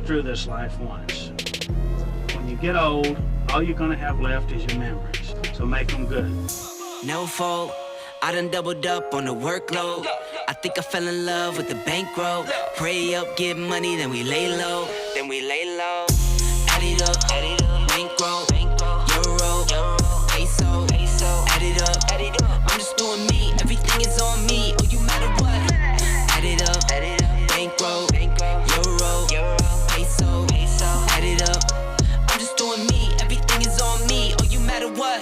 through this life once. When you get old, all you're gonna have left is your memories. So make them good. No fault, I done doubled up on the workload. I think I fell in love with the bankroll. Pray up, get money, then we lay low. Add it up, bankroll, euro, peso. Add it up, I'm just doing me. Everything is on me. Oh, you matter what? Add it up, bankroll, euro, peso. Add it up, I'm just doing me. Everything is on me. Oh, you matter what?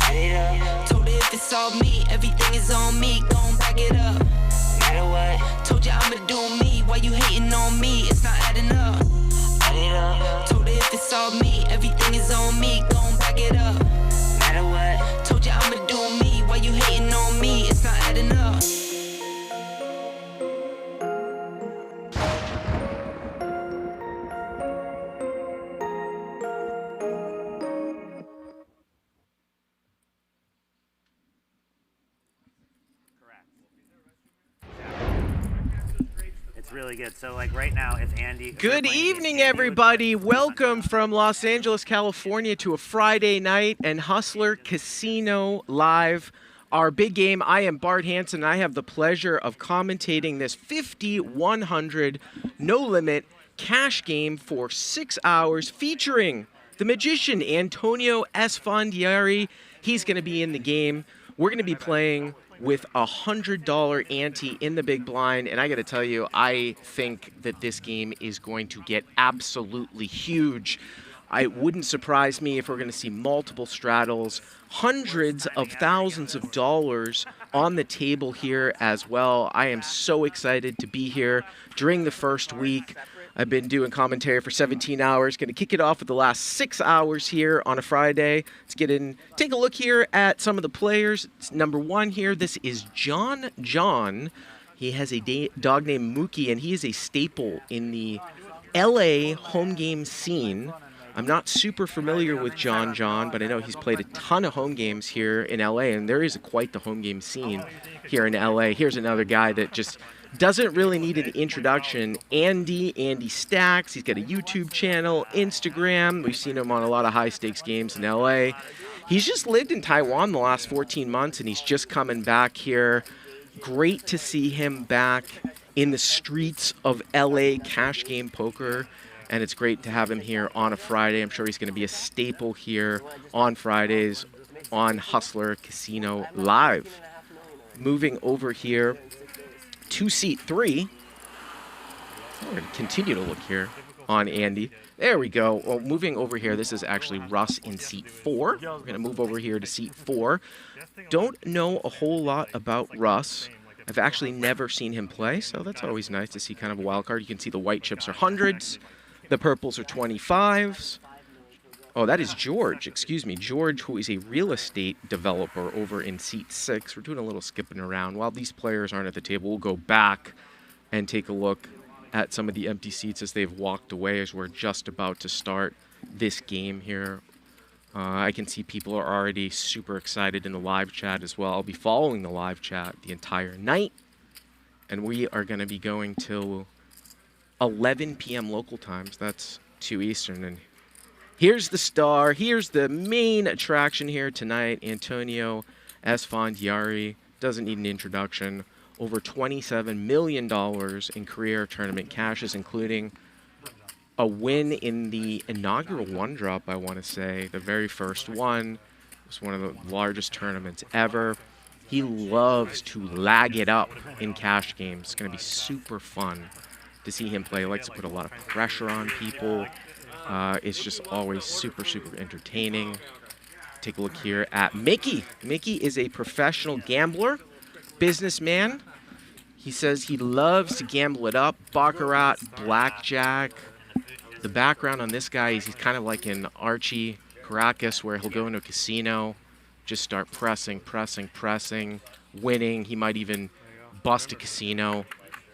Add it up. Told her if it's all me, everything is on me. Gon' back it up. Matter what? Told you I'ma do me. Why you hating on me? It's not adding up. Add it up. Told her if it's all me, everything is on me. Gon' back it up. Matter what? Told you I'ma do me. Why you hating on me? It's not adding up. It's really good. So like right now, if Andy... Good evening, everybody. Welcome from Los Angeles, California to a Friday night and Hustler Casino Live. Our big game. I am Bart Hansen. I have the pleasure of commentating this 5,100 no-limit cash game for 6 hours featuring the magician Antonio Esfandiari. He's going to be in the game. We're going to be playing with a $100 ante in the big blind, and I got to tell you, I think that this game is going to get absolutely huge. It wouldn't surprise me if we're going to see multiple straddles, hundreds of thousands of dollars on the table here as well. I am so excited to be here during the first week. I've been doing commentary for 17 hours. Going to kick it off with the last 6 hours here on a Friday. Let's get in, take a look here at some of the players. It's number one here. This is John. He has a dog named Mikki, and he is a staple in the LA home game scene. I'm not super familiar with John, but I know he's played a ton of home games here in LA, and there is quite the home game scene here in LA. Here's another guy that just doesn't really need an introduction. Andy Stacks. He's got a YouTube channel, Instagram. We've seen him on a lot of high-stakes games in LA. He's just lived in Taiwan the last 14 months, and he's just coming back here. Great to see him back in the streets of LA cash game poker, and it's great to have him here on a Friday. I'm sure he's going to be a staple here on Fridays on Hustler Casino Live. Moving over here to seat 3. We're going to continue to look here on Andy. There we go. Well, moving over here, this is actually Russ in seat 4. We're going to move over here to seat 4. Don't know a whole lot about Russ. I've actually never seen him play, so that's always nice to see kind of a wild card. You can see the white chips are hundreds. The purples are 25s. Oh, that is George. Excuse me. George, who is a real estate developer over in seat 6. We're doing a little skipping around. While these players aren't at the table, we'll go back and take a look at some of the empty seats as they've walked away as we're just about to start this game here. I can see people are already super excited in the live chat as well. I'll be following the live chat the entire night. And we are going to be going till 11 p.m. local times. That's 2 Eastern. And here's the star. Here's the main attraction here tonight. Antonio Esfandiari. Doesn't need an introduction. Over $27 million in career tournament cashes, including a win in the inaugural one drop, I want to say. The very first one. It was one of the largest tournaments ever. He loves to lag it up in cash games. It's going to be super fun to see him play. He likes to put a lot of pressure on people. It's just always super entertaining. Take a look here at Mikki. Mikki is a professional gambler, businessman. He says he loves to gamble it up. Baccarat, blackjack. The background on this guy is he's kind of like an Archie Caracas, where he'll go into a casino, just start pressing, winning. He might even bust a casino.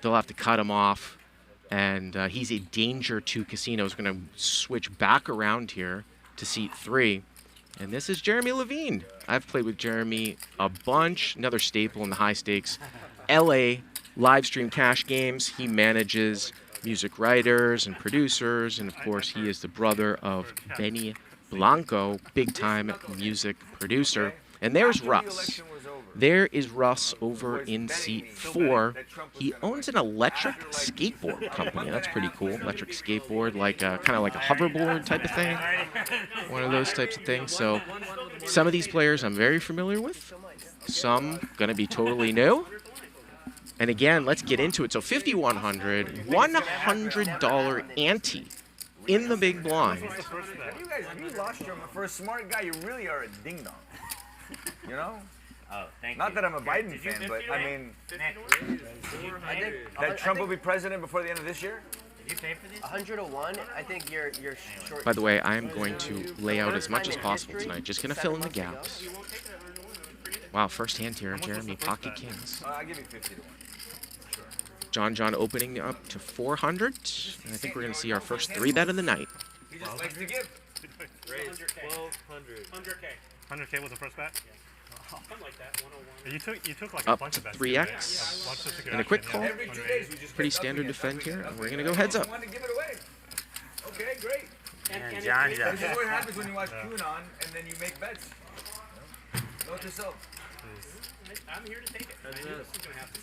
They'll have to cut him off. And he's a danger to casinos. Going to switch back around here to seat 3. And this is Jeremy Levine. I've played with Jeremy a bunch. Another staple in the high stakes LA live stream cash games. He manages music writers and producers, and of course he is the brother of Benny Blanco, big-time music producer. And there's Russ. There is Russ over in seat 4. He owns an electric skateboard company. That's pretty cool. Electric skateboard, like kind of like a hoverboard type of thing. One of those types of things. So some of these players I'm very familiar with. Some going to be totally new. And again, let's get into it. So 5,100, $100 ante in the big blind. Have you lost your for a smart guy? You really are a ding dong. You know? Oh, thank Not you. that I'm a Biden fan, but I mean, that Trump will be president before the end of this year. Did you pay for these? 101. I think you're short. By the way, I am going to lay out as much as possible tonight. Just going to fill in the gaps. Wow, first hand here, Jeremy, pocket kings. I'll give you 50 to 1. John opening up to 400. And I think we're going to see our first 3-bet of the night. He just likes to give. 1,200. 100K was the first bet? Something like that, 101. You took like Up a bunch to of bets. 3x. And a quick call. Every 2 days we just Pretty standard defend here. And we're going to go heads up. want to give it away. Okay, great. And John. This is what happens when you watch QAnon and then you make bets. Note yourself. I'm here to take it. I knew this was going to happen.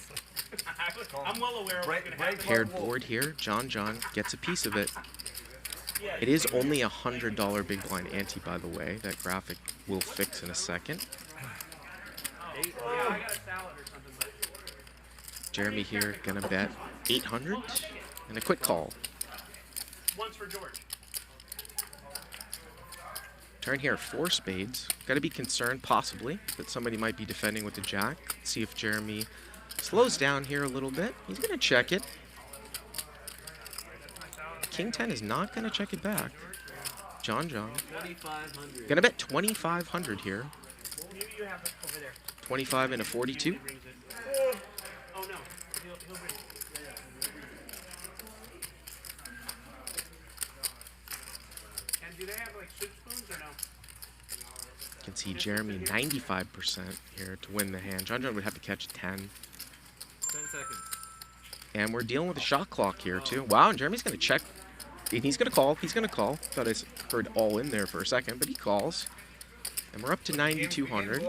I'm well aware of what's going to happen. Paired board here. John gets a piece of it. It is only $100 big blind ante, by the way. That graphic will fix in a second. I got a salad or something, but Jeremy here gonna bet 800 and a quick call. once for George. Turn here, 4 spades. Got to be concerned, possibly, that somebody might be defending with the jack. See if Jeremy slows down here a little bit. He's going to check it. King 10 is not going to check it back. John. 2,500. Going to bet 2,500 here. You have it over there. 25 and a 42. Oh, no. He'll bring it. And do they have, like, soup spoons or no? You can see Jeremy 95% here to win the hand. John would have to catch 10. 10 seconds. And we're dealing with a shot clock here, too. Wow, and Jeremy's going to check. And he's going to call. Thought I heard all in there for a second, but he calls. And we're up to 9,200.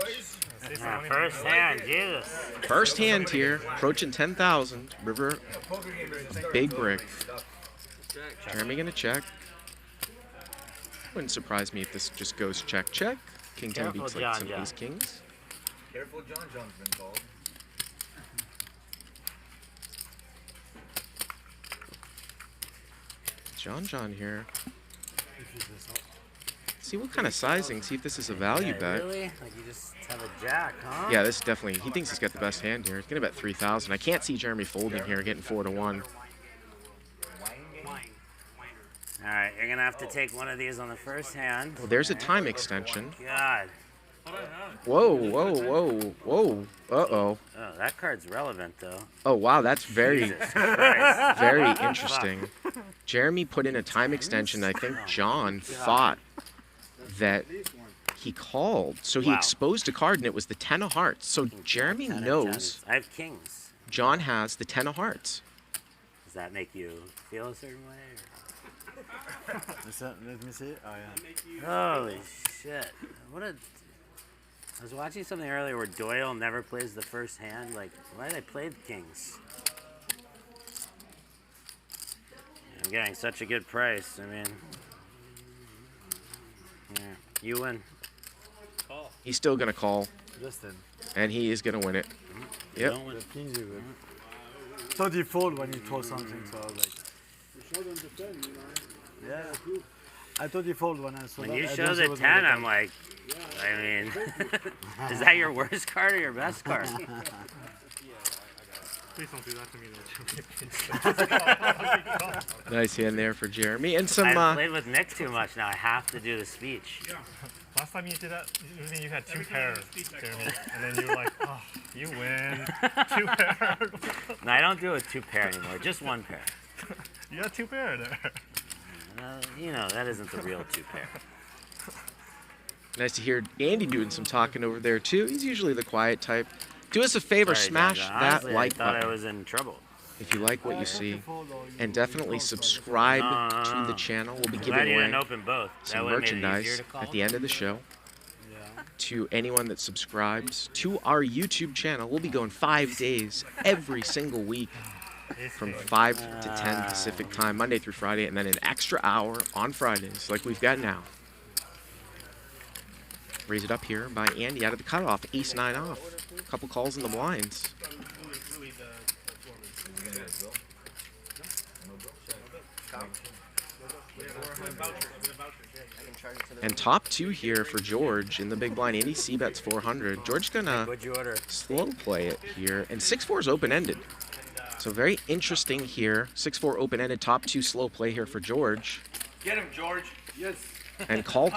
First hand, Jesus. First hand here, approaching 10,000. River, big brick. Jeremy going to check. Wouldn't surprise me if this just goes check. King 10 Careful, beats like John, some John. ace kings. Careful, John's been called. John here. See what kind of sizing, see if this is a value bet. Really? Like you just have a jack, huh? Yeah, this definitely, he thinks he's got the best hand here. He's going to bet 3,000. I can't see Jeremy folding here, getting 4 to 1. All right, you're gonna have to take one of these on the first hand. Well, there's a time extension. God. Whoa. Uh-oh. Oh, that card's relevant though. Oh, wow, that's very, Jesus Christ. very interesting. Jeremy put in a time extension. I think John thought that he called. So he Wow. exposed a card, and it was the 10 of hearts. So Jeremy 10 of knows tens. I have kings. John has the 10 of hearts. Does that make you feel a certain way? Let me see. Oh, yeah. Holy shit. What a... I was watching something earlier where Doyle never plays the first hand. Like, why did I play the kings? I'm getting such a good price. I mean... Yeah, you win. He's still going to call, Justin. and he is going to win it. You Yep. don't win. Kings you win. Thought you fold when you throw something, so I was like. Yeah. I thought you fold when I saw When that. you I show don't the know 10, what I'm like... I mean... is that your worst card or your best card? Please don't do that to me, though. Nice hand there for Jeremy. And some, I've played with Nick too much now. I have to do the speech. Last time you did that, you had 2 pairs, Jeremy, and then you were like, oh, you win. 2 pairs. No, I don't do a 2 pair anymore. Just 1 pair. You got 2 pair there. You know, that isn't the real 2 pair. nice to hear Andy doing some talking over there, too. He's usually the quiet type. Do us a favor, Sorry, smash John. that Honestly, like I thought button. I was in trouble. if you like what you see, and definitely subscribe to the channel. We'll be Glad giving you didn't away open both. some That would have made it easier merchandise to call. at the end of the show to anyone that subscribes to our YouTube channel. We'll be going 5 days every single week from 5 to 10 Pacific time, Monday through Friday, and then an extra hour on Fridays like we've got now. Raise it up here by Andy out of the cutoff. Ace-9 off. A couple calls in the blinds. And top 2 here for George in the big blind. Andy C bets 400. George's gonna slow play it here. And 6-4 is open-ended. So very interesting here. 6-4 open-ended. Top 2 slow play here for George. Get him, George. Yes. And call.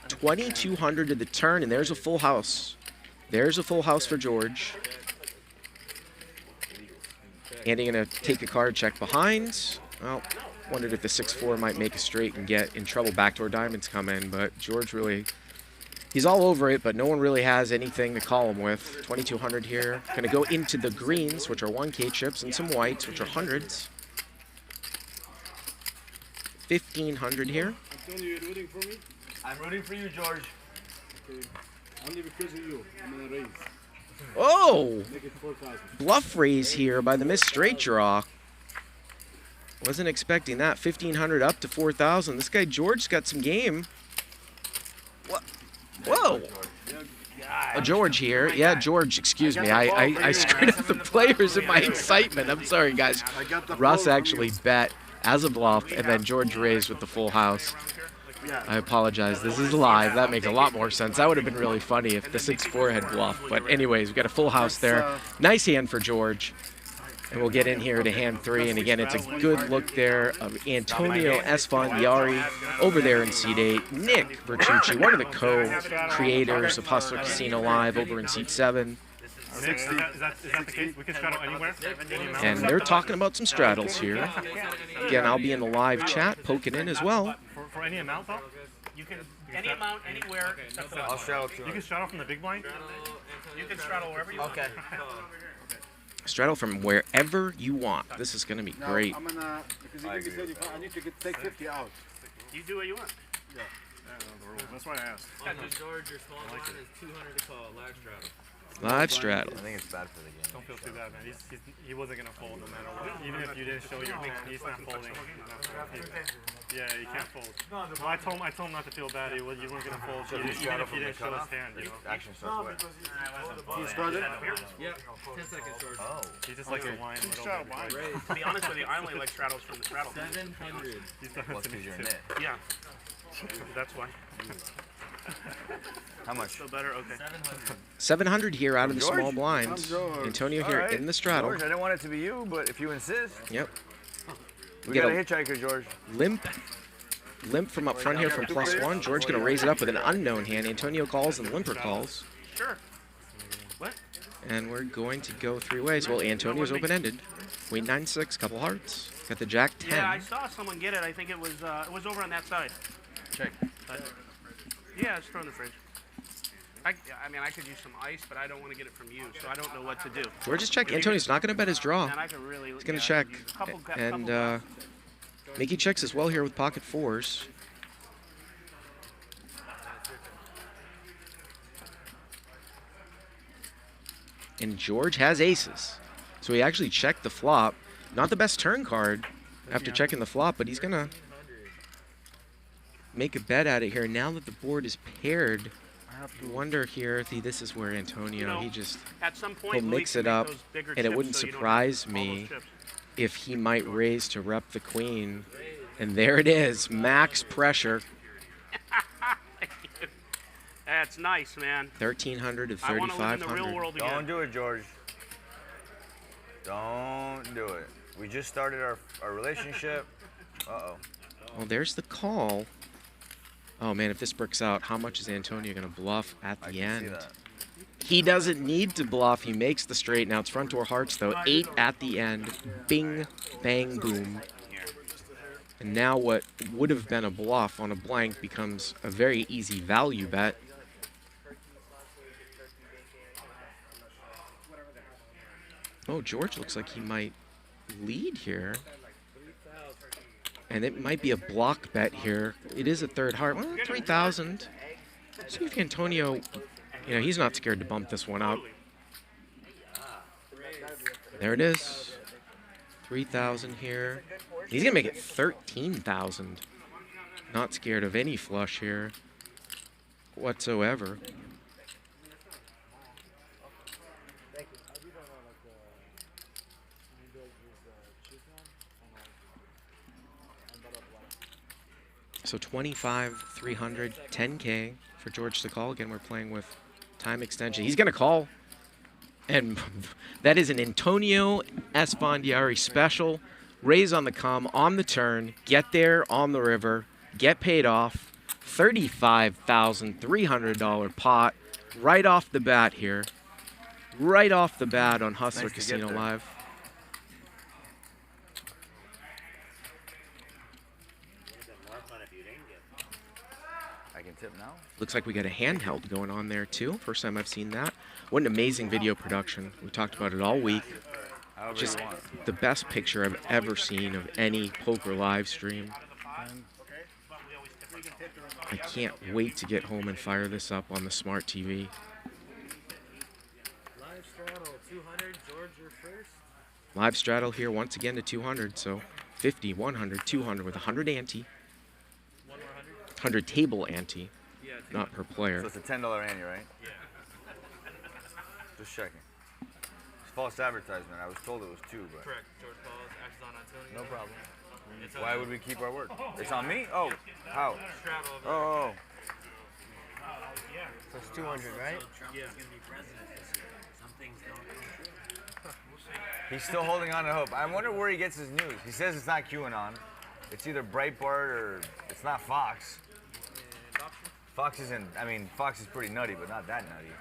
2,200 to the turn, and there's a full house. There's a full house for George. Andy gonna take a card check behind. Well, wondered if the 6-4 might make a straight and get in trouble. Backdoor diamonds come in, but George really, he's all over it, but no one really has anything to call him with. 2,200 here. Gonna go into the greens, which are 1K chips, and some whites, which are hundreds. 1,500 here. Antonio, you're rooting for me? I'm rooting for you, George. Okay. Only because of you. I'm gonna raise. Oh! Make it 4,000. Bluff raise here by the missed straight draw. Wasn't expecting that. 1,500 up to 4,000. This guy George's got some game. What? Whoa! George here. Yeah, George, excuse me. I screwed up the players in my excitement. I'm sorry, guys. Russ actually bet as a bluff, and then George raised with the full house. I apologize. This is live. That makes a lot more sense. That would have been really funny if the 6-4 had bluffed. But anyways, we got a full house there. Nice hand for George. And we'll get in here to hand 3. And again, it's a good look there of Antonio Esfandiari over there in seat 8. Nick Vertucci, one of the co-creators of Hustler Casino Live over in seat 7. Is that the case? We can straddle anywhere? And they're talking about some straddles here. Again, I'll be in the live chat, poking in as well. For any amount, though? You can any amount, anywhere. I'll straddle too. You can straddle from the big blind? You can straddle wherever you want. Okay. Straddle from wherever you want. This is going to be great. I'm gonna, because you give me 35, I need to take 50 out. You do what you want. Yeah. That's why I asked. George, your small line is 200 to call, lag straddle. Live straddle. I think it's bad for the game. Don't feel too bad, man. He wasn't going to fold no matter what. Even if you didn't show your hand, he's not folding. Yeah, he can't fold. Well, I told him not to feel bad. You weren't going to fold, even if you didn't show his hand, you know. Action starts where? You started? Yeah, 10 seconds, George. Oh. He just likes a line a little bit. To be honest with you, I only like straddles from the straddle. 700. He's done Well, it to me because you're too. net. Yeah, That's why. How much? so better. Okay. 700. 700 here out of the George? small blinds. George. Antonio All here right. in the straddle. George, I didn't want it to be you, but if you insist. Yep. We get got a a hitchhiker, George. limp from up front here from +1. George going to raise it up with an unknown hand. Antonio calls and limper calls. Sure. What? And we're going to go 3 ways. Well, Antonio's open-ended. Queen 9-6, couple hearts. Got the Jack 10. Yeah, I saw someone get it. I think it was over on that side. Check. Yeah, it's thrown in the fridge. I mean, I could use some ice, but I don't want to get it from you, so I don't know what to do. George is check. Antonio's not going to bet his draw. And I could really. He's going to check. And Mikki checks as well here with pocket 4s. And George has aces. So he actually checked the flop. Not the best turn card after checking the flop, but he's going to make a bet at it here. Now that the board is paired, I wonder here if this is where Antonio, he just, at some point, he'll mix it up, and it wouldn't surprise me chips. if he might raise to rep the queen. And there it is, max pressure. That's nice, man. 1,300 to I want to live in the 3,500. real world again. Don't do it, George. Don't do it. We just started our relationship. Uh-oh. Well, there's the call. Oh, man, if this works out, how much is Antonio going to bluff at I the can see end? that. He doesn't need to bluff. He makes the straight. Now it's front door hearts, though. 8 at the end. Bing, bang, boom. And now what would have been a bluff on a blank becomes a very easy value bet. Oh, George looks like he might lead here. And it might be a block bet here. It is a third heart. Well, 3,000. See if Antonio, you know, he's not scared to bump this one up. There it is. 3,000 here. He's going to make it 13,000. Not scared of any flush here whatsoever. So 25, 300, 10K for George to call. Again, we're playing with time extension. He's going to call. And that is an Antonio Esfandiari special. Raise on the come, on the turn, get there on the river, get paid off. $35,300 pot right off the bat here. Right off the bat on Hustler Casino Live. I can tip now. Looks like we got a handheld going on there too. First time I've seen that. What an amazing video production. We talked about it all week. Just the best picture I've ever seen of any poker live stream. I can't wait to get home and fire this up on the smart TV. Live straddle, 200. George, you're first. Live straddle here once again to 200. So 50, 100, 200 with 100 ante. 100 table ante, not per player. So it's a $10 ante, right? Yeah. Just checking. It's false advertisement. I was told it was 2, but. Correct. George Paul's actions on Antonio. No problem. Why would we keep our word? It's on me? Oh, how? Oh. So it's 200, right? Yeah. He's still holding on to hope. I wonder where he gets his news. He says it's not QAnon. It's either Breitbart or it's not Fox. Fox isn't, I mean, Fox is pretty nutty, but not that nutty.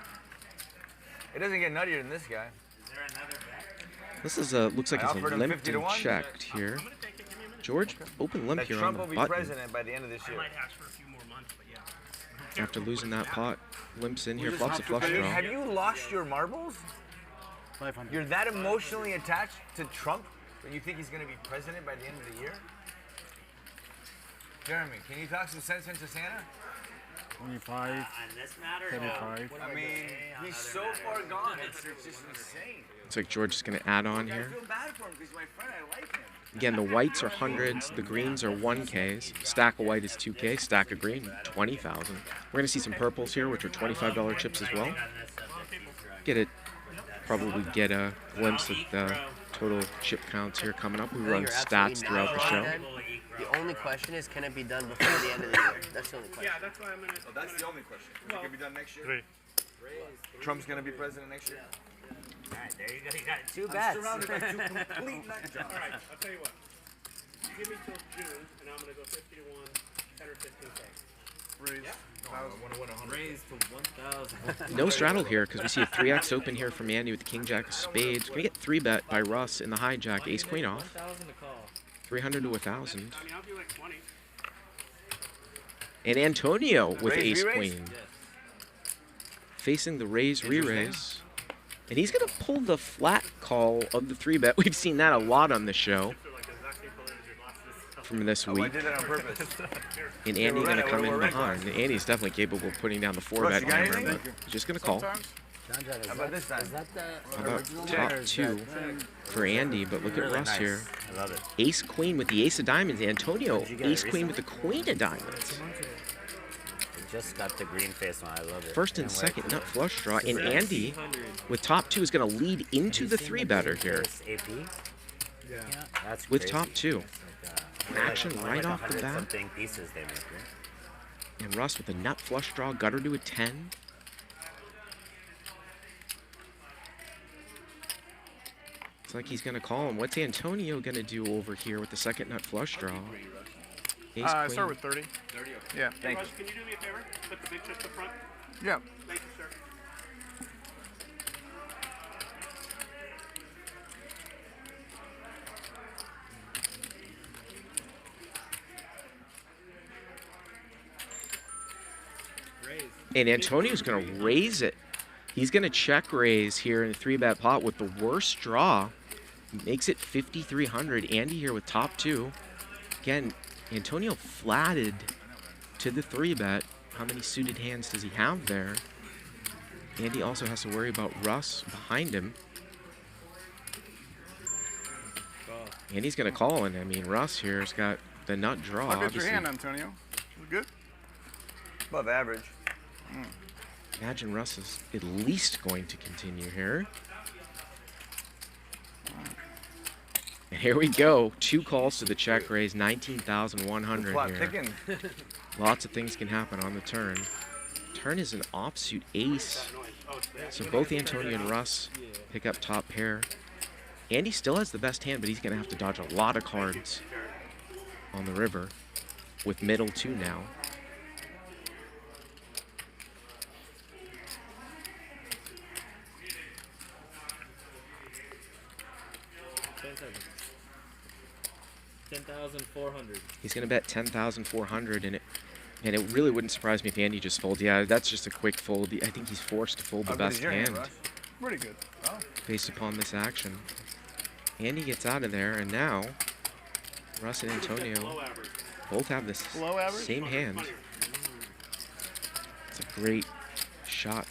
It doesn't get nuttier than this guy. Is there another bet? This is looks like it's a limped and checked here. George, open limp here on the Trump will be button. president by the end of this year. I might ask for a few more months, but yeah. After losing that pot, limps in here, flops a flush draw. Have you lost your marbles? 500. You're that emotionally attached to Trump that you think he's going to be president by the end of the year? Jeremy, can you talk some sense into Santa? 25. On this matter, 35. I mean, he's so far gone. It's just insane. Looks like George is going to add on I here. feel bad for him because he's my friend. I like him. Again, the whites are hundreds, the greens are 1Ks. Stack of white is 2K, stack of green 20,000. We're going to see some purples here, which are $25 chips as well. Probably get a glimpse of the total chip counts here coming up. We run stats throughout the show. The only question is, can it be done before the end of the year? That's the only question. Yeah, that's why I'm gonna. Oh, that's the only question. Is it going to be done next year? Trump's going to be president next year? All right, there you go. You got 2 I'm bets. surrounded by 2 complete nut jobs. All right, I'll tell you what. Give me till June, and I'm gonna go 50 to 1, 10 or 15K. Raise. No, I want to win 100. Raise to 1,000. No straddle here because we see a 3x open here from Andy with the king jack of spades. We're going to get 3-bet by Russ in the hijack, ace queen off. 1,000 to call. 300 to 1,000. I mean, I'll do like 20. And Antonio with Raise, ace re-raise? queen. Facing the raise, re-raise. And he's going to pull the flat call of the 3-bet. We've seen that a lot on the show from this I week. did it on purpose. And Andy going to come in we're ready. behind. And Andy's definitely capable of putting down the 4-bet you got hammer, anything? but he's just going to call. How about this time? Is that the How about original? top 2 for Andy, but look at Really Russ nice. here. I love it. Ace queen with the ace of diamonds. Antonio, Did you get it ace queen with the queen of diamonds. I just got the green face one. I love it. First and Can't wait. second nut flush draw. And Andy with top 2 is going to lead into the 3-better here AP? Yeah. That's with crazy. top 2. Action Only right like off the 100 bat. something pieces they make, right? And Russ with a nut flush draw, gutter to a 10. Looks like he's going to call him. What's Antonio going to do over here with the second nut flush draw? Ace queen. Start with 30. 30, okay. Yeah. Thank Russ, you. can you do me a favor? Put the big chips up front. Yeah. Thank you, sir. And Antonio's going to raise it He's going to check raise here in the 3-bet pot with the worst draw. Makes it 5,300. Andy here with top 2. Again, Antonio flatted to the 3-bet. How many suited hands does he have there? Andy also has to worry about Russ behind him. Andy's going to call, and I mean, Russ here has got the nut draw. How good's your hand, Antonio? Good? Above average. Imagine Russ is at least going to continue here. And here we go. 2 calls to the check raise, 19,100 here. Lots of things can happen on the turn. Turn is an offsuit ace. So both Antonio and Russ pick up top pair. Andy still has the best hand, but he's going to have to dodge a lot of cards on the river with middle 2 now. $10,400. He's going to bet 10,400, and it really wouldn't surprise me if Andy just folds. Yeah, that's just a quick fold. I think he's forced to fold the best hand Pretty good. Oh. based upon this action. Andy gets out of there, and now Russ and Antonio both have this same hand. It's a great shot,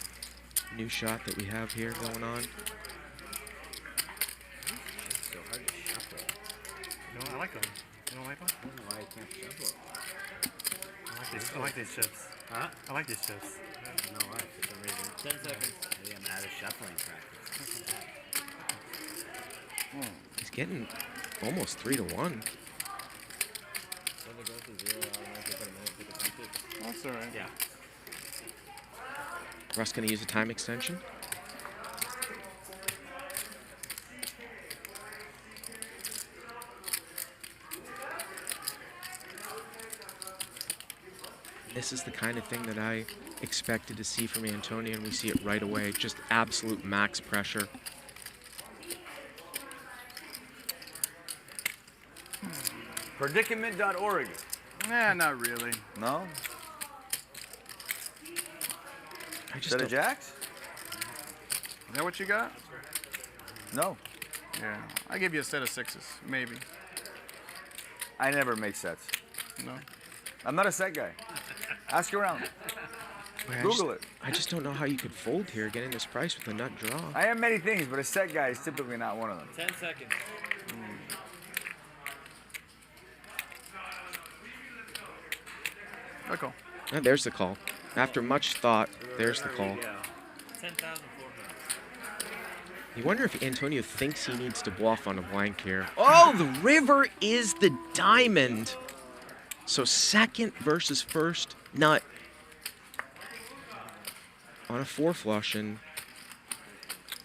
new shot that we have here going on. I like them. You don't like them? I don't know why I can't shuffle. I like these chips. Huh? I like these chips. I don't know why, for some reason. 10 seconds. Maybe I'm out of shuffling practice. He's getting almost 3 to 1. That's all right. Yeah. Russ going to use a time extension. This is the kind of thing that I expected to see from Antonio, and we see it right away. Just absolute max pressure. Predicament.org. Nah, not really. No? I just Set of don't- jacks? Is that what you got? No. Yeah. I give you a set of 6s, maybe. I never make sets. No. I'm not a set guy. Ask around. Wait, Google it. I just don't know how you could fold here, getting this price with a nut draw. I am many things, but a set guy is typically not one of them. 10 seconds. Good call. And there's the call. After much thought, there's the call. 10,400. You wonder if Antonio thinks he needs to bluff on a blank here. Oh, the river is the diamond. So second versus first nut on a 4 flush, and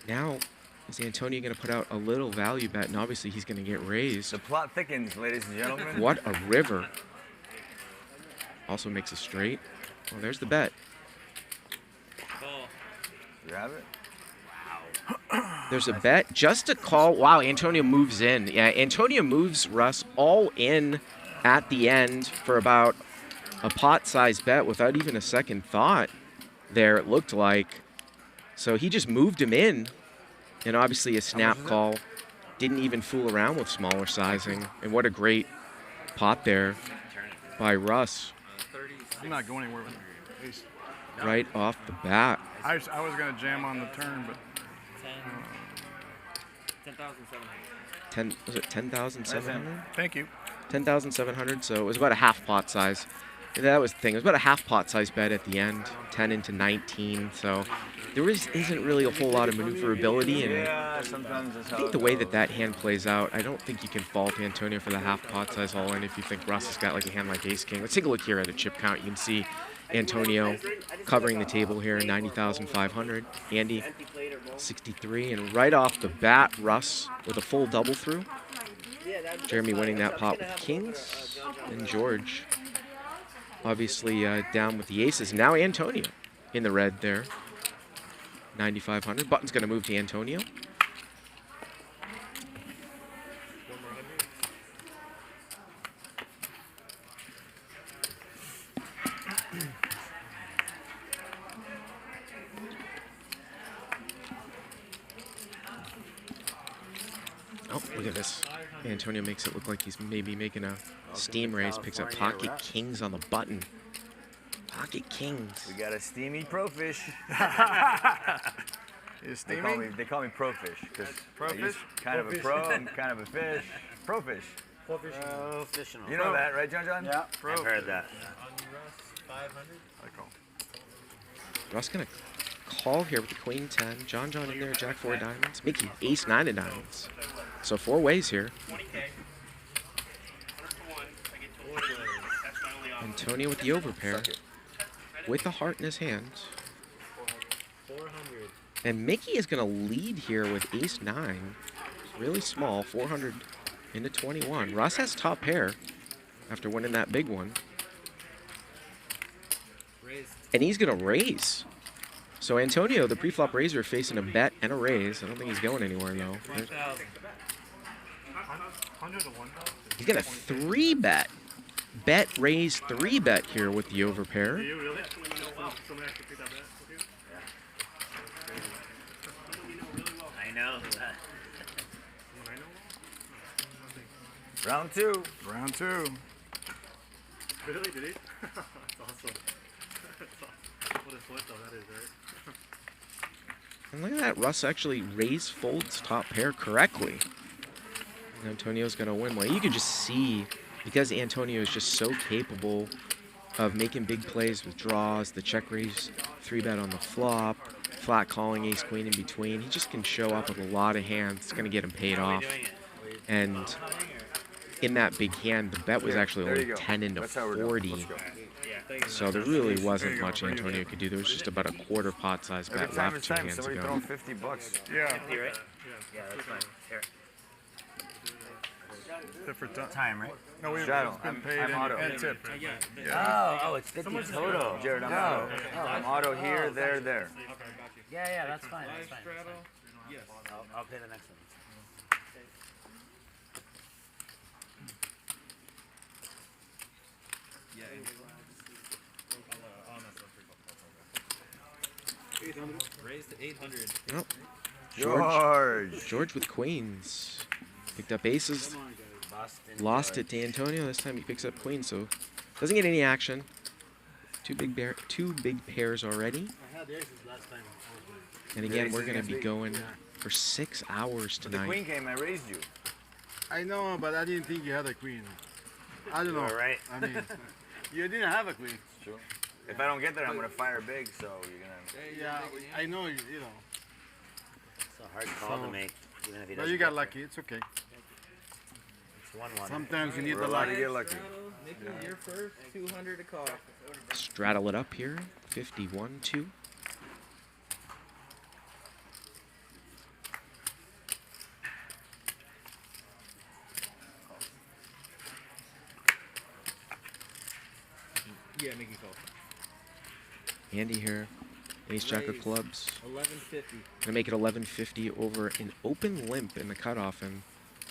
now is Antonio going to put out a little value bet, and obviously he's going to get raised. The plot thickens, ladies and gentlemen. What a river. Also makes a straight. Well, there's the bet. Call. You have it? There's a bet, just a call. Wow, Antonio moves in. Yeah, Antonio moves Russ all in at the end for about a pot-sized bet without even a second thought there, it looked like. So he just moved him in. And obviously a snap call. Didn't even fool around with smaller sizing. And what a great pot there by Russ. I'm not going anywhere with ace. Right off the bat. I was going to jam on the turn, but 10,700. Was it 10,700? Thank you. 10,700, so it was about a half pot size. And that was the thing. It was about a half pot size bet at the end, 10 into 19. So there isn't really a whole lot of maneuverability. And Yeah, sometimes that's I how think it the way that goes. that hand plays out, I don't think you can fault Antonio for the half pot size all in if you think Russ has got like a hand like ace king. Let's take a look here at a chip count. You can see Antonio covering the table here, 90,500. Andy, 63. And right off the bat, Russ with a full double through. Jeremy winning that pot with kings. And George obviously down with the aces. Now Antonio in the red there. 9,500. Button's going to move to Antonio. Oh, look at this. Antonio makes it look like he's maybe making a steam raise. Picks up pocket kings on the button. Pocket kings. We got a steamy pro fish. Is They steamy? call me pro fish because Pro-fish? kind of a pro, I'm kind of a fish. Pro fish. Professional. You know that, right, John? Yeah. I've heard that. I call. Russ gonna call here with the queen 10. John in there, jack 4 diamonds. Mikki, ace 9 of diamonds. So 4 ways here. Antonio with the overpair. With the heart in his hand. And Mikki is gonna lead here with ace 9. Really small, 400 into 21. Russ has top pair after winning that big one. And he's gonna raise. So Antonio, the pre-flop raiser, facing a bet and a raise. I don't think he's going anywhere though. He's gonna 3-bet. Bet, raise, 3-bet here with the overpair. I know. Round 2. Round 2. Really? Did he? That's awesome. What a flip though that is, right? And look at that, Russ actually raise folds top pair correctly. And Antonio's gonna win. Well, you can just see, because Antonio is just so capable of making big plays with draws, the check raise, 3-bet on the flop, flat calling ace queen in between. He just can show up with a lot of hands. It's gonna get him paid off. And in that big hand, the bet was actually only 10 into 40. So there really wasn't much Antonio could do. There was just about a quarter pot size bet Every time left it's 2 time, hands somebody ago. throwing 50 bucks. Yeah. 50, right? Yeah, that's fine. Here. Different Time, right? No, we've Straddle. been paid I'm auto. and tipped. Oh, it's 50 total. Jared, I'm auto. I'm auto here, there. Yeah, that's fine. That's fine. Yes. I'll pay the next one. Raised to 800. Oh, George with queens. Picked up aces. Lost it to Antonio. This time he picks up queens, so doesn't get any action. Two big pairs already. I had aces last time. And again, we're going to be going for 6 hours The tonight. queen came, I raised you. I know, but I didn't think you had a queen. I don't know. All right. I mean, you didn't have a queen. True. If I don't get there, I'm gonna fire big. So you're gonna. Yeah, I know. You know. It's a hard call to make, even if he But doesn't. you got lucky. It's okay. It's 1-1. Sometimes you need We're the allowed luck. to get lucky. Nikki, you're first. 200 to call. Straddle it up here. 51-2. Yeah, Nikki call. Andy here. Ace jack of clubs. 1150. Gonna make it 1150 over an open limp in the cutoff, and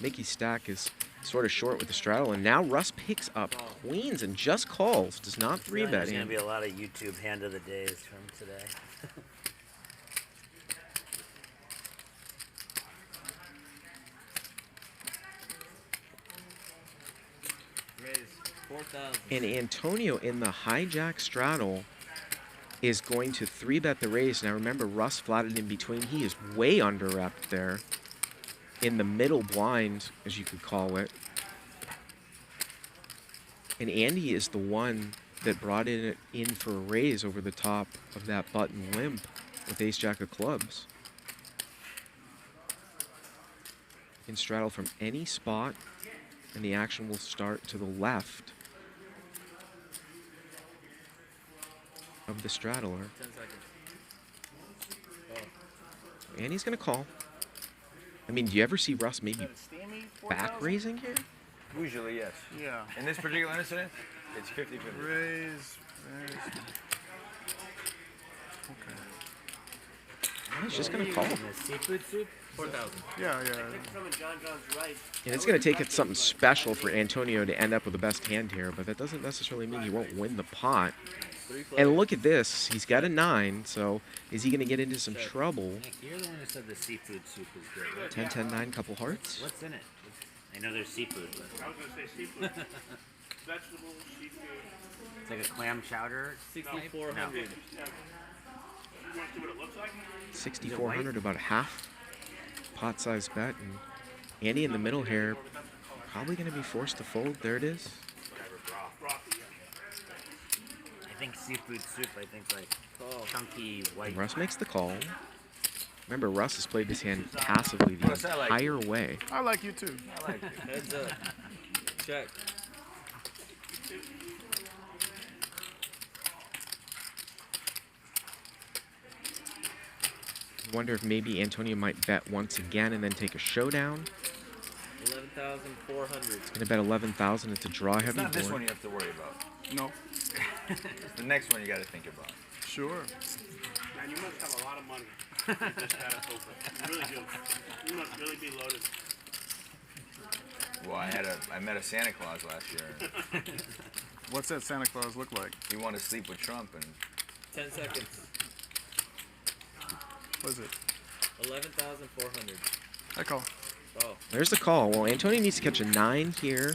Mikki's stack is sort of short with the straddle. And now Russ picks up queens and just calls. Does not 3-bet. There's gonna be a lot of YouTube hand of the days from today. Raise 4,000. And Antonio in the hijack straddle is going to 3-bet the raise. Now remember, Russ flatted in between. He is way under repped there in the middle blind, as you could call it. And Andy is the one that brought it in for a raise over the top of that button limp with ace jack of clubs. You can straddle from any spot, and the action will start to the left of the straddler. 10 seconds. And he's going to call. I mean, do you ever see Russ maybe back raising here? Usually, yes. Yeah. In this particular incident, it's 50-50. Raise. Okay. He's just going to call. Seafood soup? 4,000. Yeah. And it's going to take it something special for Antonio to end up with the best hand here, but that doesn't necessarily mean he won't win the pot. And look at this. He's got a 9, so is he going to get into some trouble? Nick, you're the one who said the seafood soup is good, right? 10, 10, 9, couple hearts. What's in it? I know there's seafood, but I was going to say seafood. Vegetables, seafood. it's like a clam chowder. 6,400. You want to see what it looks like? 6,400, about a half pot-sized bet. And Andy in the middle here, probably going to be forced to fold. There it is. I think seafood soup, like chunky white. Russ makes the call. Remember, Russ has played this hand passively the entire way. I like you too. I like it. Heads up. Check. Wonder if maybe Antonio might bet once again and then take a showdown. 11,400. He's going to bet 11,000. It's a draw It's heavy not this board. one you have to worry about. No. It's the next one you got to think about. Sure. Man, you must have a lot of money. You just had a poker. You really do. You must really be loaded. Well, I met a Santa Claus last year. What's that Santa Claus look like? He wanted to sleep with Trump, and 10 seconds. What is it? 11,400. I call. Oh. There's the call. Well, Antonio needs to catch a 9 here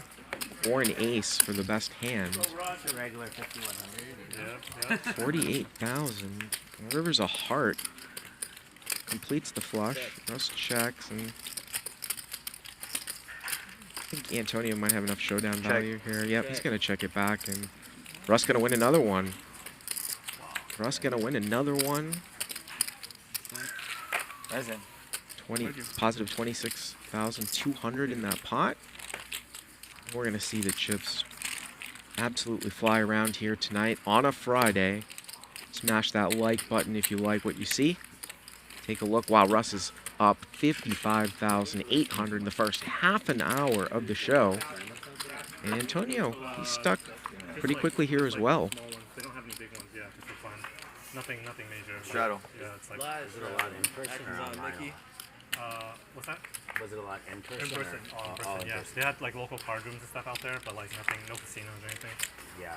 or an ace for the best hand. It's a regular 5,100. Yeah. 48,000. River's a heart. Completes the flush. Russ checks, and I think Antonio might have enough showdown value here. Yep, he's gonna check it back, and Russ gonna win another one. Russ gonna win another one. that's it. 20 positive 26,200 in that pot. We're gonna see the chips absolutely fly around here tonight on a Friday. Smash that like button if you like what you see. Take a look. Wow, Russ is up 55,800 in the first half an hour of the show. And Antonio, he's stuck pretty quickly here as well. Small ones. They don't have any big ones, yeah, just for fun. Nothing major. Straddle. Yeah, it's like. Is it a lot in person or Actions on online? Mikki. What's that? Was it a lot in person? In person. Or, Oh, in all person, yes. They had like local card rooms and stuff out there, but like nothing, no casinos or anything. Yeah.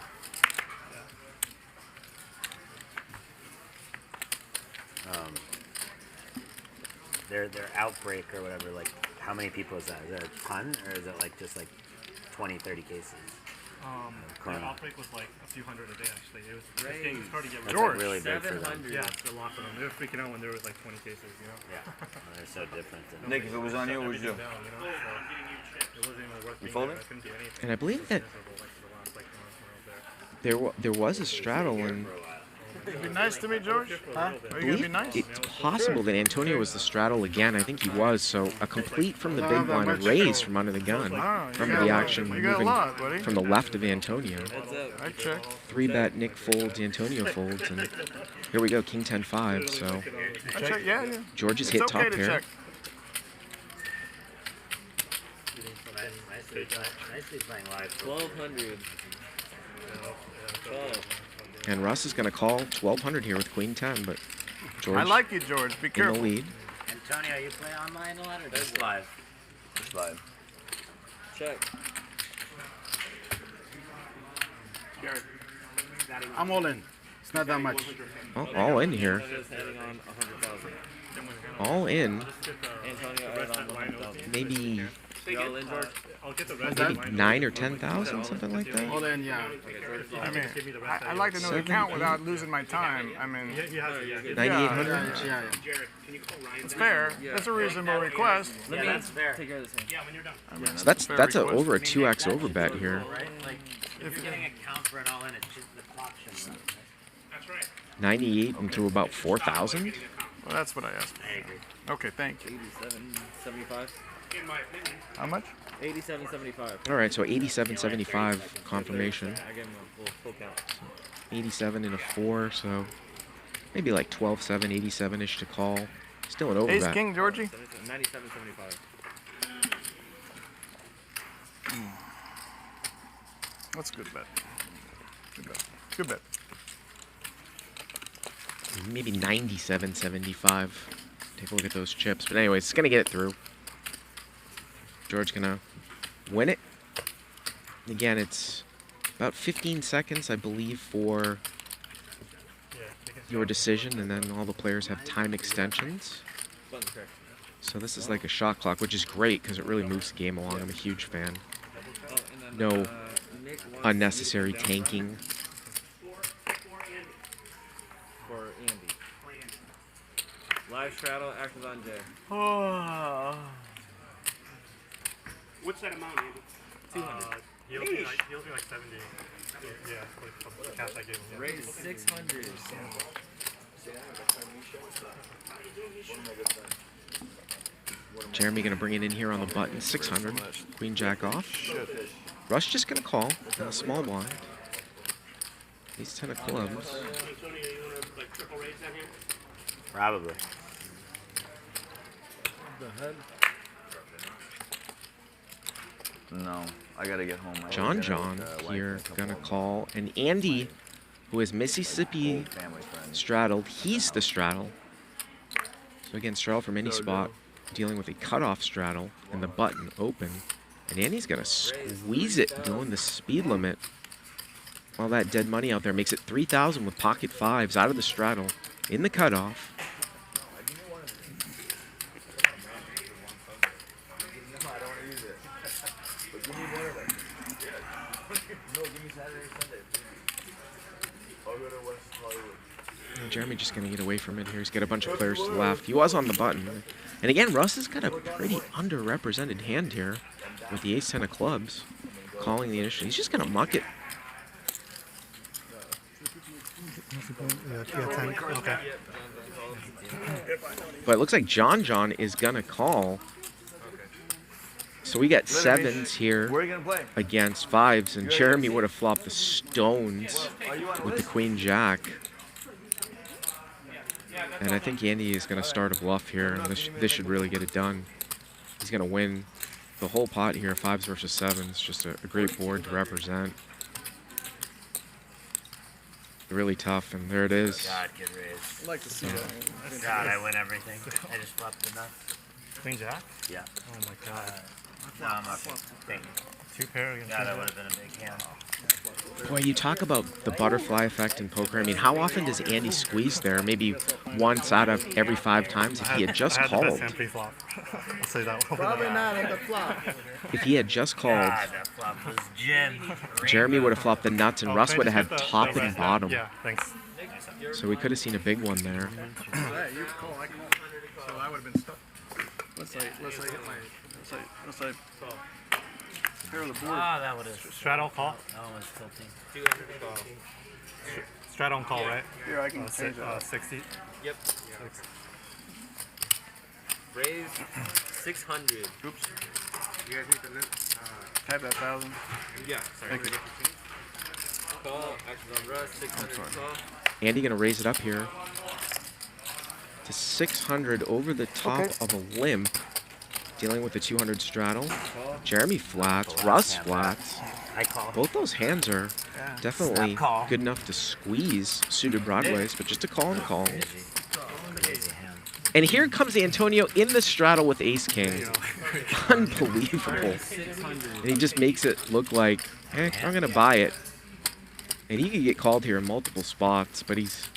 Their outbreak or whatever, like how many people is that? Is that a ton or is it like just like 20, 30 cases? The outbreak was like a few hundred a day actually. It was hard to get That's rid of. like really big for them. 700. Yeah, it's a lot for them. They were freaking out when there was like 20 cases, you know? Yeah. They're so different. Than Nick, if it was on you, what would you do? Down, you know? So it wasn't even worth You being folding? there. I couldn't do anything. And I believe that Miserable, like, for the last, like, month when I was there. there was a straddle, and Be nice to me, George. Huh? Are I you gonna believe be nice? it's possible that Antonio was the straddle again. I think he was. So a complete from the big that blind, a much. raise from under the gun. Oh, you From got the a lot. action You got a moving lot, buddy. from the left of Antonio. Heads up. I check. 3-bet Nick folds, Antonio folds, and here we go, King 10-5. So I check. Yeah. George has It's hit okay top to pair. check. Nicely playing live. 1,200. 12. And Russ is going to call 1,200 here with Queen 10, but George I like you, George. Be in the careful. lead. Antonio, you play online a lot or just live? Just live. Check. I'm all in. It's not that much. Oh, all in here. Antonio's heading on 100,000. All in. Antonio added on 100,000. Maybe Y'all in, George? I'll get the rest maybe of 9 or 10,000, something like that. All in, yeah. I mean, I like to know the count without losing my time. I mean, He has it, yeah. 9,800. Yeah. Jared, can you call Ryan? it's fair. It's a reasonable request. Yeah, that's fair. Take care of this hand. Yeah, when you're done. I mean, So that's a fair a, request. over a 2x over bet here. Right? Like, if you're getting a count for an all in, it's just the clock shouldn't run. That's right. 98 into about 4,000. Well, that's what I asked for. I agree. Okay, thank you. 87.75. In my opinion. How much? 87.75. All right, so 87.75 confirmation. I gave him a full count. 87 and a 4, so maybe like 12-7, 87-ish to call. Still an over Ace bet. King, Georgie. 97.75. That's a good bet. Good bet. Good bet. maybe 97-75. Take a look at those chips. But anyways, it's going to get it through. George going to win it. Again, it's about 15 seconds, I believe, for your decision, and then all the players have time extensions. So this is like a shot clock, which is great because it really moves the game along. I'm a huge fan. No unnecessary tanking. For Andy. Live straddle, actions on Jay. Oh. What's that amount, Andy? 200. He'll be like 70. Yeah, like the cash I gave him. Raise 600. Jeremy going to bring it in here on the button. 600. Queen Jack off. Russ just going to call in a small blind. He's 10 of clubs. Probably. The head. No, I gotta get home. John here gonna call, and Andy, who is Mississippi straddled, he's the straddle. So again, straddle from any spot, dealing with a cutoff straddle and the button open, and Andy's gonna squeeze it, doing the speed limit. All that dead money out there makes it 3,000 with pocket fives out of the straddle in the cutoff. Jeremy just going to get away from it here. He's got a bunch of players to the left. He was on the button. And again, Russ has got a pretty underrepresented hand here with the ace-10 of clubs calling the initial. He's just going to muck it. Okay. But it looks like John is going to call. So we got sevens here against fives, and Jeremy would have flopped the stones with the Queen Jack. And I think Andy is going to start a bluff here, and this should really get it done. He's going to win the whole pot here, fives versus sevens. Just a great board to represent. Really tough, and there it is. God, get raised. I'd like to see that. God, I win everything. I just flopped the nuts. Queen Jack? Yeah. Oh my God. No, I'm not thinking. 2 pair against God, that would have been a big hand. Boy, you talk about the butterfly effect in poker. I mean, how often does Andy squeeze there? Maybe once out of every 5 times if he had just called. I'll say that one. Probably not on the flop. If he had just called, God, that flop was gin. Jeremy would have flopped the nuts, and Russ would have had top and bottom. Yeah, thanks. So we could have seen a big one there. Yeah, you call, I call. So I would have been stuck. Let's say hit my, let's say pair of the board. Ah, that would have. Straddle call? That one was tilting. 200 call. Straddle call, right? Here, I can change that. 60. Yep. Raise 600. Oops. You guys need to Have that 1,000. Yeah, sorry. Thank you. Call, actions on Russ, 600 call. Andy gonna raise it up here to 600 over the top of a limp, dealing with the 200 straddle. Jeremy flats, Russ flats. I call. Both those hands are definitely good enough to squeeze suited broadways, but just a call and call. And here comes Antonio in the straddle with ace king. Unbelievable. And he just makes it look like, I'm gonna buy it. And he could get called here in multiple spots, but he's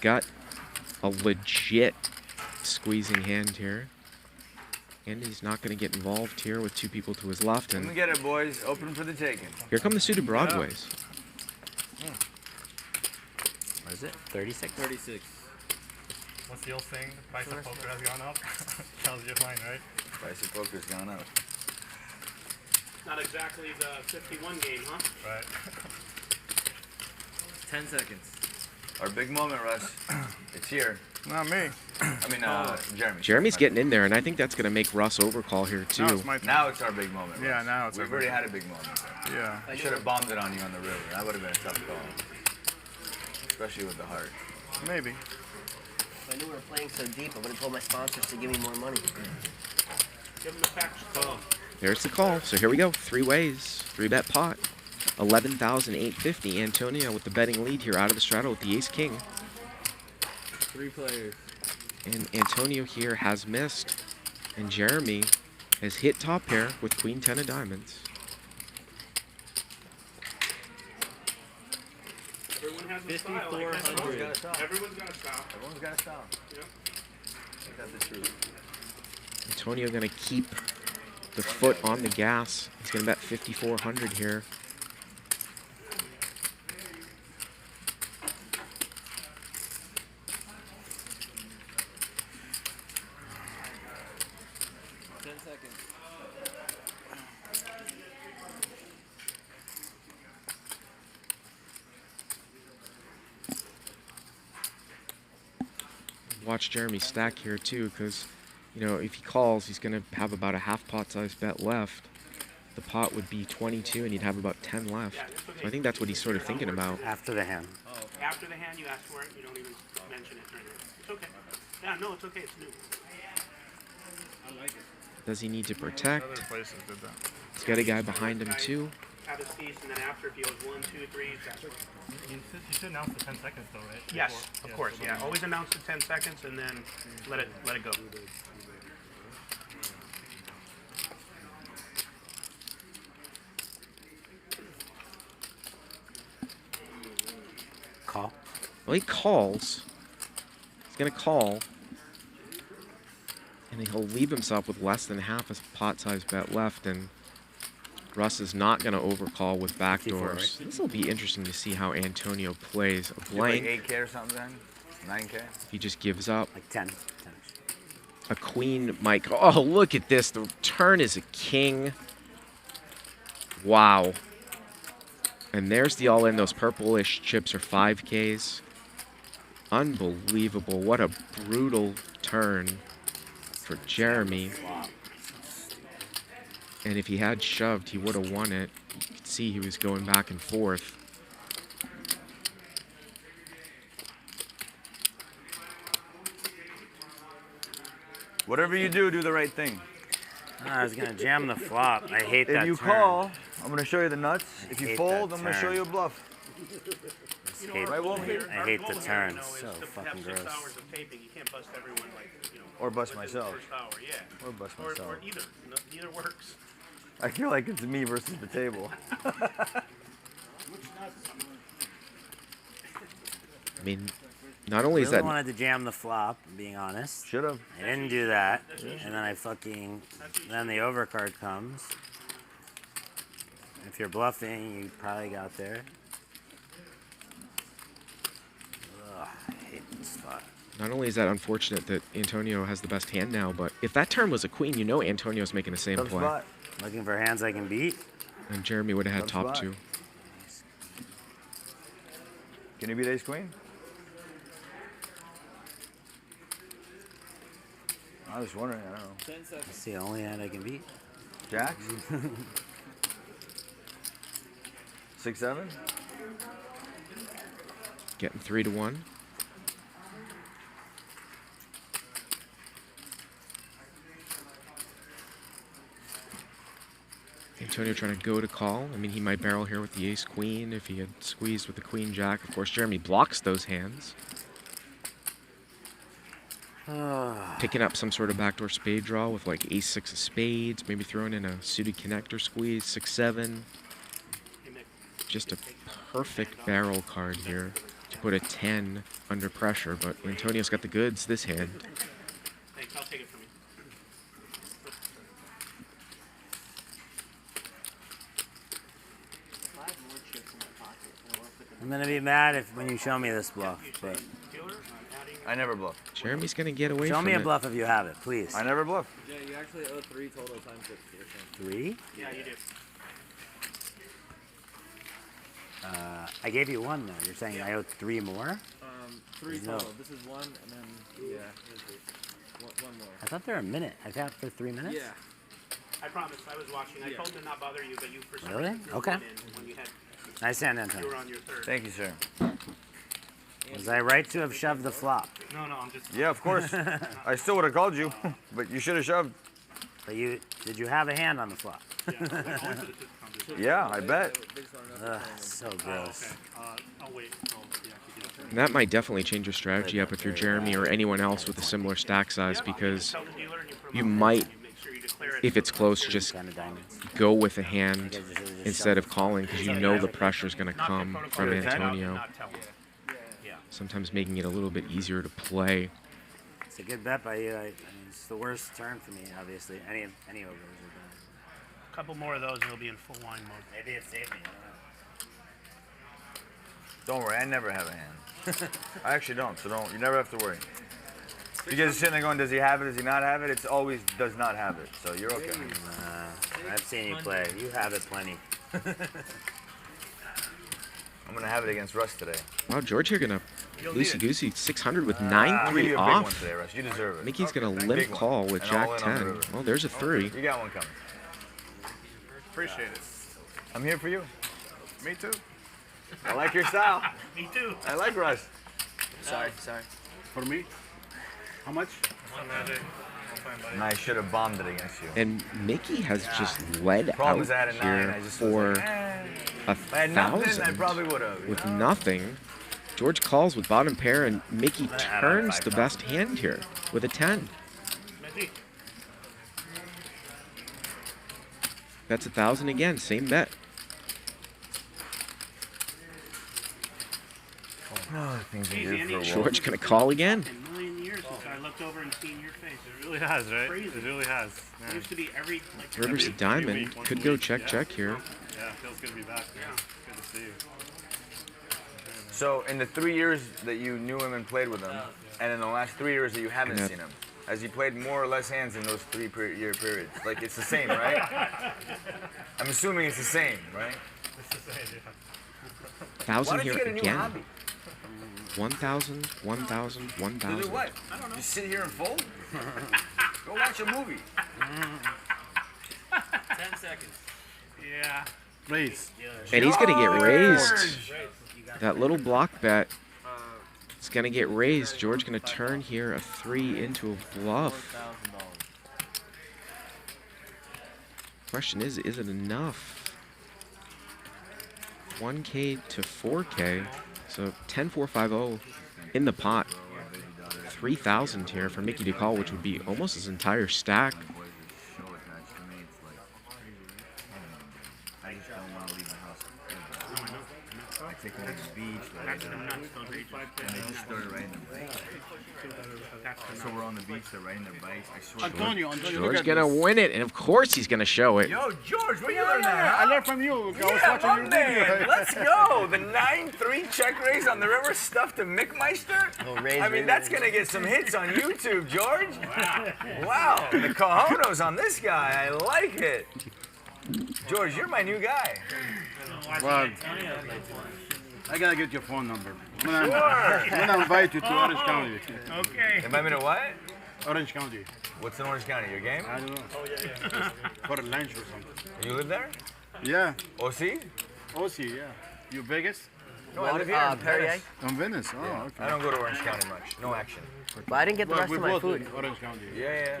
got a legit squeezing hand here. And he's not going to get involved here with 2 people to his left. Let And me get it, boys. Open for the taking. here come the suited broadways. What is it? 36? 36. What's the old saying? The price of poker has gone up. Tells you line, right? Price of poker's gone up. Not exactly the 51 game, huh? Right. 10 seconds. Our big moment, Russ. It's here. Not me. I mean, Jeremy. Jeremy's getting in there, and I think that's going to make Russ overcall here, too. Now it's my turn. Now it's our big moment. Yeah, Russ. now it's our We've big already had a big moment. Yeah. I should have bombed it on you on the river. That would have been a tough call. Especially with the heart. Maybe. If I knew we were playing so deep, I would have told my sponsors to give me more money. Give him the facts. Call. There's the call. So here we go. 3 ways. 3-bet pot. 11,850. Antonio with the betting lead here out of the straddle with the ace king. 3 players. And Antonio here has missed. And Jeremy has hit top pair with queen 10 of diamonds. Everyone has a style. Like Everyone's got a style. Everyone's got a style. Everyone's got a style. Yep. Ain't that the truth? Antonio going to keep the foot on the gas. He's going to bet 5,400 here. Watch Jeremy stack here too, because you know if he calls, he's going to have about a half pot size bet left. The pot would be 22, and he'd have about 10 left. So I think that's what he's sort of thinking about. After the hand. After the hand, you ask for it. You don't even mention it. It's okay. Yeah, no, it's okay. It's new. I like it. Does he need to protect? Other places did that. He's got a guy behind him too. Have his piece, and then after, if he goes 1, 2, 3, that's what. You should announce the 10 seconds though, right? Yes, of course. Yeah, always announce the 10 seconds, and then let it go. Call. Well, he calls. He's going to call. And he'll leave himself with less than half a pot size bet left. And Russ is not going to overcall with backdoors. Right? This will be interesting to see how Antonio plays. A blank. Like 8K or something then? 9K? He just gives up. Like 10. A queen might. Oh, look at this. The turn is a king. Wow. And there's the all-in. Those purplish chips are 5Ks. Unbelievable. What a brutal turn for Jeremy. And if he had shoved, he would have won it. You could see he was going back and forth. Whatever you do, do the right thing. I was gonna jam the flop. I hate that. If you turn. call, I'm gonna show you the nuts. I If you hate fold, that I'm gonna show turn. you a bluff. Right, Wolf? I hate the turn. It's so to fucking have 6 gross. hours of taping. You can't bust everyone like, you know. Or bust within the myself. First hour, yeah. Or bust myself. Or either. No, neither works. I feel like it's me versus the table. I mean, not only is really that. wanted to jam the flop, being honest. Should have. I didn't do that. And then I fucking. Then the overcard comes. If you're bluffing, you probably got there. Ugh, I hate this spot. Not only is that unfortunate that Antonio has the best hand now, but if that turn was a queen, you know Antonio's making the same Tough play. spot. Looking for hands I can beat. And Jeremy would have had Tough top spot. 2. Can you beat ace queen? I was wondering, I don't know. 10 seconds. That's the only hand I can beat. Jacks? 6, 7? Getting 3 to 1. Antonio trying to go to call. I mean, he might barrel here with the ace queen if he had squeezed with the queen jack. Of course, Jeremy blocks those hands. Picking up some sort of backdoor spade draw with like ace 6 of spades, maybe throwing in a suited connector squeeze, 6, 7. Just a perfect barrel card here to put a 10 under pressure, but Antonio's got the goods this hand. Thanks. I'll take it from you. I'm gonna be mad if when you show me this bluff, but I never bluff. Jeremy's gonna get away show from me a it. bluff if you have it, please. I never bluff. Jay, you actually owe 3 total times it. 3? Yeah, you do. I gave you 1 though. You're saying I owe 3 more? 3 No. total. This is 1, and then, yeah, one more. I thought they were a minute. I thought for 3 minutes? Yeah. I promised. I was watching. I told him to not bother you, but you for some Really? reason threw Okay. one in when you had. Nice hand, You Antonio. were on your third. Thank you, sir. Was I right to have shoved the flop? No, I'm just. Yeah, of course. I still would have called you, but you should have shoved. But did you have a hand on the flop? Yeah, I bet. Ugh, so gross. I'll wait. Oh, yeah, And that might definitely change your strategy up if you're Jeremy or anyone else with a similar stack size, because you might, if it's close, just go with a hand instead of calling, because you know the pressure is going to come from Antonio. Sometimes making it a little bit easier to play. It's a good bet by you. I mean, it's the worst turn for me, obviously. Any of those are bad. A couple more of those, and he'll be in full wine mode. Maybe it saved me. Don't worry, I never have a hand. I actually don't, so you never have to worry. Because you're sitting there going, does he have it, does he not have it? It's always does not have it, so you're okay. I've seen you play. You have it plenty. I'm going to have it against Russ today. Wow, George here going to loosey-goosey 600 with 9-3 off. Today, Russ. You deserve it. Mickey's going to limp call with Jack 10. Oh, there's a 3. You got one coming. Appreciate it. I'm here for you. Me too. I like your style. Me too. I like Russ. Sorry. For me? How much? And I should have bombed it against you. And Mikki has just led Problem out is I had a 9. here I just for was like, a I had nothing, 1,000 I probably would have. with nothing. George calls with bottom pair, and Mikki turns the best hand here with a 10. That's 1,000 again, same bet. George gonna call again. A million years since I looked over and seen your face. It really has, right? Crazy. It really has. It used to be every. River's a diamond. Could go check here. Yeah, it feels good to be back. Yeah. Good to see you. So in the 3 years that you knew him and played with him, and in the last 3 years that you haven't seen him, has he played more or less hands in those 3-year periods? Like, it's the same, right? I'm assuming it's the same, right? It's the same, yeah. 1,000 Why here don't you get a new again. hobby? 1,000, 1,000, To 1,000. do what? I don't know. Just sit here and fold? Go watch a movie. 10 seconds. Yeah. Please. And he's gonna get raised. That little block bet is gonna get raised. George gonna turn here a 3 into a bluff. Question is it enough? 1K to 4K. So 10-4-5-0 in the pot. 3,000 here for Mikki to call, which would be almost his entire stack. I just don't want to leave the house. I take them to the beach, and they just started riding their bikes. So we're on the beach, they're riding their bikes. I swear. Antonio, George gonna win it, and of course he's gonna show it. Yo, George, where you learn that? I learned from you. I was Yeah, watching my your man. video. Let's go. The 9-3 check raise on the river stuff to Mickmeister. I mean, that's going to get some hits on YouTube, George. Wow. The cojones on this guy. I like it. George, you're my new guy. Well, I gotta get your phone number. I'm Sure. gonna invite you to Orange County. Okay. Invite me to what? Orange County. What's in Orange County? Your game? I don't know. For a lunch or something. You live there? Yeah. OC? OC, yeah. You Vegas? No, I live here in Perrier? Venice. On Venice. Oh, okay. I don't go to Orange County much. No action. But I didn't get the Well, rest we of my both food. in Orange County. Yeah.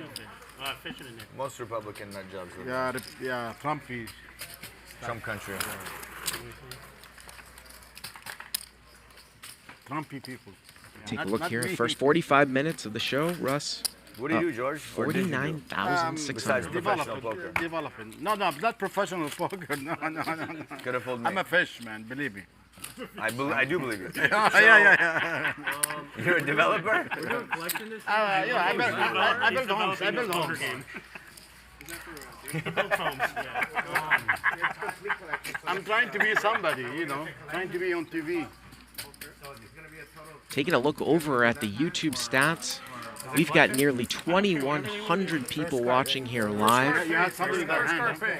Fishing in there. Most Republican nut jobs live there. Yeah, Trumpy. Trump country. Trumpy people. Take a Not- look not here. me. First 45 minutes of the show, Russ. What do you do, George? Or did you do? 49,600. Professional poker. Developing. No, not professional poker. No. Could have fooled me. I'm a fish, man. Believe me. I do believe it. Yeah. You're a developer? I build homes. I build homes. I'm trying to be somebody, trying to be on TV. Taking a look over at the YouTube stats, we've got nearly 2,100 people watching here live.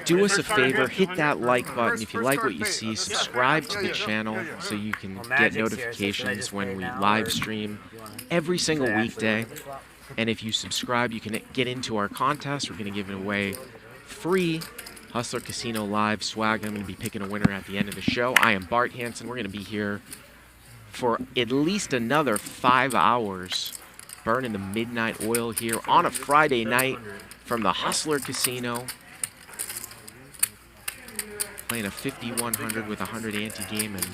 Do us a favor, hit that like button if you like what you see. Subscribe to the channel so you can get notifications when we live stream every single weekday. And if you subscribe, you can get into our contest. We're going to give away free Hustler Casino Live swag. I'm going to be picking a winner at the end of the show. I am Bart Hansen. We're going to be here for at least another 5 hours, burning the midnight oil here on a Friday night from the Hustler Casino. playing a 5100 with 100 ante game, and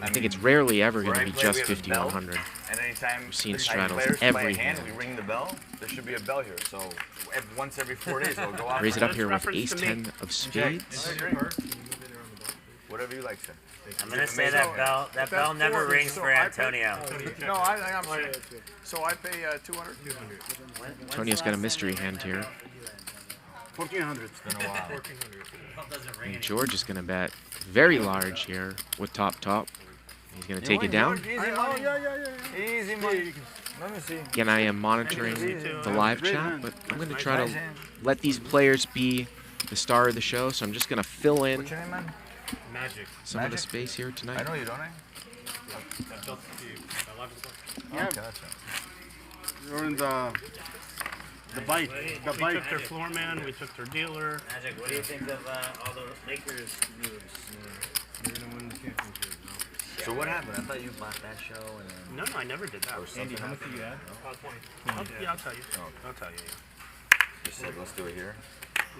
I think it's rarely ever going to be just 5100. And anytime We've seen the straddles players play a every hand, hand. we ring the bell. There should be a bell here. So once every 4 days, it'll go off. Raise it up here with ace 10 of spades. Whatever you like, sir. I'm gonna say that bell never rings for Antonio. No, I'm saying. So I pay 200. Antonio's got a mystery hand here. 1400. It's been a while. And George is going to bet very large here with top. He's going to take it down. Easy money. Easy money. Let me see. Again, I am monitoring the live chat, but I'm going to try to let these players be the star of the show, so I'm just going to fill in What's your name, man? Magic. some of the space here tonight. I know you, don't I? Yeah. Gotcha. You're in the bike. The We bike. took their floor man, we took their dealer. Magic, what do you think of all the Lakers moves? So what happened? I thought you bought that show and then... No, I never did that. Andy, how much did you add? Yeah, I'll tell you. Oh. I'll tell you. Just said, let's do it here.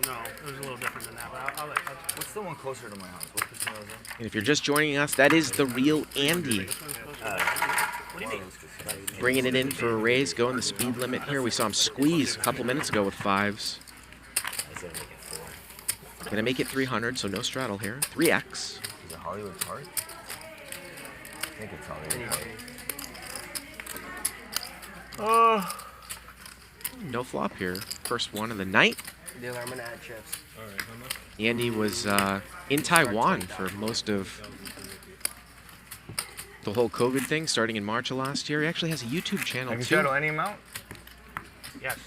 No, it was a little different than that, but I'll What's the one closer to my house? What casino is that? And if you're just joining us, that is the real Andy. What do you mean? Bringing it in for a raise, going the speed limit here. We saw him squeeze a couple minutes ago with 5s. Gonna make it 300, so no straddle here. 3x. Is it Hollywood Park? I think it's Hollywood Park. No flop here. First one of the night. Dealer, I'm gonna add chips. Andy was in Taiwan for most of the whole COVID thing, starting in March of last year. He actually has a YouTube I channel can too. straddle any amount? Yes.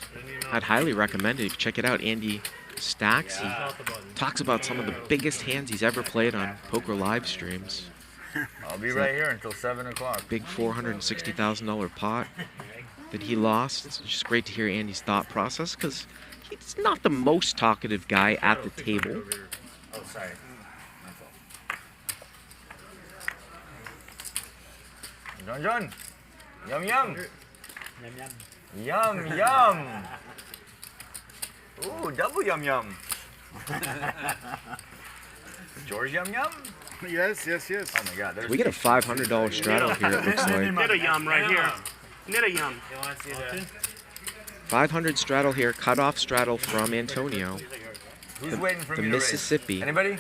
I'd highly recommend it. If you check it out, Andy Stacks. He talks about some of the biggest hands he's ever played on poker live streams. I'll be right here until 7 o'clock. Big $460,000 pot that he lost. It's just great to hear Andy's thought process because he's not the most talkative guy at the table. Oh, sorry. John. Yum, yum. Yum, yum. Ooh, double yum, yum. George yum, yum? Yes. Oh my God. We get a $500 straddle here, it looks like. Knit a yum right here. Knit a yum. 500 straddle here, cutoff straddle from Antonio. Who's waiting for the me to raise? Mississippi. Anybody?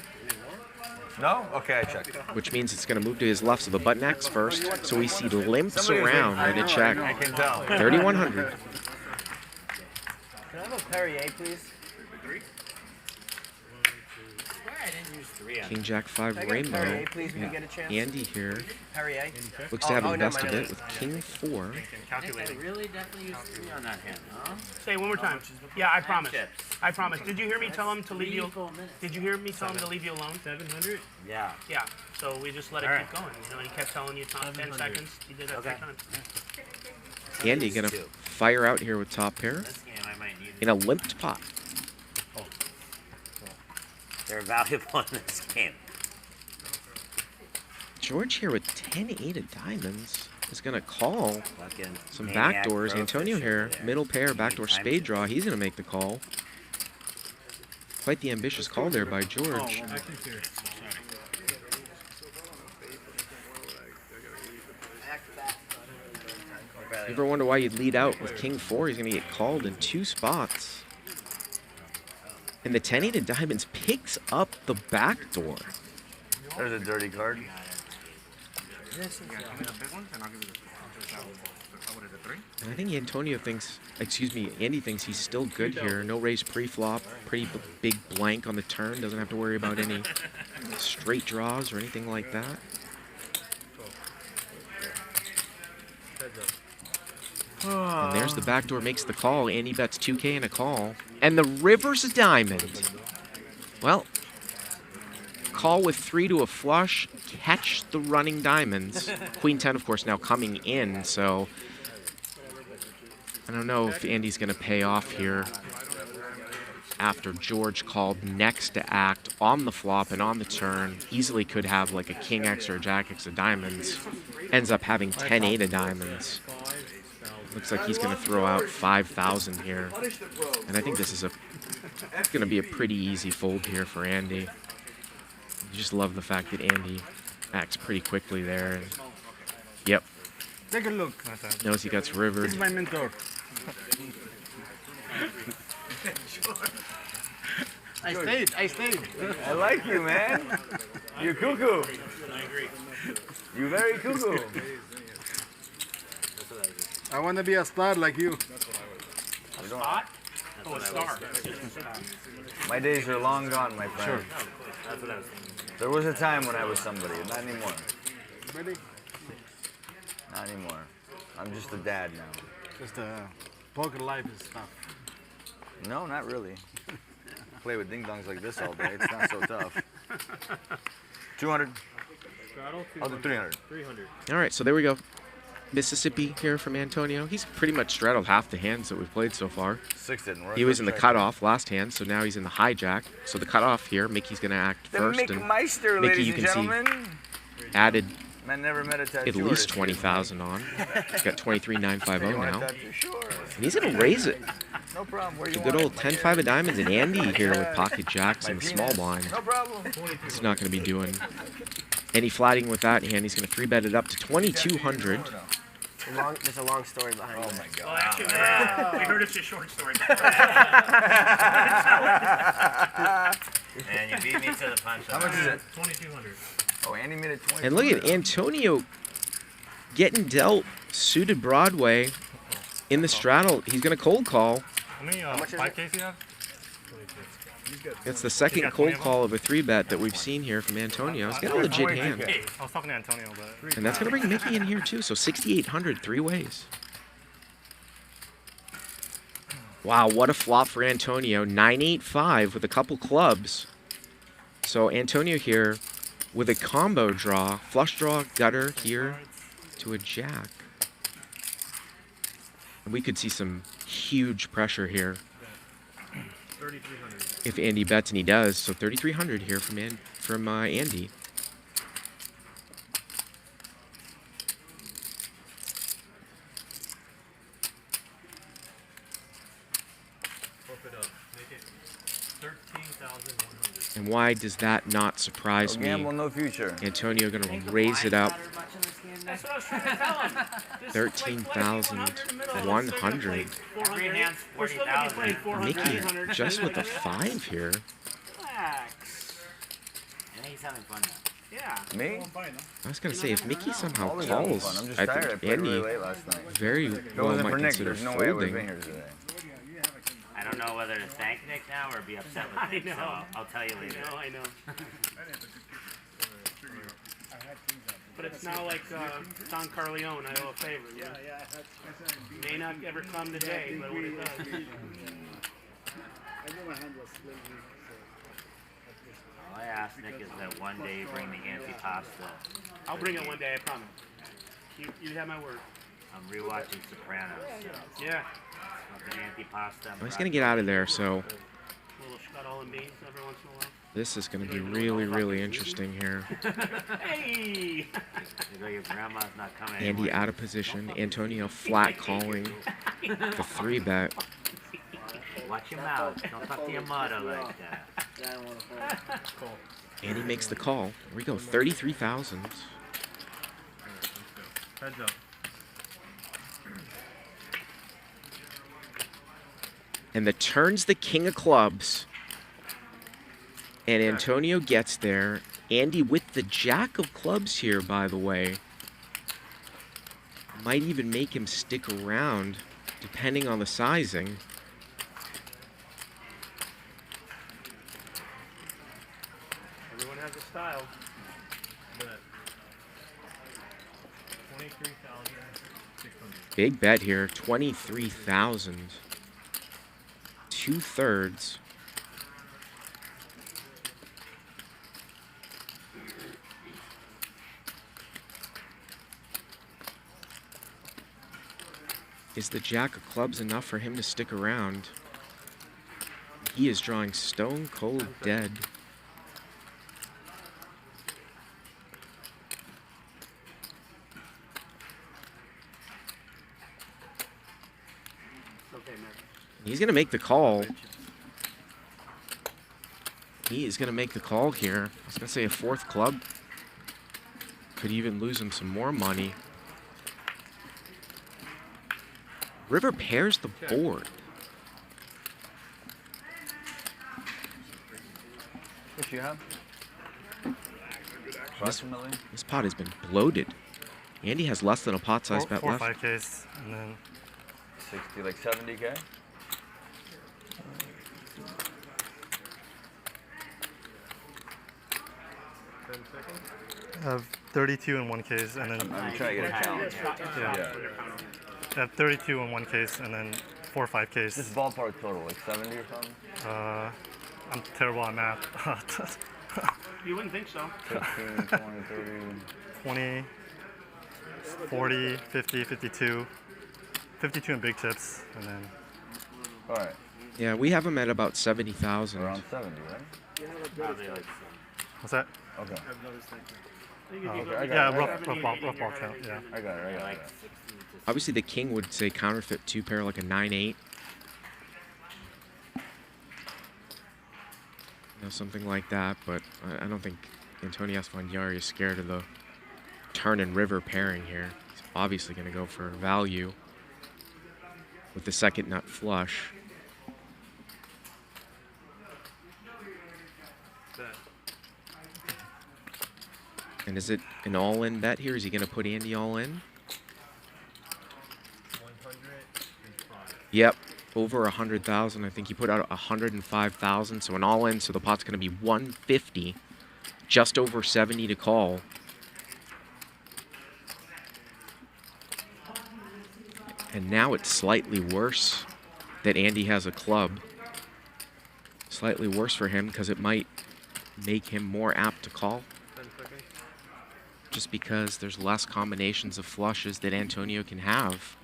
No? Okay, I checked. Which means it's going to move to his left, so the button X first. So we see limps Somebody was around waiting. with a check. I can tell. 3,100. Can I have a Perrier, please? King Jack 5 Can I get a Rainbow. Perrier, please, when you get a chance? Andy here Perrier. looks to have never invested mind. it with King 4. Calculating. Really definitely used 3 on that hand, huh? Say it one more time. Yeah, I promise. I promise. Did you hear me tell him to leave you? full minutes. Did you hear me tell him to leave you alone? 700. Yeah. Yeah. So we just let it All keep going. You know, he kept telling you 10 seconds. He did that 3 times. Andy going to fire out here with top pair This game I might need. in a limped pot. They're valuable in this game. George here with 10-8 of diamonds is going to call Fucking some maniac backdoors. pro Antonio fisher here, there. middle pair, backdoor Time spade to- draw. He's going to make the call. Quite the ambitious call there by George. You ever wonder why you'd lead out with King 4? He's going to get called in 2 spots. And the 10-8 of diamonds picks up the backdoor. There's a dirty card. And I think Antonio thinks, Andy thinks he's still good here. No raise pre-flop, pretty big blank on the turn. Doesn't have to worry about any straight draws or anything like that. And there's the backdoor, makes the call. Andy bets 2K and a call. And the river's a diamond. Well, call with 3 to a flush, catch the running diamonds. Queen 10, of course, now coming in, so I don't know if Andy's going to pay off here after George called next to act on the flop and on the turn. Easily could have like a King X or a Jack X of diamonds. Ends up having 10-8 of diamonds. Looks like he's going to throw out 5,000 here. And I think this is going to be a pretty easy fold here for Andy. You just love the fact that Andy acts pretty quickly there. And, yep. Take a look. Knows he got rivered. This is my mentor. I stayed. I like you, man. You're cuckoo. I agree. You're very cuckoo. I want to be a star like you. A spot? Oh, a star. My days are long gone, my friend. That's what I was thinking. There was a time when I was somebody, not anymore. Ready? Not anymore. I'm just a dad now. Just poker life is tough. No, not really. Play with ding-dongs like this all day. It's not so tough. 200. I'll do 300. 300. All right, so there we go. Mississippi here from Antonio. He's pretty much straddled half the hands that we've played so far. 6 didn't work. He was in the cutoff last hand, so now he's in the hijack. So the cutoff here, Mickey's going to act The first. Mick And Meister, Mickey, ladies you and can see, gentlemen. added Man never met a tattoo at least artist. 20,000 on. He's got 23,950 You want a now. tattoo? Sure. And he's going to raise it. No problem. Where you The want good it? old 10-5 of diamonds and Andy here with pocket jacks and the small blind. No problem. He's not going to be doing any flatting with that hand. He's going to 3-bet it up to 2,200. There's a long story behind it. Oh my God. Well, actually, we heard it's a short story. And you beat me to the punch. How much is it? 2,200. Oh, Andy made it 20. And look at Antonio getting dealt suited Broadway in the straddle. He's going to cold call. How many much is 5Ks do you have? It's the second got cold 20 of call of a 3-bet that we've seen here from Antonio. He's got a legit hand. I was talking to Antonio, but And that's going to bring Mickey in here too. So 6,800 three ways. Wow, what a flop for Antonio. 9-8-5 with a couple clubs. So Antonio here with a combo draw. Flush draw, gutter here to a jack. And we could see some huge pressure here 3,300. if Andy bets, and he does. So 3,300 here from Andy. Flip it up. Make it 13,100. And why does that not surprise No me? gamble, no future. Antonio going to raise it up. That's what I was trying to tell him. 13,100. Every hand's We're still going to be 40,000. playing 400, Mickey 800. just with a 5 here. Relax. I think he's having fun now. Yeah. Me? I was going to say, if Mickey somehow Always having fun. calls, I'm just I tired. I think played really Andy late last night. very If it well wasn't might for Nick, consider there's no way I would have been folding. here today. I don't know whether to thank Nick now or be upset with Nick, so I'll tell you later. I know. But it's now like Don Carleone, I owe a favor. You know? May not ever come today, but when it does. All I ask Nick is that one day you bring the antipasta. I'll bring it one day, I promise. You have my word. I'm rewatching Sopranos. So Yeah. the antipasta. He's going to get out of there, so A little scuttle and beans every once in a while. this is going to be really, really interesting here. Hey! Your grandma's not coming Andy anymore. out of position. Antonio flat calling the 3-bet. Watch your mouth. Don't talk to your mother like that. Andy makes the call. Here we go, 33,000. heads up. And the turn's the king of clubs. And Antonio gets there. Andy with the jack of clubs here, by the way. Might even make him stick around, depending on the sizing. Everyone has a style. Bet. 23,600. Big bet here, 23,000. 2/3. Is the jack of clubs enough for him to stick around? He is drawing stone cold dead. Okay, man. He's going to make the call. He is going to make the call here. I was going to say a fourth club. Could even lose him some more money. River pairs the board. What you have? This pot has been bloated. Andy has less than a pot size bet left. 4 5Ks and then 60, like 70K. I have 32 in 1 case and then. I'm trying to get a challenge. Yeah. I have 32 in 1 case and then 4 5Ks. Just ballpark total, like 70 or something? I'm terrible at math. You wouldn't think so. 15, 20, 30. 20, 40, 50, 52. 52 in big tips, and then. All right. Yeah, we have him at about 70,000. Around 70, right? What's that? Okay. Okay, yeah, rough ball count, yeah. I got it. Obviously, the king would say counterfeit 2-pair like a 9-8. You know, something like that, but I don't think Antonio Esfandiari is scared of the turn and river pairing here. He's obviously going to go for value with the second nut flush. And is it an all-in bet here? Is he going to put Andy all in? Yep, over 100,000. I think he put out 105,000, so an all-in. So the pot's going to be 150, just over 70 to call. And now it's slightly worse that Andy has a club. Slightly worse for him because it might make him more apt to call. Just because there's less combinations of flushes that Antonio can have.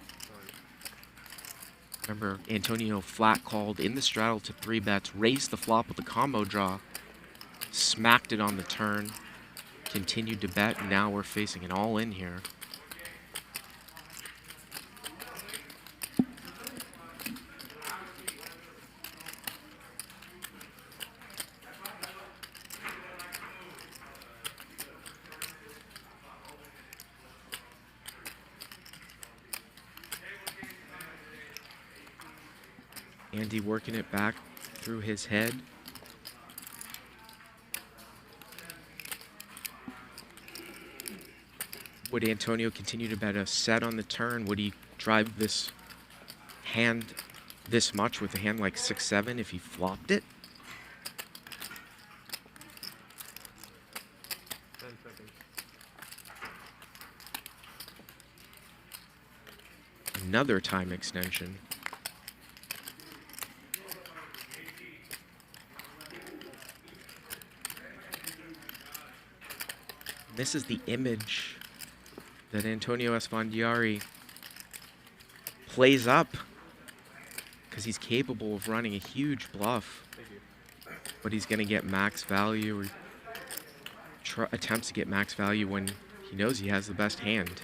Remember, Antonio flat called in the straddle to 3 bets, raised the flop with a combo draw, smacked it on the turn, continued to bet, and now we're facing an all-in here. Andy working it back through his head. Would Antonio continue to bet a set on the turn? Would he drive this hand this much with a hand like 6-7 if he flopped it? 10 seconds. Another time extension. This is the image that Antonio Esfandiari plays up because he's capable of running a huge bluff, but he's going to get max value or attempts to get max value when he knows he has the best hand.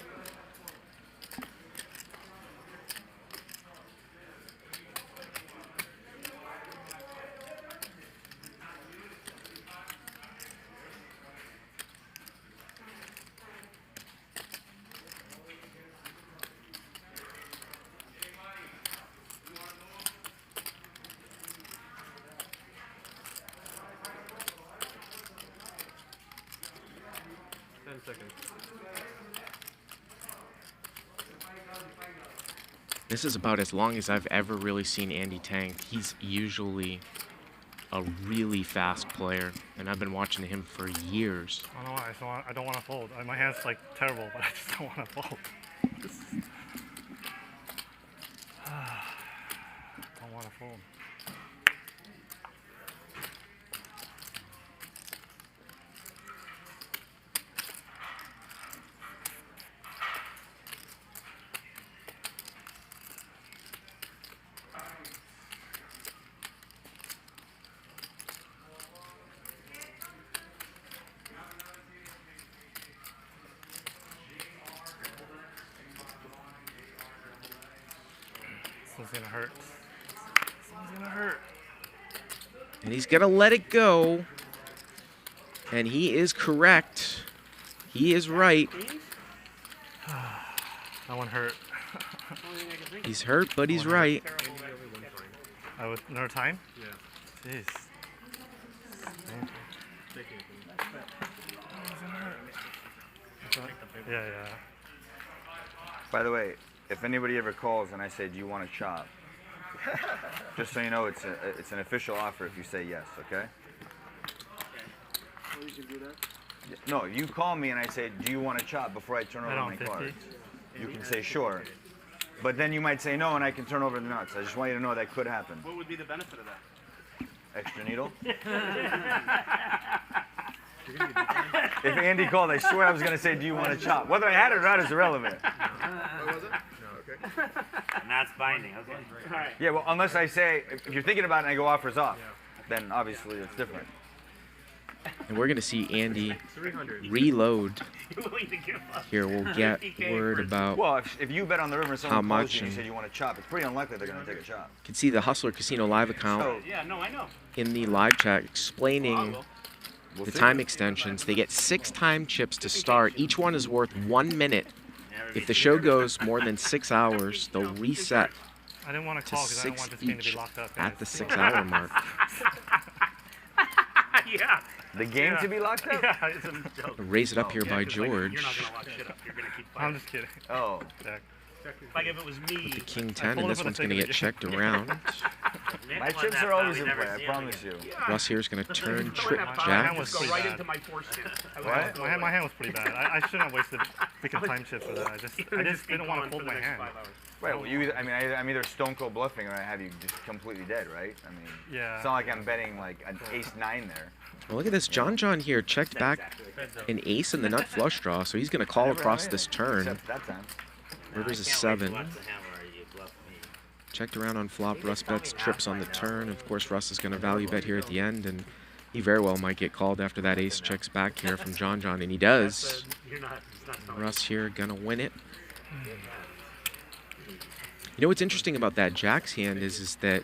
This is about as long as I've ever really seen Andy tank. He's usually a really fast player, and I've been watching him for years. I don't know. I don't want to fold. My hand's like terrible, but I just don't want to fold. Don't want to fold. This one's gonna hurt. This one's gonna hurt. And he's going to let it go. And he is correct. He is right. That one hurt. He's hurt, but he's right. Another time? Yeah. Jeez. Yeah. By the way, if anybody ever calls and I say, do you want a chop? Just so you know, it's an official offer if you say yes, okay? Oh, you can do that? No, you call me and I say, do you want a chop before I turn over my cards? You can say sure. But then you might say no and I can turn over the nuts. I just want you to know that could happen. What would be the benefit of that? Extra needle? If Andy called, I swear I was going to say, do you want a chop? Whether I had it or not is irrelevant. What was it? No, okay. And that's binding, okay. All right. Yeah, well, unless I say, if you're thinking about it and I go offers off, then obviously it's different. And we're going to see Andy reload. Here we'll get word about Well, if you bet on the river and how someone calls much. you and you say you want a chop, it's pretty unlikely they're going to take a chop. You can see the Hustler Casino live account Yeah, no, I know. in the live chat explaining We'll the see. time extensions. They get 6 time chips to start. Each one is worth 1 minute. If the show goes more than 6 hours, they'll reset I didn't want to to call because I don't 6 want this game to each be locked up. at the 6 hour mark. Yeah. The game to be locked up? Yeah, it's a joke. Raise it up here by 'cause, like, George. you're not gonna lock shit up. You're gonna keep I'm fighting. just kidding. Oh. Jack. Like if it was me. The King 10, pulled and it this for the one's going to sake of get the checked game. around. My chips are always in play, I promise you. Russ here is going to turn Don't trip have time. jack. was Just go pretty right bad. into my foreskin. What? My hand was pretty bad. I shouldn't have wasted freaking time chips for that. I just didn't want to pull fold my hand. Right, well, I'm either stone cold bluffing or I have you just completely dead, right? I mean, Yeah. it's not like I'm betting like an ace-9 there. Well, look at this. John here checked back an ace in the nut flush draw, so he's going to call across this turn. Except that time. River's a 7. Checked around on flop. Russ bets trips on the turn. Of course, Russ is going to value bet here at the end, and he very well might get called after that ace checks back here from John, and he does. Russ here going to win it. You know what's interesting about that Jack's hand is that,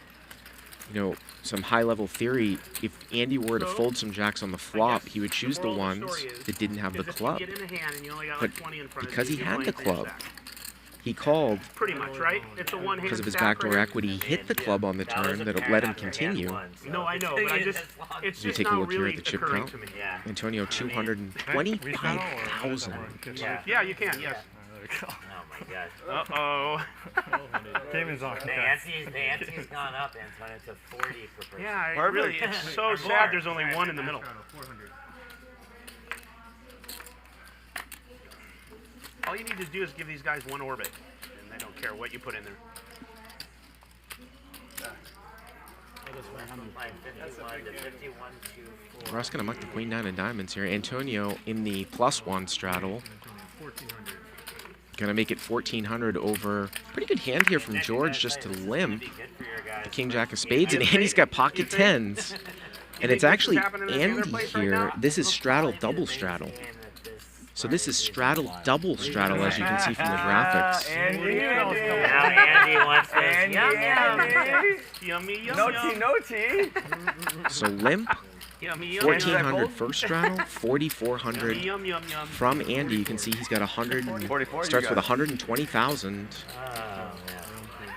you know, some high-level theory, if Andy were to fold some Jacks on the flop, he would choose the ones that didn't have the club. But because he had the club, he called Pretty much, right? It's a one-hand because of his stack backdoor right? equity. He hit the club on the turn that'll let him continue. No, I know, but I just, it's You just take a not look here really at the chip occurring count. to me. Antonio, 225,000. Yeah, you can, yes. Oh my god. Uh-oh. Game is on. The ante's gone up, Antonio, to 40 for person. Yeah, it really, it's so sad there's only one in the middle. All you need to do is give these guys one orbit, and they don't care what you put in there. Russ going to muck the queen 9 of diamonds here. Antonio in the +1 straddle. Going to make it 1,400 over. Pretty good hand here from George just to limp the king jack of spades, and Andy's got pocket 10s. And it's actually Andy here. This is straddle double straddle. So this is straddle double straddle, as you can see from the graphics. Andy wants this. Yummy, yum, Noti. So limp, yummy, yum. 1,400 first straddle, 4,400 Yum, yum, yum. from Andy. You can see he's got 100. Starts with 120,000.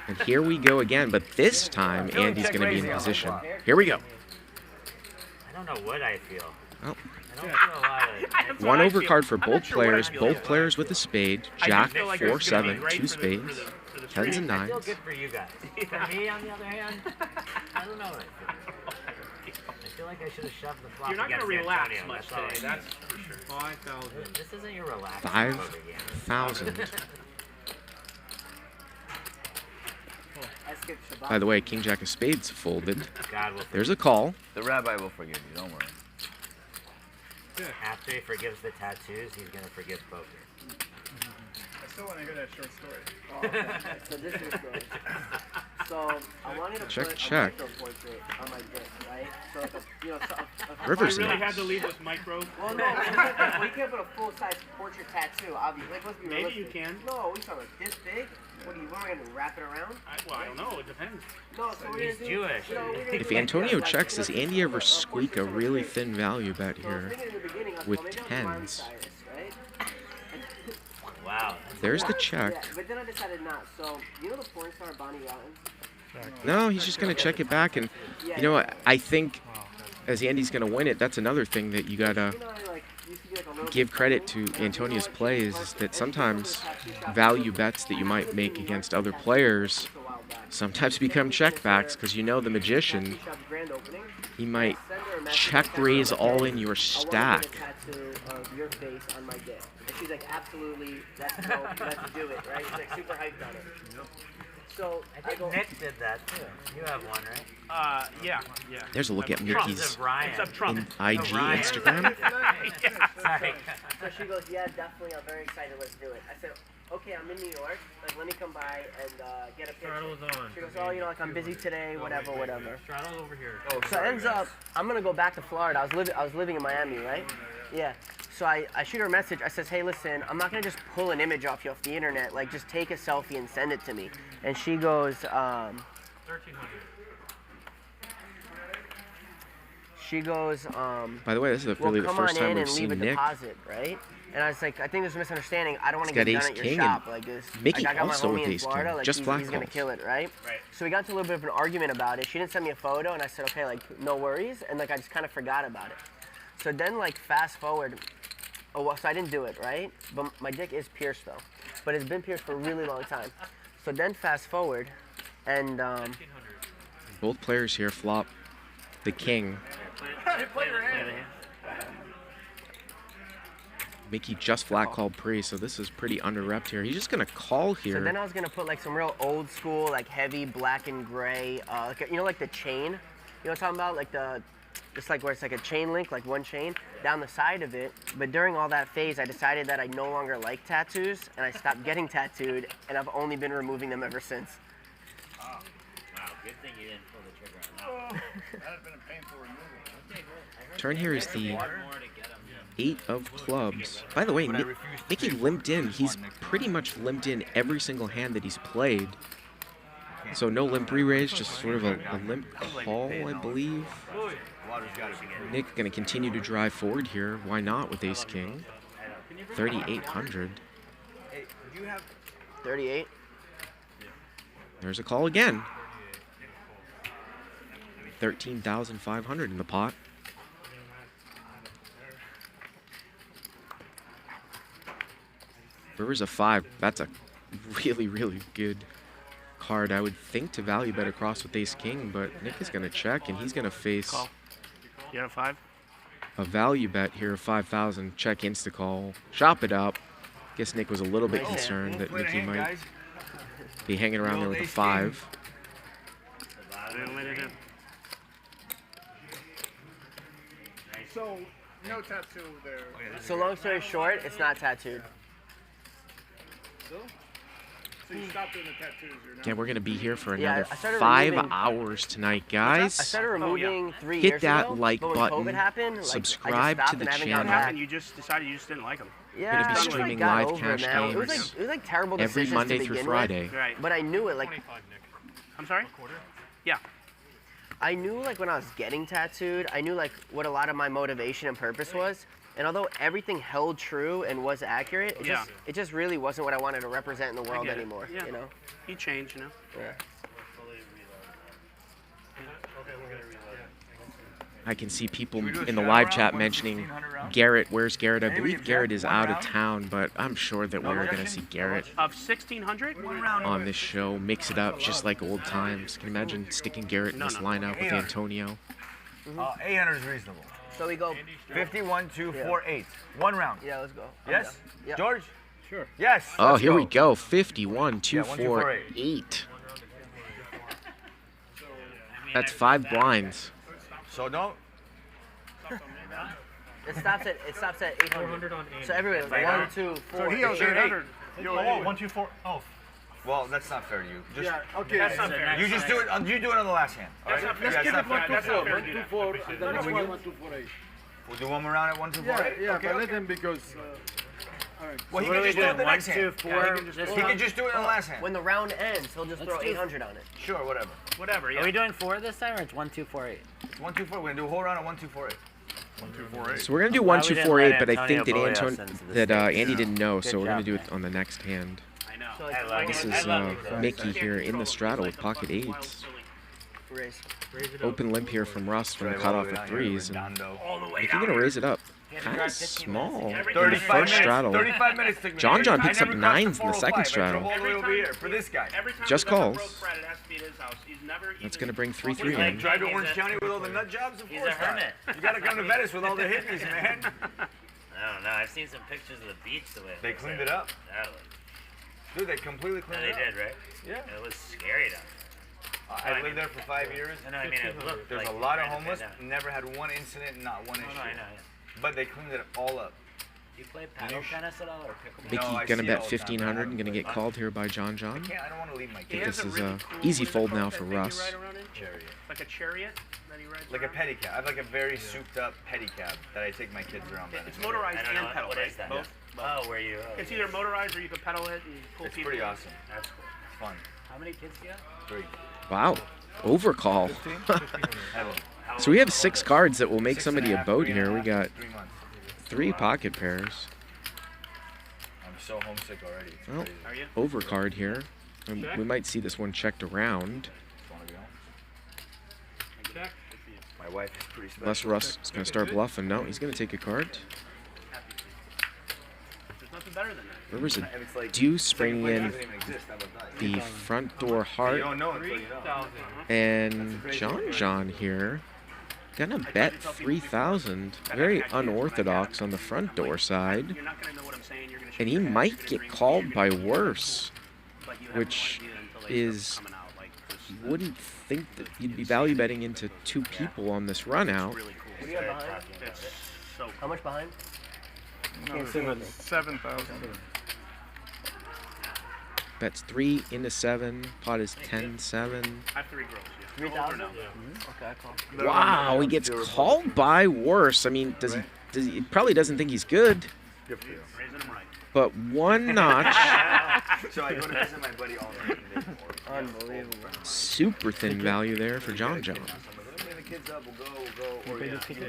And here we go again, but this time Andy's going to be in position. Here we go. I don't know what I feel. Oh. I don't feel a lot of... One overcard for both players. Both players with a spade. Jack, 4-7, 2 spades, 10s and I feel 9s. good for you guys. For me, on the other hand, I don't know what I feel. I feel like I should have shoved the flop. You're not going to against relax Antonio, much that's all today, I that's for sure. 5,000. This isn't your relaxed 5,000. By the way, king jack of spades folded. There's a call. The rabbi will forgive you, don't worry. After he forgives the tattoos, he's going to forgive poker. I still want to hear that short story. So this is good. So I wanted to Check, put check. a portrait on my disc, right? So like Rivers I really nuts. had to leave with micro. Well, no, we can't put a full-size portrait tattoo, obviously. Like, let's be Maybe realistic. you can. No, we saw like this big. What are we gonna do, wrap it around? I don't know. It depends. No, so we're He's gonna do, Jewish. You know, we're gonna If do like Antonio this, checks, like, does Andy ever squeak a really thin value bet here with tens? Wow. There's the check. Yeah, but then I decided not. So, you know the porn star Bonnie Rotten? No, he's just going to check it back. And you know what? I think as Andy's going to win it, that's another thing that you got to give credit to Antonio's plays is that sometimes value bets that you might make against other players sometimes become checkbacks because you know the magician, he might check raise all in your stack. Your face on my dick. And she's like, absolutely, let's go, let's do it, right? She's like super hyped on it. So I think Nick did that too. You have one, right? Yeah. There's a look at Trump. Mickey's Except Trump. IG Instagram. Yeah. So she goes, yeah, definitely, I'm very excited, let's do it. I said, okay, I'm in New York, like, let me come by and get a picture. Straddle's on. She goes, oh, you know, like, I'm busy today, whatever. Straddle's over here. So it ends up, I'm gonna go back to Florida. I was living in Miami, right? Yeah. So I shoot her a message. I says, hey, listen, I'm not gonna just pull an image off you off the internet. Like, just take a selfie and send it to me. And she goes, 1300. she goes, By the way, this is really the come first on time in we've and leave seen a Nick. deposit, right? And I was like, I think there's a misunderstanding. I don't want to He's get got done ace at king your shop. and Like this, Mikki like, I got my also with homie in ace king, Florida. Like just black he's gonna calls. kill it, right? So we got into a little bit of an argument about it. She didn't send me a photo, and I said, okay, like no worries, and like I just kind of forgot about it. So then like fast forward, so I didn't do it, right? But my dick is pierced though, but it's been pierced for a really long time. So then fast forward, and Both players here flop the king. Mikki just flat called pre, so this is pretty under-repped here. He's just going to call here. So then I was gonna put like some real old school, like heavy black and gray, like you know, like the chain. You know what I'm talking about? Like just like where it's like a chain link, like one chain down the side of it. But during all that phase, I decided that I no longer like tattoos, and I stopped getting tattooed, and I've only been removing them ever since. Wow, good thing you didn't pull the trigger on that one. That had been a painful removal. Turn here is the 8 of clubs. By the way, Mikki limped in. He's pretty much limped in every single hand that he's played. So no limp re-raise, just sort of a limp call, I believe. Nick going to continue to drive forward here. Why not with ace king? 3,800. 38. There's a call again. 13,500 in the pot. River's a 5. That's a really, really good card. I would think to value bet across with ace king, but Nick is going to check, and he's going to face You got a 5? a value bet here of 5,000. Check insta call. Shop it up. Guess Nick was a little bit concerned that Mikki might be hanging around there with a 5. So, no tattoo there. So long story short, it's not tattooed. So you stopped doing the tattoos. You're not. Yeah, we're going to be here for Yeah, another I started 5 removing- hours tonight, I guys. started removing 3 Hit years that ago, like but when button. COVID happened, like, Subscribe I just to the stopped and channel. haven't gone back. You just decided you just didn't like them. Yeah, Gonna be I just, streaming got live over it, cash man. It was games like terrible every decisions Monday to through begin Friday. with, Right. but I knew it. Like, I'm sorry? Yeah. I knew like when I was getting tattooed, I knew like what a lot of my motivation and purpose was. And although everything held true and was accurate, it just really wasn't what I wanted to represent in the world anymore. Yeah. You know? You changed, you know? Yeah. I can see people in the live chat mentioning Garrett. Where's Garrett? I believe Garrett is out of town, but I'm sure that we're going to see Garrett Of 1,600? on this show. Mix it up just like old times. Can you imagine sticking Garrett in this lineup with Antonio? 800 is reasonable. So we go 51, 2, 4, 8. One round. Yeah, let's go. Yes? Yeah. George? Sure. Yes. Oh, let's here go. we go. 51, 2, 1, 2, 4, 4, 8. That's 5 blinds. So don't. It stops at 800. 400 on 8. So everybody, 1, 2, 4. So he owes 800. Oh, 1, 2, 4. Oh, Well, that's not fair to you. Just, Yeah, okay. That's not fair. You just do it. You do it on the last hand. All That's right? not fair. Let's keep it That's not fair. 1-2-4. 1-2-4. The next one 1-2-4-8. We'll do one more round at 1, 2, 4, Yeah, 8. yeah, Okay, but okay. let them because. All right. Well, he What can are we just do it doing? the 1, next 2, hand. 4. He can just do it on the last hand. When the round ends, he'll just Let's throw do- 800 on it. Sure, whatever. Whatever, yeah. Are we doing 4 this time, or it's 1, 2, 4, 8? It's 1, 2, 4. We're gonna do a whole round at 1, 2, 4, 8. 1, 2, 4, 8. So we're gonna do Why 1, we 2, didn't 4, let 8, but I think that Antonio bully us into the Andy States. didn't know, Good so we're gonna job, do man. it on the next hand. I know. So, like, I love This it. is I love it. Mickey here in the straddle with pocket eights. raise. Open limp here from Russ from the cutoff of threes, and All the way Mickey down. gonna raise it up. Kind of small in the 35 first minutes. straddle. 35 minutes took me. John I picks up never crossed 9s in the second 405. I straddle. drove all the way over here for this guy. Every time Just he does a calls. broke spread, it has to be at his house. He's never That's even- gonna bring 3-3 Like, in. drive to Orange County with all the nut jobs? Of He's course a not. hermit. You gotta come to Venice with all the hippies, man. I don't know. I've seen some pictures of the beach the way They looks cleaned there. it up. That looked- Dude, they completely No, cleaned they it up. did, right? Yeah. It was scary down there. I lived there for 5 years. No, I mean, it looked There's like a lot of right homeless. there. Never had one incident, not one No, issue. no, I know. Yeah. But they cleaned it all up. Do you play paddle tennis at all or pickleball? Mickey No, I gonna see it bet all the time, 1500 and gonna but I get don't called here by John. I don't want to leave my He kids. has This a is really a cool- easy what is it fold called, now that for thing you Russ. ride around in? Chariot. Like a chariot that he rides Like a around? pedicab. I have like a very souped up pedicab that I take my kids around. It's motorized I don't and know. pedal, What right? is that? Both. Oh, where you? It's either motorized or you can pedal it and pull It's people. pretty awesome. That's cool. It's fun. How many kids do you have? 3. Wow, overcall. So we have 6 cards that will make somebody a boat here. We got 3 months. 3 pocket pairs. I'm so homesick already. It's Well, crazy. Are you? overcard here. We might see this one checked around. Just wanna go. Check. My wife is pretty special. Unless Russ is gonna start bluffing. No, he's gonna take a card. There's nothing better than that. River's a And it's like, deuce second bringing place in doesn't even exist. How about that? the front door You heart. don't know until you know. And John here gonna bet 3,000. Very unorthodox on the front door side. You're not gonna know what I'm saying. You're gonna And he shake your might head, get you're called by gonna worse, but you have which no idea until they is start coming out, like, this- wouldn't think that you'd be value betting into 2 people on this run out. really cool. What do you have behind? It's so How much behind? No, see 7,000. Bets 3 into 7. Pot is 10-7. I have 3 girls, yeah. 3,000? Over Okay, I call. Wow, he gets called by worse. I mean, he probably doesn't think he's good, Good for you. Raising them right. but 1 notch. So I go to visit my buddy all the time. Unbelievable. Super thin value there for John. I'm like, let me bring the kids up. We'll go. Or yeah. Total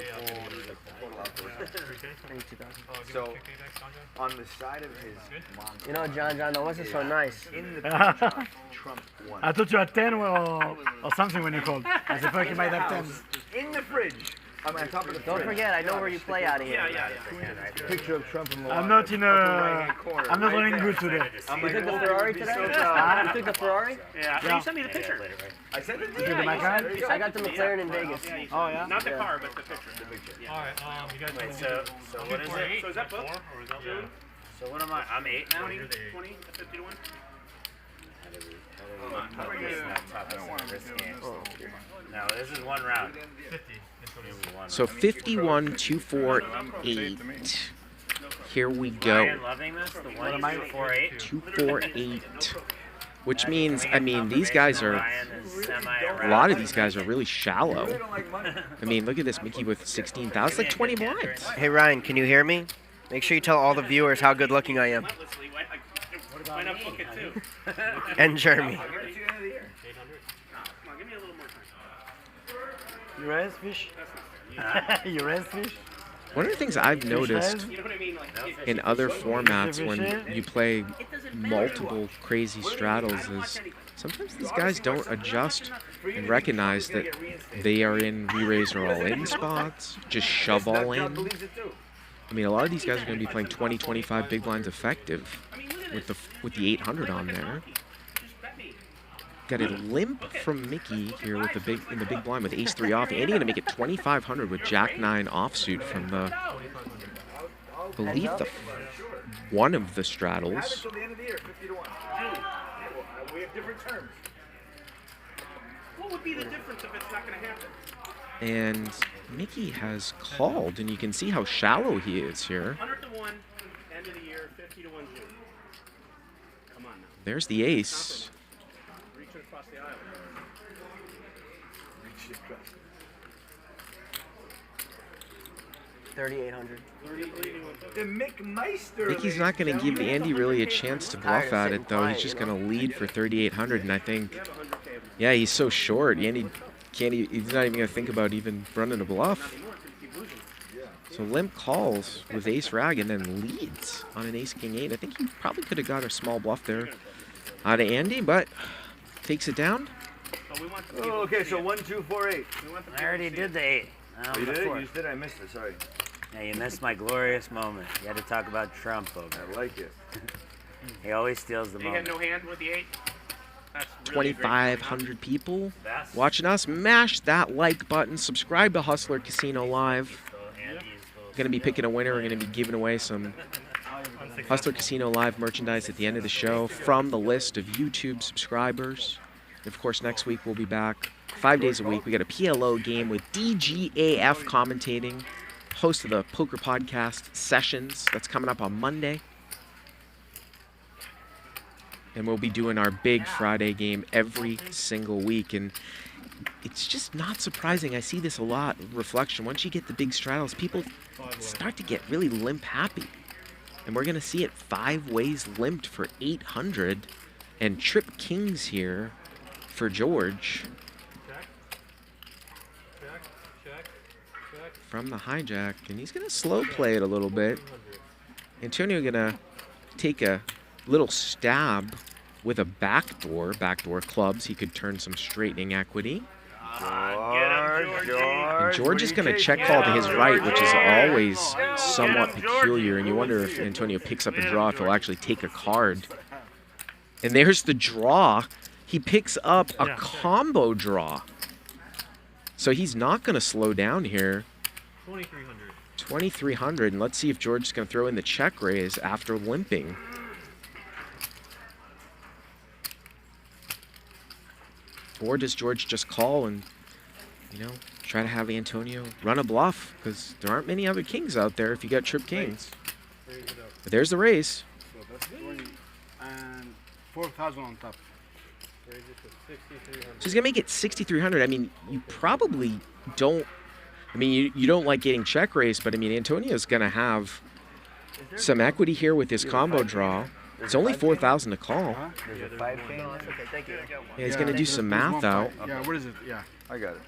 outdoors. So on the side of his mom. You know, John, that wasn't so nice. In the picture, Trump won. I thought you had 10 or something when you called. I said, fuck, you might have 10. In the fridge. I'm on top of the fridge. Don't forget, I know where you play out of here. Yeah. Picture of Trump and I'm not in a. I'm not running good today. I'm You like, took the oh, Ferrari be today? so proud. You took the Ferrari? Yeah. You sent me the picture. I said it. You took the Macan? I got the McLaren in Vegas. Yeah, you Oh, sent yeah? me. Not the car, but the picture. Yeah. Alright, you guys Wait, want so what is it? So is that booked? or is that June? So what am I? I'm 8 now? 20, 50 to 1? No, this is 1 round. 50. So 51, 2, 4, 8. Here we go. Ryan loving this? The 1, 2, 4, 8? 2, 4, 8. Which means, I mean, these guys are. Ryan is A lot of these guys are really shallow. I mean, look at this Mickey with 16,000. It's like 20 blinds. Hey, Ryan, can you hear me? Make sure you tell all the viewers how good looking I am. Why not book it too? And Jeremy. Come on, give me a little more time. You raise fish? You raise fish? One of the things I've noticed You know what I mean? Like, in other formats when you play multiple crazy straddles is sometimes these guys don't adjust and recognize that they are in re-raise or all-in spots, just shove all in. I mean, a lot of these guys are going to be playing 20, 25 big blinds effective with the 800 on there. Got a limp from Mickey here with in the big blind with ace-3 off. Andy going to make it 2,500 with jack-9 offsuit from the, I believe, one of the straddles. We have different terms. what would be the difference if it's not going to happen? And Mickey has called, and you can see how shallow he is here. 100 to 1, end of the year, 50 to 1 June. Come There's the ace. Reach across the aisle. 3,800. The McMeister. Mikki's not going to give Andy really a chance to bluff at it, though. He's just going to lead for 3,800, and I think, yeah, he's so short. Andy can't. He's not even going to think about even running a bluff. So limp calls with ace rag and then leads on an ace king 8. I think he probably could have got a small bluff there out of Andy, but takes it down. Oh, okay, so 1, 2, 4, 8. I already did the 8. You did it? You did? I missed it. Sorry. Yeah, you missed my glorious moment. You had to talk about Trump, folks. I like it. He always steals the He moment. had no hand with the 8. That's really 2,500 people watching us. Mash that like button. Subscribe to Hustler Casino Live. Going to be picking a winner. We're going to be giving away some Hustler Casino Live merchandise at the end of the show from the list of YouTube subscribers. And of course, next week we'll be back 5 days a week. We got a PLO game with DGAF commentating, host of the Poker Podcast Sessions. That's coming up on Monday. And we'll be doing our big Friday game every single week. And it's just not surprising. I see this a lot, reflection. Once you get the big straddles, people start to get really limp happy. And we're going to see it 5 ways limped for 800. And trip kings here for George. From the hijack. And he's going to slow play it a little bit. Antonio going to take a little stab with a backdoor clubs. He could turn some straightening equity. And George is going to check call to his right, which is always somewhat peculiar. And you wonder if Antonio picks up a draw, if he'll actually take a card. And there's the draw. He picks up a combo draw. So he's not going to slow down here. 2,300. 2,300. And let's see if George is going to throw in the check raise after limping. Or does George just call and, try to have Antonio run a bluff? Because there aren't many other kings out there if you got trip kings. But there's the raise. So that's 20 and 4,000 on top. Raise it to 6,300. So he's going to make it 6,300. I mean, you probably don't. I mean, you don't like getting check raised, but I mean, Antonio's going to have some equity here with his combo draw. It's only 4,000 to call. There's a 5K. No, that's okay. Thank you. Yeah, he's going to do some math out. Yeah, what is it? Yeah. I got it.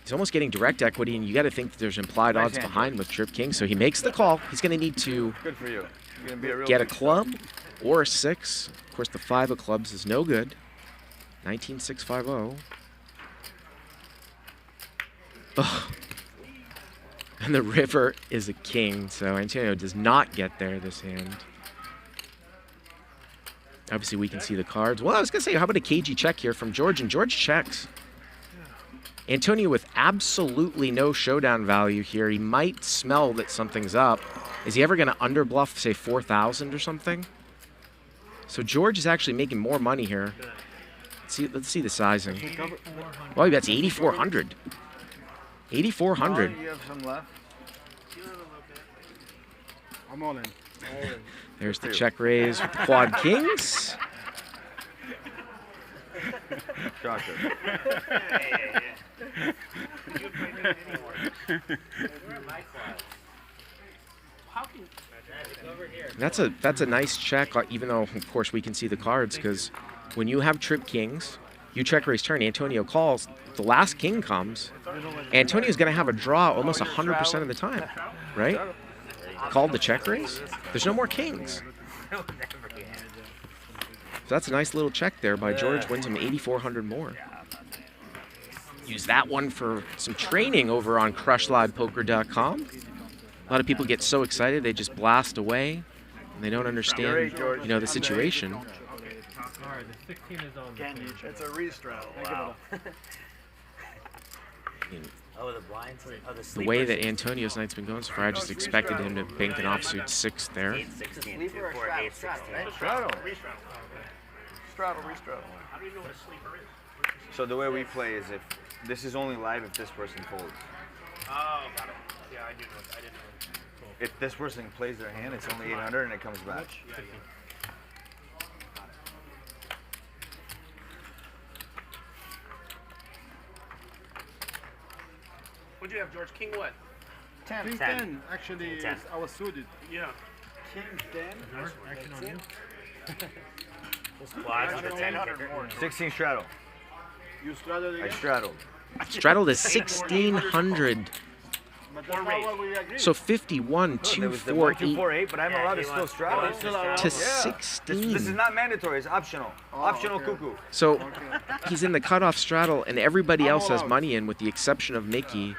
He's almost getting direct equity, and you got to think that there's implied odds behind with trip king. So he makes the call. He's going to need to Good for you. You're gonna be a real get a big club or a 6. Of course, the 5 of clubs is no good. 19,650. Oh. And the river is a king, so Antonio does not get there this hand. Obviously, we can see the cards. Well, I was going to say, how about a cagey check here from George? And George checks. Antonio with absolutely no showdown value here. He might smell that something's up. Is he ever going to underbluff, say, 4,000 or something? So George is actually making more money here. Let's see the sizing. Well, he bets 8,400. 8,400. You have some left? I'm all in. There's the check raise with the quad kings. Shocker. That's a nice check, even though, of course, we can see the cards, because when you have trip kings, you check raise turn, Antonio calls, the last king comes, Antonio's going to have a draw almost 100% of the time, right? Called the check raise. There's no more kings. So that's a nice little check there by George. Wins him 8,400 more. Use that one for some training over on crushlivepoker.com. A lot of people get so excited they just blast away and they don't understand, the situation. Alright, the 16 is on the It's a restraddle. Wow. Oh, the blinds? Oh, The way that Antonio's night's been going so far, I just expected him to bank an offsuit 6 there. 8-16, 2-4, 8-16. Straddle. Straddle, restraddle. How do you know what a sleeper is? So the way we play is if this is only live if this person folds. Oh, got it. Yeah, I didn't know. If this person plays their hand, it's only 800 and it comes back. What'd you have, George? King what? 10. King 10. Actually, 10. I was suited. Yeah. King 10. Action on you. Quads with a 10 kicker. 16 straddle. You straddled I again? straddled. Straddled is 1,600. But that's not what we agreed. So 51, There was the 1, 2, 248 4, 8, but I'm allowed to still straddle. to 16. This is not mandatory. It's optional. Optional cuckoo. So he's in the cutoff straddle, and everybody else has money in with the exception of Mikki.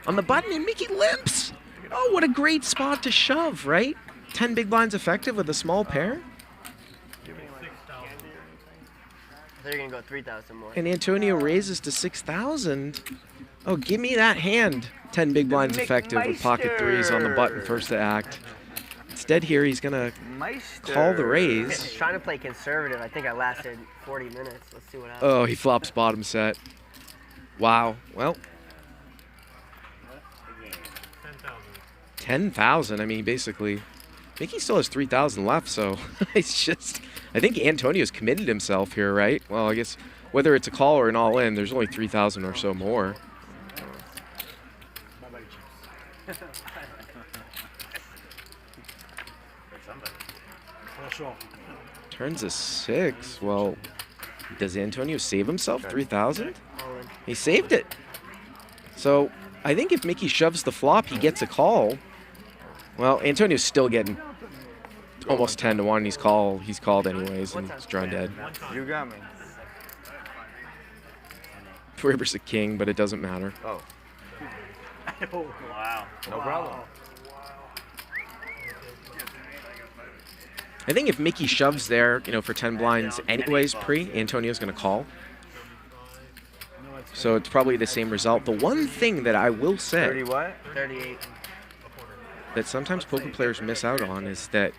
On the button, and Mikki limps. Oh, what a great spot to shove, right? 10 big blinds effective with a small pair. They're gonna go 3,000 more. And Antonio raises to 6,000. Oh, give me that hand. 10 big blinds effective with pocket threes on the button first to act. Instead here, he's gonna call the raise. Trying to play conservative. I think I lasted 40 minutes. Let's see what happens. Oh, he flops bottom set. Wow. Well, 10,000. I mean, basically, Mikki still has 3,000 left, so it's just. I think Antonio's committed himself here, right? Well, I guess whether it's a call or an all-in, there's only 3,000 or so more. Turns a 6. Well, does Antonio save himself 3,000? He saved it. So I think if Mikki shoves the flop, he gets a call. Well, Antonio's still getting almost 10 to 1. He's called anyways, and he's drawn dead. You got me. River's a king, but it doesn't matter. Oh. Wow. No problem. I think if Mikki shoves there, you know, for 10 blinds anyways pre, Antonio's going to call. So it's probably the same result. The one thing that I will say 30 what? 38. that sometimes poker players miss out on is that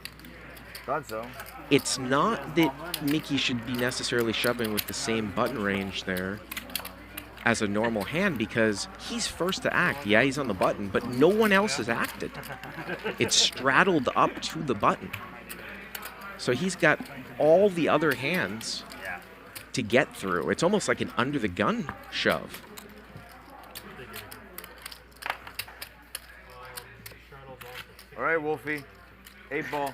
Thought so. it's not that Mikki should be necessarily shoving with the same button range there as a normal hand, because he's first to act. Yeah, he's on the button, but no one else has acted. It's straddled up to the button. So he's got all the other hands to get through. It's almost like an under-the-gun shove. All right, Wolfie. 8 ball.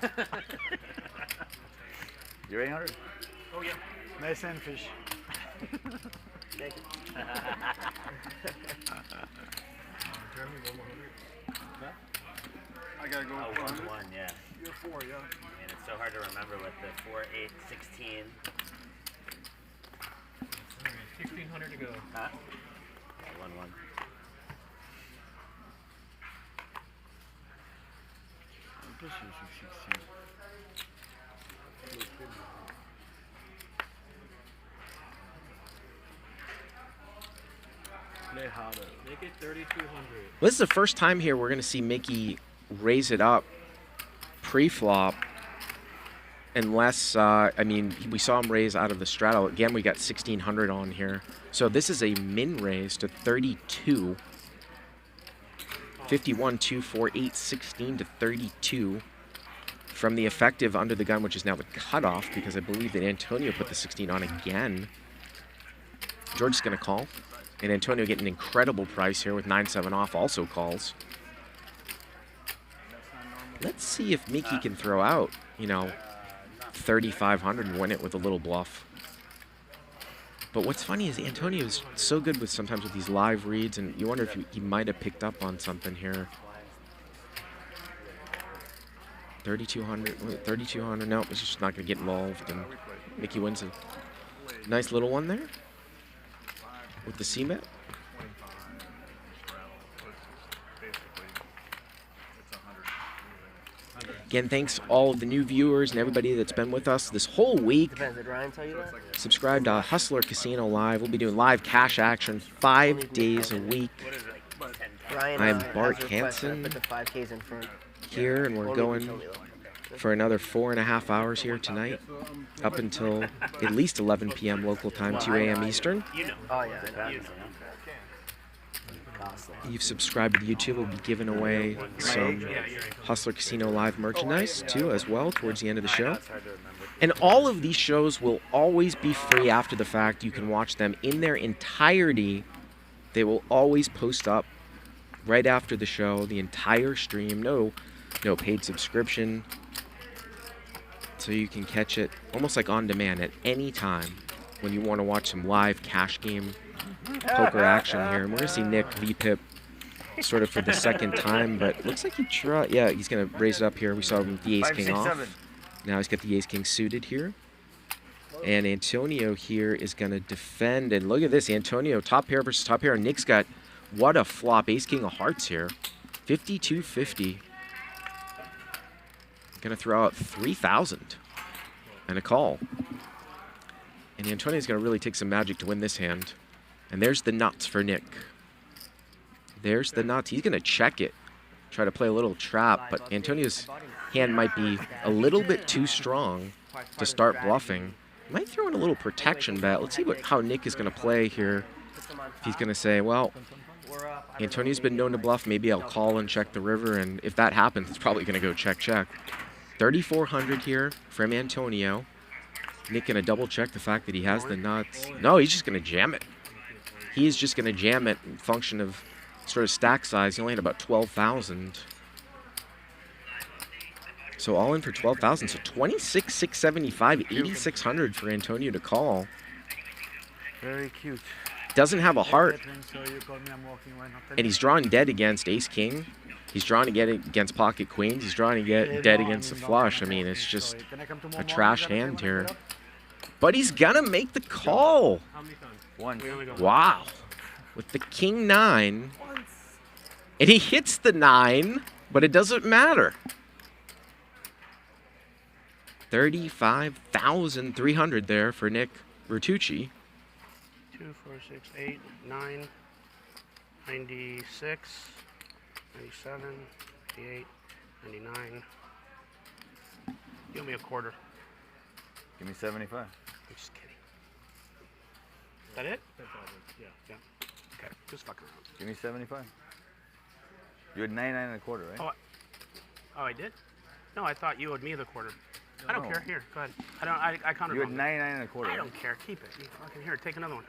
You're 800? Oh, yeah. Nice hand fish. Thank you. I gotta go. Oh, 1-1, yeah. You're 4, yeah. And it's so hard to remember with the 4, 8, 16. 1,600 to go. Huh? 1-1. Play harder. Make it 3,200. This is the first time here we're going to see Mikki raise it up pre-flop. Unless, I mean, we saw him raise out of the straddle. Again, we got 1,600 on here. So this is a min raise to 32. 51, 2, 4, 8, 16 to 32. From the effective under the gun, which is now the cutoff, because I believe that Antonio put the 16 on again. George is going to call. And Antonio getting an incredible price here with 9-7 off, also calls. Let's see if Mikki can throw out, you know, 3,500 and win it with a little bluff. But what's funny is Antonio's so good with sometimes with these live reads, and you wonder if he might have picked up on something here. 3,200, no, it's just not going to get involved, and Mikki wins a nice little one there with the C-bet. Again, thanks all of the new viewers and everybody that's been with us this whole week. Did Ryan tell you that? Subscribe to Hustler Casino Live. We'll be doing live cash action 5 days a week. Ryan, I am Bart has requested I Hansen put the 5Ks in front. here, and we're going for another 4.5 hours here tonight, up until at least 11 p.m. local time, 2 a.m. Eastern. Oh, yeah. You've subscribed to YouTube. We'll be giving away some Hustler Casino Live merchandise, too, as well, towards the end of the show. And all of these shows will always be free after the fact. You can watch them in their entirety. They will always post up right after the show, the entire stream. No paid subscription. So you can catch it almost like on demand at any time when you want to watch some live cash game poker action here. And we're going to see Nick VPIP sort of for the second time, but looks like he's going to raise it up here. We saw him with the ace-king off. 7. Now he's got the ace-king suited here. And Antonio here is going to defend. And look at this, Antonio, top pair versus top pair. And Nick's got, what a flop, ace-king of hearts here. 52-50. Going to throw out 3,000 and a call. And Antonio's going to really take some magic to win this hand. And there's the nuts for Nick. There's the nuts. He's going to check it. Try to play a little trap, but Antonio's hand might be a little bit too strong to start bluffing. Might throw in a little protection bet. Let's see how Nick is going to play here. If he's going to say, well, Antonio's been known to bluff. Maybe I'll call and check the river, and if that happens, it's probably going to go check. 3,400 here from Antonio. Nick going to double check the fact that he has the nuts. No, he's just going to jam it. He's just going to jam it in function of sort of stack size. He only had about 12,000. So all in for 12,000. So 26,675, 8,600 for Antonio to call. Very cute. Doesn't have a heart. And he's drawing dead against ace-king. He's drawing to get against pocket queens. He's drawing to get dead against the flush. I mean, it's just a trash hand here. But he's gonna make the call. Once. Wow. With the king-9. And he hits the 9, but it doesn't matter. 35,300 there for Nick Vertucci. 2, 4, 6, 8, 9, 96, 97, 98, 99. Give me a quarter. Give me 75. I'm just kidding. Is that it? Yeah. Okay, just fucking around. Give me 75. You had 99 and a quarter, right? Oh, I did? No, I thought you owed me the quarter. I don't care. Here, go ahead. I counted. You had 99 and a quarter. I don't care. Keep it. You fucking here. Take another one.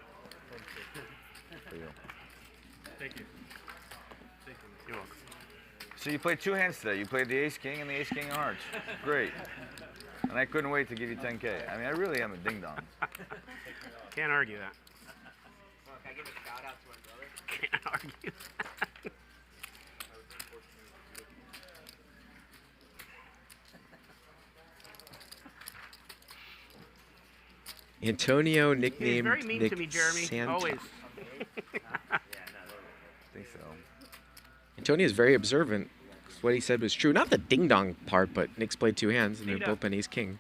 There you go. Thank you. You're welcome. So you played 2 hands today. You played the ace-king and the ace-king of hearts. Great. And I couldn't wait to give you 10K. I mean, I really am a ding-dong. Can't argue that. Can I give a shout out to my brother? Can't argue that. Antonio, nicknamed He's very mean Nick to me, Jeremy. Always. I think so. Antonio is very observant. What he said was true. Not the ding-dong part, but Nick's played 2 hands, and they've both been ace-king.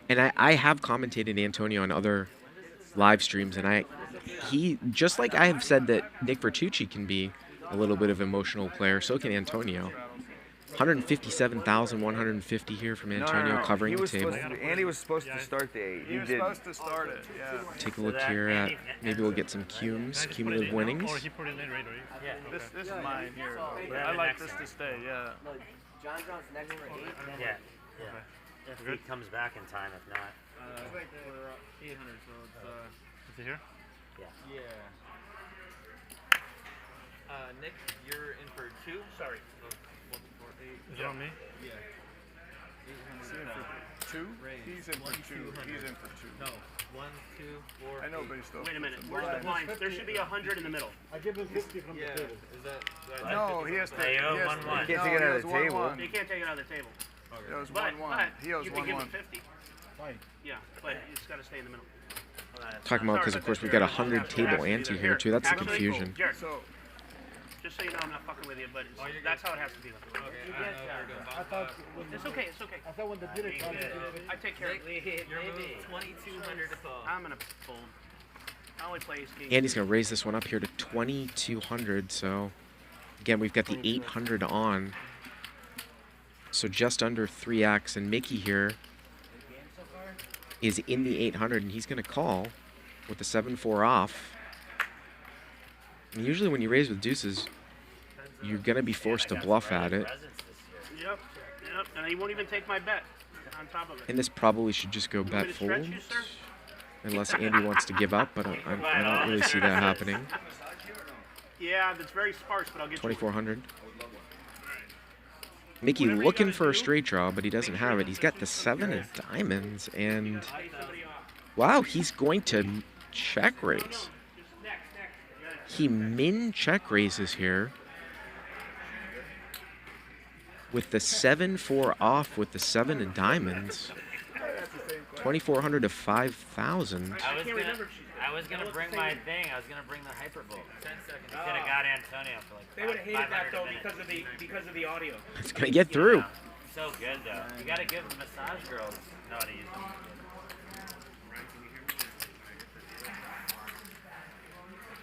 And I have commentated Antonio on other live streams, and he just like I have said that Nick Vertucci can be a little bit of an emotional player, so can Antonio. 157,150 here from Antonio covering the table. Andy was supposed to start the 8. He was supposed to start it, yeah. Take a look here at, maybe we'll get some cumulative winnings. Or he put it in, right? Yeah. This is mine here. I like this to stay, yeah. John John's next for 8. Yeah. If he comes back in time, if not. We're 800, so it's, is it here? Yeah. Nick, you're in for 2. Sorry. Is it on me? Yeah. He's in for 2? He's in for 2. He's in for 2. No. 1, 2, 4. I know, but he's still. Wait a minute. Where's the blinds? There should be 100 in the middle. I give him 50 from the table. Is that No, he has to. They owe 1-1. You can't take it out of the table. You can't take it out of the table. He owes But 1-1. He owes you can give him 1-1. 50. Fine. Yeah, but it's got to stay in the middle. Talking about, because of course we've got 100 table ante here too. That's the confusion. Jared, So, just so you know, I'm not fucking with you, but that's how it has to be. I thought when It's okay. It's okay. I thought when the dealer called me, I take care of it. You're moving 2,200 to call. I'm gonna fold. I only play ace king. Andy's going to raise this one up here to 2,200. So again, we've got the 800 on. So just under 3x, and Mikki here is in the 800, and he's going to call with the 7-4 off. And usually when you raise with deuces, you're going to be forced to bluff at it. Yep. And he won't even take my bet on top of it. And this probably should just go bet Want me to stretch fold. you, sir? unless Andy wants to give up, but I don't really see that happening. Yeah, that's very sparse, but I'll get 2,400. Mikki looking for a straight draw, but he doesn't have it. He's got the 7 of diamonds, and wow, he's going to check raise. He min check raises here with the 7-4 off with the 7 of diamonds. 2,400 to 5,000. I was gonna bring my thing. I was gonna bring the hyperbolt. 10 seconds. Could have got Antonio for like. They would have hated that though because of the audio. It's gonna get through. So good though. You gotta give the massage girls know how to use them.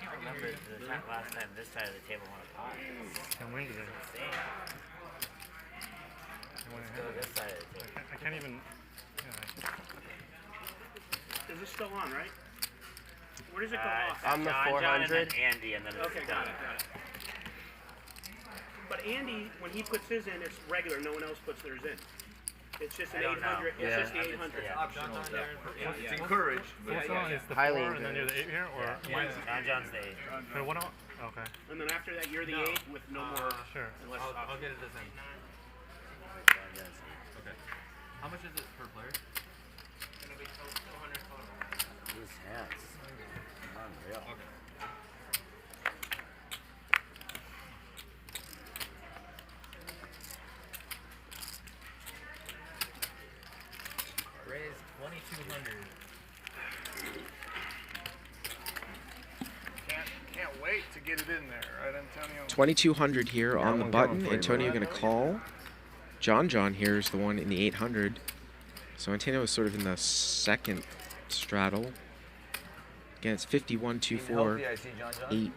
I remember the last time this side of the table won a pot. And when did it? Insane. Let's go this side of the table. I can't even. Is this still on, right? Where does it go off? I'm the John, 400. and then Andy, and then it's Okay, got it. But Andy, when he puts his in, it's regular. No one else puts theirs in. It's just an 800. It's just the 800. It's optional. It's encouraged. What's on? Is the Highly 4 and then you're the 8 here, or John's the 8. Wait, what? Okay. And then after that, you're the 8 with no more. Sure. Unless I'll get it this end. Okay. How much is it per player? These hats. Unreal. Okay. Raise 2,200. Can't wait to get it in there, right, Antonio? 2,200 here on the button. Antonio going to call. John here is the one in the 800. So Antonio is sort of in the second straddle. Again, it's 51, 2, 4, 8.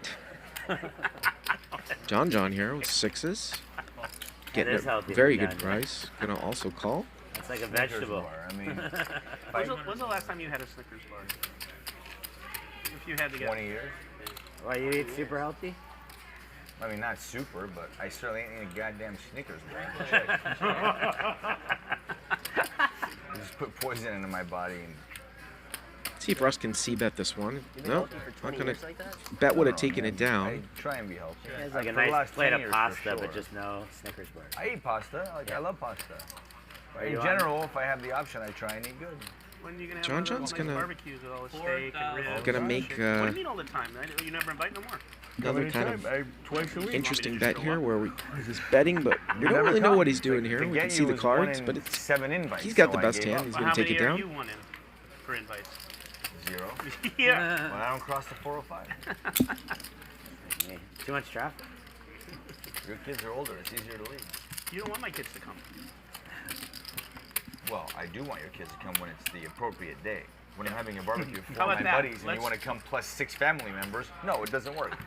John here with 6s. Getting is a healthy very for good John. price. Going to also call. It's like a vegetable. I mean, when's the last time you had a Snickers bar? If you had to get 20 years. Why, you eat super healthy? I mean, not super, but I certainly ain't eating a goddamn Snickers bar. I just put poison into my body. And See if Russ can c-bet this one. You've been No, healthy for 20 not going years to. like that? Bet would have taken it I down. try and be healthy. It's like a For the nice last plate 10 of years, pasta, for sure. but just no Snickers bar. I eat pasta. Like, I love pasta. Are In you on? general, if I have the option, I try and eat good. When are you gonna have John one of John's those nice gonna- barbecues with all the steak and ribs? Gonna and make, shit? What do you mean all the time? You never invite no more. Another kind of Twice a week. interesting bet here where he's betting, but we don't really know what he's doing here. We can see the cards, but it's 7 invites. he's got so the I best gave hand. up. He's Well, going how to take many it are down. you won in for invites? 0. Yeah. When I don't cross the 405. Too much traffic. Your kids are older. It's easier to leave. You don't want my kids to come. Well, I do want your kids to come when it's the appropriate day. When I'm having a barbecue with How 4 of about my that? buddies and Let's- you want to come plus 6 family members, no, it doesn't work.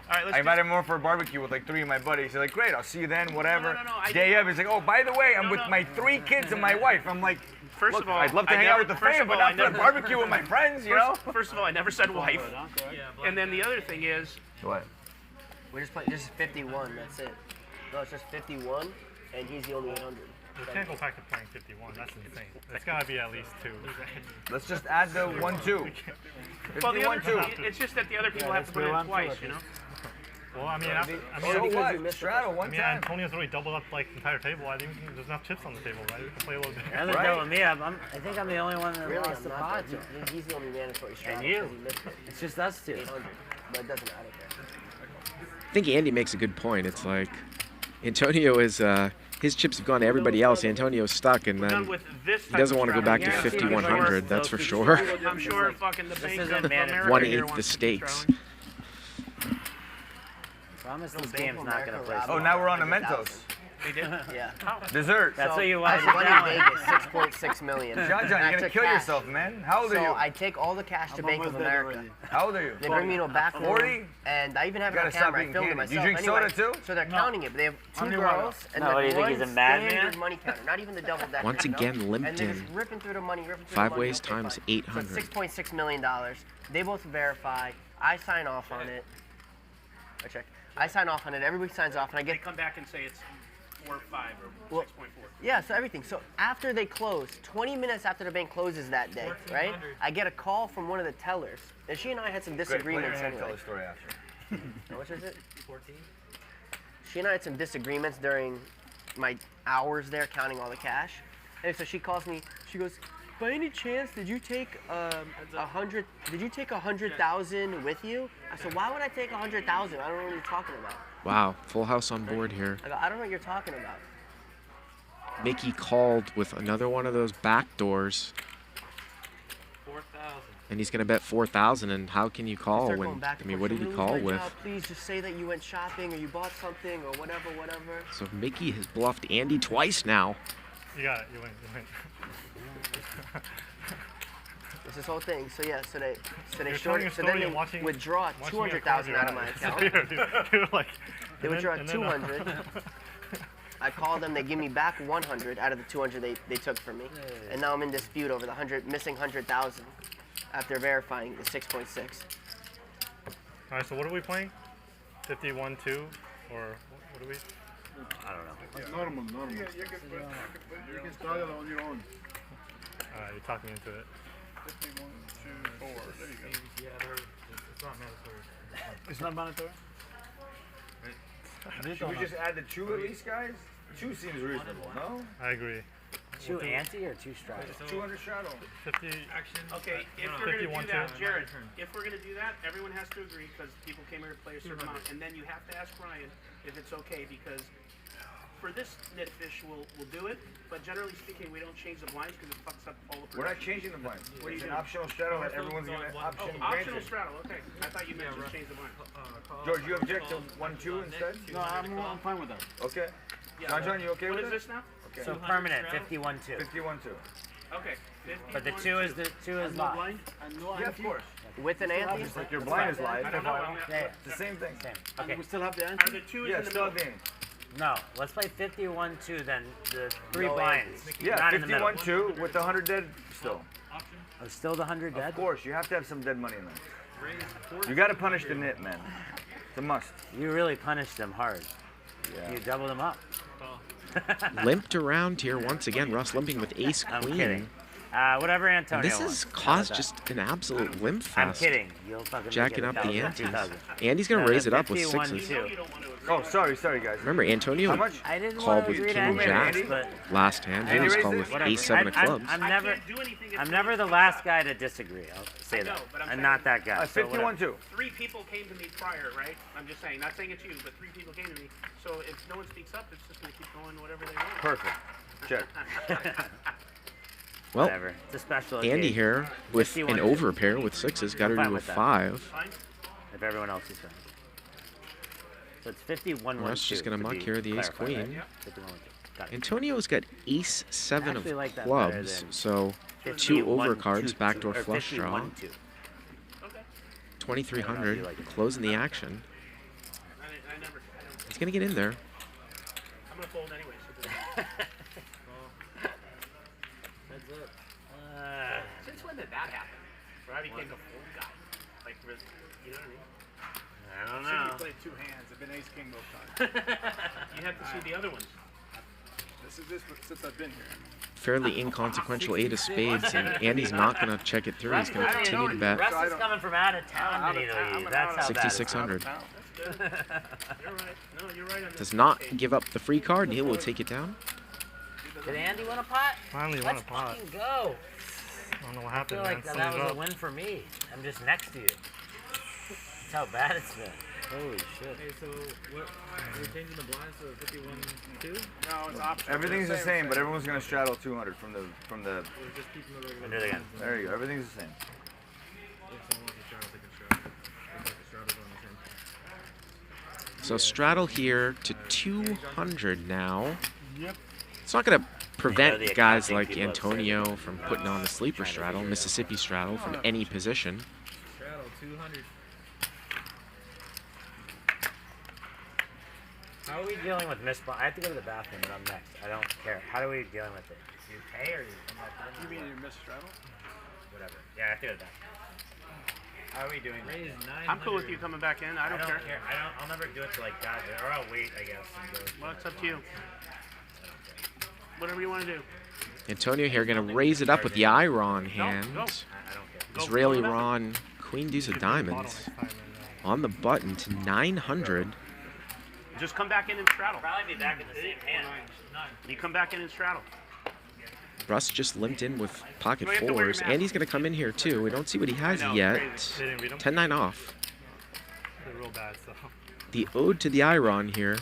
All right, let's I invited him over for a barbecue with like 3 of my buddies. They're like, great, I'll see you then, whatever. No, Day of, he's like, oh, by the way, I'm with my 3 kids and my wife. I'm like, First look, of all, I'd love to I hang never- out with the first fam, of but all, I not for a never- barbecue with my friends, you know? First of all, I never said wife. And then the other thing is, What? We're just playing just 51. That's it. No, it's just 51, and he's the only 800. We can't go back to playing 51. That's insane. It's got to be at least 2. Let's just add the 1, 2. well, the 51, other 2. it's just that the other people have to put it in twice, you know. Well, I mean, So what? Straddle one I mean, time. Antonio's already doubled up like the entire table. I think there's enough chips on the table, right? We can play a little bit. Rather than double me up, I think I'm the only one that Really, lost I'm the not. pot. He's the only mandatory straddle. And you. 'cause he missed it. It's just us two. 800, but it doesn't matter. I think Andy makes a good point. It's like Antonio is his chips have gone to everybody else. Antonio's stuck, and We're done then with this he type doesn't of want to go back to strategy. 5,100. That's for sure. I'm sure fucking the This Bank isn't of mandatory. America 1/8 here the wants to keep stakes. straddling. Promise No, this Bank game's of not gonna America play. robbed Oh, me now we're on by to 100,000. Mentos. They did? Yeah. Dessert. That's So, what you I want. had money in Vegas, 6.6 million. John, And you're I going to took kill cash. yourself, man. How old are So you? I take all the cash to Bank of America. How old are you? They bring me to a back room, 40? and I even have it Gotta on stop camera. I eating filmed it candy. You myself. drink Anyway, soda too? So they're counting it, but they have 2 Only girls and No, what do you think, one he's a madman? standard money counter, not even the double decker. Once you know? again, limped And they're in. just ripping through the money, ripping through 5 the money. ways Okay, times fine. 800. So it's $6.6 million. They both verify. I sign off on it. I check. I sign off on it. Everybody signs off, and I They get come back and say it's 4.5 or Well, 6.4. Yeah, so everything. So after they close, 20 minutes after the bank closes that day, right? I get a call from one of the tellers, and she and I had some disagreements Tell anyway. the story after. How much is it? 14. She and I had some disagreements during my hours there counting all the cash. And so she calls me, she goes, by any chance, did you take did you take 100,000 with you? I said, why would I take 100,000? I don't know what you're talking about. Wow, full house on board here. I go, I don't know what you're talking about. Mikki called with another one of those back doors. 4,000. And he's going to bet 4,000, and how can you call Start when, going back I and mean, forth. what did he Lose call my with? job, please just say that you went shopping or you bought something or whatever. So Mikki has bluffed Andy twice now. You got it. You win. You win. It's this whole thing. So yeah, so they You're short, telling a so story then and they watching- withdraw watching 200,000 your out of my eyes. account. You're like, They and withdraw then, 200. I call them, they give me back 100 out of the 200 they took from me. And now I'm in dispute over the missing 100,000 after verifying the 6.6. All right, so what are we playing? 51-2, or what are we? I don't know. Normal. You can start it on your own. You're talking into it. 51, 2, 4. There you go. Yeah, it's not mandatory. It's not mandatory? Should we just add the 2 at least, guys? 2 seems reasonable, no? I agree. 2 ante or 2 straddle? 200 straddle. 50. Okay, if we're going to do that, Jared, if we're going to do that, everyone has to agree because people came here to play a certain amount. And then you have to ask Ryan if it's okay because for this nit fish, we'll do it. But generally speaking, we don't change the blinds because it fucks up all the production. We're not changing the blinds. What do you It's do? an optional straddle that everyone's going to option Optional granted. straddle, okay. I thought you meant just change the blind. George, you object to 1-2 instead? No, I'm fine with that. Okay. Yeah. John, you okay What with is it? this now? Okay. So permanent, 51-2. 51-2. Okay. But the 2 is live. Blind? Yeah, of course. With an ante? Just like your blind is live. I don't know. Yeah, It's the same thing. same. And Okay. we still have the Are ante? the twos Yeah, in the still middle? have the ante. No, let's play 51-2 then. The 3 No blinds. Yeah, not in the middle. 51-2 with the 100 dead still. Oh, still the 100 dead? Of course, you have to have some dead money in there. You got to punish the nit, man. It's a must. You really punished them hard. Yeah. You doubled them up. Limped around here once again. Russ limping with ace I'm queen. kidding. Whatever Antonio This wants. has How caused about just an absolute limp I'm fest. kidding. You'll fucking Jacking make up it the 1,000, antes. 2,000. Andy's going to raise it up with 51-2. sixes. Oh, sorry, guys. Remember, Antonio How much? I didn't called want with to agree to king any of jack this, but last hand. He Andy was raised called it? with whatever. ace 7 of clubs. I'm never the last guy to disagree. I'll say I know, that. but I'm I'm saying- not that guy. so whatever. 51-2. 3 people came to me prior, right? I'm just saying, not saying it's you, but 3 people came to me. So if no one speaks up, it's just going to keep going whatever they want. Perfect. Check. Well, Whatever. It's a special Andy occasion. here with an 51-2. overpair with sixes. Got her I'm to fine a with that. 5. Fine? If everyone else is fine. So it's 51-1-2. Russ just going to muck here the ace clarified, queen. right? 51-1-2. Got it. Antonio's got ace 7 of actually like that better clubs. than So 2 overcards, backdoor flush draw. 51-2. Okay. 2,300, closing the action. I never. He's going to get in there. I'm going to fold anyway. So since when did that happen? Where I became the fold guy? Like, you know what I mean? I don't Since know. you played 2 hands, I've been ace king both times. You have to see the other ones. This is this since I've been here. Fairly inconsequential 8 of spades, and Andy's not going to check it through. He's going to continue to bet Russ is coming from out of town to That's how bad it is. 6,600. You're right. No, you're right on this. Does not give up the free card, and he will take it down. Did Andy win a pot? Finally won a pot. Let's fucking go. I don't know what I happened, feel like man. that was Something's a up. win for me. I'm just next to you. That's how bad it's been. Holy shit. Hey, so what? We're changing the blinds to 51-2? No, it's optional. Everything's the same, but everyone's going to straddle 200 from the. We're just keeping the regular. And do it again. There you go. Everything's the same. If someone wants to straddle, they can straddle. Looks like the straddle's on the same. So straddle here to 200 now. Yep. It's not going to the prevent guys accounting like people have said Antonio that. from putting on the sleeper straddle, Mississippi straddle, from any position. Straddle 200. How are we dealing with missed blinds? I have to go to the bathroom, but I'm next. I don't care. How are we dealing with it? You pay or you come back in? You mean you missed straddle? Whatever. Yeah, I have to go to the bathroom. How are we doing? I'm cool with you coming back in. I don't care. I'll never do it till like that, or I'll wait, I guess. Well, it's up to you. Whatever you want to do. Antonio here going to raise it up with the Iron hand. Go. Israeli Ron, Queen Deuce of Diamonds on the button to 900. Just come back in and straddle. Probably be back in the same hand. You come back in and straddle. Russ just limped in with pocket fours. Andy's going to come in here too. We don't see what he has yet. 10-9 off. They're real bad, so. The ode to the Iron here.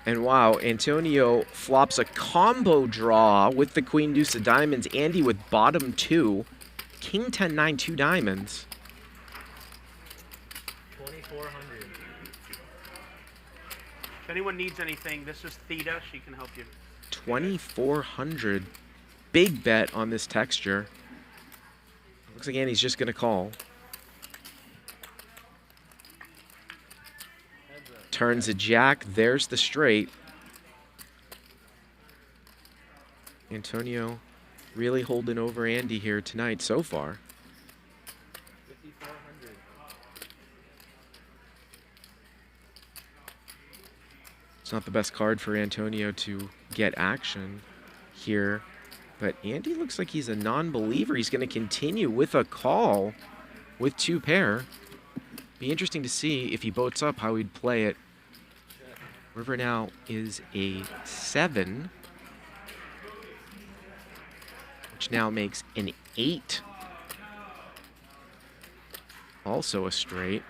And wow, Antonio flops a combo draw with the Queen Deuce of Diamonds. Andy with bottom 2. King 10-9, 2 diamonds. 2,400. If anyone needs anything, this is Theta. She can help you. 2,400. Big bet on this texture. Looks like Andy's just going to call. Turns a jack. There's the straight. Antonio really holding over Andy here tonight so far. 5,400. It's not the best card for Antonio to get action here, but Andy looks like he's a non-believer. He's going to continue with a call with 2 pair. Be interesting to see if he boats up how he'd play it. River now is a 7, which now makes an 8. Also a straight.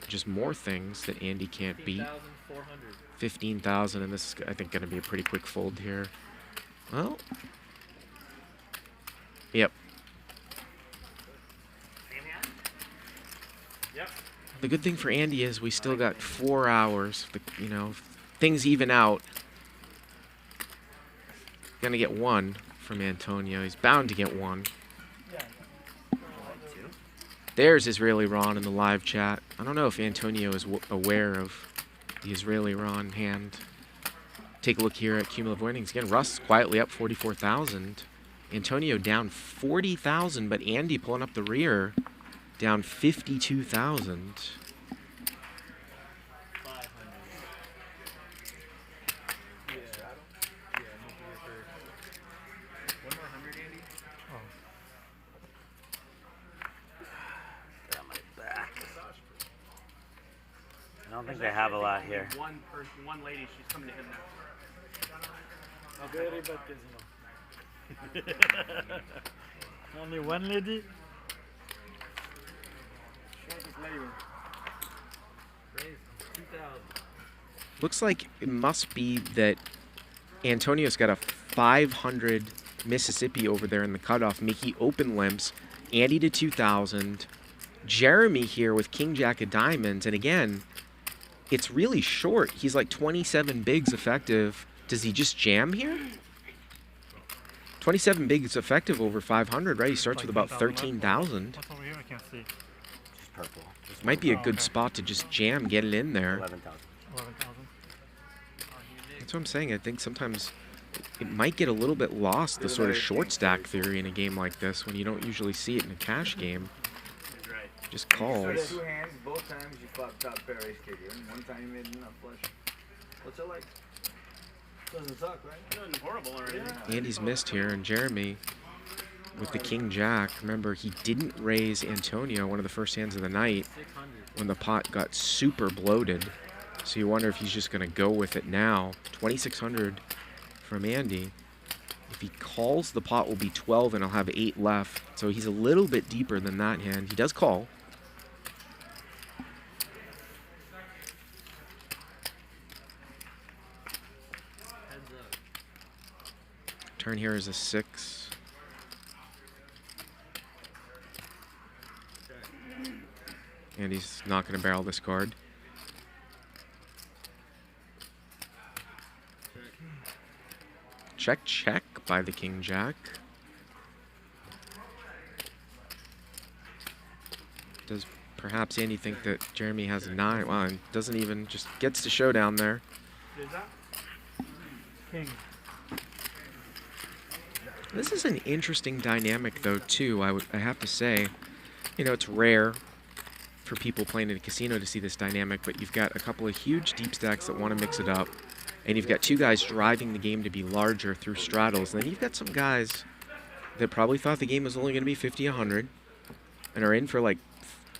Just more things that Andy can't beat. 15,000, and this is, I think, going to be a pretty quick fold here. Well, yep. Yep. The good thing for Andy is we still got 4 hours. You know, things even out. Gonna get 1 from Antonio. He's bound to get 1. There's Israeli Ron in the live chat. I don't know if Antonio is aware of the Israeli Ron hand. Take a look here at cumulative winnings. Again, Russ quietly up 44,000. Antonio down 40,000, but Andy pulling up the rear down 52,000. I don't think they have a lot here. One lady, she's coming to him now. Very bad casino. Only one lady? Looks like it must be that Antonio's got a 500 Mississippi over there in the cutoff. Mikki open limps. Andy to 2,000. Jeremy here with King Jack of Diamonds. And again, it's really short. He's like 27 bigs effective. Does he just jam here? 27 bigs effective over 500, right? He starts with about 13,000. What's over here? I can't see. Just purple. Just Might be a good okay. spot to just jam, get it in there. 11,000. 11,000. That's what I'm saying. I think sometimes it might get a little bit lost, the sort of short stack theory in a game like this when you don't usually see it in a cash game. Just calls. You started 2 hands, both times you fought top pair ace kicker, and one time you made enough flush. What's it like? Doesn't suck, right? Nothing horrible or anything. Andy's missed here, and Jeremy with the King Jack. Remember, he didn't raise Antonio, one of the first hands of the night, when the pot got super bloated. So you wonder if he's just going to go with it now. 2,600 from Andy. If he calls, the pot will be 12, and I'll have 8 left. So he's a little bit deeper than that hand. He does call. Turn here is a 6. And he's not going to barrel this card. Check, check by the King Jack. Does perhaps Andy think that Jeremy has a 9? Well, he doesn't even, just gets to showdown there. King. This is an interesting dynamic, though, too, I have to say. You know, it's rare for people playing in a casino to see this dynamic, but you've got a couple of huge deep stacks that want to mix it up, and you've got two guys driving the game to be larger through straddles, and then you've got some guys that probably thought the game was only going to be 50, 100, and are in for like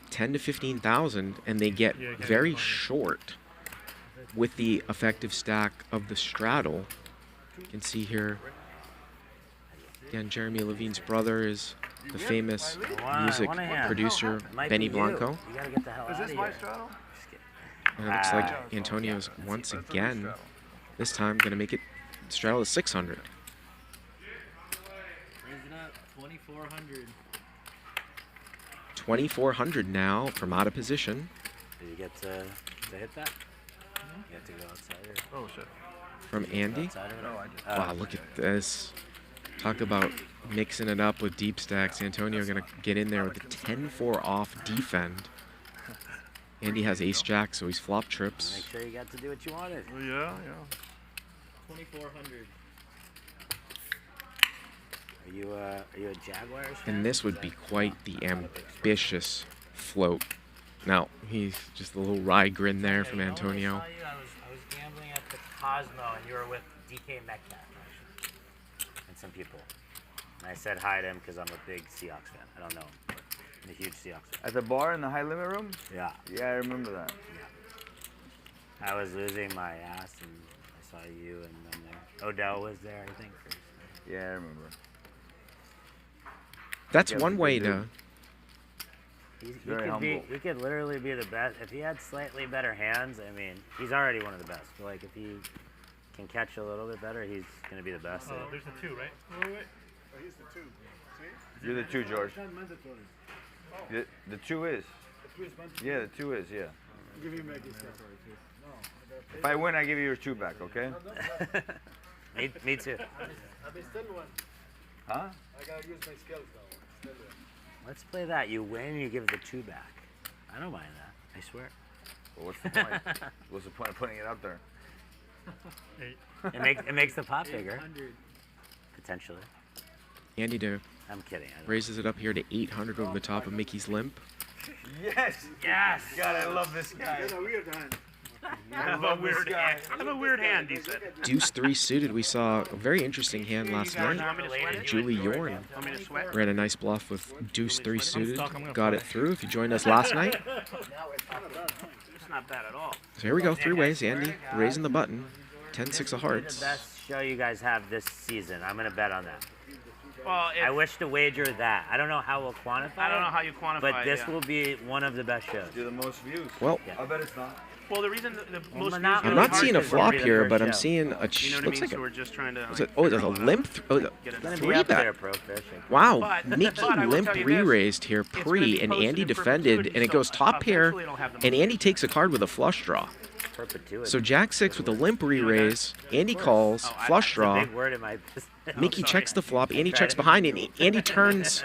10 to 15,000, and they get very short with the effective stack of the straddle. You can see here, again, Jeremy Levine's brother is the famous music producer, Benny Blanco. You gotta get the hell out of here. And it looks like Antonio's once again, this time, going to make it straddle to 600. Raise it up, 2,400. 2,400 now from out of position. Did you get to hit that? You have to go outside or? Oh, shit. From Andy. Wow, look at this. Talk about mixing it up with deep stacks. Antonio going to get in there with the 10-4 off defend. Andy has ace-jack, so he's flop trips. Make sure you got to do what you wanted. Yeah. 2,400. Are you a Jaguars fan? And this would be quite the ambitious float. Now, he's just a little wry grin there from Antonio. I was gambling at the Cosmo, and you were with DK Metcalf, and some people. And I said hi to him because I'm a big Seahawks fan. I don't know him, but I'm a huge Seahawks fan. At the bar in the high limit room? Yeah. Yeah, I remember that. Yeah. I was losing my ass, and I saw you, and then Odell was there, I think. First. Yeah, I remember. That's one way to... He could literally be the best. If he had slightly better hands, I mean, he's already one of the best. So, like, if he can catch a little bit better, he's going to be the best. Oh, there's the 2, right? Wait. Oh, he's the 2. See? You're the 2, George. The 2 is. Yeah, the 2 is, yeah. Give you Maggie's stuff, too. If I win, I give you your 2 back, okay? Me too. I've been still one. Huh? I gotta use my skills, though. Still one. Let's play that. You win, you give the 2 back. I don't mind that. I swear. Well, what's the point? What's the point of putting it up there? It makes the pot bigger. Potentially. Andy I'm kidding. raises it up here to 800 over the top of Mickey's limp. Yes! Yes! God, I love this guy. That's a weird hand. I have a weird hand, he said. Deuce 3 suited. We saw a very interesting hand last night. Julie Yorn ran a nice bluff with Deuce 3 suited. Got it through. If you joined us last night. It's not bad at all. So here we go. 3 ways. Andy raising the button. 10-6 of hearts. The best show you guys have this season. I'm going to bet on that. Well, I wish to wager that. I don't know how we'll quantify I don't know how you quantify but it, this yeah. will be one of the best shows. Do the most views. Well, I bet it's not. Well, the reason the most views I'm not seeing a flop here, but I'm seeing a... You know what I looks mean? like So we're just trying to... there's a limp... Three bet. Wow, Mickey limp re-raised here pre, and Andy defended, and it goes top pair, and Andy takes a card with a flush draw. So Jack 6 with a limp re-raise, Andy calls, flush draw, Mickey checks the flop, Andy checks behind, and Andy turns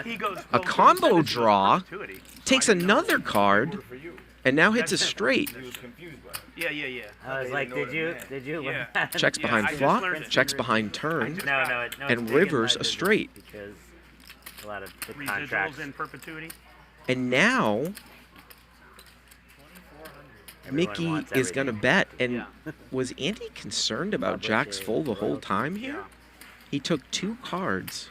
a combo draw, takes another card, and now hits a straight. Yeah. I was like, did you Checks behind flop, checks behind turn, and rivers a straight. Because a lot of the Residuals in perpetuity. And now Mickey is going to bet. And was Andy concerned about Jack's full the whole time here? He took 2 cards.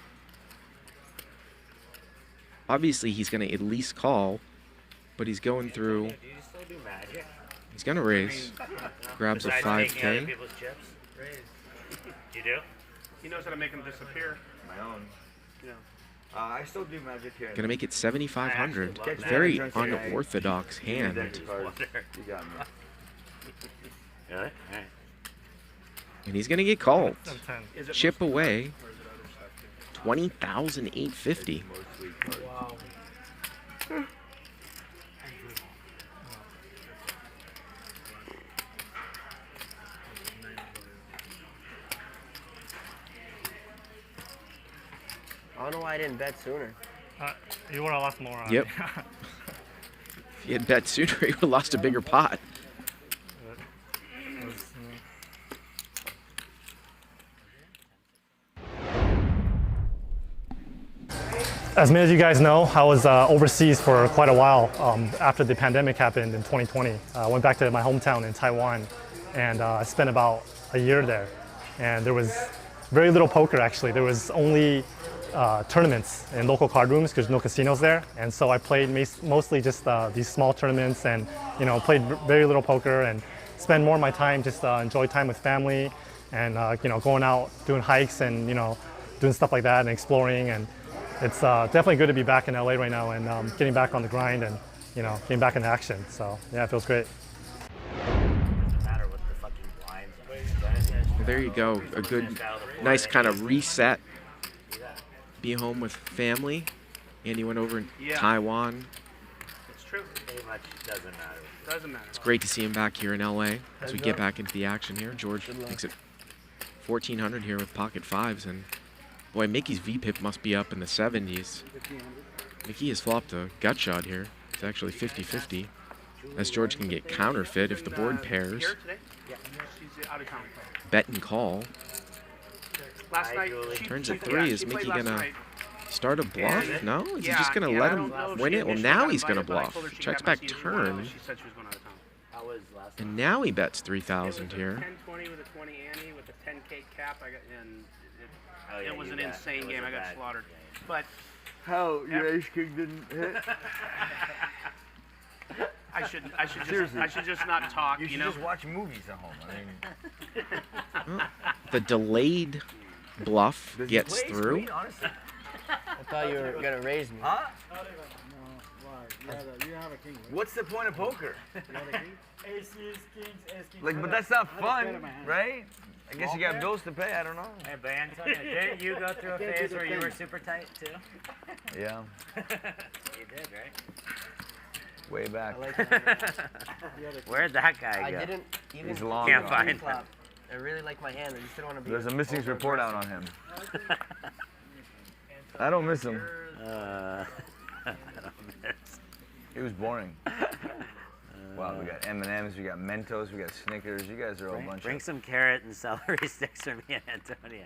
Obviously, he's going to at least call, but he's going through. He's going to raise. Grabs a 5K. You do? He knows how to make them disappear. My own. Yeah. I still do magic here. Going to make it 7,500. Very unorthodox hand. You got me. Really? All right. And he's going to get called. Chip away. 20,850. Wow. I don't know why I didn't bet sooner. You would have lost more on Yep. it. If he had bet sooner, he would have lost a bigger pot. As many of you guys know, I was overseas for quite a while after the pandemic happened in 2020. I went back to my hometown in Taiwan, and I spent about a year there. And there was very little poker, actually. There was only tournaments in local card rooms because there's no casinos there. And so I played mostly just these small tournaments and, played very little poker and spend more of my time just enjoy time with family and, going out, doing hikes and, doing stuff like that and exploring. And it's definitely good to be back in LA right now and getting back on the grind and, getting back into action. So, yeah, it feels great. Well, there you go. A good, nice kind of reset. Be home with family. Andy went over in Taiwan. It's true. Pretty much doesn't matter. Doesn't matter. It's great to see him back here in LA as we get back into the action here. George makes it 1,400 here with pocket fives, and boy, Mikki's VPIP must be up in the 70s. Mikki has flopped a gut shot here. It's actually 50-50. As George can get counterfeit if the board pairs. She's out of town. Bet and call. Last night, Turns at 3. Is Mikki gonna start a bluff? No? Is he just gonna let him win it? Well, now he's gonna bluff. Checks back turn. And now he bets 3,000 here. 10-20 with a 20 ante with a 10K cap. It was an insane game. I got slaughtered. But how your ace king didn't hit? I should just not talk. You should just watch movies at home. I mean, the delayed bluff gets through. I thought you were gonna raise me. Huh? What's the point of poker? Like, but that's not fun, right? I guess you got bills to pay. I don't know. Hey, but Antonio, didn't you go through a phase where you were super tight too? Yeah. You did, right? Way back. Where'd that guy go? I didn't even. He's long. Can't find him. I really like my hand. I just didn't want to be. There's a missing report out on him. I don't miss him. I don't miss. He was boring. Wow, we got M&Ms, we got Mentos, we got Snickers. You guys are all a bunch Bring of... some carrot and celery sticks for me and Antonio.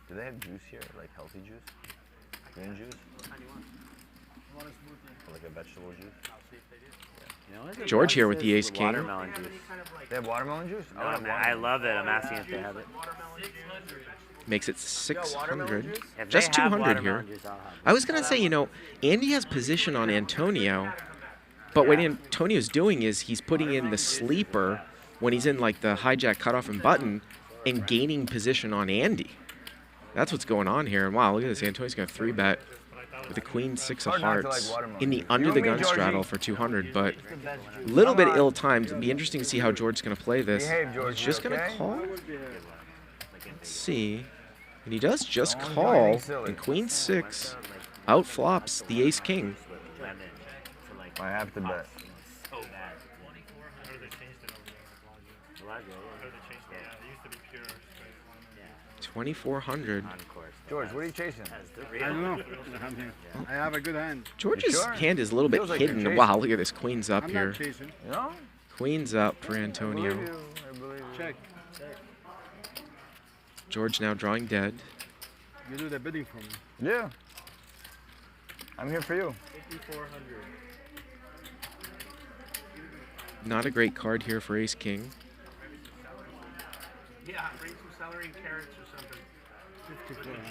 Do they have juice here, like healthy juice? Green juice? Or like a vegetable juice? George here with the ace king. Watermelon juice. They have watermelon juice? No, I love it. I'm asking if they have it. Makes it 600. Just 200 here. I was going to say, Andy has position on Antonio, but what Antonio's doing is he's putting in the sleeper when he's in like the hijack cutoff and button and gaining position on Andy. That's what's going on here. And wow, look at this. Antonio's going to 3-bet with a queen 6 of hearts in the under the gun straddle for 200, but a little bit ill-timed. It'll be interesting to see how George's going to play this. He's just going to call. Let's see. And he does just call, and queen 6 outflops the ace king. I have to bet. 2,400. George, what are you chasing? I don't know. I have a good hand. George's hand is a little bit hidden. Wow, look at this. Queen's up here. Chasing. No? Queen's up for Antonio. I believe you. Check. George now drawing dead. You do the bidding for me. Yeah. I'm here for you. 5,400. Not a great card here for ace king. Yeah, bring some celery and carrots or something.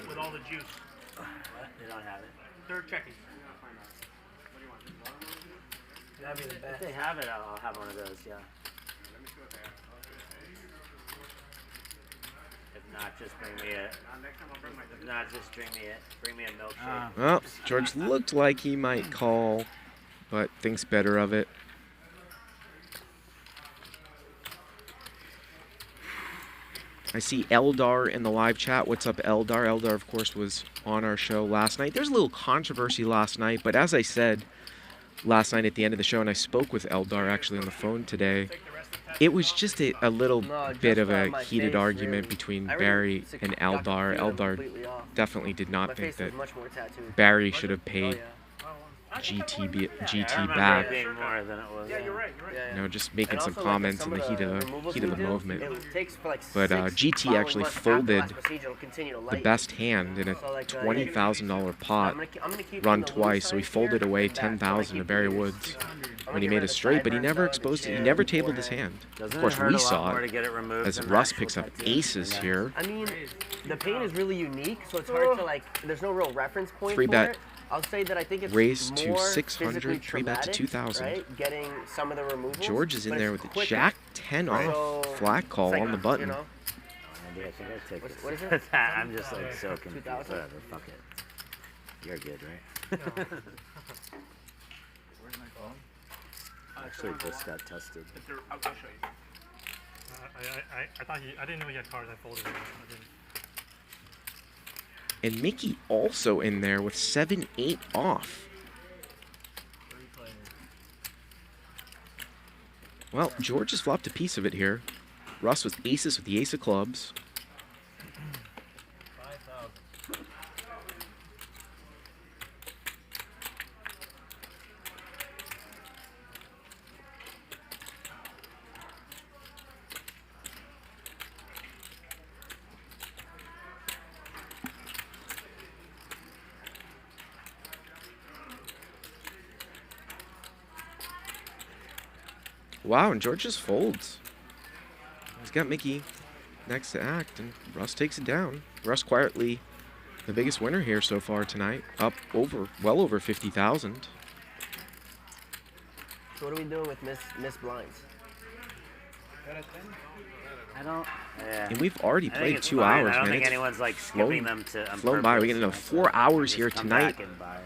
With all the juice. What? They don't have it. They're checking. That'd be the best. If they have it, I'll have one of those, yeah. If not, just bring me a... If not, just bring me a milkshake. Well, George looked like he might call, but thinks better of it. I see Eldar in the live chat. What's up, Eldar? Eldar, of course, was on our show last night. There's a little controversy last night, but as I said last night at the end of the show, and I spoke with Eldar actually on the phone today, it was just a little bit of a heated argument between Barry and Eldar. Eldar definitely did not think that Barry should have paid GT back. Being more than it was. Yeah, you're right. You know, just making And some also, like, comments in some the of heat of removals the we do, movement. it takes for like But 6 GT following actually months after folded last procedure, it'll continue to the lighten. best hand in a So, like, $20,000 pot I'm gonna keep run on the loose twice, so he side folded here away and back. So I'm gonna 10,000 to keep Barry these. Woods I'm when gonna he get made rid a of the straight, but he sideburns never though, the exposed it. He chin, never the tabled his forehead. hand. Doesn't Of course, it hurt we a lot saw more to it get it removed as than Russ actual picks up tattoo? aces Yeah. here. I mean, the paint is really unique, so it's hard to like. There's no real reference point Three for bet. it. I'll say that I think it's Raised to more 600, physically 3-bet to traumatic, 2,000. Right? Getting some of the removals. George is in but there it's with a quicker. Jack 10 off So, flat call it's like, on the button. You know, Maybe I think I'd take this. what is it? I'm just like so confused. 2000? Whatever, fuck it. You're good, right? Where's my phone? Actually, this got tested. I'll show you. I thought I didn't know he had cards. I folded it. I didn't. And Mikki also in there with 7-8 off. Well, George has flopped a piece of it here. Russ with aces with the ace of clubs. Wow, and George just folds. He's got Mikki next to act, and Russ takes it down. Russ quietly the biggest winner here so far tonight, up well over 50,000. So what are we doing with Miss Blinds? I don't. Yeah. And we've already I think played it's 2 fine. hours, I don't man. think It's anyone's like flown- skipping them to on flown by. We get purpose. another 4 hours Just here come tonight. back and buy it.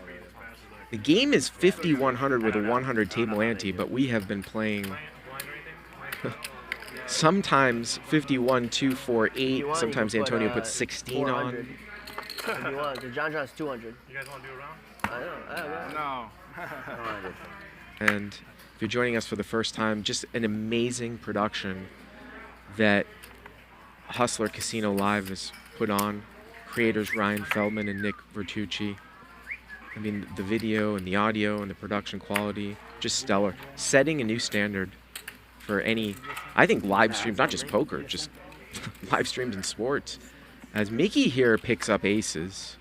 The game is 5,100 with a 100 table ante, but we have been playing sometimes 51, 2, 4, 8. Sometimes Antonio puts 16 on. 400. If you want, the John John's 200. You guys want to do a round? I know. No. And if you're joining us for the first time, just an amazing production that Hustler Casino Live has put on. Creators Ryan Feldman and Nick Vertucci. I mean, the video and the audio and the production quality, just stellar. Setting a new standard for any, I think, live streams, not just poker, just live streams in sports. As Mikki here picks up aces,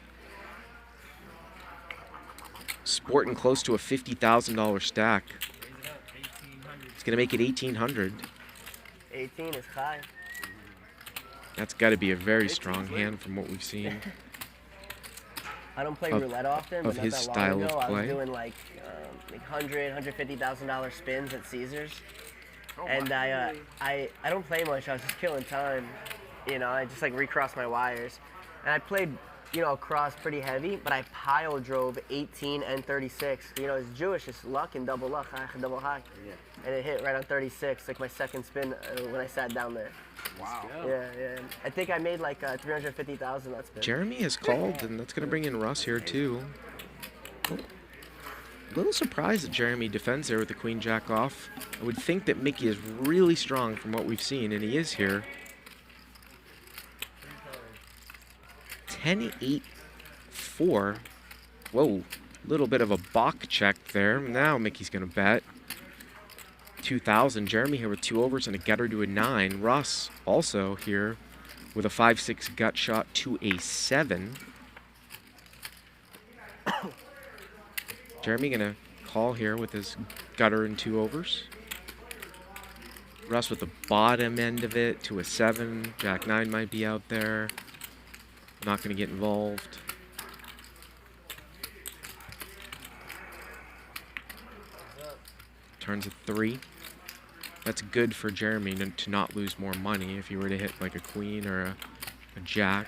sporting close to a $50,000 stack. It's going to make it 1,800. 18 is high. That's got to be a very strong hand from what we've seen. I don't play Of- roulette often, but of not his that style long of ago, I play. was doing like $150,000 spins at Caesars, and I don't play much. I was just killing time, you know. I just like recrossed my wires, and I played, you know, cross pretty heavy, but I pile drove 18 and 36. You know, it's Jewish, it's luck and double luck, double high, and it hit right on 36, like my second spin when I sat down there. Wow. Yeah. I think I made like 350,000 that spin. Jeremy has called, and that's going to bring in Russ here, too. Oh, a little surprised that Jeremy defends there with the queen jack off. I would think that Mikki is really strong from what we've seen, and he is here. 10-8-4. Whoa, little bit of a balk check there. Now Mickey's going to bet. 2,000. Jeremy here with 2 overs and a gutter to a 9. Russ also here with a 5-6 gut shot to a 7. Jeremy gonna call here with his gutter and 2 overs. Russ with the bottom end of it to a 7. Jack 9 might be out there. Not gonna get involved. Turns a 3. That's good for Jeremy to not lose more money if he were to hit like a queen or a jack.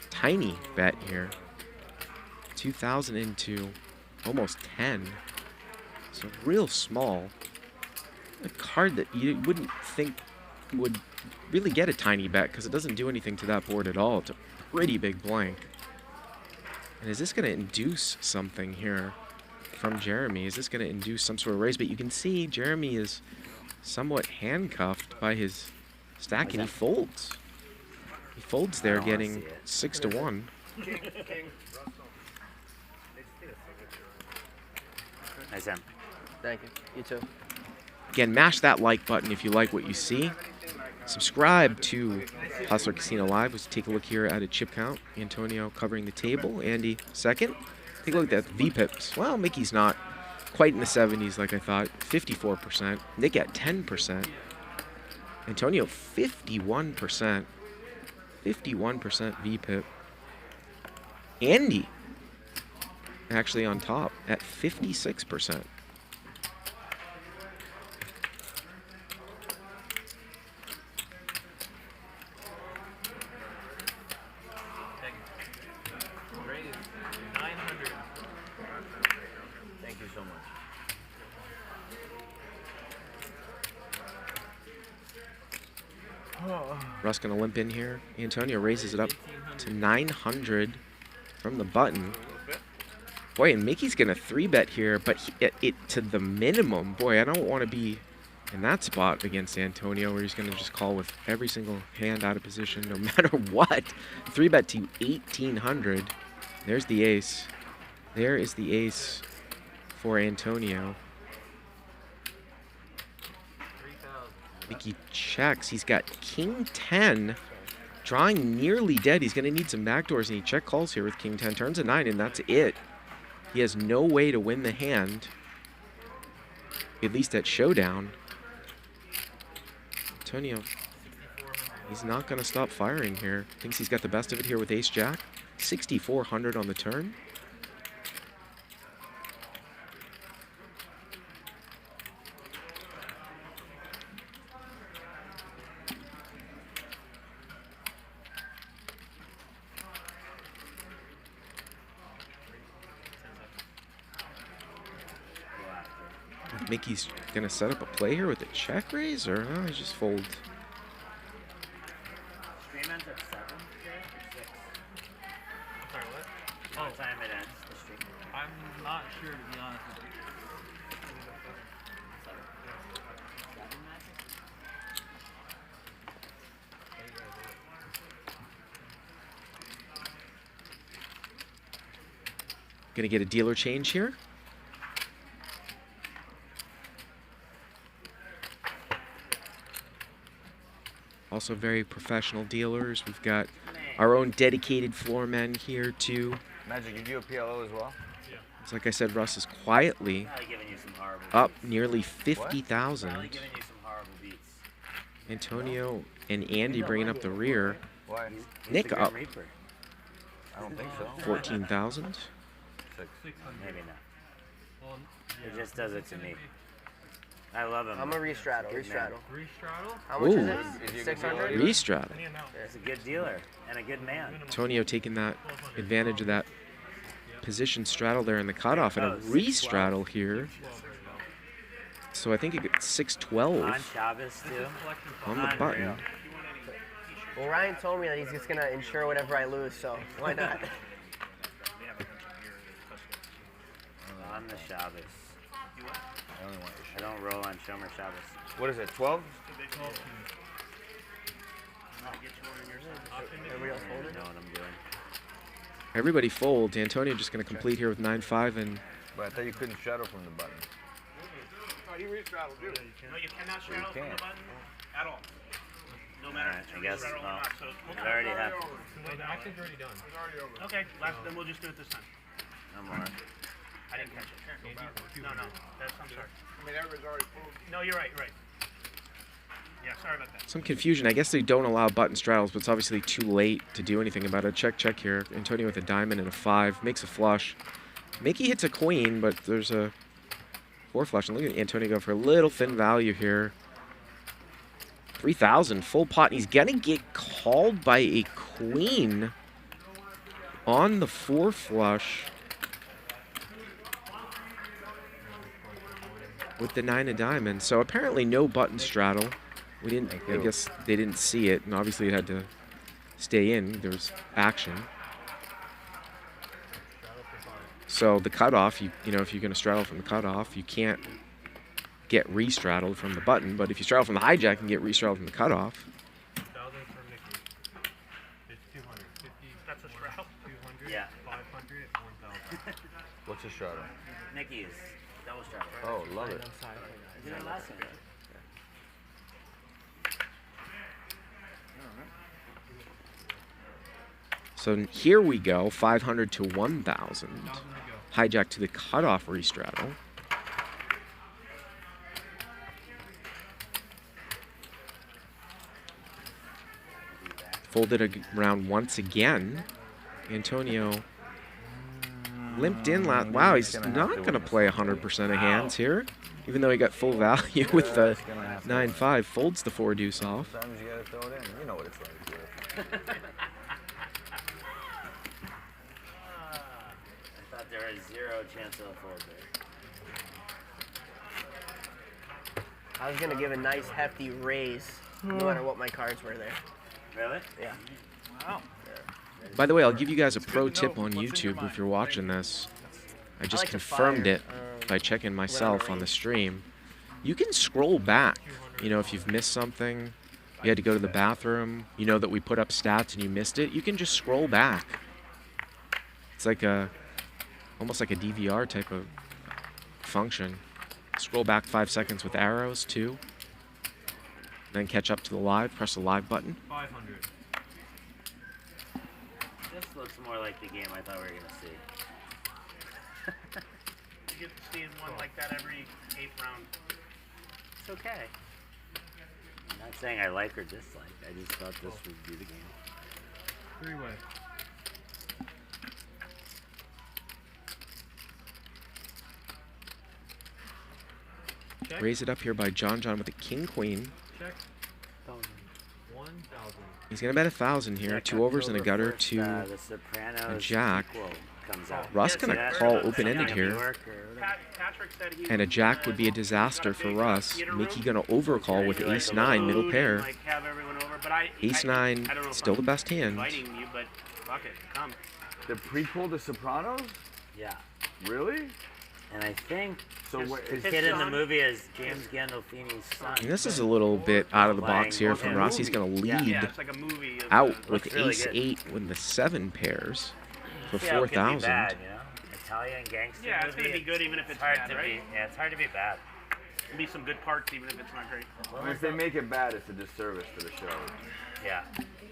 Tiny bet here. 2,000 into almost 10. So real small. A card that you wouldn't think would really get a tiny bet because it doesn't do anything to that board at all. It's a pretty big blank. And is this going to induce something here from Jeremy? Is this going to induce some sort of raise? But you can see Jeremy is somewhat handcuffed by his stack, and he folds. He folds there, getting 6-1. King. Nice hand. Thank you. You too. Again, mash that like button if you like what you see. Subscribe to Hustler Casino Live. Let's take a look here at a chip count. Antonio covering the table. Andy second. Take a look at that V-pips. Well, Mikki's not quite in the 70s like I thought. 54%. Nick at 10%. Antonio 51%. 51% V-pip. Andy actually on top at 56%. Thank you so much. Russ gonna limp in here. Antonio raises it up to 900 from the button. Boy, and Mikki's gonna 3-bet here, but it to the minimum. Boy, I don't want to be in that spot against Antonio where he's gonna just call with every single hand out of position no matter what. 3-bet to 1,800. There's the ace. There is the ace for Antonio. Mikki checks. He's got King 10. Drawing nearly dead. He's going to need some backdoors, and he check calls here with King 10. Turns a 9, and that's it. He has no way to win the hand, at least at showdown. Antonio, he's not going to stop firing here. Thinks he's got the best of it here with ace-jack. 6,400 on the turn. Mikki's gonna set up a play here with a check raise, or no, he just folds. Stream ends at 7 or 6? Sorry, what? What time it ends, the stream? I'm not sure, to be honest with you. Gonna get a dealer change here. Also very professional dealers. We've got our own dedicated floor men here too. Magic, you do a PLO as well? Yeah. So like I said, Russ is quietly up nearly 50,000. Antonio and Andy bringing up the rear. Why? Nick up I don't think so. 14,000. Maybe not. It just does it to me. I love him. I'm a restraddle. Good man. Restraddle? How much Ooh. is it? 600? Restraddle. He's a good dealer and a good man. Antonio taking that advantage of that position straddle there in the cutoff, and a restraddle here. So I think it gets 612 On Chavez too. on the button. Well, Ryan told me that he's just going to insure whatever I lose, so why not? On the Chavez. I don't roll on Shomer Chavez. What is it, 12? Everybody else I folded? know what I'm doing. Everybody folds. Antonio just going to complete here with 9-5 and But I thought you couldn't straddle from the button. No, you cannot straddle from the button at all. No matter Alright, if I you guess straddle or not. So it already happened. The action's already done. okay, then we'll just do it this time. No more. I didn't catch it. No, that's, I'm sorry. I mean, everybody's already pulled. No, you're right, Yeah, sorry about that. some confusion. I guess they don't allow button straddles, but it's obviously too late to do anything about it. Check here. Antonio with a diamond and a 5. Makes a flush. Mikki hits a queen, but there's a 4 flush. And look at Antonio go for a little thin value here. 3,000 full pot. And he's going to get called by a queen on the 4 flush with the 9 of diamonds. So apparently no button straddle. We didn't, I guess they didn't see it, and obviously it had to stay in. There was action. So the cutoff, you know, if you're going to straddle from the cutoff, you can't get re-straddled from the button. But if you straddle from the hijack, you can get re-straddled from the cutoff. That's a straddle. 200, Yeah. 500, 1,000. What's a straddle? Mikki's double straddle. Oh, love it. I did it last time. So here we go, 500 to 1,000. Hijack to the cutoff restraddle. Folded around once again. Antonio limped in last. Wow, he's not going to play 100% of hands here, even though he got full value with the 9-5. Folds the 4 deuce off. Sometimes you gotta throw it in. You know what it's like. I thought there was 0 chance of a fold there. I was gonna give a nice hefty raise, no matter what my cards were there. Really? Yeah. Wow. By the way, I'll give you guys a pro tip on YouTube if you're watching this. I just confirmed it by checking myself on the stream. You can scroll back. You know, if you've missed something, you had to go to the bathroom, you know that we put up stats and you missed it, you can just scroll back. It's like almost like a DVR type of function. Scroll back 5 seconds with arrows too. Then catch up to the live, press the live button. 500. This looks more like the game I thought we were gonna see. You get to see one like that every 8th round. It's okay. I'm not saying I like or dislike. I just thought this would be the game. 3-way. Check. Raise it up here by John with a king queen. Check. 1,000. He's gonna bet 1,000 here. 2 overs and a gutter to The Sopranos a jack. sequel comes out. Russ gonna Yeah, call that's open-ended New here. York or whatever. Patrick said he And a jack would be a disaster for Russ. Mikki gonna overcall with ace-9, middle pair. like have everyone over, but I Ace-9, don't know if still I'm the best hand. inviting you, but fuck it, come. The prequel to Sopranos? Yeah. Really? And I think So what the is kid in the movie is James Gandolfini's son. And this is a little bit out of the box here from Russ. He's gonna Yeah, lead it's like a movie. out with Looks really ace-8 with the 7 pairs for See how it could be 4,000. bad, you know? Italian gangster Yeah, it's movie. gonna be good even if it's hard bad, to right? be. Yeah, it's hard to be bad. There'll be some good parts even if it's not great. If they make it bad, it's a disservice to the show. Yeah.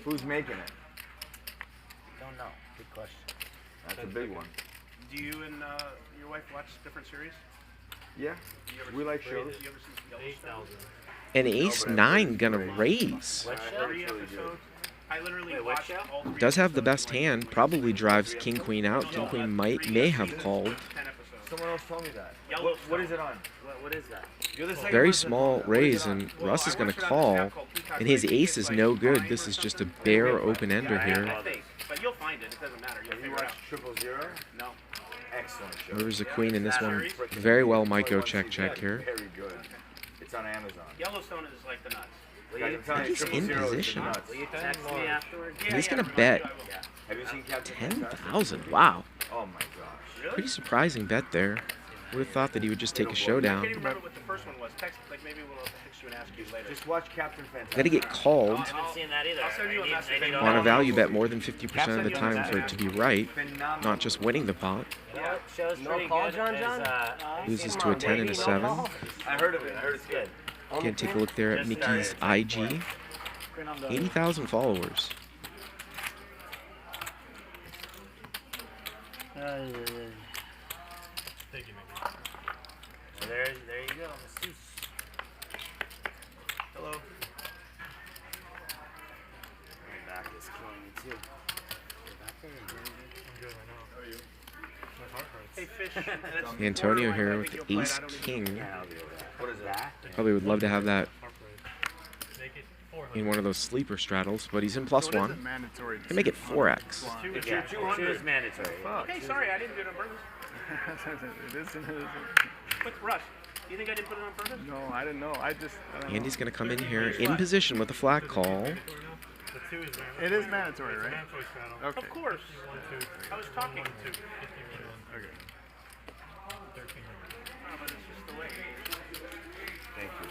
Who's making it? Don't know. Good question. That's a big one. Do you and your wife watch different series? Yeah, we like shows. You ever see Yellowstone? And ace-9 gonna raise. What show? 30 episodes. I literally Wait, what watched show? all 3 Does have the best hand. Probably drives king-queen out. King-queen may have called. 10 episodes. Someone else told me that. Yellowstone. What is it on? What is that? You're the second Very person. small What is raise, it on? and Russ is gonna call. And his ace is no good. This is just a bare open-ender here. I think, but you'll find it. It doesn't matter. You'll Have you figure it watched out. 000? No. Excellent show. There's a queen in this one. Very well might go check here. Very good. It's on Amazon. Yellowstone is like the nuts. Guys, I'm telling you, He's in 000 is position. nuts. Will you text me afterwards? And he's gonna bet Have you seen Captain 10,000. Wow. Oh my gosh. Really? Pretty surprising bet there. Would have thought that he would just take a I showdown. can't even remember what the first one was. Text, like maybe we'll text you and ask you later. Just watch Captain Fantastic. Gotta get called I haven't seen that either. I'll send you a message. I need on a all- value bet more than 50% of the time for it to be right, not just winning the pot. You know what show's No pretty call, good John, is, John? Loses to a 10 and a 7. I heard of it. I heard it's good. Again, take a look there at Mikki's IG. 80,000 followers. Thank you, Mikki. So there you go. Masseuse. Hello. My back is killing me too. I'm good right now. How are you? My heart hurts. Hey, Fish. Antonio here with the ace-king. Yeah, I'll be with that. What is that? Probably would love to have that Make it 400. in one of those sleeper straddles, but he's in +1. Mandatory. Can make it 4x. Yeah, 200 is mandatory. Okay, sorry, I didn't do it on purpose. It isn't. Quick, Russ. Do you think I didn't put it on purpose? No, I didn't know. I don't know. Andy's gonna come in here in position with a flat call. The 2 is mandatory. It is mandatory, It's a right? mandatory straddle. Okay. Of course. 1, 2, 3. I was talking. 1, 2, 50, 1, 1. Okay. 1,300. Oh, but it's just the way. Thank you.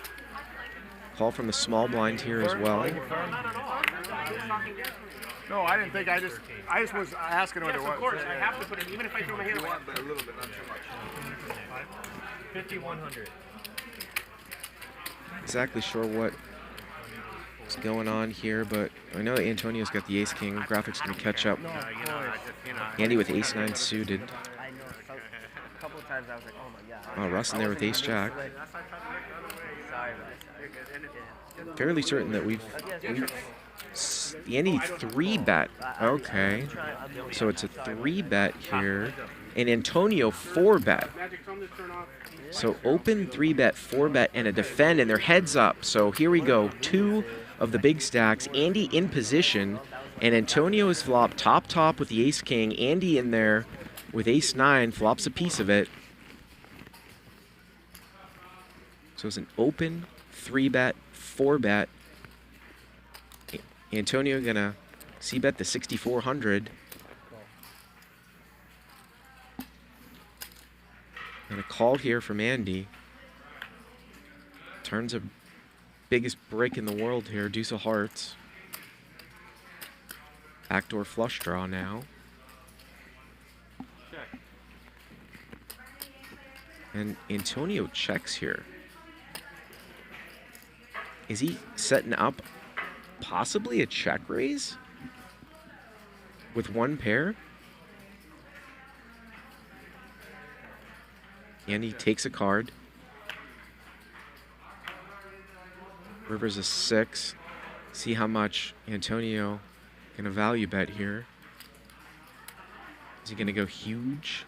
Call from the small blind here as well. No, not at all. I was talking down. No, I didn't think. I just was asking what Yes, it was. of course. I have to put it, even if I throw my hand away. But a little bit, not too much. 5,100. Exactly sure what's going on here, but I know that Antonio's got the ace king. Graphics gonna catch up. Andy with ace 9 suited. I know. A couple of times I was like, oh my god. Oh, Russ in there with ace jack. Sorry, man. Fairly certain that we've Andy 3-bet. Okay, so it's a 3-bet here, and Antonio 4-bet. So open 3-bet, 4-bet, and a defend, and they're heads up. So here we go. 2 of the big stacks. Andy in position, and Antonio is flopped top with the ace king. Andy in there with ace 9 flops a piece of it. So it's an open 3-bet, 4-bet. Antonio gonna c-bet the 6,400. And a call here from Andy. Turns a biggest break in the world here, deuce of hearts. Backdoor flush draw now. Check. And Antonio checks here. Is he setting up possibly a check raise with one pair? And he takes a card. River's a 6. See how much Antonio gonna value bet here. Is he gonna go huge?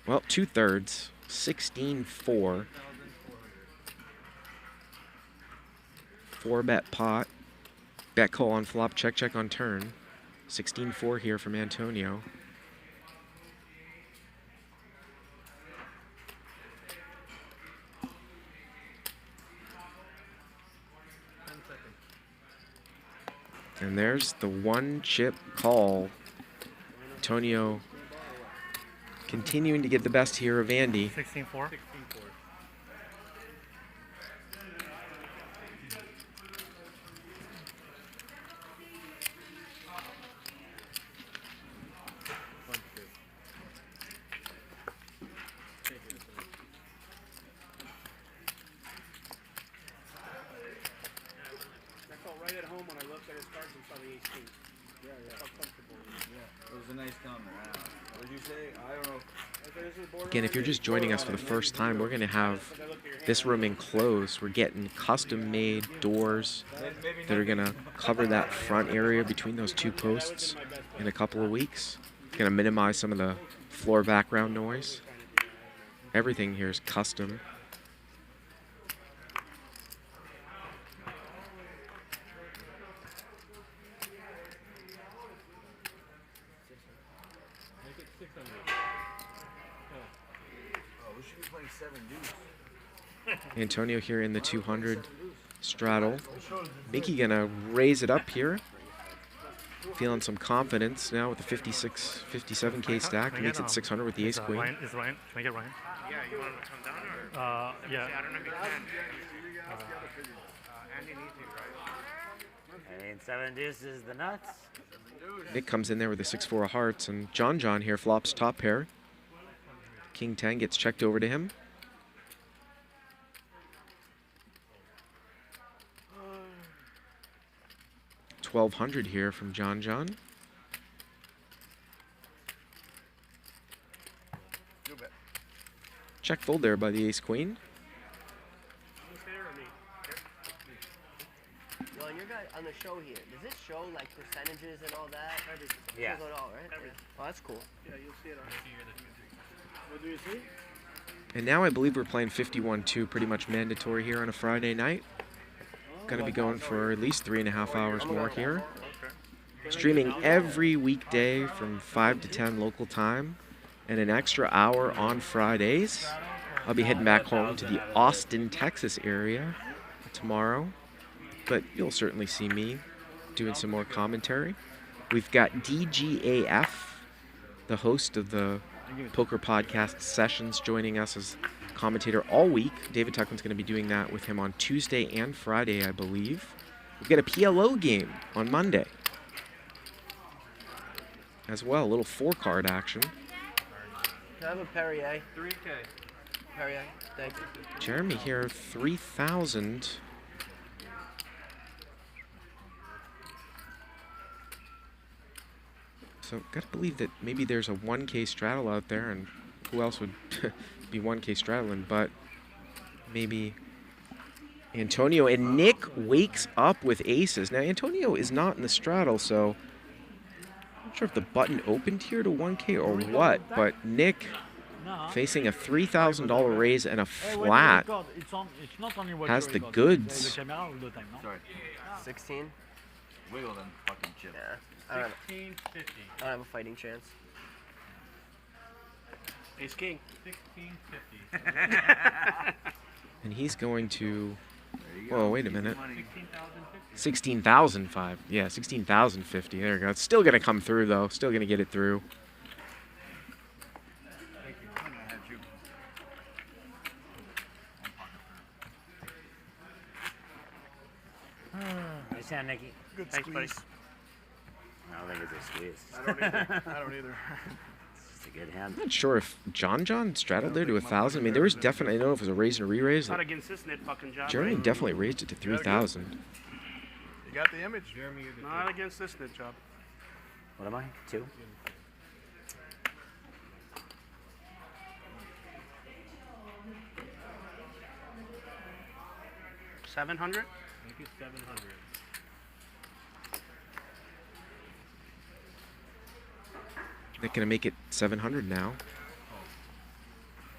Well, 2/3, 16-4. 4-bet pot. Bet call on flop, check on turn. 16-4 here from Antonio. And there's the 1-chip call. Antonio continuing to get the best here of Andy. 16-4. Again, if you're just joining us for the first time, we're going to have this room enclosed. We're getting custom-made doors that are going to cover that front area between those 2 posts in a couple of weeks. Going to minimize some of the floor background noise. Everything here is custom. Antonio here in the 200 straddle. Mikki gonna raise it up here. Feeling some confidence now with the 57K stack. He makes it 600 with the ace queen. Ryan, is Ryan? Can I get Ryan? Yeah, you want him to come down or? Yeah. I don't know if you can. Andy needs you, right? And 7 deuces the nuts. Nick comes in there with the 6-4 of hearts, and John here flops top pair. King 10 gets checked over to him. 1,200 here from John. Check fold there by the ace queen. Well, your guy on the show here, does this show like percentages and all that? Yeah. Shows it all, right? Yeah. Oh, that's cool. Yeah, you'll see it on. What do you see? And now I believe we're playing 51-2, pretty much mandatory here on a Friday night. Going to be going for at least 3.5 hours more here. Streaming every weekday from 5 to 10 local time, and an extra hour on Fridays. I'll be heading back home to the Austin, Texas area tomorrow, but you'll certainly see me doing some more commentary. We've got DGAF, the host of the Poker Podcast Sessions, joining us as commentator all week. David Tuckman's going to be doing that with him on Tuesday and Friday, I believe. We've got a PLO game on Monday as well. A little 4-card action. Can I have a Perrier? 3K. Perrier, thank you. Jeremy here, 3,000. So, gotta believe that maybe there's a 1K straddle out there, and who else would be 1K straddling, but maybe Antonio. And Nick wakes up with aces. Now, Antonio is not in the straddle, so I'm not sure if the button opened here to 1K or what, but Nick facing a $3,000 raise and a flat has the goods. Sorry. 16? Wiggle them, fucking chip. Yeah. 1650. I don't have a fighting chance. Ace King. 1650. And he's going to, whoa, wait a minute. 16,050. 16,005. Yeah, 16,050. There we go. It's still going to come through, though. Still going to get it through. Nice hand, Nikki. Good Thanks, buddy. squeeze. I don't think it's a squeeze. I don't either. I don't either. It's a good hand. I'm not sure if John straddled there to 1,000. I mean, there was definitely, I don't know if it was a raise and a re-raise. Not against this net fucking job. Jeremy right? definitely raised it to 3,000. You got the image? Jeremy, Not against this net job. What am I? 2? $700. Make it 700. They're going to make it 700 now.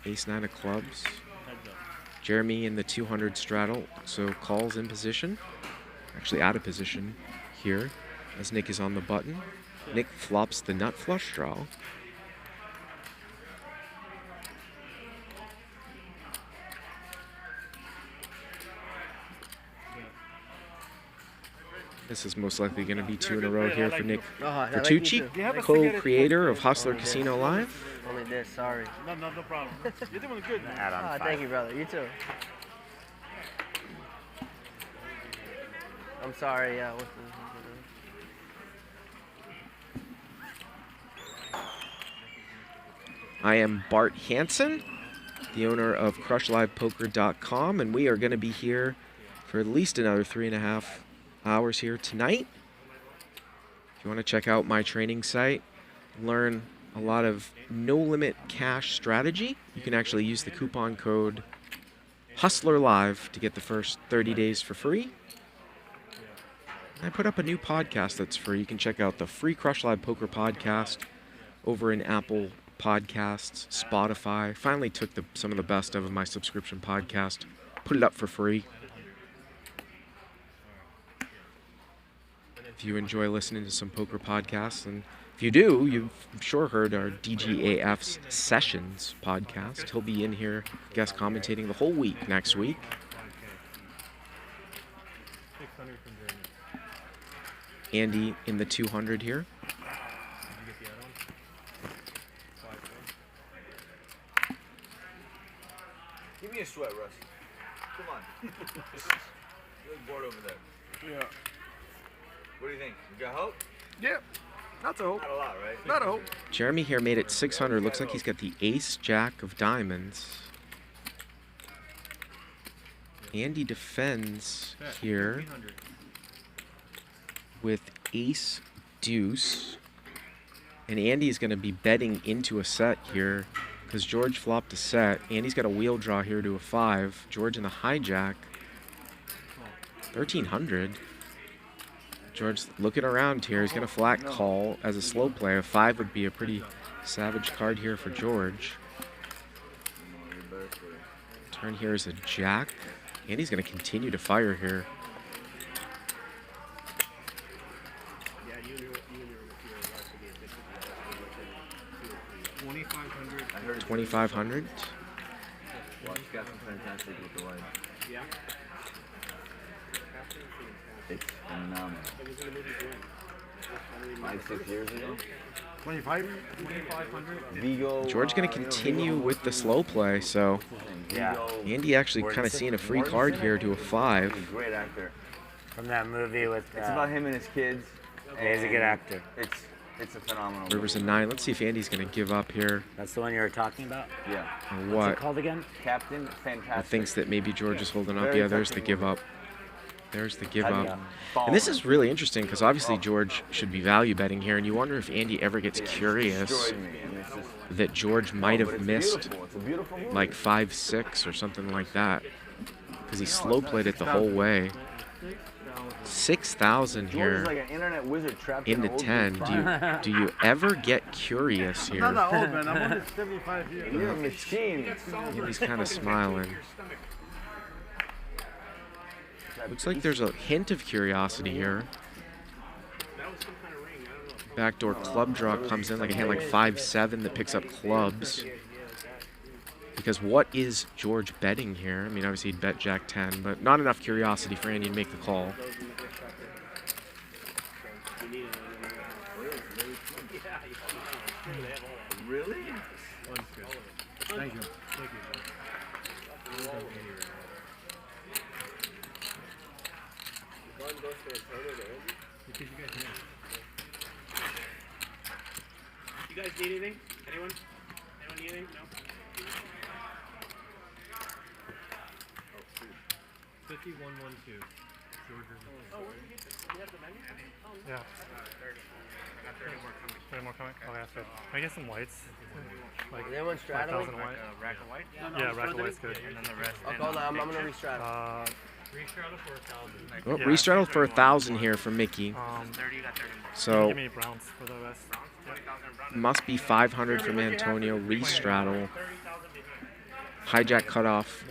Ace-9 of clubs. Jeremy in the 200 straddle, so calls in position. Actually out of position here as Nick is on the button. Nick flops the nut flush draw. This is most likely going to be 2 in a row here for Nick Vertucci, co-creator of Hustler Casino Live. Only this, sorry. No problem. You're doing good, man. Add on 5. Thank you, brother. You too. I'm sorry, yeah. I am Bart Hansen, the owner of CrushLivePoker.com, and we are going to be here for at least another 3.5 hours here tonight. If you want to check out my training site, learn a lot of no-limit cash strategy, you can actually use the coupon code HustlerLive to get the first 30 days for free. I put up a new podcast that's free. You can check out the free Crush Live Poker podcast over in Apple Podcasts, Spotify. Finally took some of the best of my subscription podcast, put it up for free. If you enjoy listening to some poker podcasts, and if you do, you've sure heard our DGAF's Sessions podcast. He'll be in here guest commentating the whole week next week. 600 from Germany. Andy in the 200 here. Did you get the add-on? 5K. Give me a sweat, Russ. Come on. You look bored over there. Yeah. What do you think? You got hope? Yeah. Not a hope. Not a lot, right? Not a hope. Jeremy here made it 600. Looks like he's got the ace-jack of diamonds. Andy defends here with ace-deuce. And Andy's going to be betting into a set here because George flopped a set. Andy's got a wheel draw here to a 5. George in the hijack. 1,300. George looking around here. He's going to flat call as a slow play. A 5 would be a pretty savage card here for George. Turn here is a jack. And he's going to continue to fire here. 2,500. 2,500. Watch Captain Fantastic with the line. Yeah. It's phenomenal. 5-6 years ago? 25? 2,500. Vigo. George going to continue with the slow play, so Yeah. Andy actually kind of seeing a free card here to a 5. Great actor. From that movie with. It's about him and his kids. Yeah, he's a good actor. It's a phenomenal. River's a 9. Let's see if Andy's going to give up here. That's the one you were talking about? Yeah. Or What's what? it called again? Captain Or Fantastic. thinks that maybe George is holding up. Very Yeah, there's the touching give up. There's the give up. Ball. And this is really interesting because obviously George should be value betting here, and you wonder if Andy ever gets curious Destroyed me, and it's just- that George might but have it's missed beautiful. It's a beautiful movie. like 5-6 or something like that, because he slow played it the whole way. 6,000 George here is like an internet wizard trapped in into an old 10. Do you ever get curious I'm not here? that old, man. I'm only 75 years. You're a machine. Andy's kind of smiling. Looks like there's a hint of curiosity here. Backdoor club draw comes in like a hand like 5-7 that picks up clubs. Because what is George betting here? I mean, obviously he'd bet Jack 10, but not enough curiosity for Andy to make the call. Really? Thank you. You guys need anything? Anyone? Anyone need anything? No? 5112. Oh, where did you get this? You have the menu? Oh, Yeah. 30. I got 30 more coming. 30 more coming? Okay, that's good. Can I get some whites? Like Is anyone straddling? 5,000 white? Rack of white? Yeah, rack of white's good. And then the rest. Okay, hold on. I'm gonna restraddle. Restraddle for 1,000. Oh, Yeah. restraddled for 1,000 here from Mickey. 30, you got 30 more. So Give me browns for the rest. must be 500 from Antonio. Restraddle. Hijack cutoff.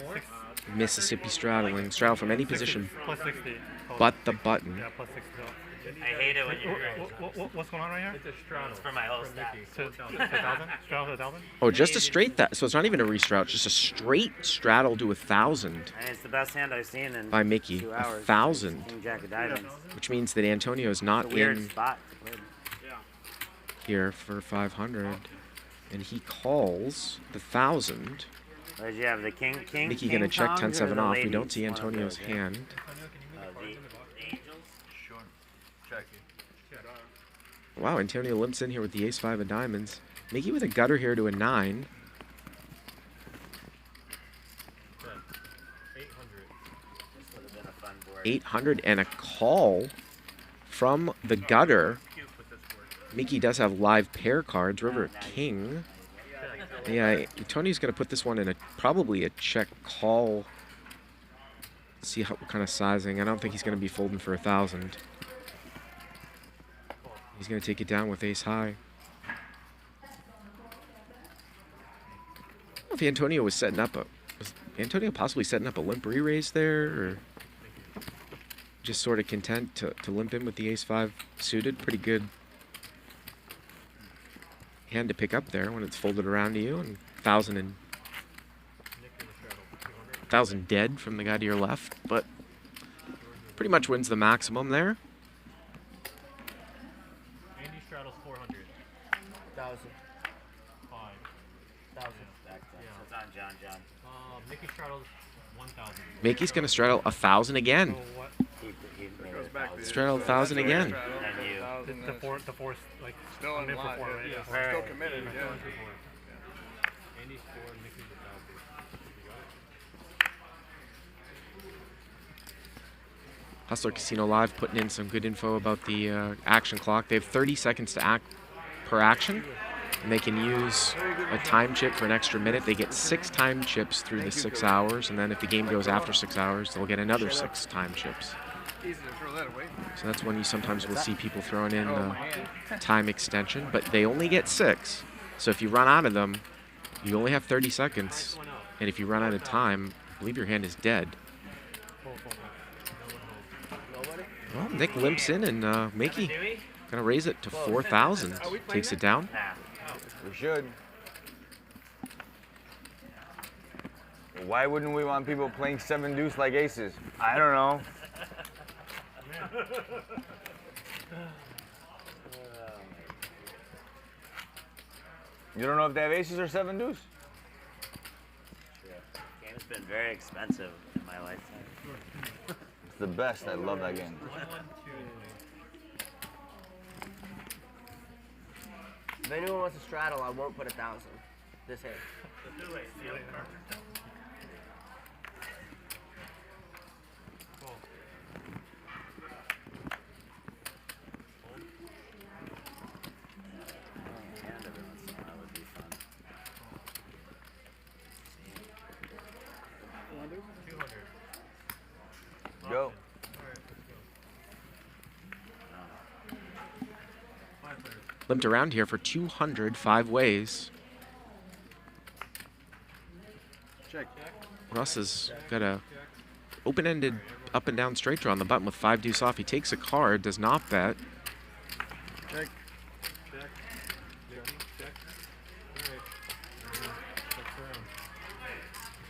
Mississippi straddling. Straddle from any position Plus 60. but the button. Yeah, plus 60. I hate it when you're What's going on right here? It's a straddle. It's for my whole stack. To 1,000? Straddle to 1,000? Oh, just a straight that. So it's not even a restraddle, just a straight straddle to 1,000 And it's the best hand I've seen in by Mickey. 2 hours. 1,000, King Jack of Diamonds. which means that Antonio is not It's a weird in spot to play. here for 500, and he calls the 1,000. What did you have? The king? Mickey gonna check tongs or 10-7 the off. We ladies? don't see One of Antonio's those, yeah. hand. The angels? Sure. Check. Wow, Antonio limps in here with the ace-5 of diamonds. Mickey with a gutter here to a 9. 800. This would have been a fun board. 800 and a call from the gutter. Mickey does have live pair cards. River king. Yeah, Tony's going to put this one in probably a check call. See what kind of sizing. I don't think he's going to be folding for 1,000. He's going to take it down with ace high. I don't know if Antonio was setting up was Antonio possibly setting up a limp re-raise there, or just sort of content to limp in with the ace-5 suited? Pretty good hand to pick up there when it's folded around to you, and 1,000 dead from the guy to your left, but pretty much wins the maximum there. Andy straddles 400. 1,000. 5,000. It's on John. Mickey straddles 1,000. Mickey's gonna straddle 1,000 again. He made it 1,000. Straddle 1,000 again. And you. The fourth, like, Still I'm in in for line. 4, right? Yeah, Right. still committed. Yeah. Andy's 4, Mickey's 1,000. You got it? Hustler Casino Live putting in some good info about the action clock. They have 30 seconds to act per action, and they can use a time chip for an extra minute. They get 6 time chips through the 6 hours, and then if the game goes after 6 hours, they'll get another 6 time chips. Easy to throw that away. So that's when you sometimes will see people throwing in the time extension, but they only get 6. So if you run out of them, you only have 30 seconds, and if you run out of time, I believe your hand is dead. Well, Nick limps in, and Mickey gonna raise it to 4,000. Takes it down. We should. Why wouldn't we want people playing 7 deuce like aces? I don't know. You don't know if they have aces or 7 deuce? Yeah. Game's been very expensive in my lifetime. It's the best. I love that game. If anyone wants to straddle, I won't put 1,000. This hand. Go. Limped around here for 200 5 ways. Check. Russ has got a open-ended up and down straight draw on the button with 5 deuce off. He takes a card, does not bet. Check.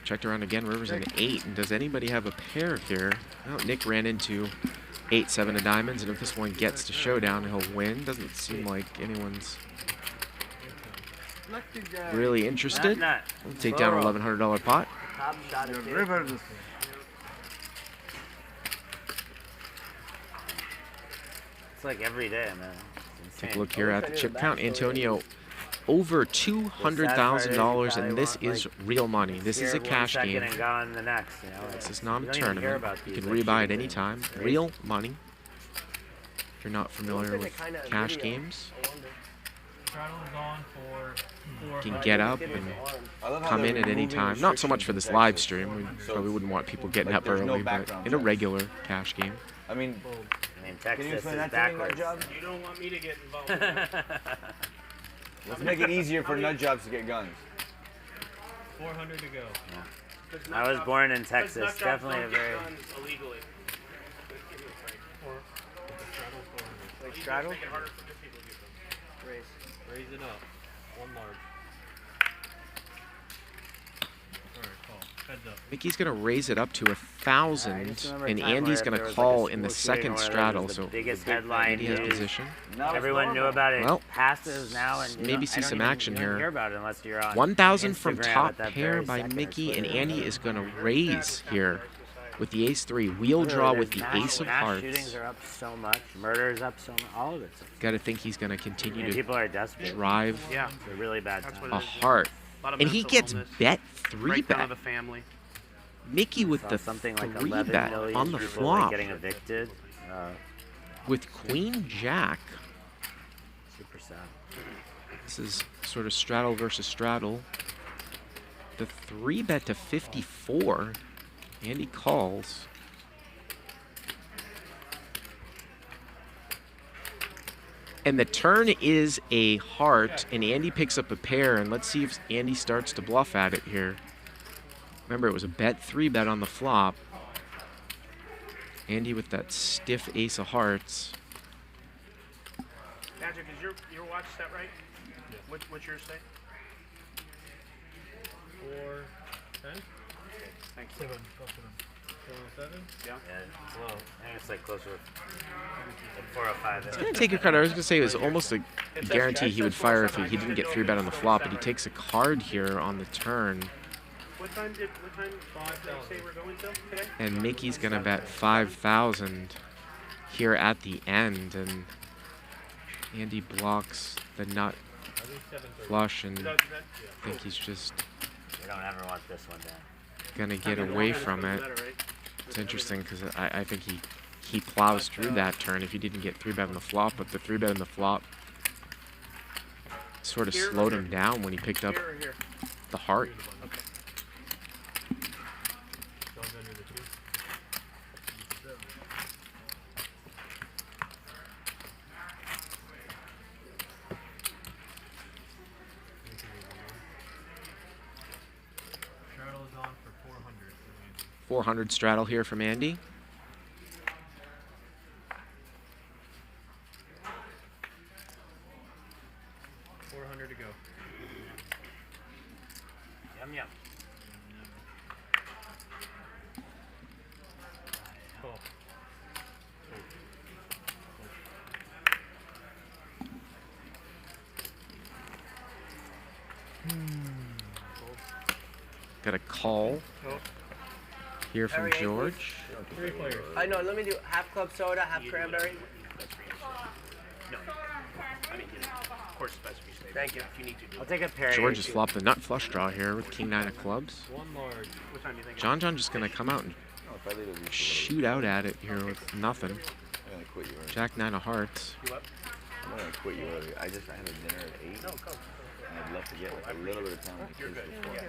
Checked around again. River's an 8. And does anybody have a pair here? Well, Nick ran into 8, 7 of diamonds, and if this one gets to showdown, he'll win. Doesn't seem like anyone's really interested. We'll take down an $1,100 pot. Top shot is River. It's like every day, man. It's insane. Take a look here at the chip count. Antonio over $200,000, and this is real money. This is a cash game. And gone the next, you know? This is not a tournament. You can rebuy at any time. Real money. If you're not familiar with cash games, you can get up and come in at any time. Not so much for this live stream. We probably wouldn't want people getting up early, but in a regular cash game. I mean, Texas is that backwards. You don't want me to get involved in that. Let's make it easier for nut jobs to get guns. 400 to go. Yeah. I was born in Texas. Definitely a very. Illegally. Like straddle? Raise it up. One large. Alright, call. Heads up. Mickey's gonna raise it up to 1,000, and Andy's gonna call in the second straddle. So biggest headline Andy has position. Everyone knew about it. Well, passes now, and maybe see some action here. Hear about it unless you're on 1,000 from Instagram top at that pair very by second or Mickey, and Twitter. Andy is gonna raise here with the ace-3. Wheel draw with the ace of hearts. Shootings are up so much. Murders up so much. All of it's up. Gotta think he's gonna continue to people are desperate. drive Yeah. It's a really bad time. a heart. Lot of And he mental gets illness. bet 3 Breakdown bet. of the family. Mickey with the something like 3 11 bet million on the people flop getting evicted. with Queen Jack. Super sad. This is sort of straddle versus straddle. The 3 bet to 54. Andy calls. And the turn is a heart, and Andy picks up a pair, and let's see if Andy starts to bluff at it here. Remember, it was a bet 3 bet on the flop. Andy with that stiff ace of hearts. Magic, is your watch set right? Yeah. What's yours say? 410. Thank you. 407. Yeah. Well, I think it's like closer to 405. He's going to take a card. I was going to say it was almost a guarantee he would fire if he didn't get 3 bet on the flop, but he takes a card here on the turn. What time did they say we're going till today? And Mickey's going to bet 5,000 here at the end, and Andy blocks the nut flush, and I think he's just We don't ever want this one down. going to get away from it. It's interesting because I think he plows through that turn if he didn't get 3 bet on the flop, but the 3 bet on the flop sort of slowed him down when he picked up the heart. Straddle is on for 400. 400 straddle here from Andy. $400 to go. Yum yum. Cool. call here from Harry, George. 3 players. I know. Let me do half club soda, half cranberry. No. I mean, of course, that's what you say. Thank you. If you need to do I'll take a pair. George has flopped the nut flush draw here with king 9 of clubs. 1 large. What time do you think? John just gonna come out and shoot out at it here with nothing. I'm gonna quit you early. Jack 9 of hearts. You up? I'm gonna quit you early. I have a dinner at 8. No, go. And I'd love to get like a little bit of time with the kids before.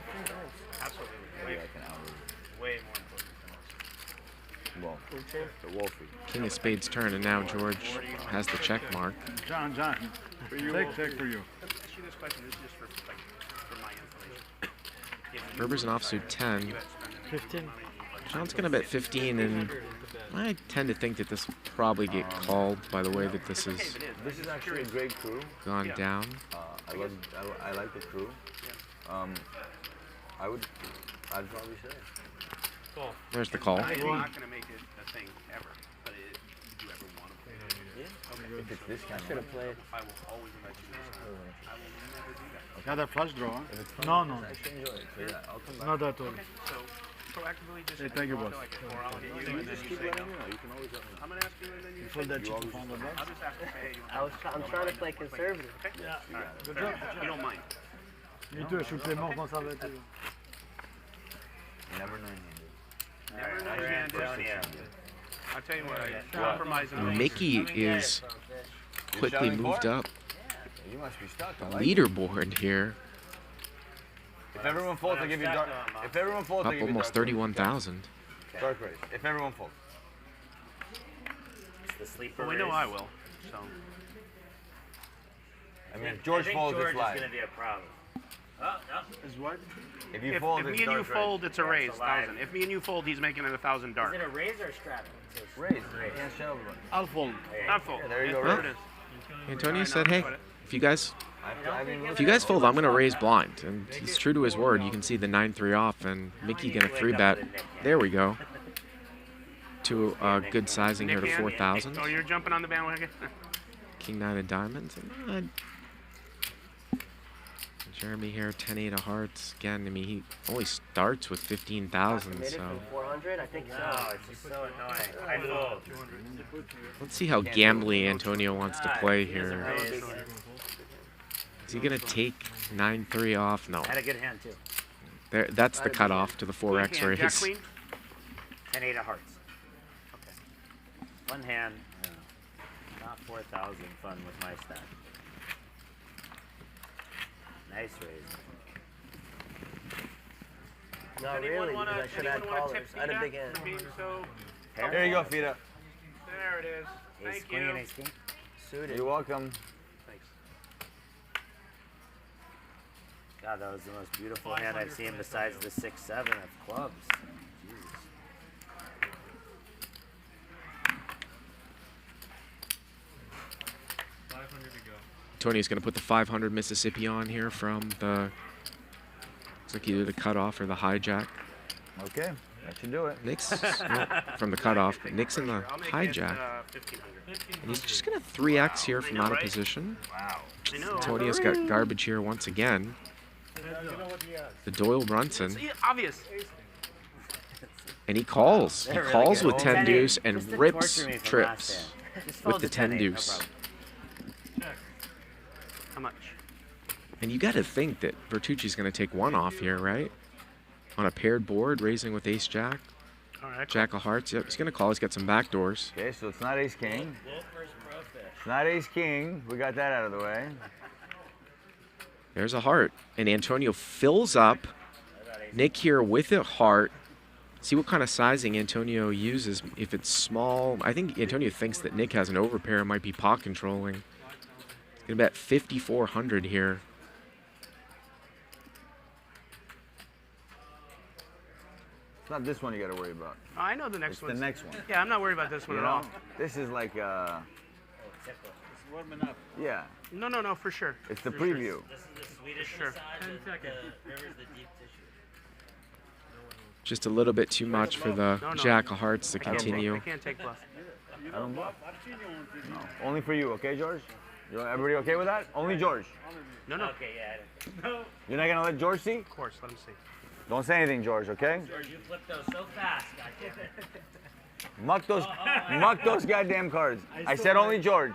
Absolutely. Maybe like an hour. Way more important than Well, the Wolfie. King of spades turn, and now George has the check mark. John, for you. Check for you. Let me ask you this question. This is just for my information. Berber's an offsuit 10. 15. John's gonna bet 15, and I tend to think that this will probably get called by the way that this is This is actually a great crew. gone down. I like the crew. I'd probably say. There's the call. I'm not going to make it a thing ever, but would you ever want to play it? Yeah. Okay. If it's this kind of Should have played. I will always invite you this time. I will never do that. Got a flush draw, huh? No. I actually enjoy it. So yeah, I'll come back. Not at all. So proactively just Hey, thank you, boss. like or I'll hit you and then you Just say keep no. letting me know. You can always let me know. I'm going to ask you and then you Fold say that no. chip on the box. I'll just have to pay you. I'm trying to play conservative. Okay? Yeah. All right. Good Fair job. enough. You don't mind. Me too, je suis Clément quand ça va être. Never nine-handed. Never Alright, nine-handed. Antonio. I'll tell you what, I compromise on Mickey is quickly moved up You must be stuck. the I like it. leaderboard here, If everyone folds, I give you dark. If everyone folds, I up give you almost dark. 31,000. Dark race. If everyone folds. It's the sleeper Well, we know race. I will, so. I mean, if George I think folds, George it's is live. going to be a problem. Oh, no. Is what? If you If fold, me it's and you dark race. fold, it's a Yeah, raise, it's a live. 1,000. If me and you fold, he's making it 1,000 Is dark. it a raise or a straddle? Raise. Can't show everyone. I'll fold. Not fold. Yeah, there you go, There right. it is. Antonio Alright, said, no, "Hey, that's if you guys If If you guys fold, I'm going to raise blind." And he's true to his word. You can see the 9-3 off, and Mickey going to 3-bet. There we go. To a good sizing here to Nick hand? 4,000. Oh, you're jumping on the bandwagon? King 9 of diamonds. And, Jeremy here, 10-8 of hearts. Again, I mean, he only starts with 15,000, Committed so for 400? I think so. No, it's just so annoying. I fold. let's see how gambly Antonio wants to play He doesn't here. raise. Is he going to take 9-3 off? No. Had a good hand, too. There, that's the cutoff to the 4X Jack raise. queen? 10-8 of hearts. Okay. One hand. Not 4,000 fun with my stack. Nice raise. Not really, because I should have had callers. I had a big hand. Here you go, Fida. There it is. Ace Thank queen, you. ace king. Suited. You're welcome. Thanks. God, that was the most beautiful hand I've seen besides the 6-7 of clubs. Jesus. Tony's going to put the 500 Mississippi on here from the, looks like either the cutoff or the hijack. Okay, that should do it. Nick's no, from the cutoff, but Nick's in the I'll make hijack. it 1,500. And he's just going to 3X here from out of position. Wow. I know. Antonio's got garbage here once again. The Doyle Brunson. It's obvious. And he calls. He They're really calls good. with 10 10-8. deuce and Just to rips torture me from trips last hand. Just with fold the 10 10-8, no deuce. problem. How much? And you got to think that Vertucci's going to take one off here, right? On a paired board, raising with ace jack. All right. Jack of hearts. Yep, he's going to call. He's got some back doors. Okay, so it's not ace king. It's not ace king. We got that out of the way. There's a heart. And Antonio fills up. Nick here with a heart. See what kind of sizing Antonio uses. If it's small, I think Antonio thinks that Nick has an overpair and might be pot controlling. He's going to bet 5,400 here. It's not this one you got to worry about. Oh, I know the next It's one. the next one. Yeah, I'm not worried about this one You at all. know? This is like, It's warming up. yeah. No, for sure. It's the For preview. This is the Swedish Sure. massage. The river's the deep tissue. Just a little bit too much for the No. Jack of hearts to I can't continue. take bluff. I don't bluff. No. Only for you, okay, George? Everybody okay with that? Only George. No. Okay, yeah. You're not going to let George see? Of course, let him see. Don't say anything, George, okay? George, you flipped those so fast, goddammit. Muck those goddamn cards. I said only George.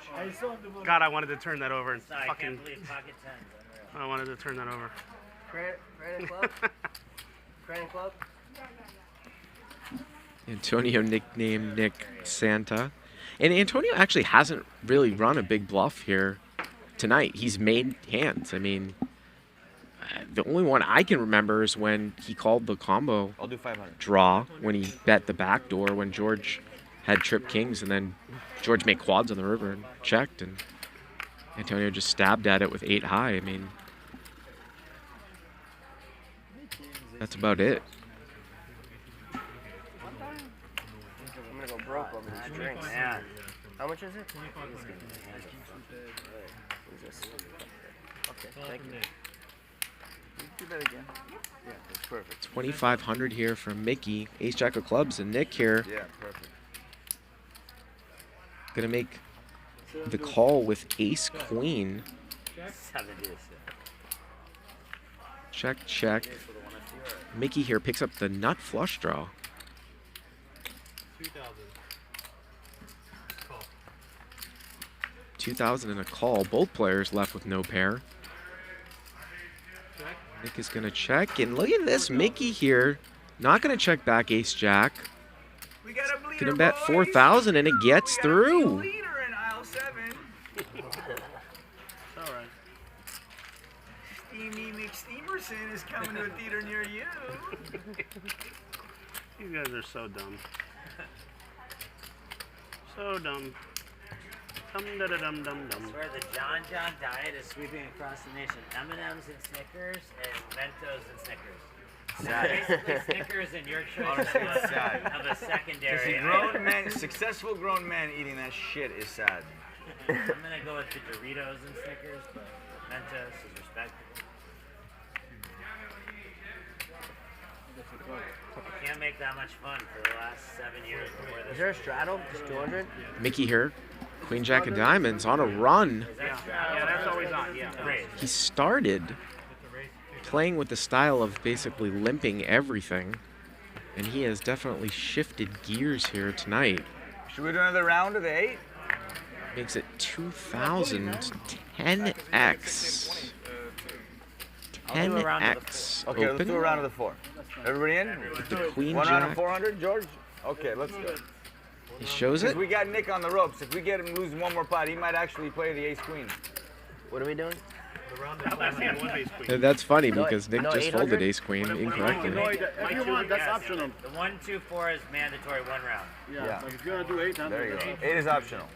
God, I wanted to turn that over and Sorry, I fucking. can't believe pocket tens. Unreal. I wanted to turn that over. Credit club. Credit club. Antonio nicknamed Nick Santa. And Antonio actually hasn't really run a big bluff here tonight. He's made hands. I mean, the only one I can remember is when he called the combo I'll do 500. draw when he bet the back door when George had trip kings, and then George made quads on the river and checked, and Antonio just stabbed at it with 8 high. I mean, that's about it. I'm gonna go broke over these drinks. Man. How much is it? Okay, thank you. Do that again. Yeah, that's perfect. 2,500 here from Mikki, ace jack of clubs, and Nick here Yeah, perfect. gonna make the call with ace queen. 70. Check, check. Mikki here picks up the nut flush draw. 2,000. Call. 2,000 and a call. Both players left with no pair. Check. Nick is gonna check, and look at this, Mikki here, not gonna check back ace jack. We got a bleeder, Gonna bet boys. 4,000 and it gets We got a through. bleeder in aisle 7. All right. Steamy McSteamerson is coming to a theater near you. You guys are so dumb. So dumb. Dum-da-da-dum-dum-dum. I swear the John diet is sweeping across the nation. M&M's and Snickers and Mentos and Snickers. Sad. Basically Snickers and your choice Honestly, it's sad. of a secondary. Successful grown men eating that shit is sad. I'm gonna go with the Doritos and Snickers, but Mentos is respectable. You can't make that much fun for the last 7 years before this. Is there a straddle? Just 200? Mikki here, queen jack of diamonds on a run. Yeah, that's always on. Yeah. Great. He started playing with the style of basically limping everything, and he has definitely shifted gears here tonight. Should we do another round of the 8? Makes it 2,000, 10x. 10x Okay, let's open. do a round of the 4. Everybody in? The queen One round of jack. 400, George? Okay, let's go. He shows Because it. we got Nick on the ropes. If we get him losing one more pot, he might actually play the ace queen. What are we doing? The round That last hand was ace queen. That's funny No, because Nick no, just 800? folded ace queen incorrectly. No, if you want, that's optional. The 1, 2, 4 is mandatory 1 round. Yeah, like if you want to do 800. There you go. 8 is optional.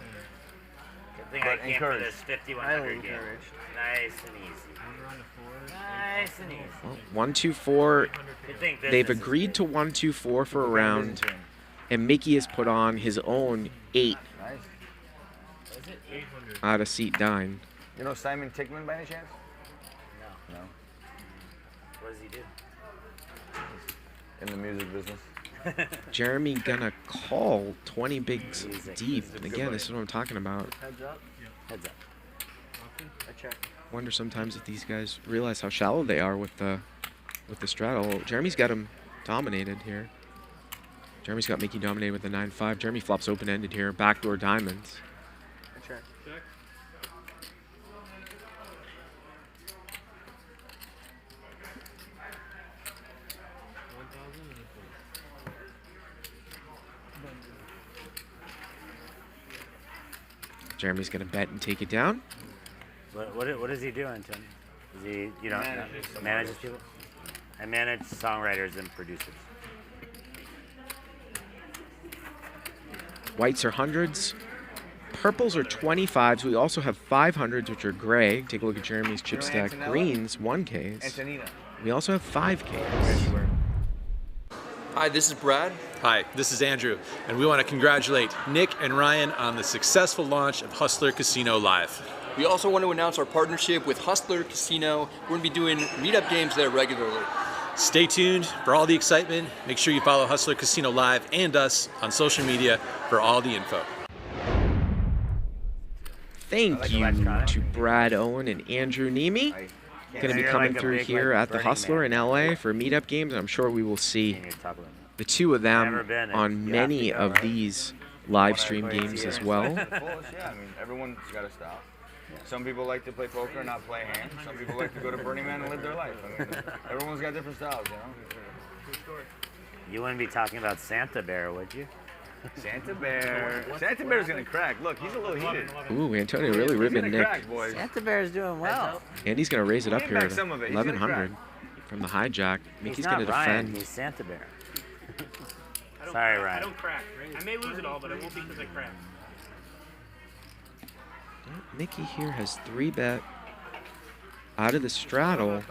Good thing But I came for encouraged. this 5,100 game. Nice and easy. Nice and easy. Well, 1, 2, 4. Good thing They've business is agreed to 1, 2, 4 for a round, and Mikki has put on his own 8 Nice. good. Was it 800? out of seat 9. You know Simon Tickman by any chance? No. No. What does he do? In the music business. Jeremy gonna call 20 bigs Music. deep. Again, this is what I'm talking about. Heads up. Heads up. I check. Wonder sometimes if these guys realize how shallow they are with the straddle. Jeremy's got him dominated here. Jeremy's got Mikki dominated with the 9-5. Jeremy flops open-ended here. Backdoor diamonds. I check. check. Jeremy's gonna bet and take it down. What is he doing, Tony? Is he, you know, manages people? I manage songwriters and producers. Whites are hundreds. Purples are 25s. We also have 500s, which are gray. Take a look at Jeremy's chip stack. Antonella? Greens, 1Ks. Antonina. We also have 5Ks. Hi, this is Brad. Hi, this is Andrew, and we want to congratulate Nick and Ryan on the successful launch of Hustler Casino Live. We also want to announce our partnership with Hustler Casino. We're going to be doing meetup games there regularly. Stay tuned for all the excitement. Make sure you follow Hustler Casino Live and us on social media for all the info. Thank you to Brad Owen and Andrew Nemi. going to be coming through here at the Hustler in LA for meetup games. I'm sure we will see the two of them on many of these live stream games as well. Yeah, I mean, everyone's got a style. Some people like to play poker and not play hand. Some people like to go to Burning Man and live their life. I mean, everyone's got different styles, you know? You wouldn't be talking about Santa Bear, would you? Santa Bear. Santa Bear's going to crack. Look, he's a little heated. Ooh, Antonio really ribbing Nick. Crack, boys. Santa Bear's doing well. And he's going to raise it up here to some of it. 1100 from the hijack. Mickey's going to Ryan, defend. he's Santa Bear. Sorry, Ryan. I don't crack. I may lose it all, but it won't be because I crack. Mickey here has 3-bet out of the straddle,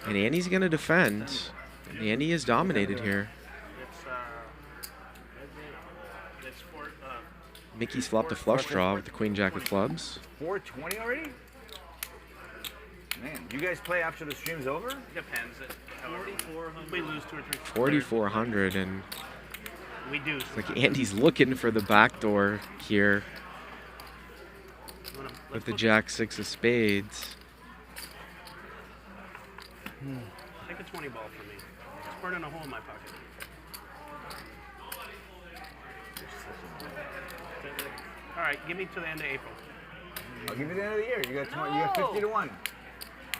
and Andy's going to defend. And Andy is dominated here. Mickey's flopped a flush draw with the Queen Jack of clubs. 420 already? Man, you guys play after the stream's over? Depends. 4,400. We lose 2 or 3. 4,400, and we do. it's like Andy's looking for the back door here with the Jack 6 of spades. Take a 20 ball for me. It's burning a hole in my pocket. All right, give me to the end of April. I'll give you the end of the year. You got 20, you got 50 to 1.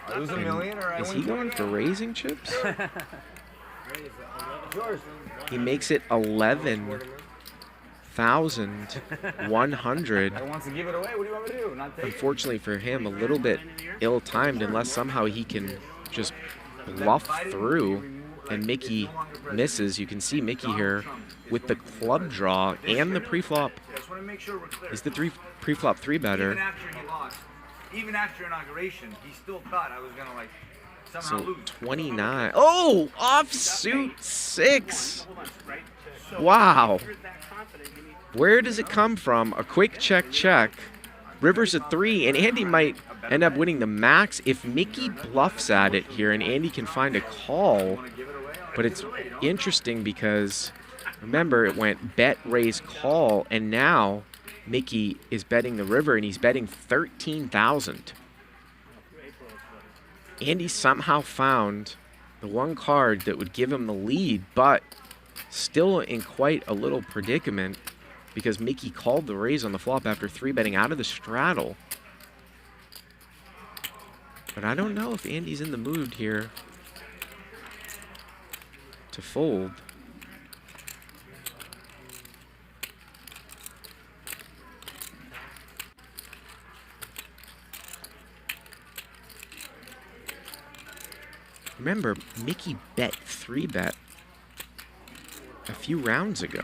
I lose $1 million or I Is win he going for raising chips? Yours. He makes it 11,100. I wants to give it away. What do you want me to do? Not take it? Unfortunately for him, a little bit ill-timed unless somehow he can just bluff through and Mickey misses. You can see Mickey here with the club draw and the pre-flop. He's the pre-flop 3-better. Even after he lost, even after inauguration, he still thought I was gonna like somehow So lose. 29. Oh, offsuit 6. Wow. Where does it come from? A quick check. River's a 3, and Andy might end up winning the max if Mickey bluffs at it here, and Andy can find a call. But it's interesting because, remember, it went bet, raise, call, and now Mickey is betting the river, and he's betting 13,000. Andy somehow found the one card that would give him the lead, but still in quite a little predicament because Mickey called the raise on the flop after 3-betting out of the straddle. But I don't know if Andy's in the mood here to fold. Remember, Mickey bet 3-bet a few rounds ago.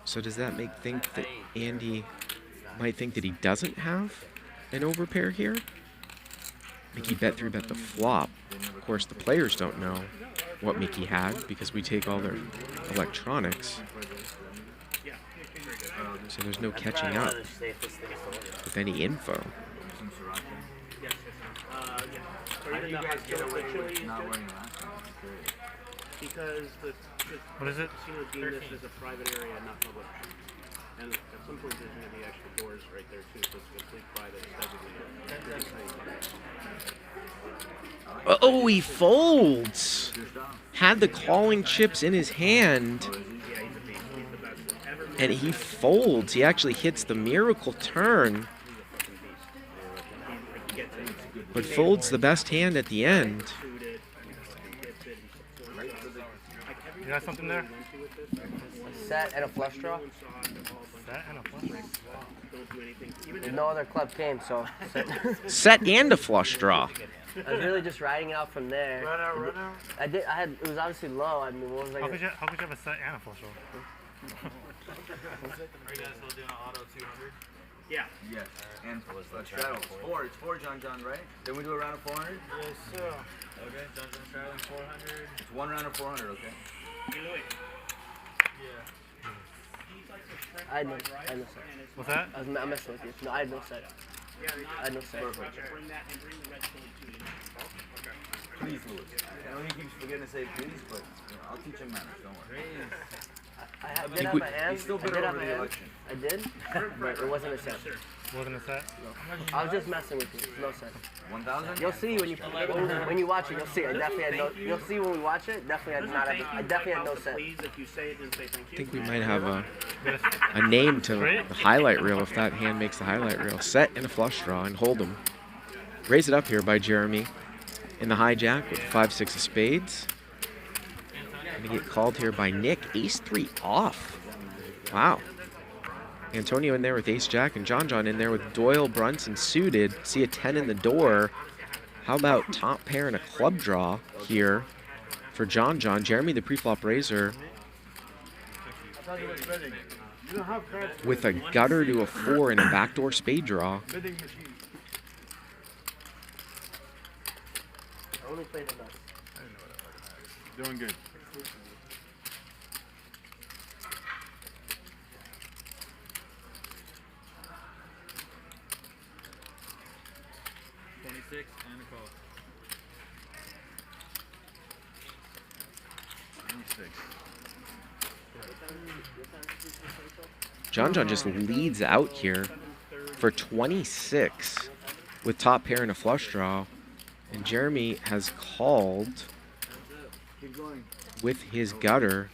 So does that make think that Andy might think that he doesn't have an overpair here? Mickey bet 3-bet the flop. Of course, the players don't know what Mickey had because we take all their electronics. So there's no catching up with any info. Because what is it? Casino deemed this as a private area, not public. And at some point there's going to be actual doors right there too, so it's complete private. Oh, he folds. Had the calling chips in his hand. And he folds. He actually hits the miracle turn. But folds the best hand at the end. You got something there? A set and a flush draw. Set and a flush draw. No other club came, so. Set and a flush draw. I was really just riding it out from there. Run out. It was obviously low. I mean, what was I How gonna... could you have a set and a flush draw? Are you guys still doing an auto 200? Yeah. Yes. And straddle. It's 4, John, right? Then we do a round of 400? Yes, sir. Okay, John straddling 400. It's 1 round of 400, okay? Yeah. I had no set. What's that? I'm messing with you. No, I had no set. I had no set. Please, Louis. I know he keeps forgetting to say please, but I'll teach him manners. Don't worry. I did have a hand. I did have a hand. I did, but it wasn't a set. Wasn't a set? I was just messing with you. No set. 1,000? You'll see when you watch it. You'll see. I definitely had no. You'll see when we watch it. Definitely had not. I definitely had no set. I think we might have a name to the highlight reel if that hand makes the highlight reel. Set in a flush draw and hold 'em. Raise it up here by Jeremy in the hijack with 5-6 of spades. Gonna get called here by Nick. Ace-3 off. Wow. Antonio in there with ace-jack and John in there with Doyle Brunson suited. See a 10 in the door. How about top pair and a club draw here for John? Jeremy, the pre-flop raiser, with a gutter to a 4 and a backdoor spade draw. Doing good. And a call. 26. John just leads out here for 26 with top pair and a flush draw. And Jeremy has called with his gutter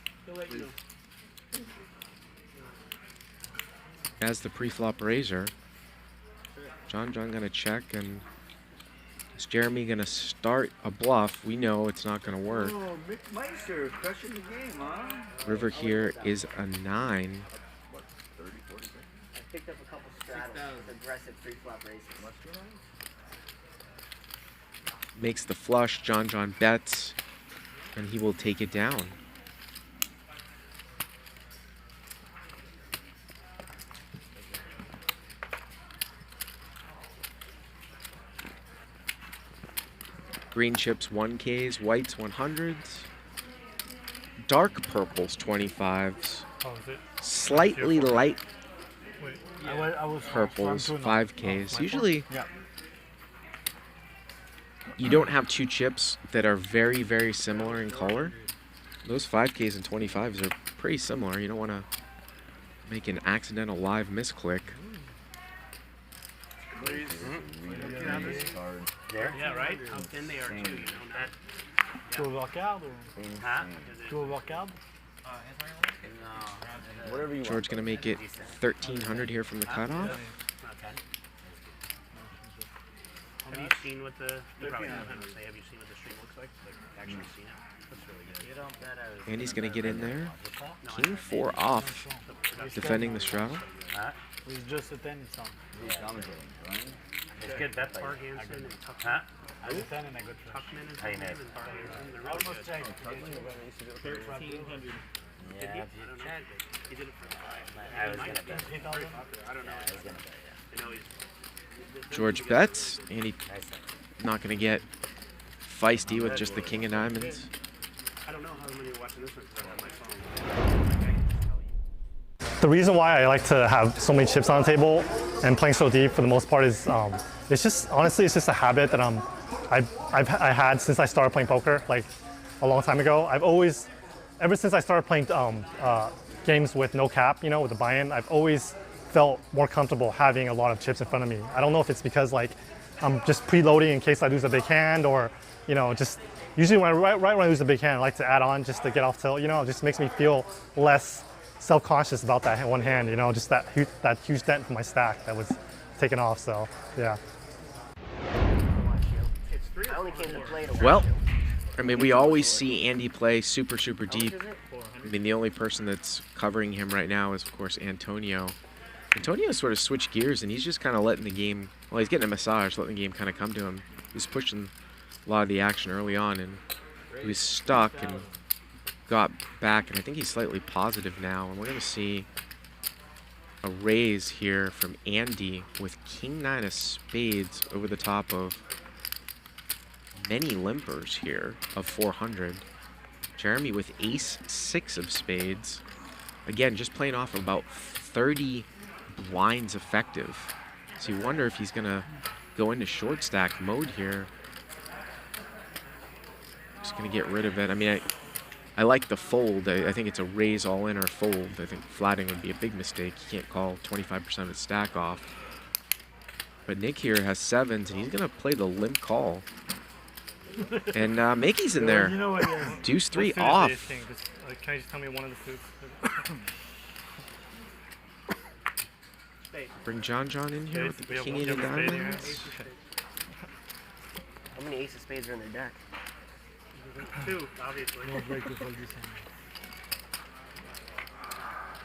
as the pre-flop raiser. John gonna check, and is Jeremy gonna start a bluff? We know it's not gonna work. Oh, Mick Meister crushing the game, huh? River here is a 9. I picked up a couple straddles with aggressive pre-flop races. Makes the flush. John bets, and he will take it down. Green chips 1Ks, whites 100s, dark purples 25s, slightly light purples 5Ks. Usually you don't have two chips that are very, very similar in color. Those 5Ks and 25s are pretty similar. You don't want to make an accidental live misclick. Yeah, right? How thin they are too, you know that. Tu veux voir card ou? Huh? Tu veux voir card? No. George gonna make it 1,300 here from the cutoff. Have you seen what the? You probably haven't. Say, have you seen what the stream looks like? Like actually seen it? That's really good. Andy's gonna get in there. King 4 off, defending the straddle. It's just a 10 song. It's good bet by Bar Hansen and Tuckman. Huh? I was 10 and I got Tuckman and How you know? Tuckman and Bar Hansen. They're really Almost good. checked. 1,300. Yeah, I don't know. He did it for I was gonna bet. Very popular. I don't know. I was gonna bet, yeah. I know he's. George bets. Andy not gonna get feisty with just the king of diamonds. I don't know how many are watching this one because I have my phone. The reason why I like to have so many chips on the table and playing so deep for the most part is it's just honestly it's just a habit that I had since I started playing poker like a long time ago. I've always, ever since I started playing games with no cap, you know, with the buy-in, I've always felt more comfortable having a lot of chips in front of me. I don't know if it's because like I'm just preloading in case I lose a big hand, or you know, just usually right when I lose a big hand, I like to add on just to get off tilt. You know, it just makes me feel less self-conscious about that one hand, you know, just that huge dent from my stack that was taken off. So yeah. I only came to play to Well, I mean, we always see Andy play super deep. I mean, the only person that's covering him right now is, of course, Antonio. Antonio sort of switched gears, and he's just kind of letting the game, well, he's getting a massage, letting the game kind of come to him. He was pushing a lot of the action early on, and he was stuck and got back, and I think he's slightly positive now. And we're going to see a raise here from Andy with King 9 of spades over the top of many limpers here of 400. Jeremy with Ace 6 of spades. Again, just playing off of about 30 blinds effective. So you wonder if he's going to go into short stack mode here. Just going to get rid of it. I mean, I like the fold. I think it's a raise all in or fold. I think flatting would be a big mistake. You can't call 25% of his stack off. But Nick here has 7s, and he's going to play the limp call. And Mikki's in there. Deuce 3 off. Can you just tell me one of the suits? Bring John in here with the king 8 of diamonds. How many ace of spades are in their deck? 2, obviously.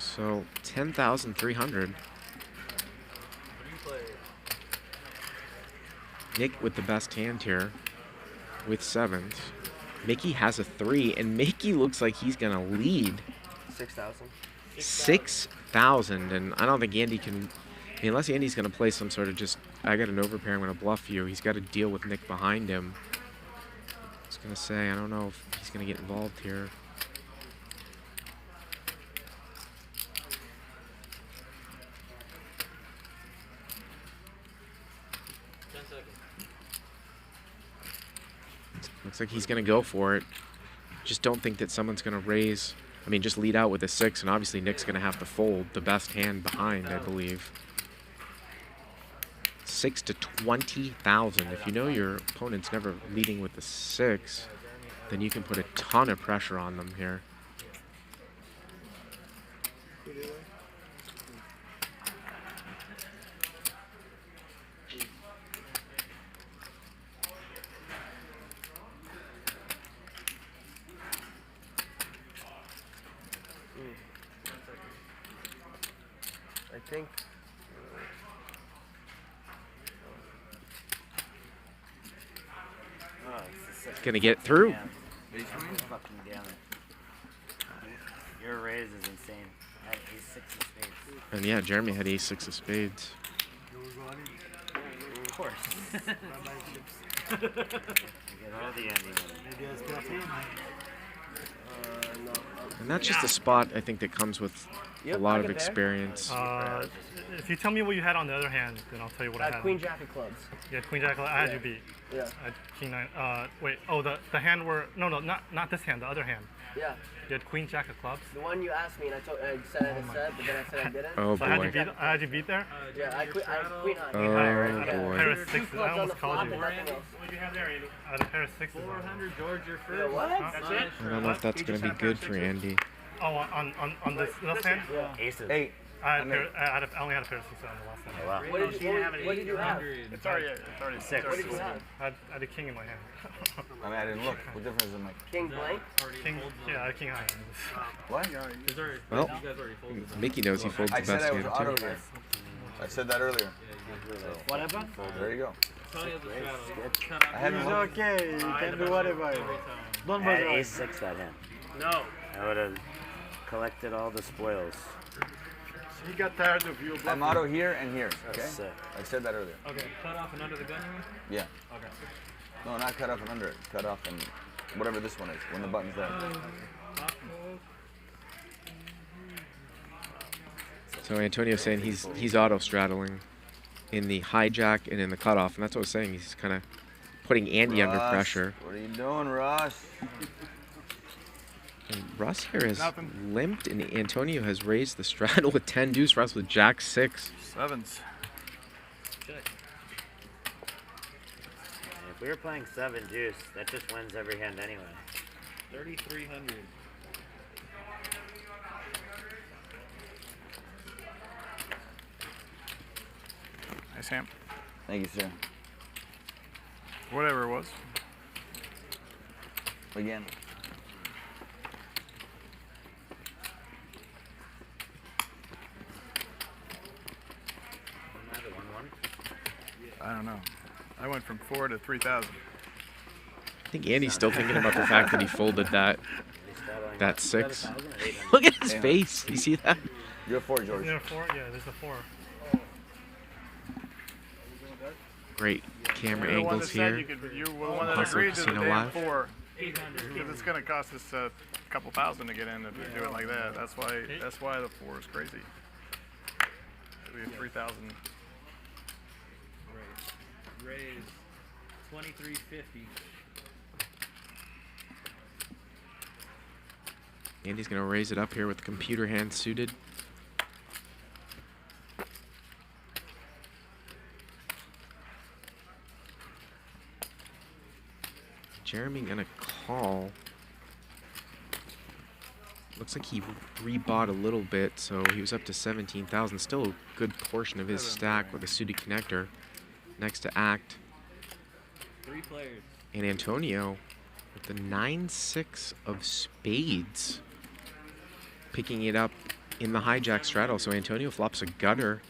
So 10,300. Nick with the best hand here with 7s. Mikki has a 3, and Mikki looks like he's gonna lead. 6,000. 6,000, and I don't think Andy can, unless Andy's gonna play some sort of just, I got an overpair, I'm gonna bluff you. He's got to deal with Nick behind him. I was gonna say, I don't know if he's gonna get involved here. Looks like he's going to go for it. Just don't think that someone's going to raise. I mean, just lead out with a 6, and obviously Nick's going to have to fold the best hand behind, I believe. 6 to 20,000. If you know your opponent's never leading with the 6, then you can put a ton of pressure on them here. I think. Gonna get through. Fucking damn it. Your raise is insane. I had ace 6 of spades. And yeah, Jeremy had ace 6 of spades. Of course. You get all the Andy money. And that's just a spot, I think, that comes with a lot of experience. If you tell me what you had on the other hand, then I'll tell you what I had. Queen Jack of clubs. Yeah, Queen Jack. I had you beat. Yeah. I had King 9. Wait. Oh, the hand where not this hand. The other hand. Yeah. You had Queen Jack of clubs. The one you asked me, and I said I had a set, but then I said I didn't. Oh, so boy. I had you beat there. Yeah, I had Queen High. Oh, boy. Pair of 6s. I almost called you. What did you have there, Andy? I had a pair of 6s. 400, George, your first. Yeah, what? That's it? I don't know if that's going to be good for Andy. Oh, on this hand? Yeah. Aces. 8. I only had a pair of 6s on the last hand. Oh, wow. What did you have? It's already 6. What did you have? I had a king in my hand. I mean, I didn't look. What difference is it make? King blank? King, yeah, I had king high. What? Well, Mikki knows he folds the I said best I was hand, auto too. here. I said that earlier. Whatever? There you go. I have it's okay, you can do whatever. Don't I had bother. ace 6 that hand. No. I would have collected all the spoils. He got tired of you. I'm auto here and here. Okay. That's sick. I said that earlier. Okay, cut off and under the gun room? Yeah. Okay. No, not cut off and under it. Cut off and whatever this one is when the button's there. So Antonio's saying he's auto-straddling in the hijack and in the cutoff, and that's what I was saying. He's kind of putting Andy under pressure. What are you doing, Ross? And Russ here has limped, and Antonio has raised the straddle with 10 deuce. Russ with jack 6. 7s. If we were playing 7 deuce, that just wins every hand anyway. 3,300. Nice hand. Thank you, sir. Whatever it was. Again. I don't know. I went from 4 to 3,000. I think Andy's still thinking about the fact that he folded that 6. Look at his face. You see that? You're 4, George. Is there a 4? Yeah, there's a 4. Great camera You're the one angles that said here. you were the one that Hustler agreed to the Casino damn Live. 4. Because it's going to cost us a couple thousand to get in if we do it like that. That's why the 4 is crazy. We have 3,000. Raise 2350. Andy's going to raise it up here with the computer hand suited. Jeremy going to call. Looks like he rebought a little bit, so he was up to 17,000. Still a good portion of his stack with a suited connector. Next to act. 3 players. And Antonio with the 9-6 of spades. Picking it up in the hijack straddle. So Antonio flops a gutter.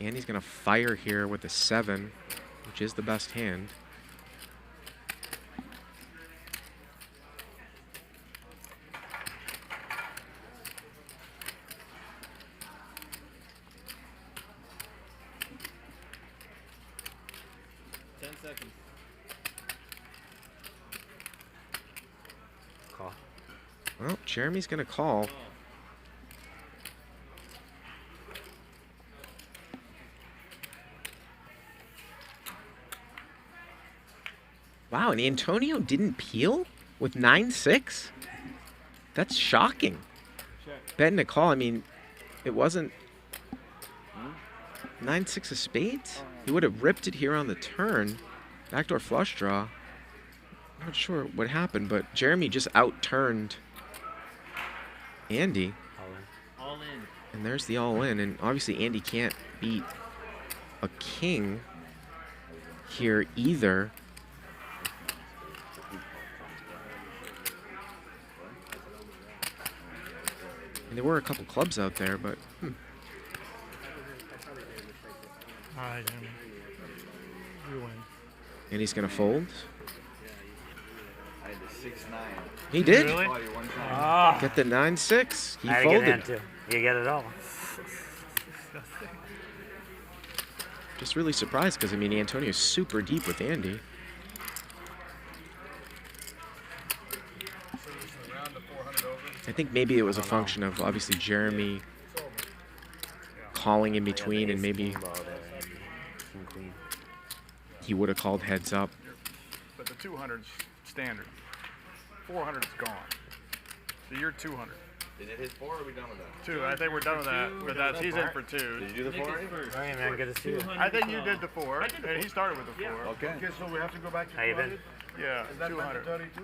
And he's going to fire here with a 7, which is the best hand. Call. Well, Jeremy's going to call. Wow, and Antonio didn't peel with 9-6? That's shocking. Betting a call, I mean, it wasn't 9-6 of spades? He would have ripped it here on the turn. Backdoor flush draw. Not sure what happened, but Jeremy just outturned Andy. All in. And there's the all in, and obviously Andy can't beat a king here either. And there were a couple clubs out there, but All right, Jeremy. You win. And he's gonna fold. I had the 6-9. He did. Really? Oh. Get the 9-6. He I had a good folded. hand too. You get it all. Just really surprised because I mean Antonio's super deep with Andy. I think maybe it was a function of obviously Jeremy calling in between, and maybe he would have called heads up. But the 200's standard. 400's gone. So you're 200. Is it his 4 or are we done with that? 2. I think we're done with that. But that's, he's in for 2. Did you do the 4 already? Hey man, good to see you. I think you did the 4, and he started with the 4. Okay. Okay, so we have to go back to How you been? Yeah, Is that 200. 32?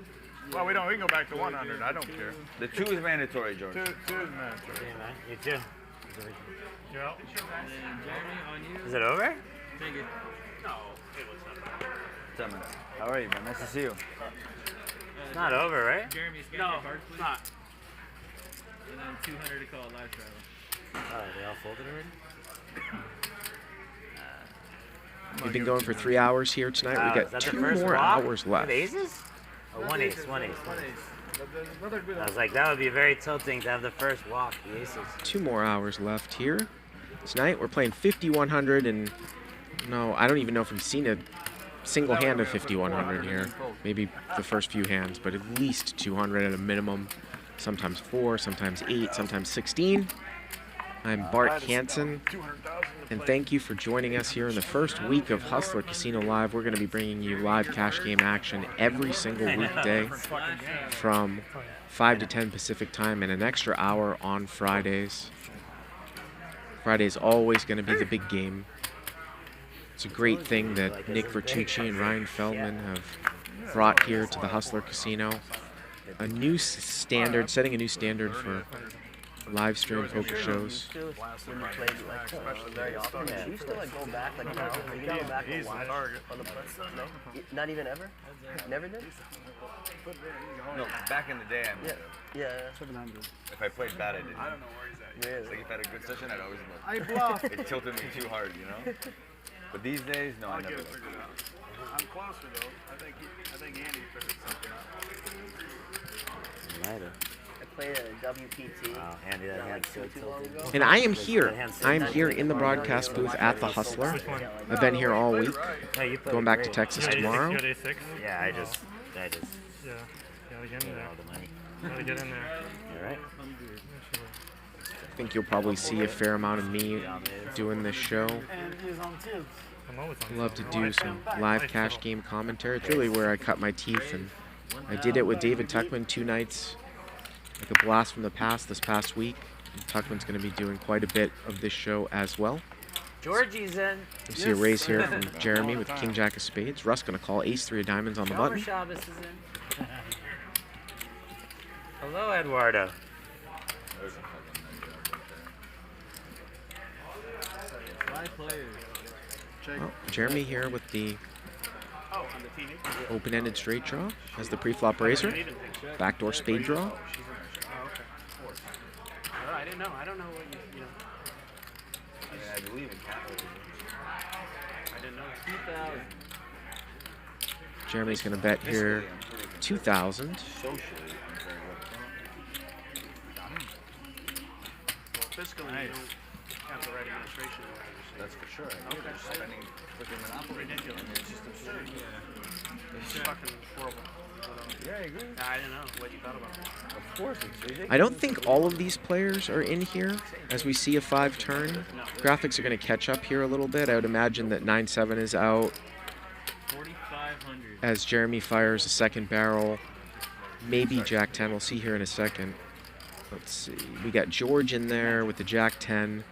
Well, we can go back to 100. I don't care. The 2 is mandatory, George. 2 is mandatory. Yeah, man. You too. Yeah. Jeremy, on you. Is it over? Take it. What's up, man? How are you, man? Nice to see you. It's not over, right? Jeremy, scan No, your cards, please. it's not. And then 200 to call live travel. Oh, they all folded already? We've been going for 3 hours here tonight. Wow, We is that got the 2 first more block? hours left. With aces? Oh, one ace. I was like, that would be very tilting to have the first walk, the aces. 2 more hours left here. Tonight we're playing 5100, and no, I don't even know if we've seen a single hand of 5100 here. Maybe the first few hands, but at least 200 at a minimum. Sometimes 4, sometimes 8, sometimes 16. I'm Bart Hansen, and thank you for joining us here in the first week of Hustler Casino Live. We're going to be bringing you live cash game action every single weekday from 5 to 10 Pacific time and an extra hour on Fridays. Friday's always going to be the big game. It's a great thing that Nick Vertucci and Ryan Feldman have brought here to the Hustler Casino. A new standard, setting a new standard for live stream poker shows. You used to like go back like now. You go back and watch on the play. No? Not even ever? Never did? No, back in the day, I mean, Yeah. if I played bad, I didn't. I don't know where he's at. Really? Like if I had a good session, I'd always look. I bluff. It tilted me too hard, you know? But these days, no, I I'll never get it look. figured out. I'm closer though. I think Andy figured something out. Might have. I played a WPT. Wow, Andy, that hand's so too long tilted. ago. And I am here. I am here in the broadcast booth at the Hustler. I've been here all week. Hey, you played Going back to great. Texas You tomorrow. got A6? Yeah, I just. Yeah. Gotta get in Need there. all the money. Gotta get in there. You right? I think you'll probably see a fair amount of me doing this show. And he's on 2. I'm always on. Love to do some live cash game commentary. It's really where I cut my teeth, and I did it with David Tuckman 2 nights like a blast from the past this past week. And Tuckman's going to be doing quite a bit of this show as well. Georgie's in. You see a raise here from Jeremy with King Jack of Spades. Russ going to call Ace-3 of Diamonds on the button. Shabbos is in. Hello, Eduardo. Well, Jeremy here with the open-ended straight draw has the pre-flop razor, backdoor spade draw. I didn't know. I don't know what you know. I believe in capital. I didn't know. 2,000. Jeremy's going to bet here 2,000. Socially, Fiscally, you don't have the right administration. that's for sure. Okay. They're spending freaking monopoly. Ridiculous. I mean, it's just absurd. It's fucking horrible. Yeah, I agree. I didn't know what you thought about it. Of course, it's ridiculous. I don't think all of these players are in here. As we see a 5-turn, graphics are going to catch up here a little bit. I would imagine that 9-7 is out. 4,500. As Jeremy fires a second barrel, maybe Jack 10. We'll see here in a second. Let's see. We got George in there with the Jack 10.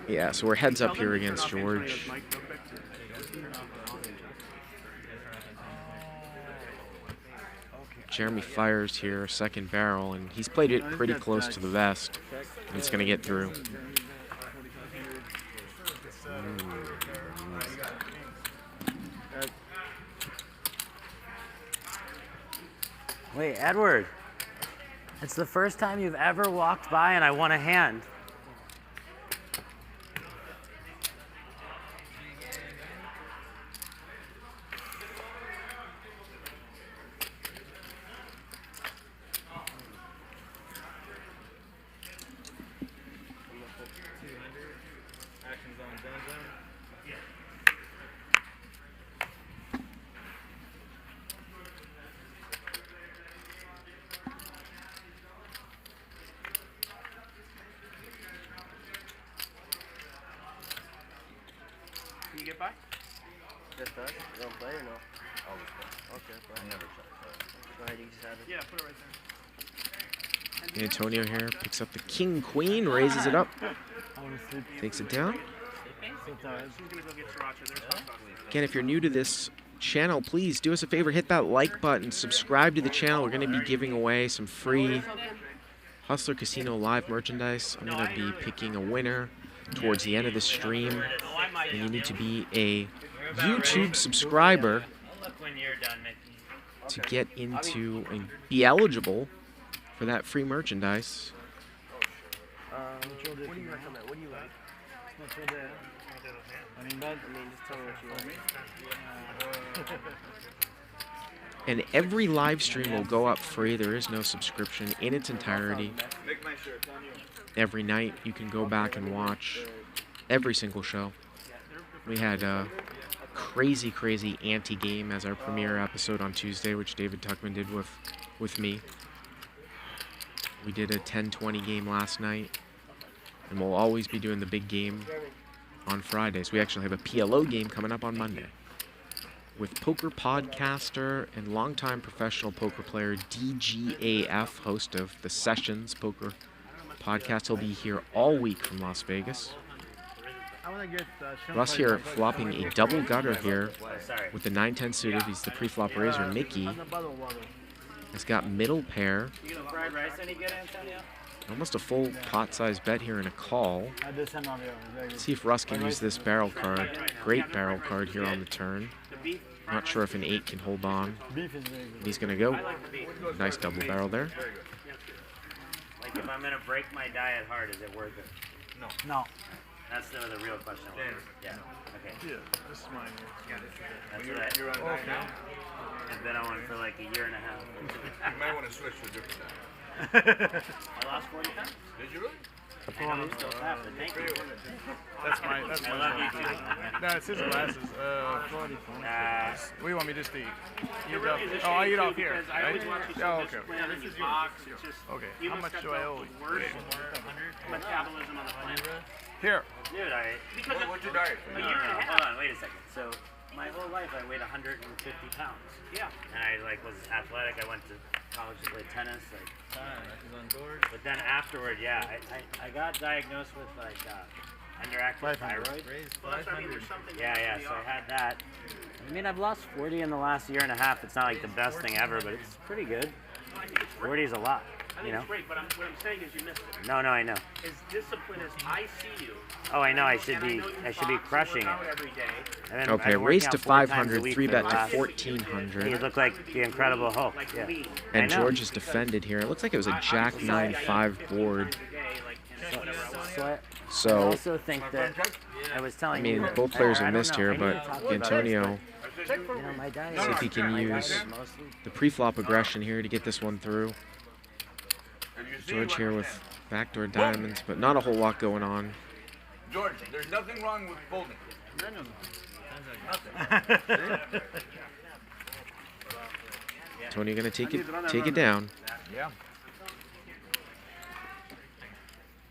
Yeah, so we're heads up here against George. Jeremy fires here, second barrel, and he's played it pretty close to the vest. And it's going to get through. Wait, Edward. It's the first time you've ever walked by and I won a hand. Can you get by? Just us? You don't play or no? Always play. Okay, I fine. never shot. Go ahead, you just have it. Yeah, put it right there. Antonio here picks up the king queen, raises it up, takes it down. Again, if you're new to this channel, please do us a favor, hit that like button, subscribe to the channel. We're going to be giving away some free Hustler Casino live merchandise. I'm going to be picking a winner towards the end of the stream, and you need to be a YouTube subscriber to get into and be eligible for that free merchandise. What do you recommend? What do you like? I mean, just tell me what you like. And every live stream will go up free. There is no subscription in its entirety. Every night you can go back and watch every single show. We had a crazy, crazy anti-game as our premiere episode on Tuesday, which David Tuckman did with me. We did a 10-20 game last night, and we'll always be doing the big game on Fridays. We actually have a PLO game coming up on Monday with poker podcaster and longtime professional poker player DGAF, host of the Sessions Poker podcast. He'll be here all week from Las Vegas. Russ here flopping a double gutter here with the 9-10 suited. He's the pre-flop razor. Mikki has got middle pair. Almost a full pot-sized bet here in a call. Let's see if Russ can use this barrel card. Great barrel card here on the turn. Not sure if an 8 can hold on. He's going to go. Nice double barrel there. Like if I'm going to break my diet hard, is it worth it? No. No. That's the real question. Yeah. Okay. Yeah, this is mine. Yeah, that's what you're on diet now? I've been on one for like a year and a half. You might want to switch to a different diet. I lost 40 pounds. Did you really? I know I'm still fat, but thank you. That's my. I love you too. No, it's his glasses. What do you want me just to eat? Eat off. Oh, I eat off here. Right? Oh, okay. Okay. How much do I owe you? Metabolism on the planet. Here. Dude, What's your diet? Hold on, wait a second. So, my whole life I weighed 150 pounds. Yeah. And I was athletic. I went to college to play tennis. But then afterward, yeah, I got diagnosed with underactive thyroid. Well, that's what I mean, there's something. Yeah. So I had that. I mean, I've lost 40 in the last year and a half. It's not like the best thing ever, but it's pretty good. Well, I think it's great. 40 is a lot. I think it's great, but what I'm saying is you missed it. No, I know. His discipline is, I see you. Oh, I know. I should be crushing it. Every day. And then Okay, raised to 500, 3-bet to 1,400. He looked like the Incredible Hulk. Yeah. And George is defended here. It looks like it was a Jack 9-5 board. So I also think that I was telling you. Both players have missed here, but Antonio, You know, my dad see if he can use the pre-flop aggression here to get this one through. George here with backdoor diamonds, but not a whole lot going on. George, there's nothing wrong with folding. Antonio gonna take it down. Yeah.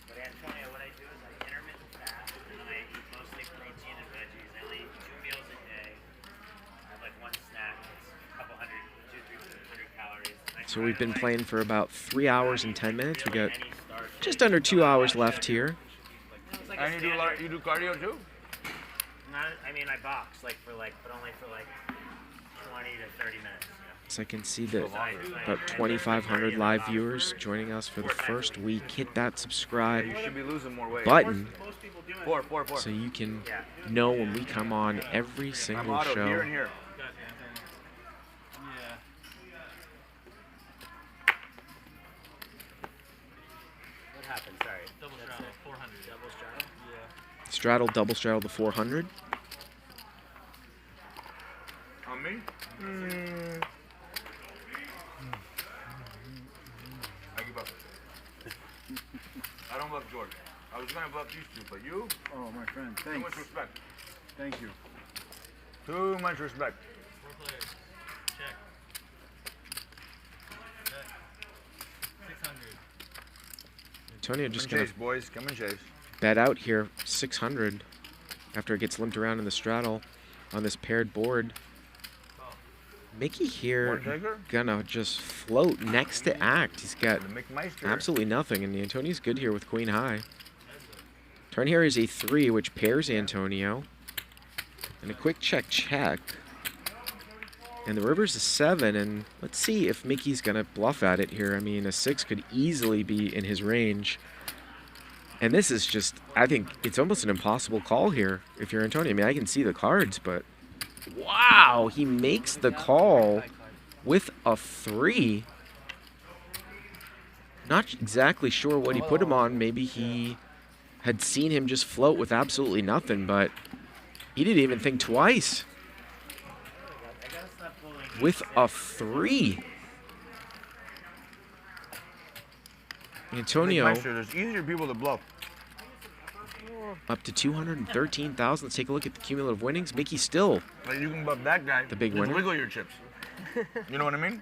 But Antonio, what I do is I intermittent fast, and then I eat mostly protein and veggies. I only eat 2 meals a day. I have one snack. It's a couple hundred, 200-300 calories. So we've been playing for about 3 hours and 10 minutes. We got just under 2 hours left here. And you do cardio too? I mean, I box but only for 20 to 30 minutes. So I can see that about 2,500 live viewers joining us for the first week. Hit that subscribe button so you can know when we come on every single show. Here and here. What happened? Sorry. Double straddle, 400. Double straddle? Yeah. Straddle, double straddle the 400. On me? I give up. I don't love George. I was going to love these two, but you? Oh, my friend, thanks. Too much respect. Thank you. Too much respect. 4 players. Check. Check. 600. Antonio just Come and gonna chase, boys. Come and chase. bet out here 600 after it gets limped around in the straddle on this paired board. Mikki here gonna just float next to act. He's got absolutely nothing, and Antonio's good here with queen high. Turn here is a 3, which pairs Antonio. And a quick check. And the river's a 7, and let's see if Mikki's gonna bluff at it here. I mean, a 6 could easily be in his range. And this is just, I think it's almost an impossible call here if you're Antonio. I mean, I can see the cards, but wow, he makes the call with a 3. Not exactly sure what he put him on. Maybe he had seen him just float with absolutely nothing, but he didn't even think twice. With a 3. Antonio There's easier people to bluff. up to 213,000. Let's take a look at the cumulative winnings. Mikki still Like you can bluff that guy. the big just winner. wiggle your chips. You know what I mean?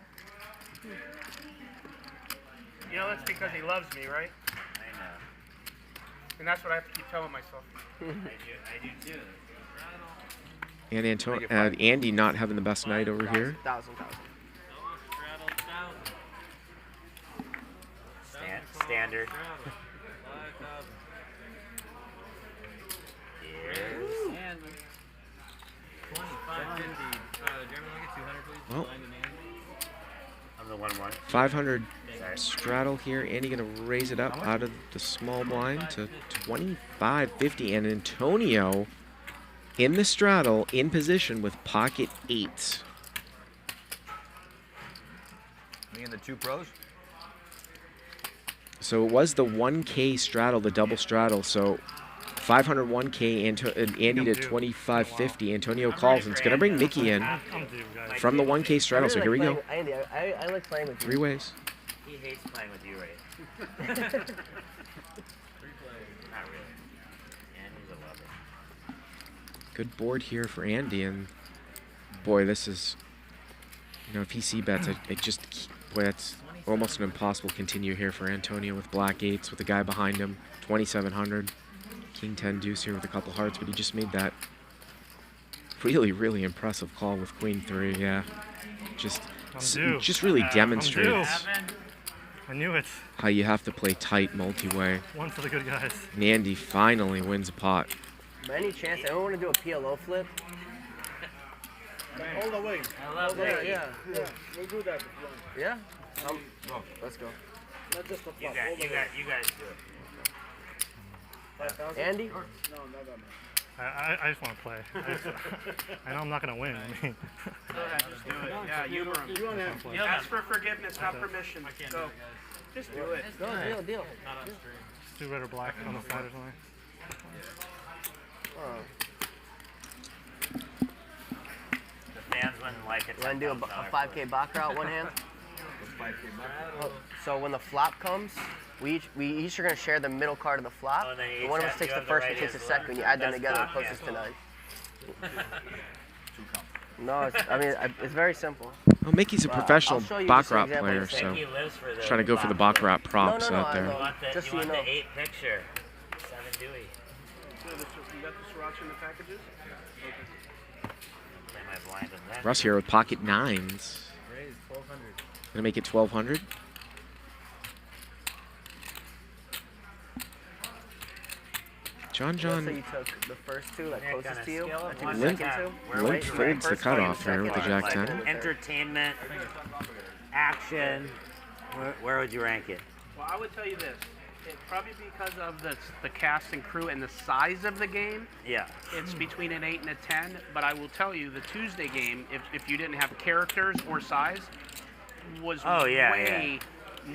You know, that's because he loves me, right? I know. And that's what I have to keep telling myself. I do too. And Andy not having the best night over here. 1,000. Standard. Well, I'm the 1-1. 500 straddle here. Andy gonna raise it up out of the small blind to 25.50, and Antonio in the straddle in position with pocket 8s. Me and the 2 pros. So it was the 1K straddle, the double straddle. So 501K, Andy to 25.50. Antonio calls, and it's going to bring Mikki in from the 1K straddle. So here we go. Andy, I like playing with you. 3 ways. He hates playing with you, right? Not really. Andy's a lover. Good board here for Andy, and boy, this is, if he c-bets, boy, that's almost an impossible continue here for Antonio with black 8s with the guy behind him. 2,700. King 10 deuce here with a couple hearts, but he just made that Really, really impressive call with Queen 3. Yeah, just due. just really demonstrates I knew it. how you have to play tight multi-way. One for the good guys. And Andy finally wins a pot. By any chance, anyone want to do a PLO flip? All the way. I love that. Yeah. We'll do that. Yeah? Let's go. Not just a You flop. guys do it. 5,000? Andy? No, not that much. I just want to play. I know I'm not going to win. I mean. Go ahead, just do it. Yeah, humor him. You want to have Ask for forgiveness, not permission. Go. Just do it. Go, deal. Not on stream. Do red or black on the side or something. The fans wouldn't like it. You want to do a 5K baccarat out one hand? So when the flop comes, we each are going to share the middle card of the flop. Oh, then you and one of each us takes have- the you have first the and takes the right second. hand When you add them That's together, not- closest yeah. to 9. No, it's very simple. Well, Mickey's a But professional I'll show you just an baccarat example player, of the so Mickey lives for just trying to go for the baccarat props No, out I there. know. You want the, Just you so you want know. the 8 picture. 7 Dewey. You got the sriracha in the packages? Play my blind and then. Russ here with pocket 9s. Raise 1,200. Gonna make it 1,200. John. So you took the first two, like closest to you. I took the Lint- second two. Lint folds the cutoff here with the Jack 10. Entertainment, action. Where would you rank it? Well, I would tell you this. It probably because of the cast and crew and the size of the game. Yeah. It's between an 8 and a 10. But I will tell you, the Tuesday game, if you didn't have characters or size, was way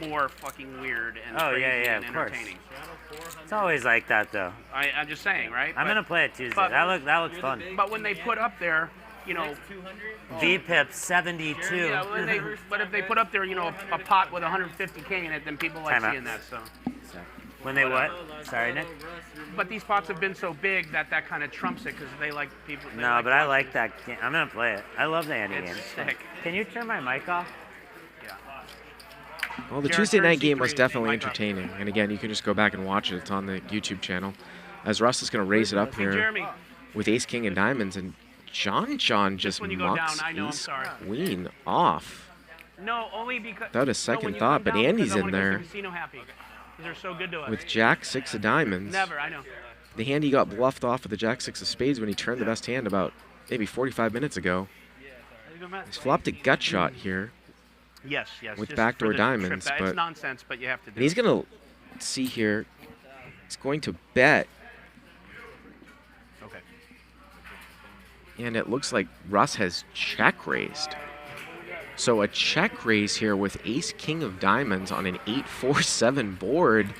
more fucking weird and crazy and of course. entertaining. It's always like that though. I'm just saying, right? I'm gonna play it Tuesday. That looks fun. But when they put up there, you know, VPIP 72. yeah, but if they put up there, you know, a pot with 150K in it, then people like Time out. seeing that. So. When they what? Sorry, Nick. But these pots have been so big that kind of trumps it because they like people. They No, like but I watching. like that game. I'm gonna play it. I love the Andy It's game. sick. Can you turn my mic off? Well, the Jared, Tuesday turn night game C3 was definitely mic up. entertaining. And again, you can just go back and watch it. It's on the YouTube channel. As Russ is going to raise it up Hey, here Jeremy. with Ace, King, and Diamonds. And John just when you go mucks down, I know, I'm Ace, sorry. Queen off. No, only because. Without a no, second when you thought, come but down, because Andy's I in wanna go to there. Casino happy. These are so good to us. With Jack 6 of Diamonds. Never, I know. The hand he got bluffed off with the Jack 6 of Spades when he turned the best hand about maybe 45 minutes ago. He's flopped a gut shot here. Yes. With just backdoor for the diamonds, trip. but It's nonsense, but you have to do and he's it. going to see here. He's going to bet. Okay. And it looks like Russ has check raised. So a check raise here with Ace King of Diamonds on an 8-4-7 board.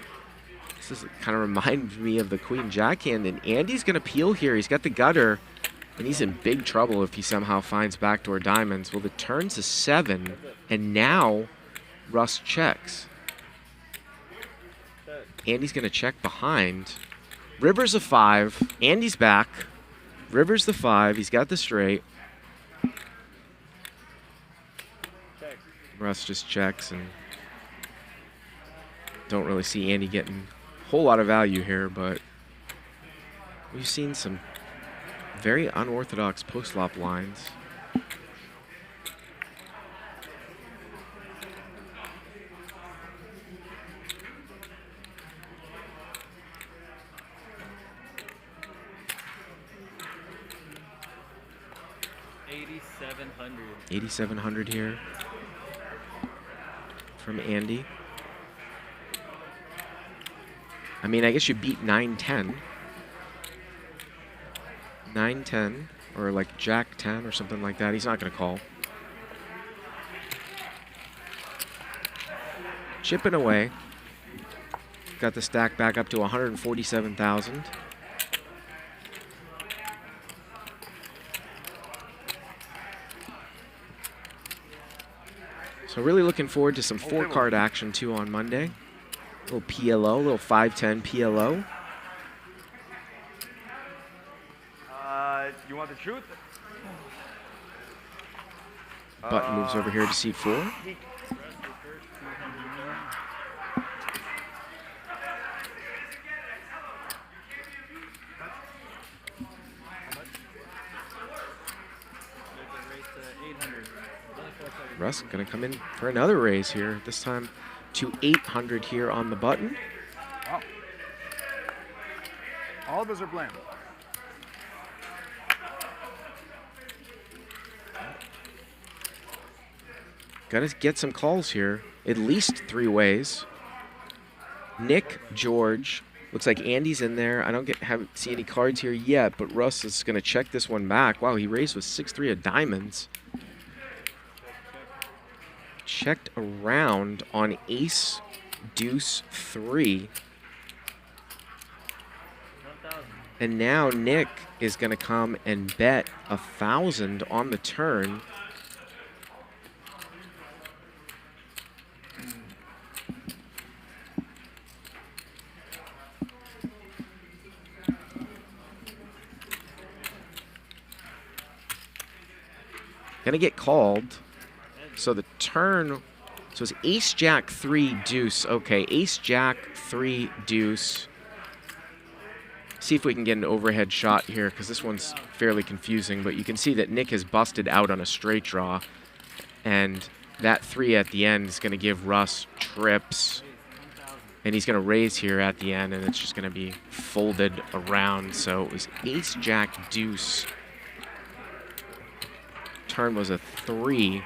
This kind of reminds me of the Queen Jack hand. And Andy's going to peel here. He's got the gutter. And he's in big trouble if he somehow finds backdoor diamonds. Well, the turn's a 7. And now Russ checks. Andy's going to check behind. River's a 5. Andy's back. River's the 5. He's got the straight. Russ just checks and don't really see Andy getting a whole lot of value here, but we've seen some very unorthodox post-flop lines. $8,700 here from Andy. I mean, I guess you beat 9-10. 9-10, or like Jack 10 or something like that. He's not going to call. Chipping away. Got the stack back up to 147,000. So really looking forward to some 4-card action too on Monday. A little PLO, a little 5-10 PLO. You want the truth? Button moves over here to C4. Russ going to come in for another raise here, this time to 800 here on the button. Wow. All of us are bland. Got to get some calls here, at least 3 ways. Nick, George, looks like Andy's in there. I don't see any cards here yet, but Russ is going to check this one back. Wow, he raised with 6-3 of diamonds. Checked around on ace, deuce, 3. And now Nick is going to come and bet 1,000 on the turn. Gonna get called. So the turn, so it's ace, jack, 3, deuce. Okay, ace, jack, 3, deuce. See if we can get an overhead shot here, because this one's fairly confusing, but you can see that Nick has busted out on a straight draw, and that 3 at the end is gonna give Russ trips, and he's gonna raise here at the end, and it's just gonna be folded around. So it was ace, jack, deuce. Turn was a 3.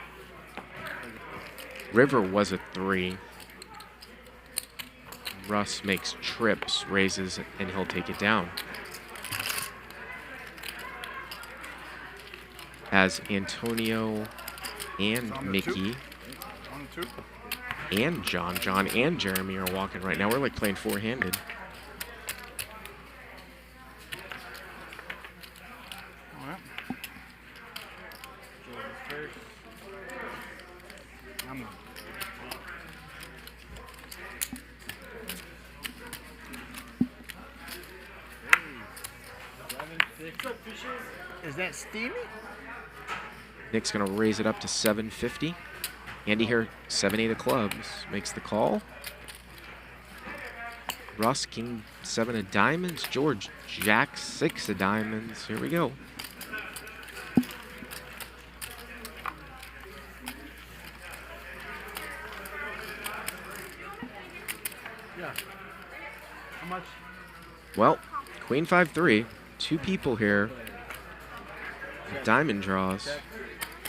River was a 3. Russ makes trips, raises, and he'll take it down. As Antonio and Mikki and John and Jeremy are walking right now. We're like playing 4-handed. Is that steamy? Nick's gonna raise it up to 750. Andy here, 7-8 of clubs, makes the call. Russ, king 7 of diamonds. George, jack 6 of diamonds. Here we go. Yeah. How much? Well, queen 5-3. 2 people here. Diamond draws.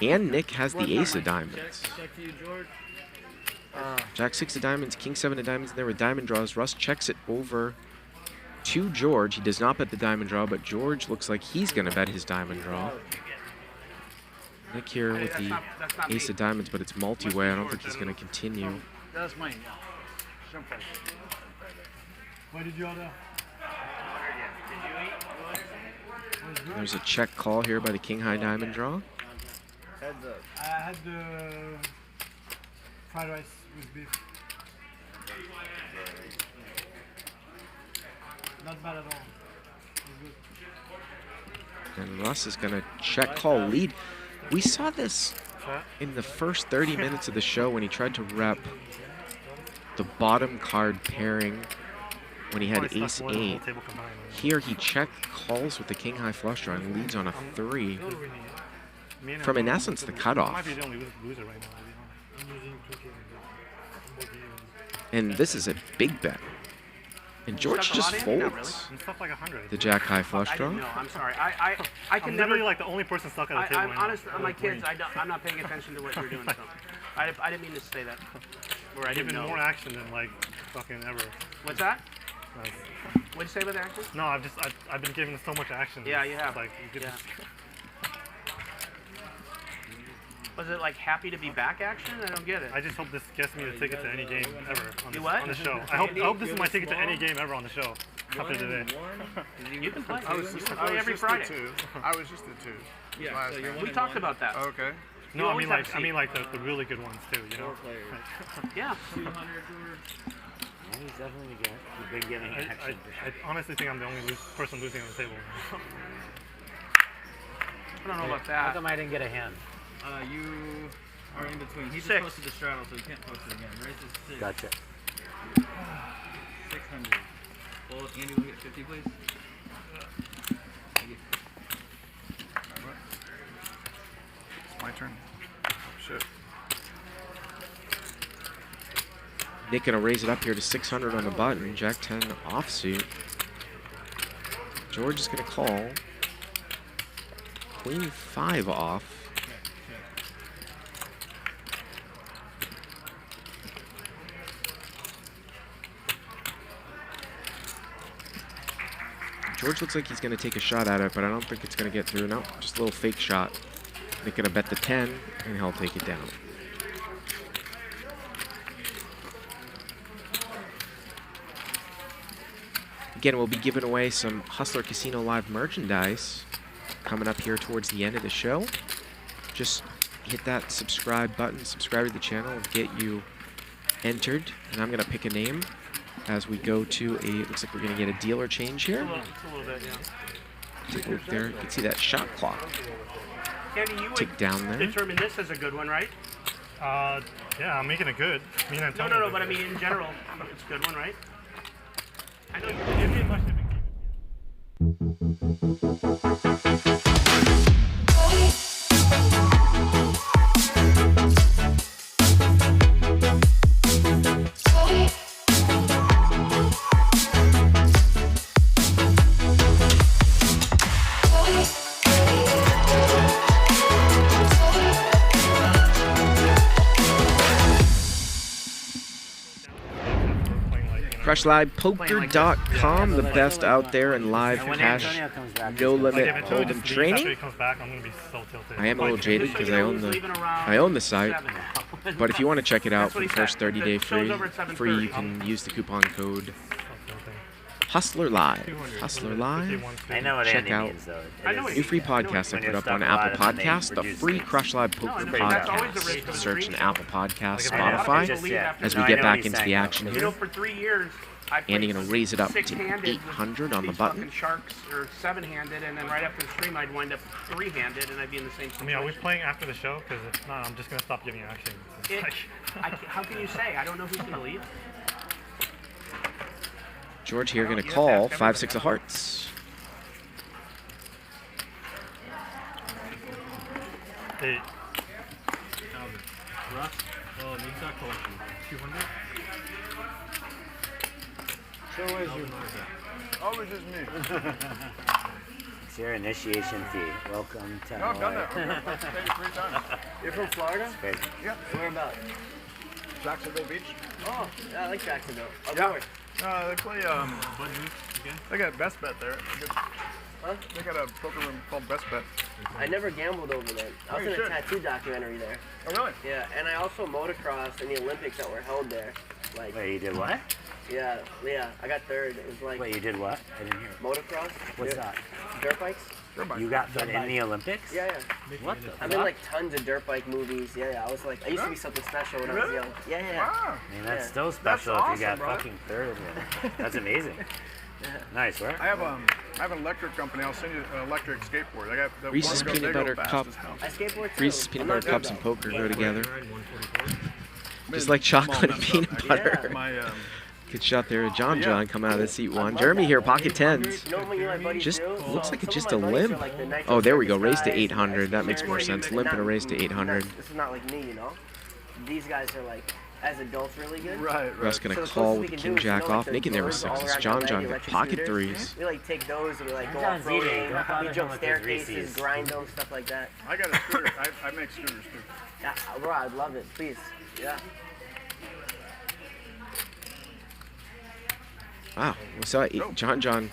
And Nick has the ace of diamonds. Check to you, George. Jack 6 of diamonds, king 7 of diamonds in there with diamond draws. Russ checks it over to George. He does not bet the diamond draw, but George looks like he's going to bet his diamond draw. Nick here with the ace of diamonds, but it's multi-way. I don't think he's going to continue. That's mine, yeah. What did you order? There's a check call here by the king high diamond draw. I had the fried rice with beef. Not bad at all. And Russ is going to check call lead. We saw this in the first 30 minutes of the show when he tried to rep the bottom card pairing when he had ace 8. Here he check calls with the king high flush draw and leads on a 3. From in essence the cutoff. And this is a big bet. And George just folds the jack high flush draw. No, I'm sorry. I can never. Literally like the only person stuck at the table. I'm honest. My kids, I'm not paying attention to what you're doing. So I didn't mean to say that. Or I didn't know. More action than like fucking ever. What's that? What'd you say about the action? No, I've been giving so much action. Yeah, you have. Like, yeah. Was it like happy to be back action? I don't get it. I just hope this gets me the ticket to any game ever on the show. I hope this is my ticket to any game ever on the show after today. You can play. You can play every Friday. I was just at 2. Yeah, so we talked about that. Okay. No, I mean like the really good ones too. You know. Yeah. 200 he's definitely been getting action. I honestly think I'm the only person losing on the table. I don't know about that. How come I didn't get a hand? You are in between. He just 6. posted the straddle, so you can't post it again. Raise is 6. Gotcha. 600. Well, Andy, will get 50, please? It's my turn. Oh, shit. Nick gonna raise it up here to 600 on the button. Jack 10 offsuit. George is gonna call. Queen 5 off. George looks like he's going to take a shot at it, but I don't think it's going to get through. No, just a little fake shot. Nick going to bet the 10, and he'll take it down. Again, we'll be giving away some Hustler Casino Live merchandise coming up here towards the end of the show. Just hit that subscribe button, subscribe to the channel, and get you entered. And I'm going to pick a name as we go to a, looks like we're going to get a dealer change here. It's a little bit, yeah. Take a look there. You can see that shot clock Kenny, you tick down there. determine this as a good one, right? Yeah, I'm making it good. Me and Antonio. No, but I mean in general, it's a good one, right? I know you're much different. CrushLivePoker.com, the best out there in live cash, no limit hold'em training. I am a little jaded because I own the site, but if you want to check it out for the first 30-day free, you can use the coupon code Hustler Live. Hustler Live. I know what check Andy out means, though. new free podcast I put up on Apple Podcasts, the free Crush Live Poker podcast. Search in Apple Podcasts, Spotify. As we get back into the action You here, know, for 3 years, I Andy played gonna raise it up to six-handed 800 on the these button. fucking sharks, or 7-handed, and then right after the stream, I'd wind up 3-handed, and I'd be in the same I situation. mean, are we playing after the show? Because if not, I'm just going to stop giving you action. How can you say? I don't know who's going to leave. George here gonna call 5-6 of hearts. Hey. Russ, well, the exact collection, 200. So is you. Always is me. It's your initiation fee. Welcome to No, I've done that. I've paid it 3 times. You're from Florida? It's crazy. Yeah. Where about? Jacksonville Beach. Oh, yeah, I like Jacksonville. Up Yeah. north. They play, they got Best Bet there. Huh? They got a poker room called Best Bet. I never gambled over there. I was in a tattoo documentary there. Oh, really? Yeah, and I also motocrossed in the Olympics that were held there. Like. Wait, you did what? Yeah, I got third. It was like. Wait, you did what? I didn't hear. Motocross. What's that? Dirt bikes. You got third in the Olympics? Yeah. What the I'm in like tons of dirt bike movies. Yeah. I was like, I used to be something special when I was young. Yeah. I mean, that's still special if you got fucking third in it. That's amazing. Nice work. I have an electric company. I'll send you an electric skateboard. I got the Reese's one peanut butter cup. I skateboard too. Reese's peanut butter cups and poker go together. Just like chocolate and peanut butter. Good shot there, John coming out of the seat 1. Jeremy here, pocket 10s. Just looks like it's just a limp. Oh, there we go. Raised to 800. That makes more sense. Limp and a raise to 800. This is not like me, you know. These guys are like, as adults, really good. Right. Russ gonna call with the king jack off, making there with 6s. John got pocket 3s. We like take those and we like go off roading. We jump staircases, grind them, stuff like that. I got a scooter. I make scooters too. Yeah, bro, I'd love it. Please. Yeah. Wow, we saw John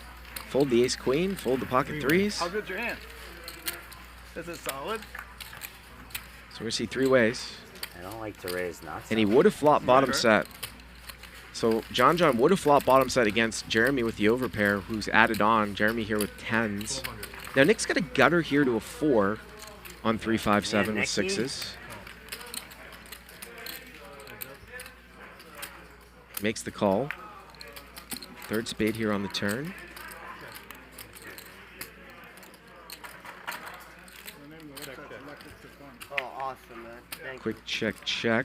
fold the ace queen, fold the pocket 3s. How good's your hand? Is it solid? So we're gonna see 3 ways. I don't like to raise nuts. And he would have flopped bottom set. So John would have flopped bottom set against Jeremy with the overpair, who's added on. Jeremy here with 10s. Now Nick's got a gutter here to a 4 on 3-5-7 with 6s. Makes the call. Third spade here on the turn. Oh, awesome, man. Thank Quick check. Yeah.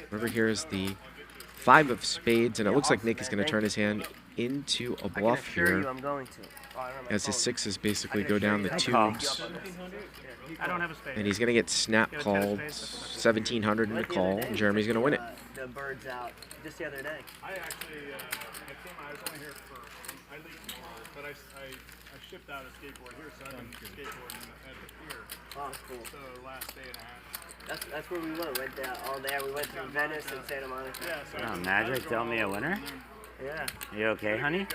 River here is the 5 of spades, and it looks like Nick is going to turn his hand into a I can bluff assure here. you I'm going to. Oh, I don't have my As his phone. sixes basically I can go assure down you the I can tubes. I don't have a spade. And he's going to get snap Get a ten of called spades. 1,700 in the Went the call. other day, Jeremy's going to win it. The birds out just the other day. I actually, I was only here for, I leave tomorrow, but I shipped out a skateboard here, so I've been skateboarding at the pier. Oh, cool. So last day and a half. That's where we went. Went all there. We went through Venice and Santa Monica. Yeah, so Oh, Magic, tell me a winner. Yeah. You okay, honey? It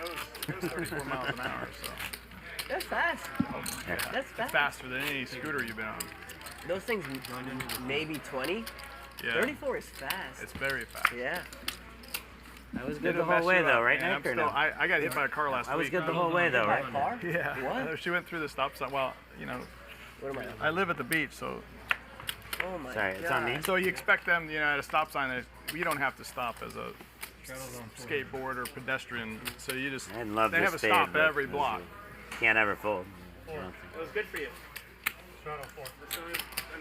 goes 34 miles an hour, so. That's fast. Yeah. That's fast. It's faster than any scooter you've been on. Those things maybe 20. Yeah. 34 is fast. It's very fast. Yeah. I was good the whole way though, right, Nick? Or no? I got hit by a car last week. I was good the whole way though, right? Car? Yeah. What? She went through the stop sign. Well, you know, What am I live at the beach, so. Oh my Sorry, God. it's on me. So you expect them, you know, at a stop sign, you don't have to stop as a skateboard or pedestrian. So you just, I love they this have a spade, stop but at every block. Can't ever fold. It was good for you.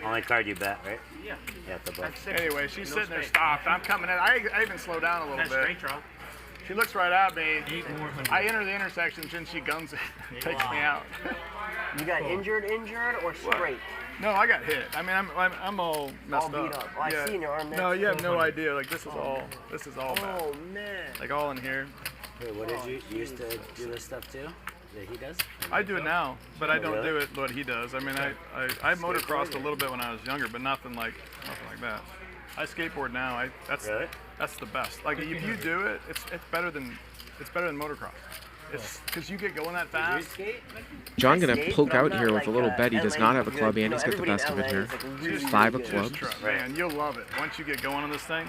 Only card you bet, right? Yeah. Yeah, the bluff. Anyway, she's No sitting there spade. stopped. I'm coming in. I even slow down a little That's bit. straight draw. She looks right at me. I enter the intersection and she guns it and takes me out. You got injured or straight? No, I got hit. I mean, I'm all messed All beat up. Oh, I see in your arm there. No, you have no idea. Like this is all bad. Oh man. Like all in here. Wait, what did you used to do this stuff too? That he does? I do it now, but I don't Really? do it what he does. I mean, I motocrossed a little bit when I was younger, but nothing like that. I skateboard now. That's the best. Like if you do it, it's better than motocross. It's because you get going that fast. John going to skate, poke but I'm out not here with like, a little bet. He does LA not have a good. club You and know, he's got the everybody best in of it LA here. is, like, really, Five really of good. clubs. Trust, man, you'll love it once you get going on this thing.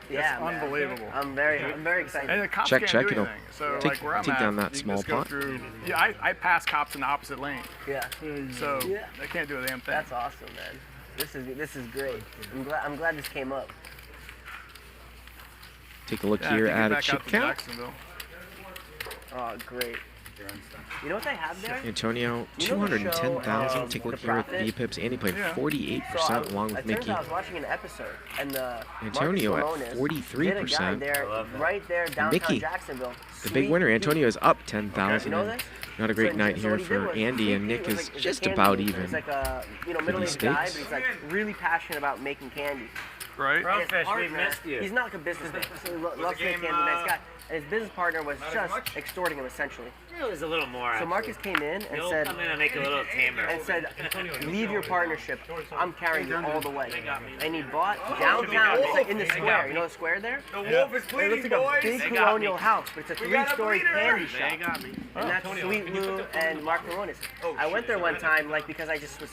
Yeah, It's man. unbelievable. I'm very excited. And the cops Check, can't check, do it'll anything. So take- like where I'm take at, down that you small just go pot. through. Yeah, I pass cops in the opposite lane. Yeah. So Yeah. they can't do a damn thing. That's awesome, man. This is great. I'm glad this came up. Take a look Yeah, here I at think a back chip out to count. Jacksonville. Oh, great. You know what they have there? Antonio, You know the show, 210,000. Take a look The here at Prophet? the pips. And he played Yeah. 48% So along it with turns Mikki. out I was watching an episode, and the Antonio at Marcus Lemonis 43%. did a guy there, right there downtown Mikki, Jacksonville. the big Sweet winner. Pete. Antonio is up 10,000. You know and this? Not a great So- night so here what he did for was Andy, and Sweet Nick Pete was is like- he's a just candy about maker. even. He's like a these middle-aged guy, but stakes. he's like really passionate about making candy. Right. And his Crawfish, we partner- missed you. He's not like a businessman. So he loves making candy, nice guy. And his business partner was just extorting him essentially. It was a little more. So Marcus came in and He'll said, come in and make it a little tamer. and said, leave your partnership. I'm carrying you all the way. And he bought downtown, it's like in the square. You know the square there? The wolf is It bleeding, looks like a boys. big They got colonial me. house, but it's a We got a 3-story bleeder. candy They shop. got me. And that's Sweet Lou and Mark Lemonis. I went there one time, like, because I just was,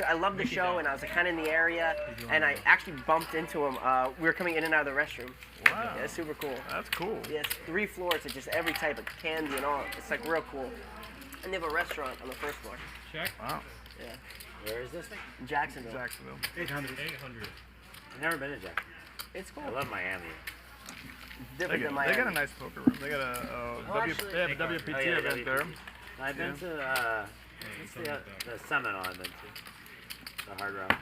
I loved the show, and I was like, kind of in the area, and I actually bumped into him. We were coming in and out of the restroom. Wow. Yeah, it's super cool. That's cool. Yeah, it's 3 floors of just every type of candy and all. It's like real cool. And they have a restaurant on the first floor. Wow. Yeah. Where is this thing? Jacksonville. Jacksonville. 800. I've never been to Jack. It's cool. I love Miami. Different than They Miami. got a nice poker room. They got they have a WPT Oh, yeah, event there. I've been to the Seminole. I've been to the Hard Rock.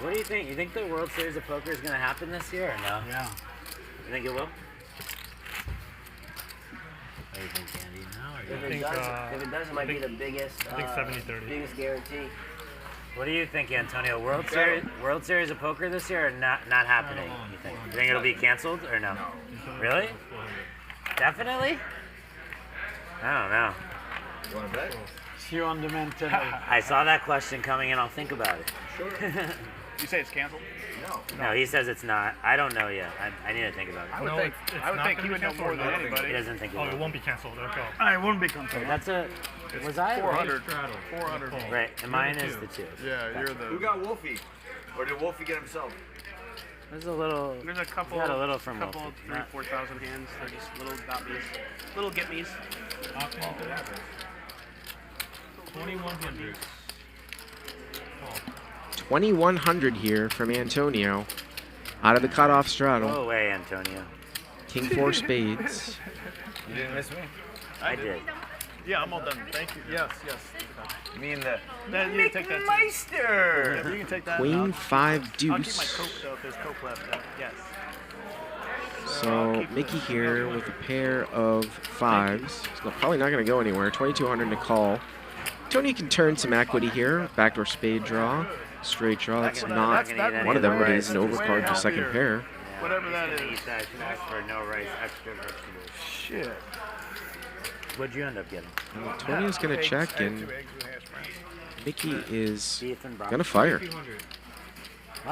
What do you think? You think the World Series of Poker is going to happen this year or no? Yeah. You think it will? What do you think, Andy? No? If it does, it might be the biggest, I think 70-30. biggest guarantee. What do you think, Antonio? World Series of Poker this year or not happening? You think it'll be canceled or no? Really? Definitely? I don't know. You want to bet? See you on demand tonight. I saw that question coming in. I'll think about it. Sure. You say it's canceled? No, he says it's not. I don't know yet. I need to think about it. I would think he would know more than anybody. He doesn't think it Oh, will. it won't be canceled. Okay. It won't be canceled. That's a. It's Was I? 400. 400. Right, and mine is the 2. Yeah, you're the. Who got Wolfie? Or did Wolfie get himself? There's a little. There's a couple, Got a little from couple, Wolfie. 3,000, 4,000 hands. They're just little got-me's, little get-me's. 2100. 2,100 here from Antonio. Out of the cutoff straddle. Go away, Antonio. King 4 spades. You didn't miss me? I did. Yeah, I'm all done. Thank you. Yes. Me and the Then you can take that. Meister. You can take that. Queen 5 I'll keep my deuce. coke though if there's coke left. Yes. So Mikki here with a pair of 5s. He's probably not going to go anywhere. 2,200 to call. Tony can turn some equity here. Backdoor spade draw, straight draw. That's not one of them, but it is an overcard for second pair. Whatever that is. Eat that for no rice, extra vegetables. Shit. What'd you end up getting? Tony's going to check, and Mikki is going to fire.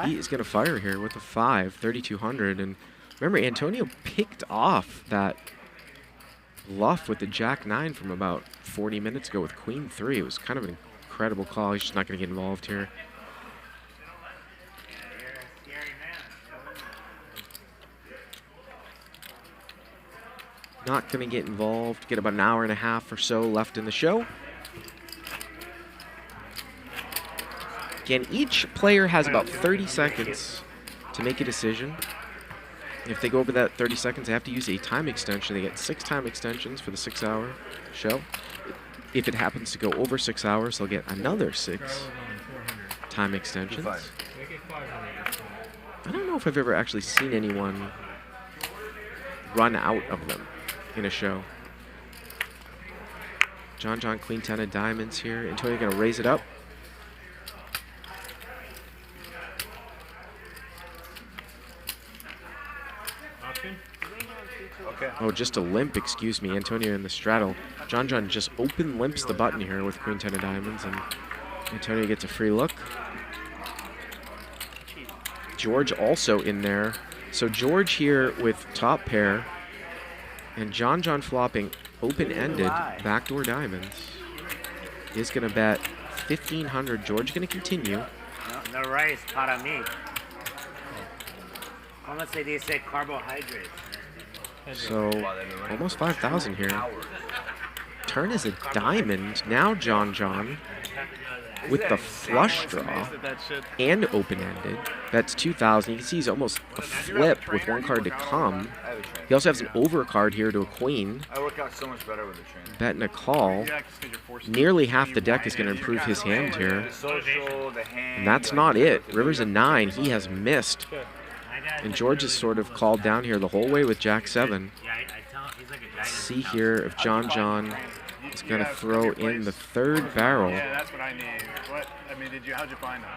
He is going to fire here with a 5, 3,200. And remember, Antonio picked off that bluff with the Jack-9 from about 40 minutes ago with Queen-3. It was kind of an incredible call. He's just not going to get involved here. Not going to get involved. Get about an hour and a half or so left in the show. Again, each player has about 30 seconds to make a decision. If they go over that 30 seconds, they have to use a time extension. They get 6 time extensions for the 6-hour show. If it happens to go over 6 hours, they'll get another 6 time extensions. I don't know if I've ever actually seen anyone run out of them in a show. John, Queen 10 of diamonds here. Antonio going to raise it up. Okay. Oh, just a limp, excuse me. Antonio in the straddle. John just open limps the button here with Queen 10 of diamonds, and Antonio gets a free look. George also in there. So George here with top pair, and John flopping open-ended backdoor diamonds is going to bet 1,500. George going to continue. No rice, para mí. Como se dice carbohydrates? So almost 5,000 here. Turn is a diamond. Now John with the flush draw and open-ended. That's 2,000. You can see he's almost a flip with one card to come. He also has an overcard here to a queen. I work out so much better with the trainer. Bet and a call. Nearly half the deck is going to improve his hand here. And that's not it. River's a 9. He has missed. And George is sort of called down here the whole way with Jack-7. See here if John is going to throw in the 3rd barrel. Yeah, that's what I need. How'd you find him?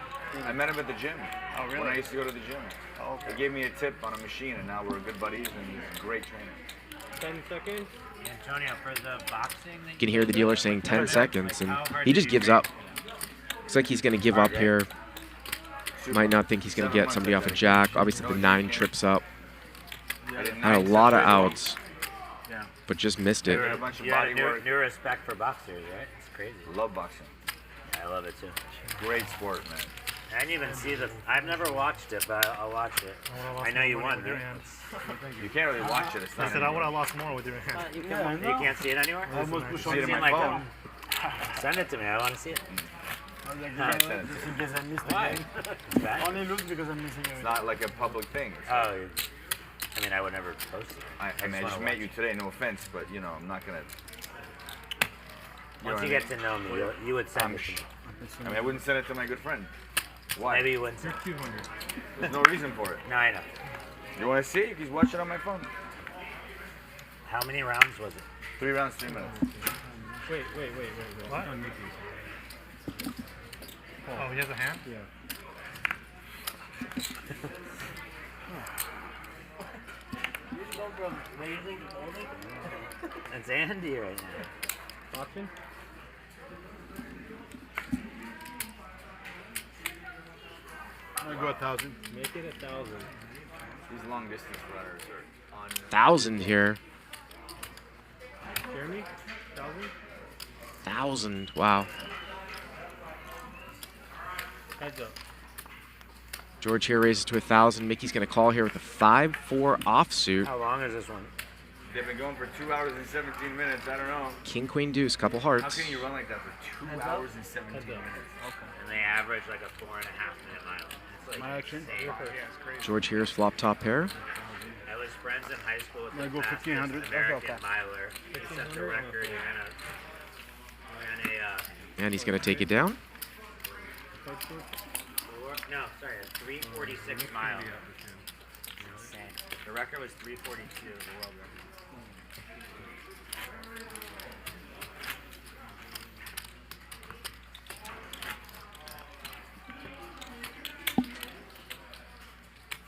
I met him at the gym. Oh, really? When I used to go to the gym. Oh, okay. He gave me a tip on a machine, and now we're good buddies, and he's a great trainer. 10 seconds. Antonio, for the boxing. You can hear the dealer saying 10 seconds, and he just gives up. Looks like he's going to give up here. Might not think he's going to get somebody off a jack. Obviously, the 9 trips up. Had a lot of outs, but just missed it. You had a new respect for boxers, right? It's crazy. Love boxing. I love it too. Great sport, man. I didn't even see I've never watched it, but I'll watch it. I know you won, right? You can't really watch it. It's not I said I would have lost more with your hand. You can't see it anywore? I almost pushed it on my phone. Send it to me. I want to see it. Just in case I missed the game. Only look because I'm missing it. It's not like a public thing. Oh, I mean, I would never post it. I just met you today, no offense, but you know, I'm not gonna. Once you get to know me, you would send it to me. I mean, I wouldn't send it to my good friend. Why? Maybe you wouldn't send it. There's no reason for it. No, I know. You want to see it? He's watching on my phone. How many rounds was it? 3 rounds, 3 minutes. Wait. What? Oh, he has a hand? Yeah. It's Andy right now. Boxing? I'm gonna go 1,000. Make it 1,000. He's long distance runners are on 1,000 here. Jeremy? 1,000? 1,000. Wow. Heads up. George here raises to 1,000. Mickey's going to call here with a 5-4 offsuit. How long is this one? They've been going for 2 hours and 17 minutes. I don't know. King, queen, deuce, couple hearts. How can you run like that for 2 hours and 17 minutes? Okay. And they average like a 4.5-minute mile. It's like My action. George here is flop top pair. I was friends in high school with I'm the gonna go 1,500. American miler. He set the record. He ran a And he's going to take it down. no, sorry, a 3:46 mile. insane. The record was 342, the world record.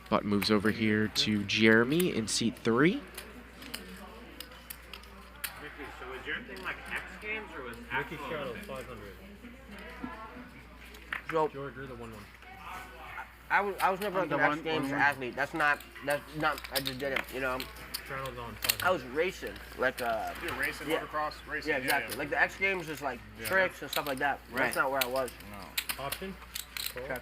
Button moves over here to Jeremy in seat 3. Mikki, so was your thing like X Games or was Mikki actual? shot of 500. So, George, you're the 1-1. I was never like an X Games athlete. That's not, I just did it, you know. Channel's on 500. I was racing, like, You're racing, motocross, racing. Yeah, exactly. Like the X Games is like Yeah. tricks and stuff like that. Right. That's not where I was. No. Option? Call. Check.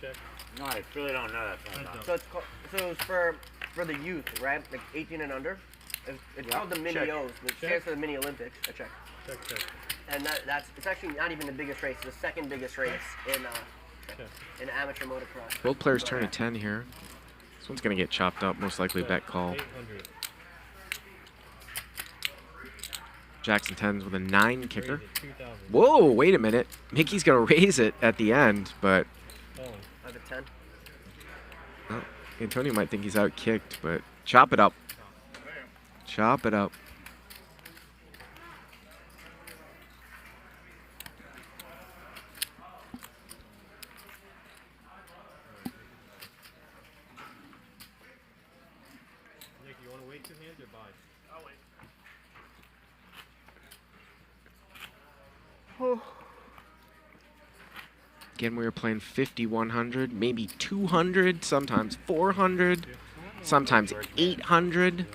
Check. No, I really don't know that. So it's for the youth, right? Like 18 and under. It's called the Mini Check. O's, which stands for the Mini Olympics. I check. Check. And it's actually not even the biggest race. It's the second biggest race in amateur motocross. Both players turn a 10 here. This one's going to get chopped up, most likely bet call. 800. Jackson 10s with a 9 kicker. Whoa, wait a minute. Mikki's going to raise it at the end, but I have a 10. well, Antonio might think he's out kicked, but chop it up. Chop it up. Nick, you want to wait 2 hands or buy? I'll wait. Again, we were playing 50, 100, maybe 200, sometimes 400, sometimes 800.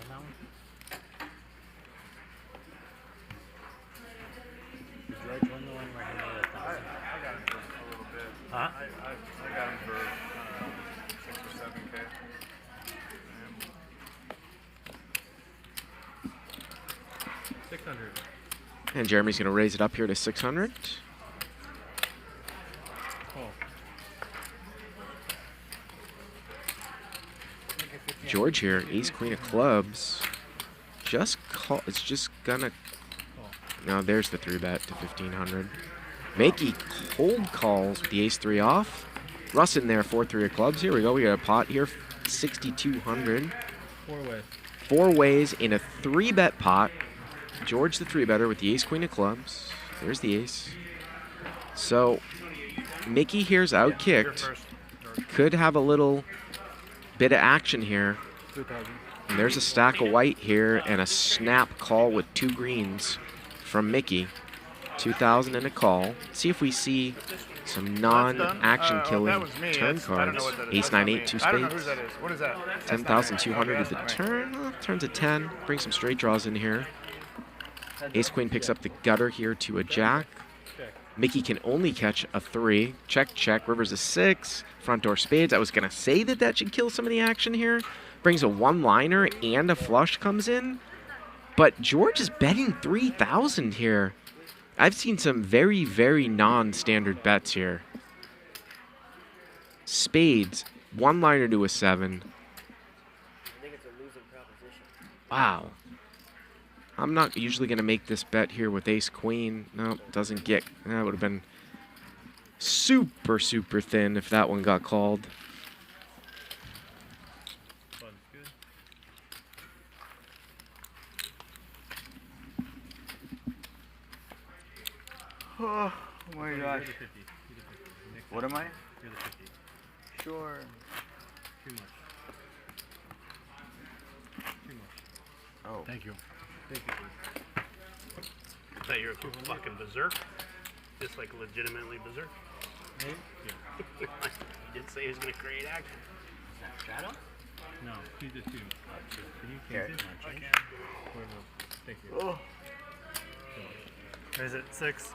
Huh? I got him for 6 or 7K. 600. And Jeremy's going to raise it up here to 600. George here, ace queen of clubs. Just call. It's just gonna. No, there's the 3-bet to 1500. Mikki cold calls with the ace 3 off. Russ in there, 4-3 of clubs. Here we go. We got a pot here, 6,200. 4 ways. 4 ways in a 3-bet pot. George the 3-better with the ace queen of clubs. There's the ace. So Mikki here's out kicked. Could have a little bit of action here. 2,000. And there's a stack of white here and a snap call with 2 greens from Mikki. 2,000 and a call. See if we see some non-action killing turn cards. Ace 9 8 2 spades. I don't know whose that is. What is that? 10,200 is the turn. Turns a 10. Bring some straight draws in here. Ace queen picks up the gutter here to a jack. Mikki can only catch a 3. Check, check. River's a 6. Front door spades. I was going to say that should kill some of the action here. Brings a 1-liner and a flush comes in. But George is betting 3,000 here. I've seen some very, very non-standard bets here. Spades. 1-liner to a 7. I think it's a losing proposition. Wow. I'm not usually going to make this bet here with ace queen. No, doesn't get. That would have been super, super thin if that one got called. Oh my gosh. What am I? You're the 50. Sure. Too much. Too much. Oh. Thank you. Thank you, please. I thought you were fucking berserk. Just like legitimately berserk. Me? He did say he was going to create action. Is that Shadow? No, he's a 2. Can you Here. change it? I can. Thank you. Oh. Is it 6?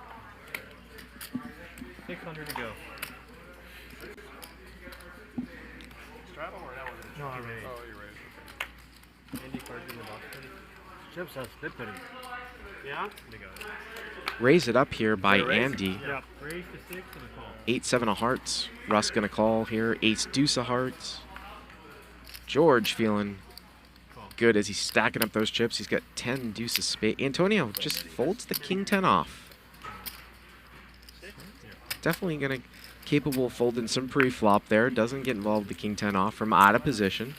600 to go. Straddle or that was No, I raised. Oh, you raised. Andy cards in the box. Chips have split penny. Yeah? They got it. Raise it up here by Andy. Yeah. Raise to 6 and a call. 8-7 of hearts. Russ going to call here. Ace deuce of hearts. George feeling good as he's stacking up those chips. He's got 10 deuce of spade. Antonio just folds the king 10 off. Definitely going to capable of folding some pre-flop there. Doesn't get involved with the king 10 off from out of position.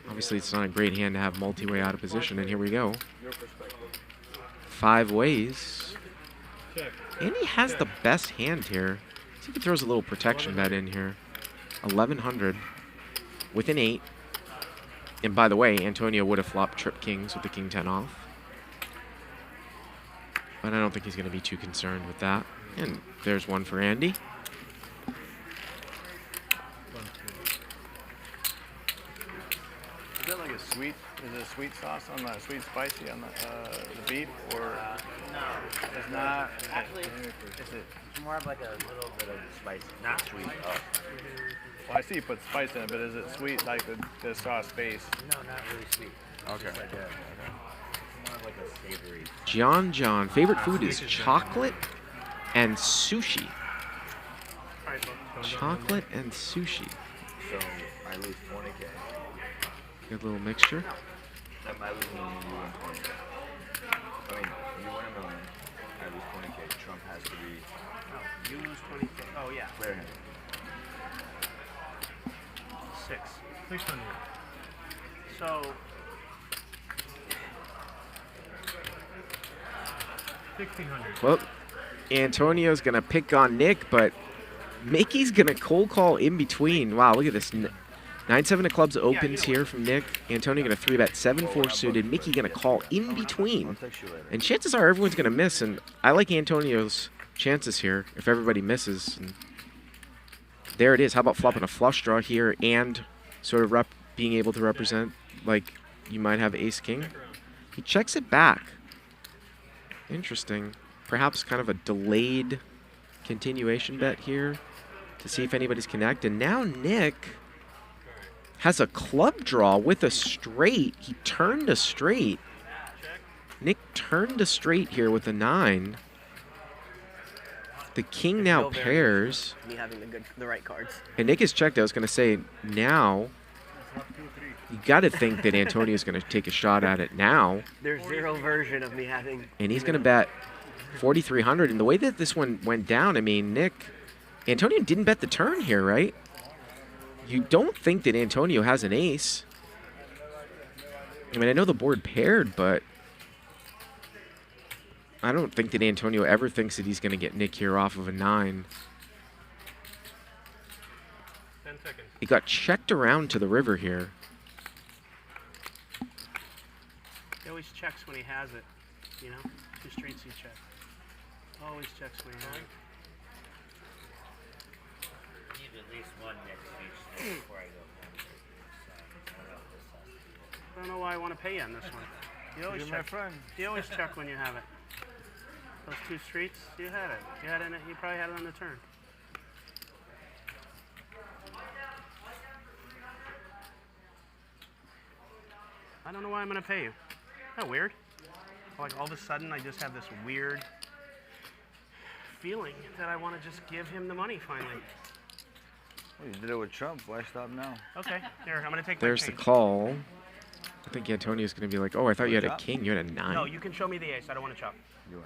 Obviously, it's not a great hand to have multi-way out of position, and here we go. 5 ways. And he has the best hand here. See if he throws a little protection bet in here. 1100 with an 8. And by the way, Antonio would have flopped trip kings with the king 10 off. But I don't think he's going to be too concerned with that. And there's one for Andy. Is that like a sweet? Is it a sweet sauce on the sweet spicy on the beef, or No, it's not? Actually, Is it? it's more of like a little bit of spice, not sweet. Oh. Well, I see you put spice in it, but is it sweet like the sauce base? No, not really sweet. Okay. Just like more of like a savory. John, favorite food is chocolate and sushi. Chocolate and sushi. So I lose 20K. Good little mixture. That might lose me, you win 20K. I mean, you win $1 million, I lose 20K. Trump has to be. You lose 20K. Oh, yeah. Clear him. 600. So. 1,600. Well, Antonio's going to pick on Nick, but Mikki's going to cold call in between. Wow, look at this. 9-7 of clubs opens here from Nick. Antonio going to 3-bet 7-4 suited. Mikki going to call in between. And chances are everyone's going to miss. And I like Antonio's chances here if everybody misses. And there it is. How about flopping a flush draw here and sort of being able to represent like you might have ace-king? He checks it back. Interesting. Perhaps kind of a delayed continuation bet here to see if anybody's connected. And now Nick has a club draw with a straight. He turned a straight. Nick turned a straight here with a 9. The king now pairs. Me having the right cards. And Nick is checked. I was going to say now. You got to think that Antonio's going to take a shot at it now. There's zero version of me having. And he's going to bet 4,300. And the way that this one went down, I mean, Antonio didn't bet the turn here, right? You don't think that Antonio has an ace. I mean, I know the board paired, but I don't think that Antonio ever thinks that he's going to get Nick here off of a 9. 10 seconds. He got checked around to the river here. He always checks when he has it, you know? 2 streets he checks. Always checks when he has it. Need at least one next speech before I go home. I don't know why I want to pay you on this one. You always You're my check. friend. You always check when you have it. Those 2 streets, you had it. You had it. You probably had it on the turn. I don't know why I'm going to pay you. Isn't that weird? Like all of a sudden, I just have this weird feeling that I want to just give him the money finally. Well, you did it with Trump. Why stop now? Okay, here, I'm going to take There's my the change. call. I think Antonio's going to be like, oh, I thought you had a king. You had a 9. No, you can show me the ace. I don't want to chop. You win.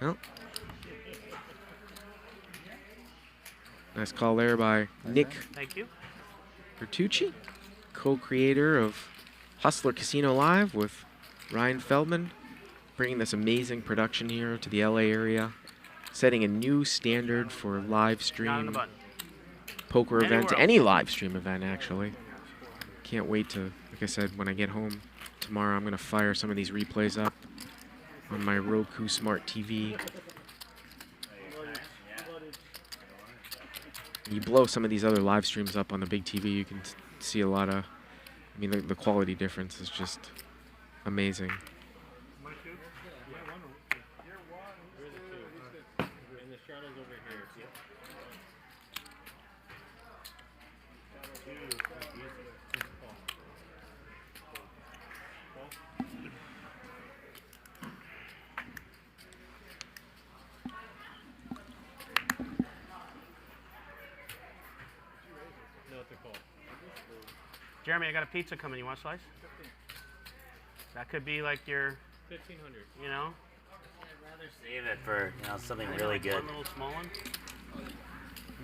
Well, nice call there by Nick Thank you. Vertucci, co-creator of Hustler Casino Live with Ryan Feldman, bringing this amazing production here to the LA area, setting a new standard for live Not on the stream button. poker Anywhere event, else. any live stream event actually. Can't wait to, like I said, when I get home tomorrow, I'm going to fire some of these replays up on my Roku Smart TV. You blow some of these other live streams up on the big TV, you can see a lot of, I mean, the quality difference is just amazing. And the shadow's over here. No, it's a call. Jeremy, I got a pizza coming. You want a slice? That could be like your, 1,500. you know? I'd rather save it for something really good. One little small one.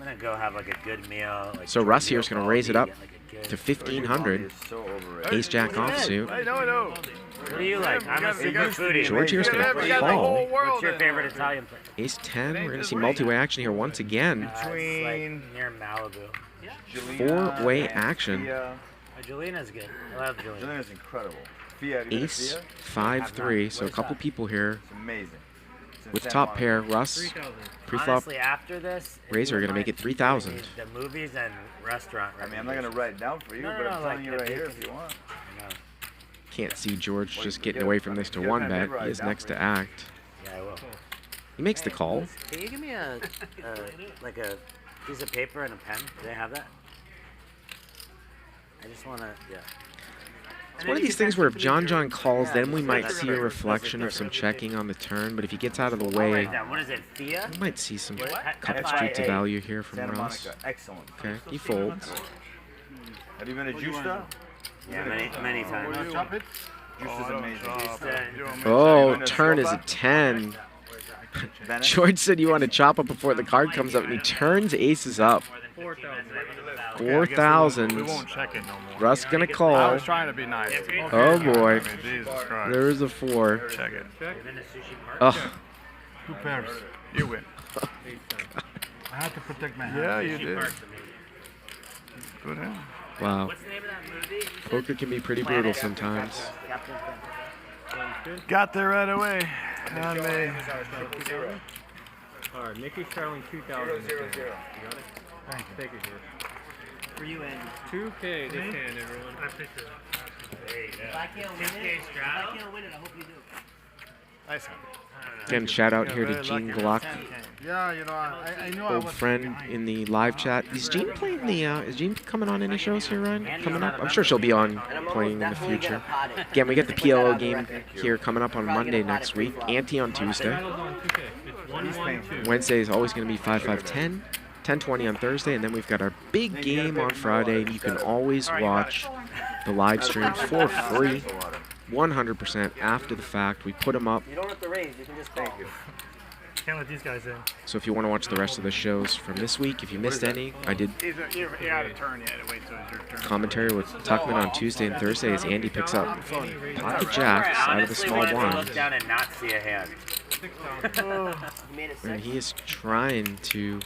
gonna go have like a good meal. Like So Russ here's gonna raise it up good- to 1,500. Ace Jack offsuit. I know. What do you like? I'm a super foodie. George here's gonna call. What's your favorite Italian place? Ace 10. We're gonna see multi-way action here once again. It's like near Malibu. Four-way action. Julina's good. I love Julina. Julina's incredible. Fiat, Ace 5-3. So a couple people here It's amazing. with top pair. Russ, pre-flop, Honestly, after this, if Razor are you gonna make it wouldn't 3,000. mind the movies and restaurant. I mean, I'm not gonna write it down for you, No, but no, I'm like, telling you right here if you want. No. Can't see George just getting away from this to one bet. He is next to act. Yeah, I will. He makes the call. Can you give me a like a piece of paper and a pen? Do they have that? I just wanna, yeah. It's one of these things where if John calls, then we might see a reflection of some checking on the turn. But if he gets out of the way, What is it, Thea? we might see some What? couple streets of value here from Santa Russ. Monica, excellent. Okay, he folds. Have you been to Justa? Yeah, many times. Justa's amazing. Oh, turn is a 10. George said you want to chop up before the card comes up, and he turns aces up. 4,000. We won't check it no more. Russ gonna I call. was trying to be nice. Oh boy. Jesus Christ. There's a 4. Check it. Ugh. 2 pairs. You win. I had to protect my hand. Yeah, you did. Good hand. Wow. Poker can be pretty brutal sometimes. Got there right away. On me. All right, Mikki's traveling 2,000. You got it? Take it here. For you, Andy. 2K this hand, everyone. If I can't win it, I hope you do. Nice hand. Again, shout out here to Gene Glock, Yeah, you know, I knew I old was friend in the live chat. Is Gene playing the? Is Gene coming on any shows here, Ryan? Coming up? I'm sure she'll be on playing in the future. Again, we get the PLO game here coming up on Monday next week. Ante on Tuesday. Wednesday is always going to be 5-5-10. 10:20 on Thursday, and then we've got our big game on Friday. You can always watch the live streams for free, 100% after the fact. We put them up. You don't have to raise. You can just call. Can't let these guys in. So if you want to watch the rest of the shows from this week, if you missed any, I did You had a turn yet. Wait till it's your turn. commentary with Tuckman on Tuesday and Thursday as Andy picks up pocket jacks out of the small Honestly, when I blind. look down and not see a hand. And he is trying to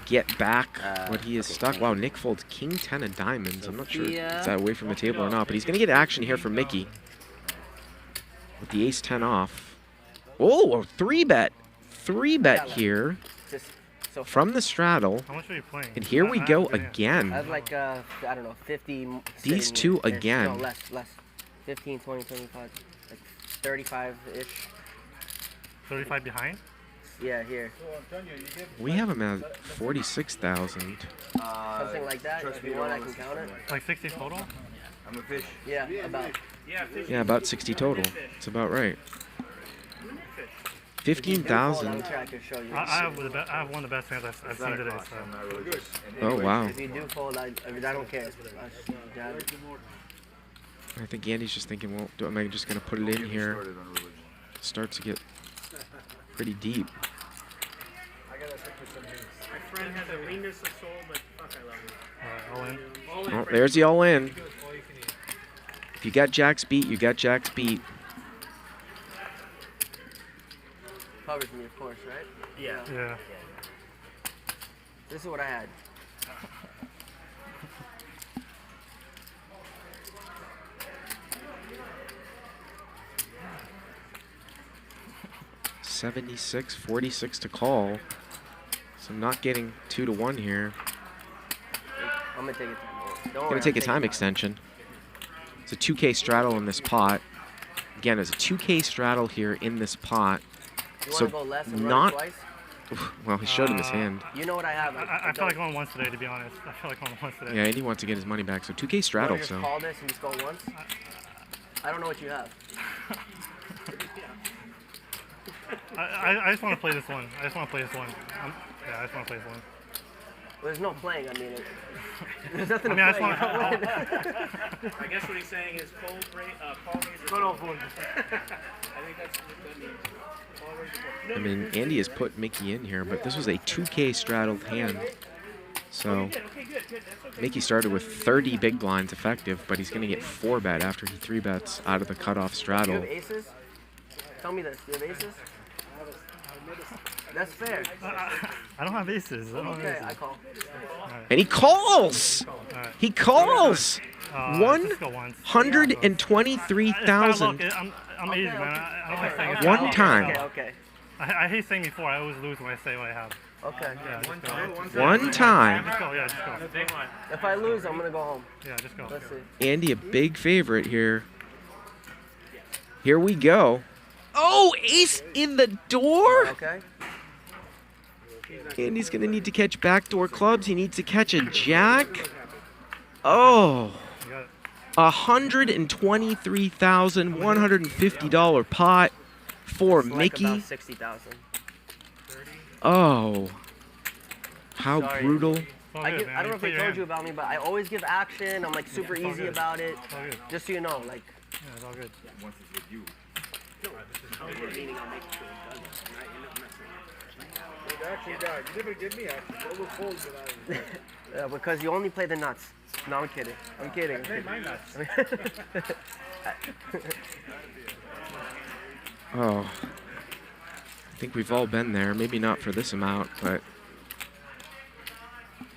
get back what he is stuck. Wow, Nick folds King 10 of diamonds. I'm not sure if it's that away from the table or not, but he's going to get action here from Mikki with the ace 10 off. Oh, a 3-bet. 3-bet here from the straddle. How much are you playing? And here we go I again. have like, I don't know, 50. These sitting two there. again. No, less. 15, 20, 25. Like 35-ish. 35 behind? Yeah, here. We have him at 46,000. Something like that. If you want, I can count it. Like 60 total? I'm a fish. Yeah, about. Yeah, about 60 total. It's about right. 15,000. I have one of the best hands I've seen today. So. Oh, wow. If you do fold, I don't care. I think Andy's just thinking, well, am I just going to put it in here? Starts to get pretty deep. My friend has a leanness of soul, but fuck, I love him. All in. Oh, there's the all-in. If you got Jack's beat, you got Jack's beat. Covers me, of course, right? Yeah. Yeah. This is what I had. $76.46 to call. So not getting 2-1 here. I'm gonna take it. Gonna take a time extension. It's a 2K straddle in this pot. Again, there's a 2K straddle here in this pot. You So wanna go less and run not. twice? Well, he showed him his hand. You know what I have. I feel like going once today, to be honest. I feel like going once today. Yeah, Andy wants to get his money back. So 2K straddle. Just So call this and just go once. I don't know what you have. I just want to play this one. I just want to play this one. Yeah, I just want to play this one. Well, there's no playing. I mean, there's nothing I mean, I to just play. I guess what he's saying is call raiser. Cut off one. I think that's what that means. Call raiser. I mean, Andy has put Mikki in here, but this was a 2K straddled hand. So Mikki started with 30 big blinds effective, but he's going to get 4-bet after he 3-bets out of the cutoff Do you straddle. have aces? Tell me this. Do you have aces? That's fair. I don't have aces. I don't have Okay, aces. I call. And he calls! He calls! Just go once. 123,000. I'm easy, man. I don't like saying One time. Okay. I hate saying before. I always lose when I say what I have. Okay. Yeah, just go. One time. Just go. Yeah, just go. If I lose, I'm gonna go home. Yeah, just go. Let's see. Andy, a big favorite here. Here we go. Oh, ace in the door? Okay. Andy's going to need to catch backdoor clubs. He needs to catch a jack. Oh. $123,150 pot for It's like Mikki. about 60,000. Oh. How brutal. I don't know if I told you about me, but I always give action. I'm like super It's all easy good. about it. It's all good. Just so you know, like. Yeah, it's all good. Once it's with you. Action guy. You never give me action. What will fold when I Because you only play the nuts. No, I'm kidding. I'm kidding. I'm play kidding. my nuts. Oh. I think we've all been there. Maybe not for this amount, but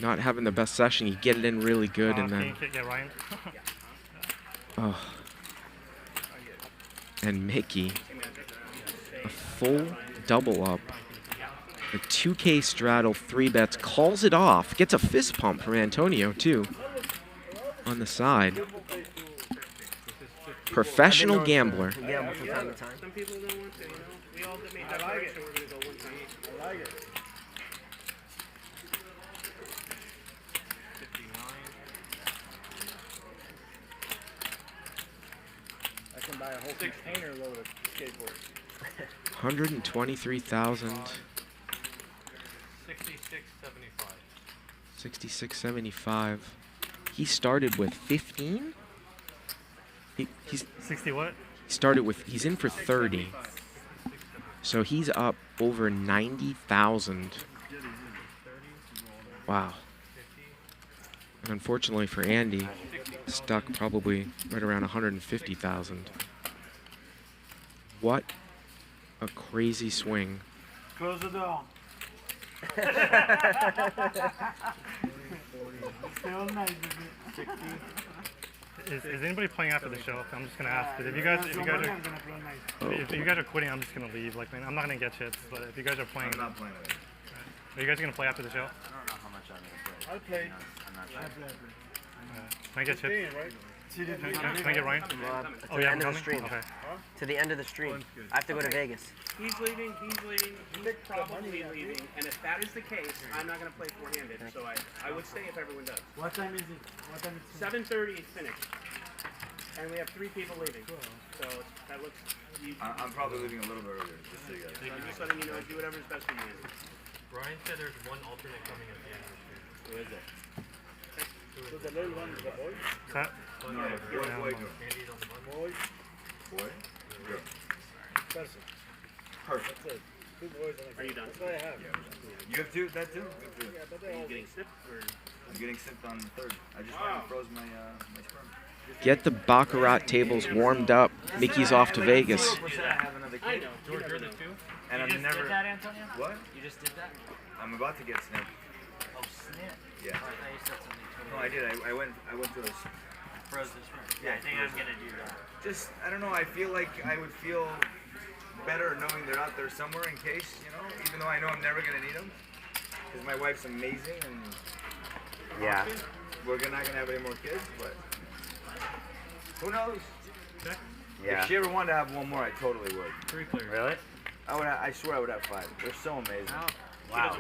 not having the best session. You get it in really good and then... Yeah, Ryan. Oh. And Mikki, a full double up. A 2K straddle, 3-bets, calls it off. Gets a fist pump from Antonio, too, on the side. Professional gambler. Gamble from time to time. Some people don't want to, you know. We all made that direction. We're going to go one time. I like it. 59. I can buy a whole container load of skateboards. 123,000. 66.75. 66.75. He started with 15. He's 60 what? He started with. He's in for 30. So he's up over 90,000. Wow. And unfortunately for Andy, stuck probably right around 150,000. What a crazy swing. Close the door. Still nice, is it? Is anybody playing after the show? I'm just gonna ask. If you guys are quitting, I'm just gonna leave. Like, man, I'm not gonna get chips. But if you guys are playing, I'm not playing with it. Are you guys gonna play after the show? I don't know how much I'm going to play. I'll play. I'm not I'll sure. play. Can I get chips? Right? Can I get Ryan? To Oh the yeah, I'm end of the coming. stream. Okay. To the end of the stream. I have to go to Vegas. He's leaving, he's probably leaving, and if that is the case, I'm not going to play four-handed, so I would stay if everyone does. What time is it? What time is it? 7:30 is finished, and we have 3 people leaving, so that looks... I'm probably leaving a little bit earlier, just so you guys. So I'm just letting you know, do whatever's best for you, Andy. Ryan said there's one alternate coming at the end of the stream. Who is it? So the little one is the boy? Huh? No, boy, girl. Boy. Boy, girl. Person. Perfect. That's it. 2 boys and a girl. Are you done? That's what I have. You have two, that too? You have two. Yeah, but Are they you all getting snipped, or...? I'm getting sipped on the 3rd. I just went and froze my sperm. Get the baccarat tables warmed up. Mickey's off to Vegas. I have another I kid. know. George, you're the 2? And You I'm just never. did that, Antonio? What? You just did that? I'm about to get snipped. Oh, snap. Yeah. Oh, I thought you said something No, totally I did. I went to a. froze this one. Yeah, I think I'm going to do that. Just, I don't know. I feel like I would feel better knowing they're out there somewhere in case, you know, even though I know I'm never going to need them. Because my wife's amazing and. Yeah. We're not going to have any more kids, but. Who knows? Yeah. If she ever wanted to have one more, I totally would. 3 players. Really? I swear I would have 5. They're so amazing. Wow.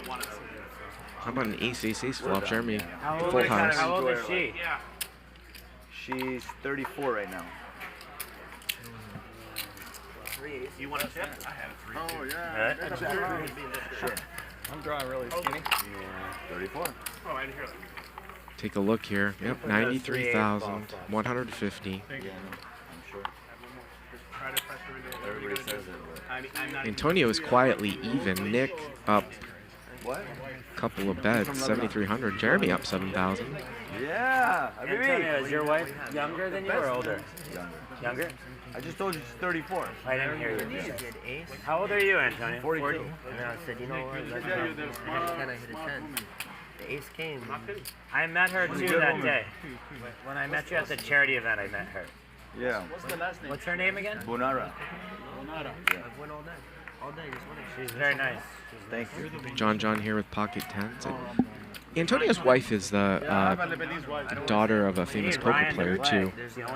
How about an ace flop, Jeremy? How Full old is house. How old is she? Yeah. She's 34 right now. You want a tip? I have 3. Oh, yeah. Really? Sure. I'm drawing really skinny. Yeah. 34. Oh, I didn't hear that. Take a look here. Yep, 93,150. Yeah, I'm sure. Try to pressure into it. Everybody says it. I'm not... Antonio is quietly even. Nick up What? Couple of bets, 7,300. Jeremy up 7,000. Yeah. Antonio, is your wife younger than you or older? Younger. Younger? I just told you she's 34. I didn't hear you. How old are you, Antonio? 42. And then I said, you know what? Let's go. I hit a 10, I hit a 10. The ace came. I met her too that day. When I met you at the charity event, I met her. Yeah. What's the last name? What's her name again? Bonara. Bonara. I've won all day. All day, just winning. She's very nice. Thank you. John here with pocket tens. Antonio's wife is the daughter of a famous poker player too,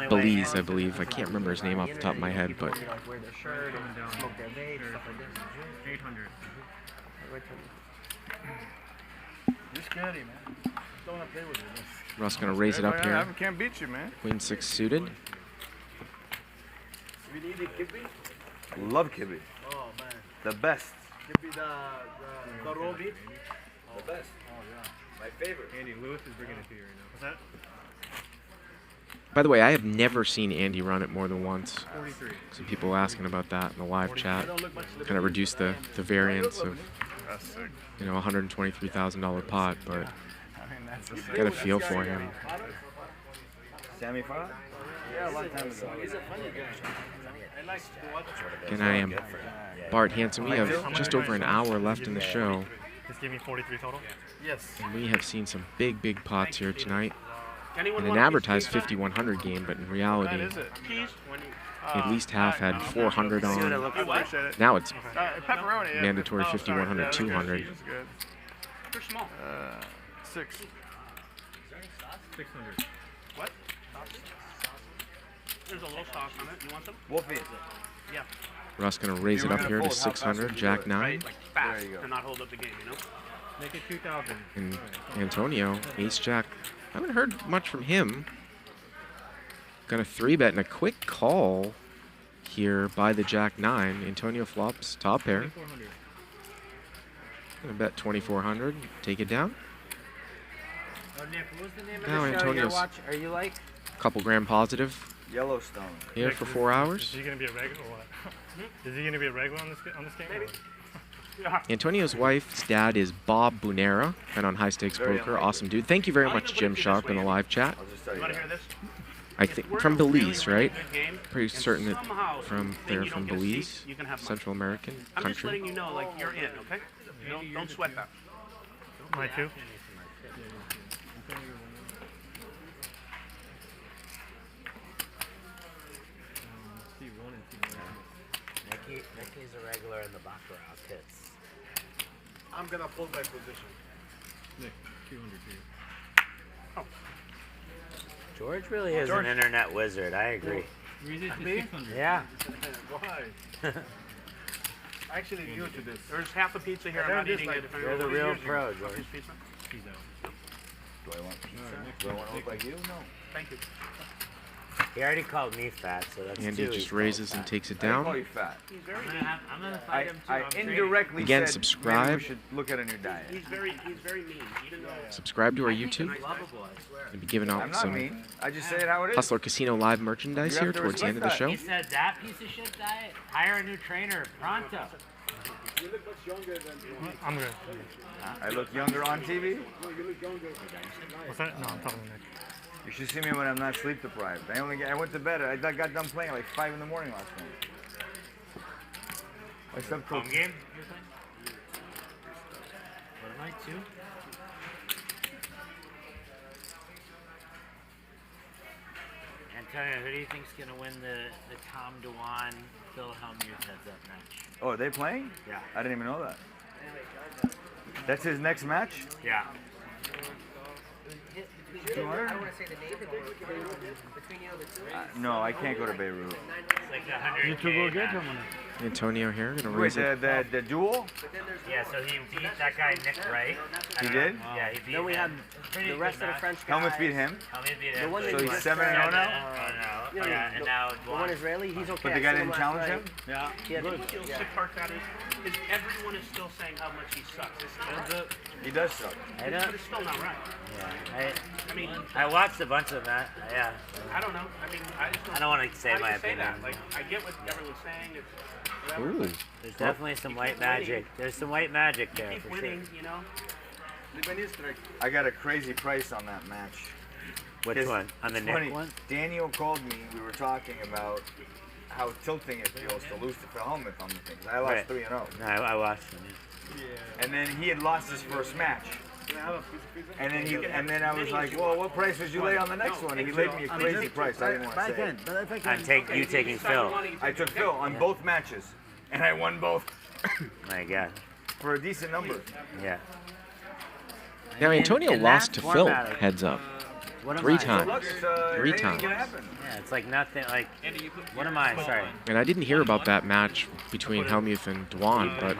Belize, I believe. I can't remember his name off the top of my head, but Wear their shirt and smoke their vape, stuff like this. 800. You're scary, man. Don't want to play with you. Russ gonna raise it up I here. can't beat you, man. Queen 6 suited. We need a kibby. Love kibby. Oh man. The best. Kibby the Roby. The best. Oh yeah. My favorite. Andy Lewis is bringing it to you right now. What's that? By the way, I have never seen Andy run it more than once. 43. Some people asking about that in the live chat. Kind of reduced the variance of, you know, $123,000 pot, but got a feel for him. Sammy Farah? Yeah, a long time ago. He's a funny guy. I like to watch. And I am Bart Hanson. We have just over an hour left in the show. Just give me 43 total? Yes. And we have seen some big pots here tonight. Anyone In an want a piece advertised of 5,100 game, but in reality, Keys? at least half had 400 on. Now it's mandatory 5,100, 200. They're small. 6. 600. What? There's a little sauce on it. You want some? Wolfie. Yeah. Russ gonna raise it up here to 600, Jack 9. Right, like fast to not hold up the game, you know? Make it 2,000. And Antonio, Ace Jack. I haven't heard much from him. Gonna 3-bet and a quick call here by the Jack 9. Antonio flops top pair. Gonna bet 2,400. Take it down. Oh, Nick, what was the name of Now the show Antonio's are you like? couple gram positive. Yellowstone. Here for 4 hours. Is he gonna be a regular or what? Is he gonna be a regular on this game? Maybe. Antonio's wife's dad is Bob Bunera, and on High Stakes Poker. Awesome dude. Thank you very much, Jim Sharp, in the live chat. You want to hear this? I think from Belize, right? Good game, Pretty certain that somehow they're you from don't get a Belize, seat, you can have money. Central American I'm just letting country. you know, like, you're in, okay? Don't sweat that. My two? Mikki's a regular in the Baccarat pits. I'm gonna hold my position. Nick, 200 to you. George really is an internet wizard. I agree. Me? Yeah. Why? Actually new to this. There's half a pizza here. I'm not eating it. You're the real pro, George. Pizza? Do I want pizza? Do I want to look like you? No. Thank you. He already called me fat, so that's Andy two. just He's raises called and fat. takes it I didn't call down. you fat. He's very I'm gonna fight him too. I I'm training. indirectly Again, said subscribe. maybe we should look at a new diet. He's very mean. Even though Subscribe to our YouTube. Lovable, I swear. We'll be giving I'm out not some mean. I just say it how it is. Hustler Casino live merchandise You here have to towards the end of the respect show. He said that piece of shit diet. Hire a new trainer, pronto. You look much younger than I'm good. I look younger on TV. No, you look younger. What's that? No, I'm talking to Nick. You should see me when I'm not sleep deprived. I went to bed. I got done playing like 5 in the morning last night. I slept till Home game? You're playing? What am I, two? Antonio, who do you think's gonna win the Tom Dewan Phil Hellmuth heads-up match? Oh, are they playing? Yeah. I didn't even know that. That's his next match? Yeah. I want to say the Neve between you and the two. No, I can't go to Beirut. It's like the 100K. You two go get him. Antonio here, gonna Wait, raise it. the duel? Yeah, so he beat that guy Nick Wright. He did? Yeah, he beat Then we him. had Pretty the rest good of the match. French guys. Helmut beat him? Helmut beat The him. one So that he's just 7-0 said, now? Oh, no. Yeah, and now The one Israeli, he's okay. But the I guy seen didn't last challenge night. him? Yeah. Yeah, the sick part that is everyone is still saying how much he sucks. He does suck. I But it's still not right. Yeah, I right? I mean, I watched a bunch of that. Yeah. I don't know. I mean, I don't want to say how do my you say opinion. that? Like, I get what everyone's saying. It's whatever, Ooh. but There's definitely some white magic. There's some white magic there keep for winning, sure. you know. I got a crazy price on that match. Which one? On the Nick one? Daniel called me. We were talking about how tilting it feels to lose to Feldman on the things. I lost 3-0. No, I watched him. And then he had lost his first match. And then I was like, well, what price would you lay on the next one? And he laid me a crazy price. I didn't want to say it. You taking Phil. I took Phil on both matches, and I won both. My God. For a decent number. Yeah. Now, Antonio in lost that to Phil, format, heads up. What am 3 I? times. 3 times. Yeah, it's like nothing. Like, what am I? Sorry. And I didn't hear about that match between Helmuth and Dwan, but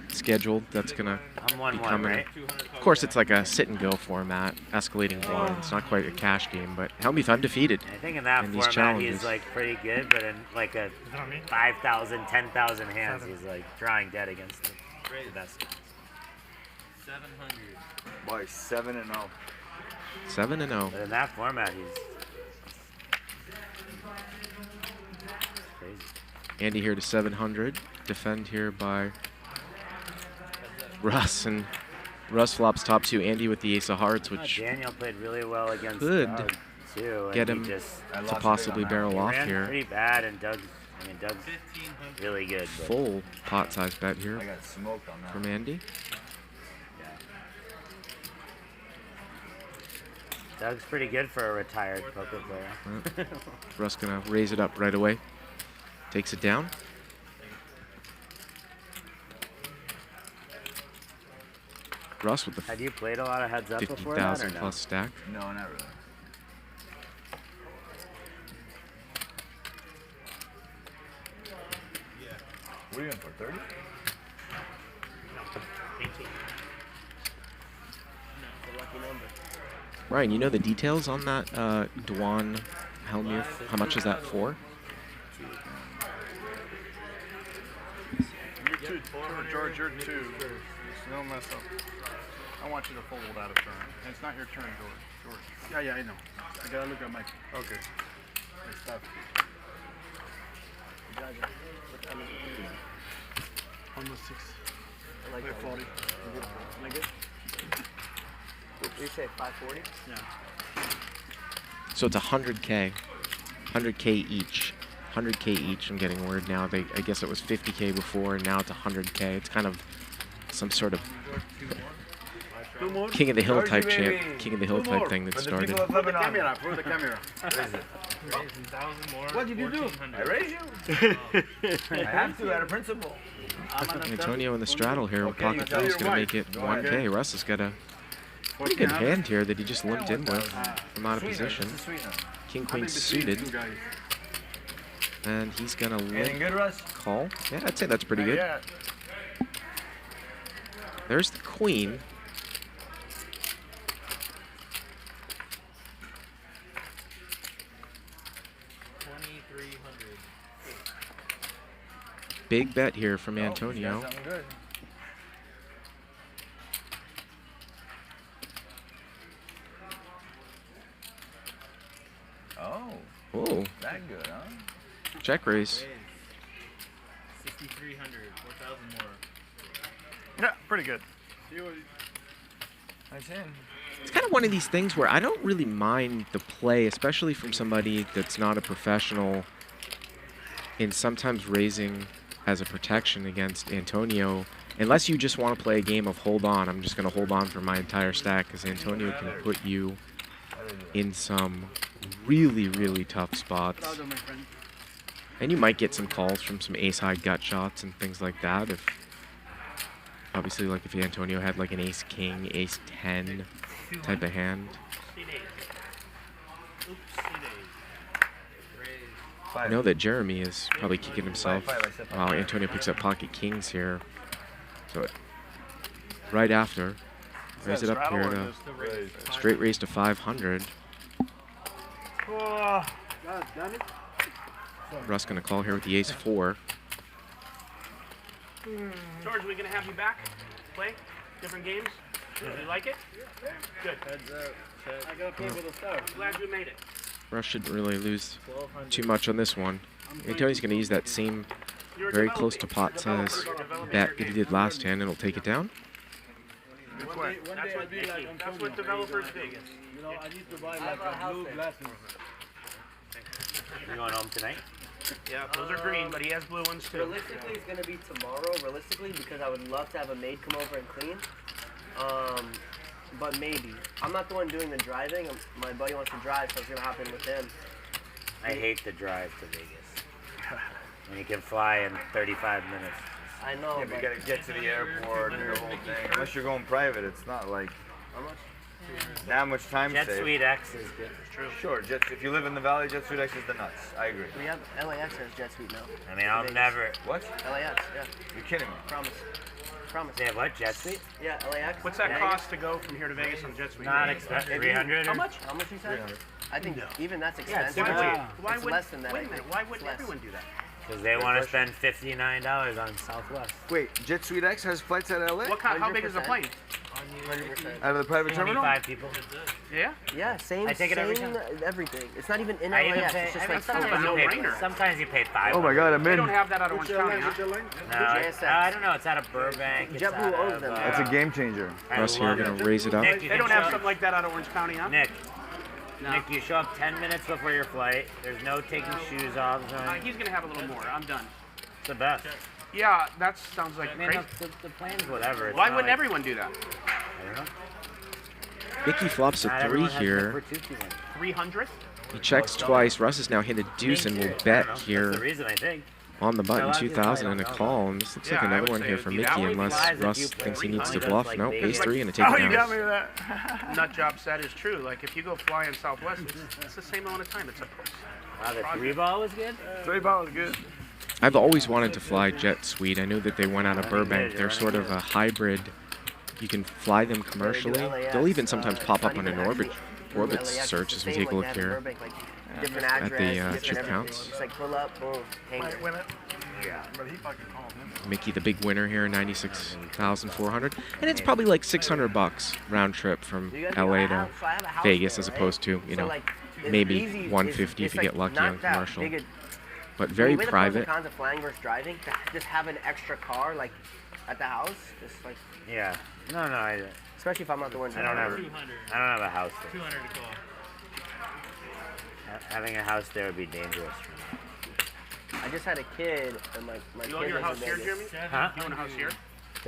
scheduled, that's going to I'm be 1-1, coming. right? Of course, it's like a sit-and-go format, escalating blind. It's not quite a cash game, but Helmuth undefeated I think in that these format challenges. he's like pretty good, but in like a 5,000, 10,000 hands, he's like drawing dead against the best guys. 700. Boy, 7-0. 7-0. But in that format, he's crazy. Andy here to 700. Defend here by Russ, and Russ flops top 2. Andy with the ace of hearts, which Daniel played really well against could Doug, too. And get he him just to possibly barrel off ran here. pretty bad, and Doug's really good. But Full pot size bet here I got smoked on that. from Andy. Doug's pretty good for a retired poker player. Russ gonna raise it up right away. Takes it down. Russ with the Had you played a lot of heads up before that, or 50,000 no? plus stack. No, not really. What are you in for, 30? No, 18. No, lucky number. Ryan, you know the details on that Dwan Helmuth? How much is that for? You're 2, George, you're 2. Don't mess up. I want you to fold out of turn. And it's not your turn, George. Yeah, I know. I gotta look at my. Okay. My stuff. Almost 6. I like that. 40. Am I good? You say 540? Yeah. So it's 100K. 100K each. 100K each, I'm getting word now. I guess it was 50K before, and now it's 100K. It's kind of some sort of King of the Hill type champ, King of the Hill type thing that started. For the camera, for the camera. What did you do? I raised you. I have to, out of principle. Antonio in the straddle here with pocket tell kings your gonna wife. make it Go 1K. ahead. Russ has got a pretty good hand here that he just limped in with from out of position. King queen suited. And he's gonna Anything good, Russ? call. Yeah, I'd say that's pretty good. Yeah. There's the queen. Big bet here from Antonio. Something good. Oh, That good, huh? check raise. 6,300, 4,000 more. Yeah, pretty good. Nice in. It's kind of one of these things where I don't really mind the play, especially from somebody that's not a professional, in sometimes raising as a protection against Antonio. Unless you just want to play a game of hold on, I'm just going to hold on for my entire stack, because Antonio can put you in some really, really tough spots. And you might get some calls from some ace-high gut shots and things like that. If obviously, like if Antonio had like an ace-king, ace-10 type of hand. I know that Jeremy is probably kicking himself while Antonio picks up pocket kings here. So right after, raise it up here to straight raise to 500. Russ gonna call here with the ace-4. George, are we gonna have you back? Play different games? You like it? Good. I gotta pay for the stuff. I'm glad you made it. Russ shouldn't really lose too much on this one. I tell he's going to use that same very close to pot size bet that he did last hand, and he'll take it down. That's what developers do. You know, I need to buy like a blue glasses. You going home tonight? Yeah, those are green, but he has blue ones too. Realistically, it's gonna be tomorrow. Realistically, because I would love to have a maid come over and clean. But maybe I'm not the one doing the driving. My buddy wants to drive, so it's gonna happen with him. I hate the drive to Vegas. And you can fly in 35 minutes. I know. Yeah, but you gotta get to the airport and the whole thing. Unless you're going private, it's not like that much time Jet saved. Suite X is good. True. Sure, if you live in the valley, Jet Suite X is the nuts. I agree. We have LAX has Jet Suite now. I mean, I'll never. What? LAX, yeah. You're kidding me. Promise. Promise. They have what? Jet Suite? Yeah, LAX. What's that cost to go from here to Vegas on Jet Suite? Not expensive. 300. How much? How much you said? I think even that's Yeah, it's expensive. super cheap. Why It's would, less than that. wait a I minute, think. why wouldn't Less. everyone do that? Because they want to spend $59 on Southwest. Wait, Jet Suite X has flights out of LA? What kind, how big is the 100%. plane? 100%. Out of the private terminal? 25 people. Yeah? Yeah, same. I take it every time. Everything. It's not even in I even LAX. pay, It's just I like kind of a no-brainer. Sometimes you pay $5. Oh my god, I'm They in. don't have that out of Orange County, huh? No, I don't know. It's out of Burbank. It's JetBlue out owns of, them. That's a game changer. I Russ here love going it. to raise it up. Nick, you They don't can have show- something like that out of Orange County, huh? Nick, No. Nick, you show up 10 minutes before your flight. There's no taking shoes off. He's going to have a little more. I'm done. It's the best. Yeah, that sounds like I mean, crazy. the plane's whatever. It's Why not wouldn't like, everyone do that? I don't know. Mickey flops a Not 3 everyone has here. enough for 2 300? He checks twice. Russ has now hit a deuce and will bet That's the here reason, I think. on the button, A lot of people 2,000 and a don't know call. And this looks like Yeah, I another would one say here it'd for be Mickey, that way. unless Flies if Russ you thinks he play needs to 300, bluff. like No, Vegas. ace 3 and a take Oh, it you got down. me with that. Nut job said is true. Like, if you go fly in Southwest, it's the same amount of time. It's a Wow, the 3-ball was good? 3-ball is good. I've always wanted to fly Jet Suite. I knew that they went out of Burbank. They're sort of a hybrid. You can fly them commercially. They'll even sometimes pop up on an orbit search as we take a look here Different at address, the different chip everything. counts. Just like pull up, boom, hanger. Yeah. But he fucking called him. Mickey, the big winner here, 96,400, and it's probably like $600 round trip from LA to Vegas, as opposed to maybe 150 if you get lucky on commercial. But very private. The cons of flying versus driving, to just have an extra car like at the house, just like. Yeah. No, I don't. Especially if I'm not the one. I don't have a house there. 200 to call. Having a house there would be dangerous. I just had a kid, and my You kid own your lives house in here, Vegas. Jeremy? Huh? You own a house here?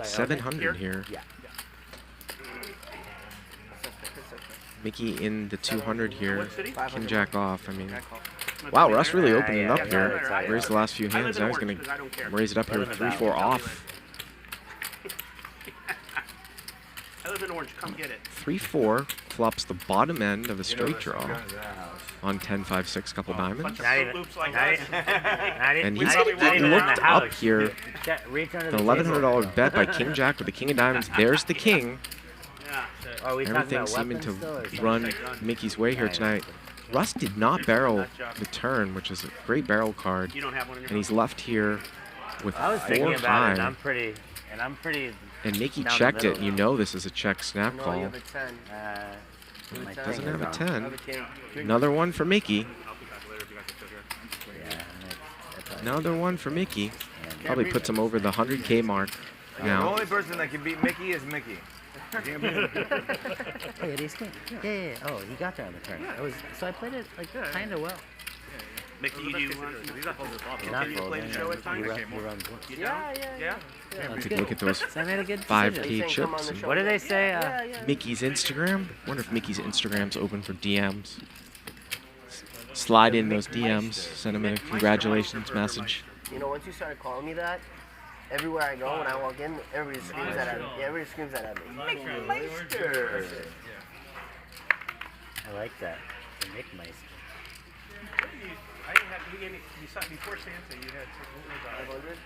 700 here. Yeah. Mickey in the 200 here. What city? Can jack off. I mean, wow, Russ really opened it up Yeah, here. Raised the last few I live hands. in Now he's Orange going 'cause I don't care. to raise it up here with 3-4 off. I live in Orange. Come get it. 3-4 flops the bottom end of a straight draw on 10-5-6, couple diamonds. Not even. And he's not even looked the up house. here. Reach under The the $1,100 bet by King Jack with the King of Diamonds. There's the King. Are we talking Everything about seeming to weapons still, or run something? Mickey's way here tonight. Russ did not barrel the turn, which is a great barrel card. You don't have one in your And he's left here with I was 4 thinking about it, high. and I'm pretty. And Mickey down the checked it. middle. You know this is a check snap No, you call. have a 10. Doesn't have a I 10. have a king. Another one for Mickey. Yeah, Another one for Mickey. Probably puts him over the 100K mark The now. only person that can beat Mickey is Mickey. Hey, it is good. Yeah. Oh, he got there on the turn. So I played it like kind of well. Mickey, do you want Not to full, play the show at times? You Yeah. Take a look at those So I made a good 5K decision. chips. and What do they say? Mickey's Instagram. Wonder if Mickey's Instagram's open for DMs. Slide in those DMs. Send him a congratulations message. You know, once you started calling me that, everywhere I go, when I walk in, everybody screams that at me. Yeah, everybody screams that at me. Meister. I like that. The Mick Meister. I had, you gave me, before Santa, you had something. What was that? 500.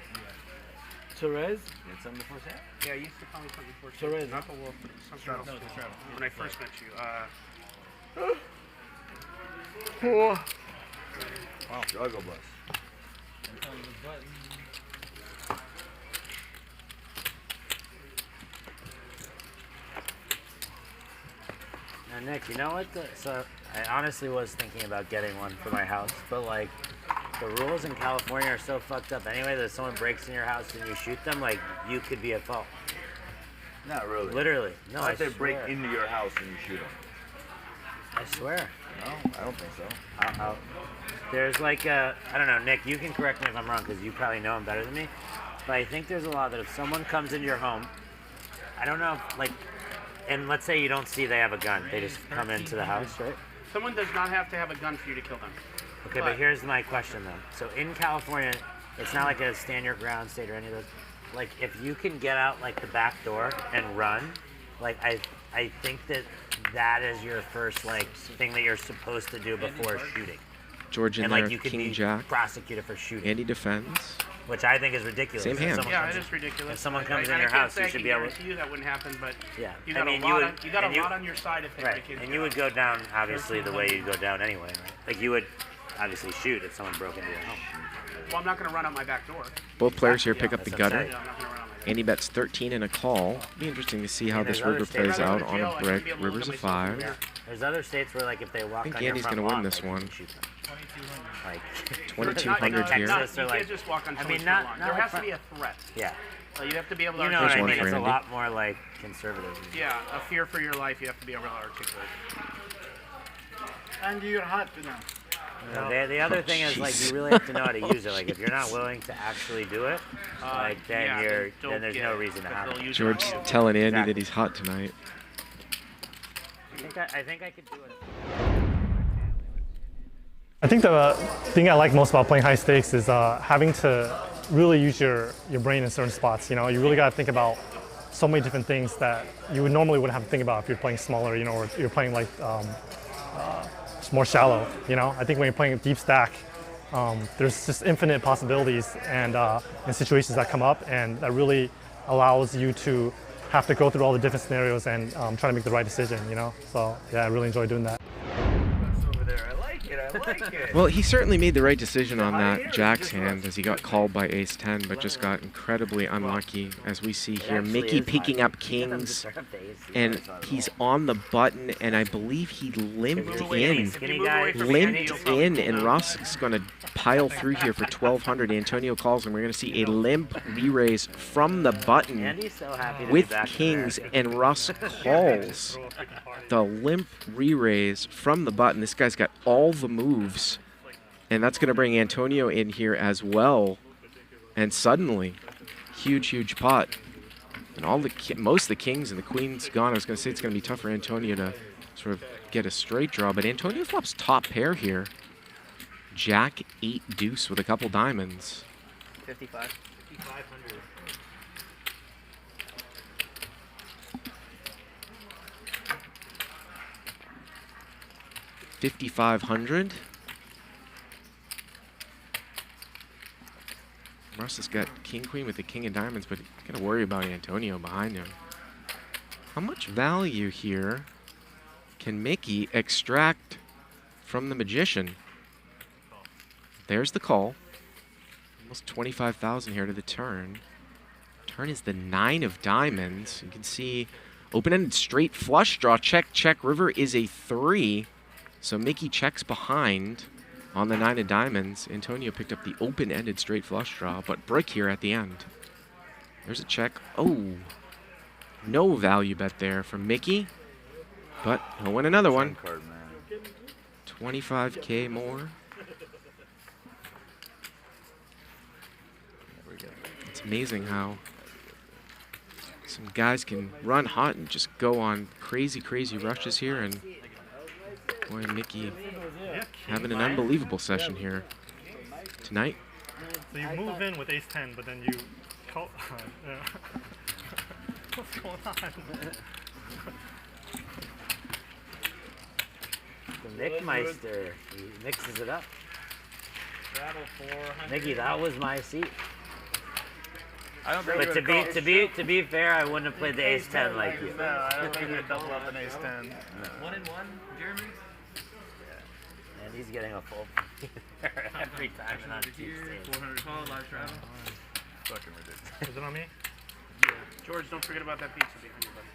Therese? You had something before Santa? Yeah, you used to call me something before Therese. Santa. Not the wolf, but something else. No, it's a travel. When I first met you. Wow. Juggle bus. Nick, you know what? So I honestly was thinking about getting one for my house, but like the rules in California are so fucked up anyway that if someone breaks in your house and you shoot them, like you could be at fault. Not really. Literally. No, What I if they swear. break into your house and you shoot them? I swear. No, I don't think so. There's like I don't know, Nick, you can correct me if I'm wrong because you probably know him better than me, but I think there's a law that if someone comes into your home, I don't know if, like, and let's say you don't see they have a gun, they just come into the house, right? Someone does not have to have a gun for you to kill them. Okay, but here's my question though. So in California, it's not like a stand your ground state or any of those. Like if you can get out like the back door and run, like I think that is your first like thing that you're supposed to do before shooting. George in and there, like you could King be Jack. prosecuted for shooting. And he defends. Which I think is ridiculous. Same hand. Yeah, it is ridiculous. If someone comes I in your can't house, say you I should can be able guarantee you that wouldn't happen, but yeah. you got I mean, a lot on your side if they right. break into And your you would house. go down obviously the way you go down anyway, right? Like you would obviously shoot if someone broke into your home. Well, I'm not going to run out my back door. Both players here pick up the that's what I'm gutter. saying. And he bets 13 and a call. Be interesting to see how this river plays out on a brick. River's a 5. There's other states where like if they walk I think on your Andy's front going to lawn, win this like, you one. can shoot them. Like 2200 here. Texas, You or, can't like, just walk on I someone's mean, not front lawn. There like has to be a threat. Yeah. You have to be able to You know what I one mean? for It's a Andy. lot more like conservative. Yeah, a fear for your life you have to be able to articulate. And you're hot now. The other thing is like you really have to know how to use it. Like if you're not willing to actually do it, like then then there's no reason to have it. George telling Andy that he's hot tonight. I think I could do it. I think the thing I like most about playing high stakes is having to really use your brain in certain spots. You know, you really got to think about so many different things that you would normally wouldn't have to think about if you're playing smaller, you know, or you're playing like just more shallow. You know, I think when you're playing a deep stack, there's just infinite possibilities and situations that come up, and that really allows you to have to go through all the different scenarios and try to make the right decision. You know, so yeah, I really enjoy doing that. I like it. Well, he certainly made the right decision on that Jack's hand as he got called by ace-10, but just got incredibly unlucky, as we see here. Mikki picking up kings, and he's on the button, and I believe he limped in. And Russ is going to pile through here for 1,200. Antonio calls, and we're going to see a limp re-raise from the button with kings, and Russ calls the limp re-raise from the button. This guy's got all the moves, and that's going to bring Antonio in here as well. And suddenly, huge pot. And most of the kings and the queens gone. I was going to say it's going to be tough for Antonio to sort of get a straight draw, but Antonio flops top pair here. Jack 8 deuce with a couple diamonds. 55. 5,500. Russ has got king queen with the king of diamonds, but gotta worry about Antonio behind him. How much value here can Mikki extract from the magician? There's the call. Almost 25,000 here to the turn. Turn is the 9 of diamonds. You can see open-ended straight flush draw. Check. River is a 3. So Mikki checks behind on the 9 of diamonds. Antonio picked up the open-ended straight flush draw, but brick here at the end. There's a check. Oh, no value bet there from Mikki, but he'll win another one. 25K more. It's amazing how some guys can run hot and just go on crazy rushes here, and boy, Mikki having an unbelievable session here tonight. So you move in with ace-10, but then you call. What's going on? The Nickmeister, he mixes it up. Mikki, that was my seat. I don't think But to be fair, I wouldn't have played the ace-10 like you. No, I don't think we would double up an ace-10. No. 1 and 1, Jeremy? And he's getting a full every time on Tuesday. 400 call, live travel. Fucking ridiculous. Is it on me? George, don't forget about that pizza behind you, buddy.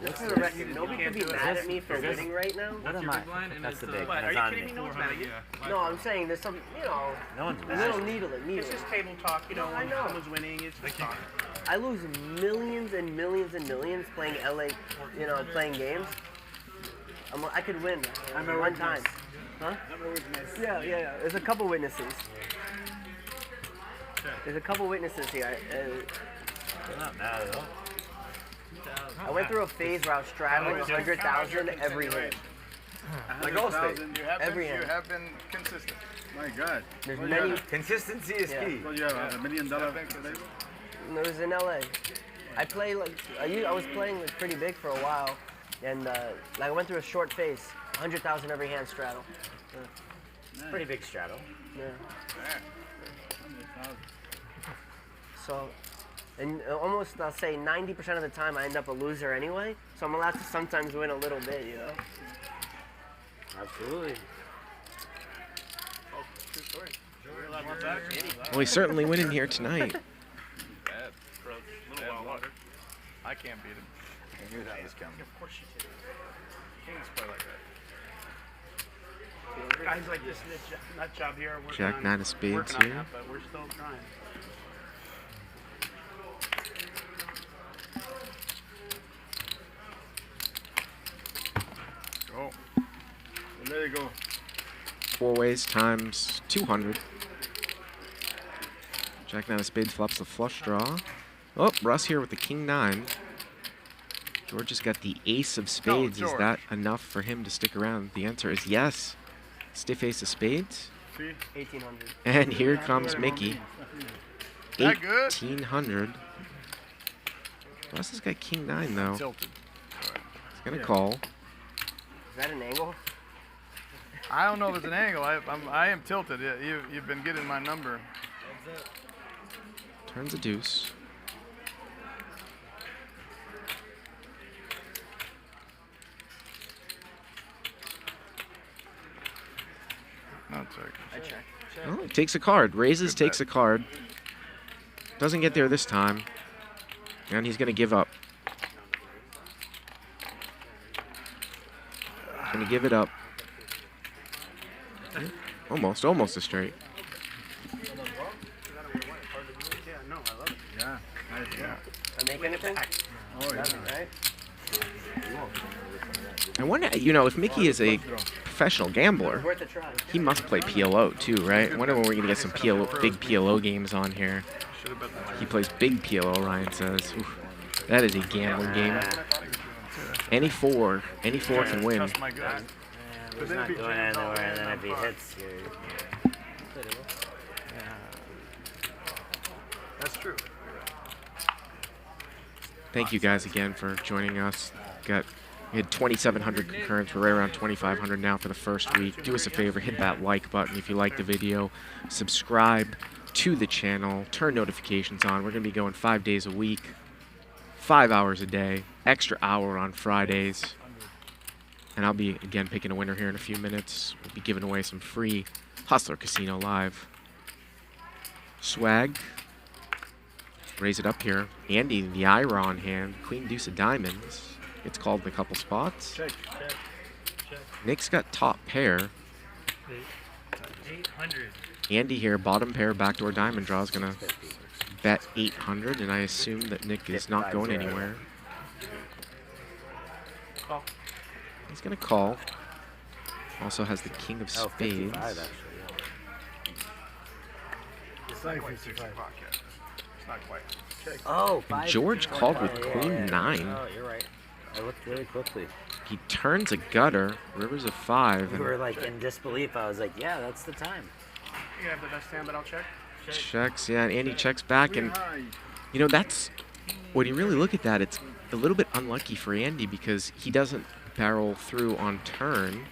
Just for the record, nobody can be mad at me for winning right now. What am I? That's the big. What, are That's you on kidding me? me. No one's mad at you. No, I'm saying there's some, you know, No one's mad. little needle it, It's just table talk, you know, when someone's winning, it's just talk. I lose millions and millions and millions playing LA, you know, playing games. I could win one time. Huh? Yeah. There's a couple witnesses. There's a couple witnesses here. I'm not mad at all. I went through a phase where I was straddling 100,000 every hand. Like Allstate. Every You hand. have been consistent. My God. There's What many. Consistency is key. What you have, $1 million? It was in LA. I play like I was playing like pretty big for a while, and like I went through a short phase, 100,000 every hand straddle. Pretty big straddle. Yeah. So, and almost I'll say 90% of the time I end up a loser anyway. So I'm allowed to sometimes win a little bit, you know. Absolutely. Well, he's certainly winning here tonight. Bad approach. A little while longer. I can't beat him. I knew that was coming. Of course you did. Kings play like that. Guys like this nut job here are working Jack on, nine of spades working on here. that, but we're still trying. Go. Let it go. 4 ways times 200. Jack nine of spades flops the flush draw. Oh, Russ here with the king nine. George has got the ace of spades. Is that enough for him to stick around? The answer is yes. Stiff ace of spades. 1,800. And here comes Mikki. That good? 1,800. Russ has got king nine though. Tilted. He's gonna call. Is that an angle? I don't know if it's an angle. I am tilted. You've been getting my number. Turns a deuce. Not check. I check. Oh, takes a card. Raises, takes a card. Doesn't get there this time. And he's gonna give up. Gonna give it up. Almost a straight. Yeah, no, I love it. Yeah. Nice. Yeah. I make anything? Oh, yeah. Right? I wonder, you know, if Mikki is a professional gambler, Worth a try. he must play PLO too, right? I wonder when we're gonna get some big PLO games on here. He plays big PLO, Ryan says. Oof, that is a gambling game. Any four can win. He's not going anywhere, and then if he hits, you're... That's true. Thank you guys again for joining us. We had 2,700 concurrents. We're right around 2,500 now for the first week. Do us a favor, hit that like button if you like the video. Subscribe to the channel. Turn notifications on. We're going to be going 5 days a week, 5 hours a day, extra hour on Fridays. And I'll be, again, picking a winner here in a few minutes. We'll be giving away some free Hustler Casino Live swag. Raise it up here. Andy, the IRA on hand. Queen deuce of diamonds. It's called in a couple spots. Check. Nick's got top pair. 800. Andy here, bottom pair, backdoor diamond draw is going to bet 800, and I assume that Nick is not going anywhere. Call. He's going to call. Also has the king of spades. 55 actually. It's like 55. It's not quite. Oh, And George called with queen nine. Oh, you're right. I looked really quickly. He turns a gutter, rivers of 5. You were like in disbelief. I was like, yeah, that's the time. You have the best hand, but I'll check. Checks, yeah, and Andy checks back, and you know, that's when you really look at that, it's a little bit unlucky for Andy because he doesn't barrel through on turn. I'm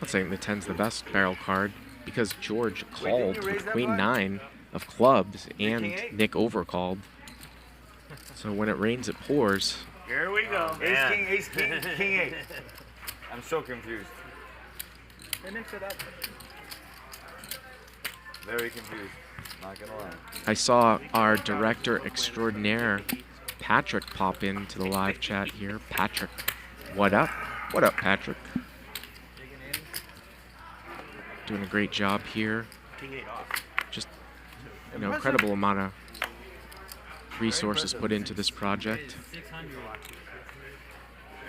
not saying the 10's the best barrel card because George called with queen 9 of clubs and Nick overcalled. So when it rains, it pours. Here we go. Ace king, king 8. I'm so confused. They mix it up. Very confused. Not gonna lie. I saw our director extraordinaire Patrick pop into the live chat here. Patrick, what up? What up, Patrick? Doing a great job here. Just, you know, incredible amount of resources put into this project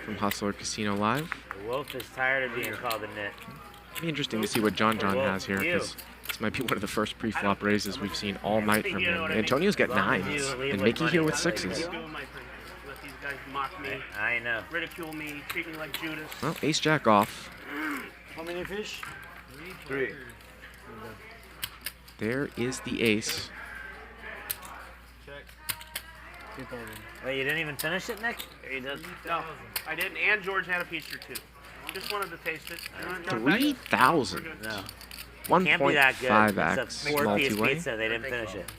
from Hustler Casino Live. The Wolf is tired of being called a nit. It'll be interesting to see what John has here, because this might be one of the first pre-flop raises we've seen all night from him. Antonio's got 9s, and Mikki here with 6s. I know. Ridicule me, treat me like Judas. Well, ace-jack off. How many fish? 3. There is the ace. Wait, you didn't even finish it, Nick? He does. No, I didn't, and George had a piece or two. Just wanted to taste it. 3,000. No. Can't be that good. 1.5x It's a 4-piece multi-way. pizza. They didn't finish it.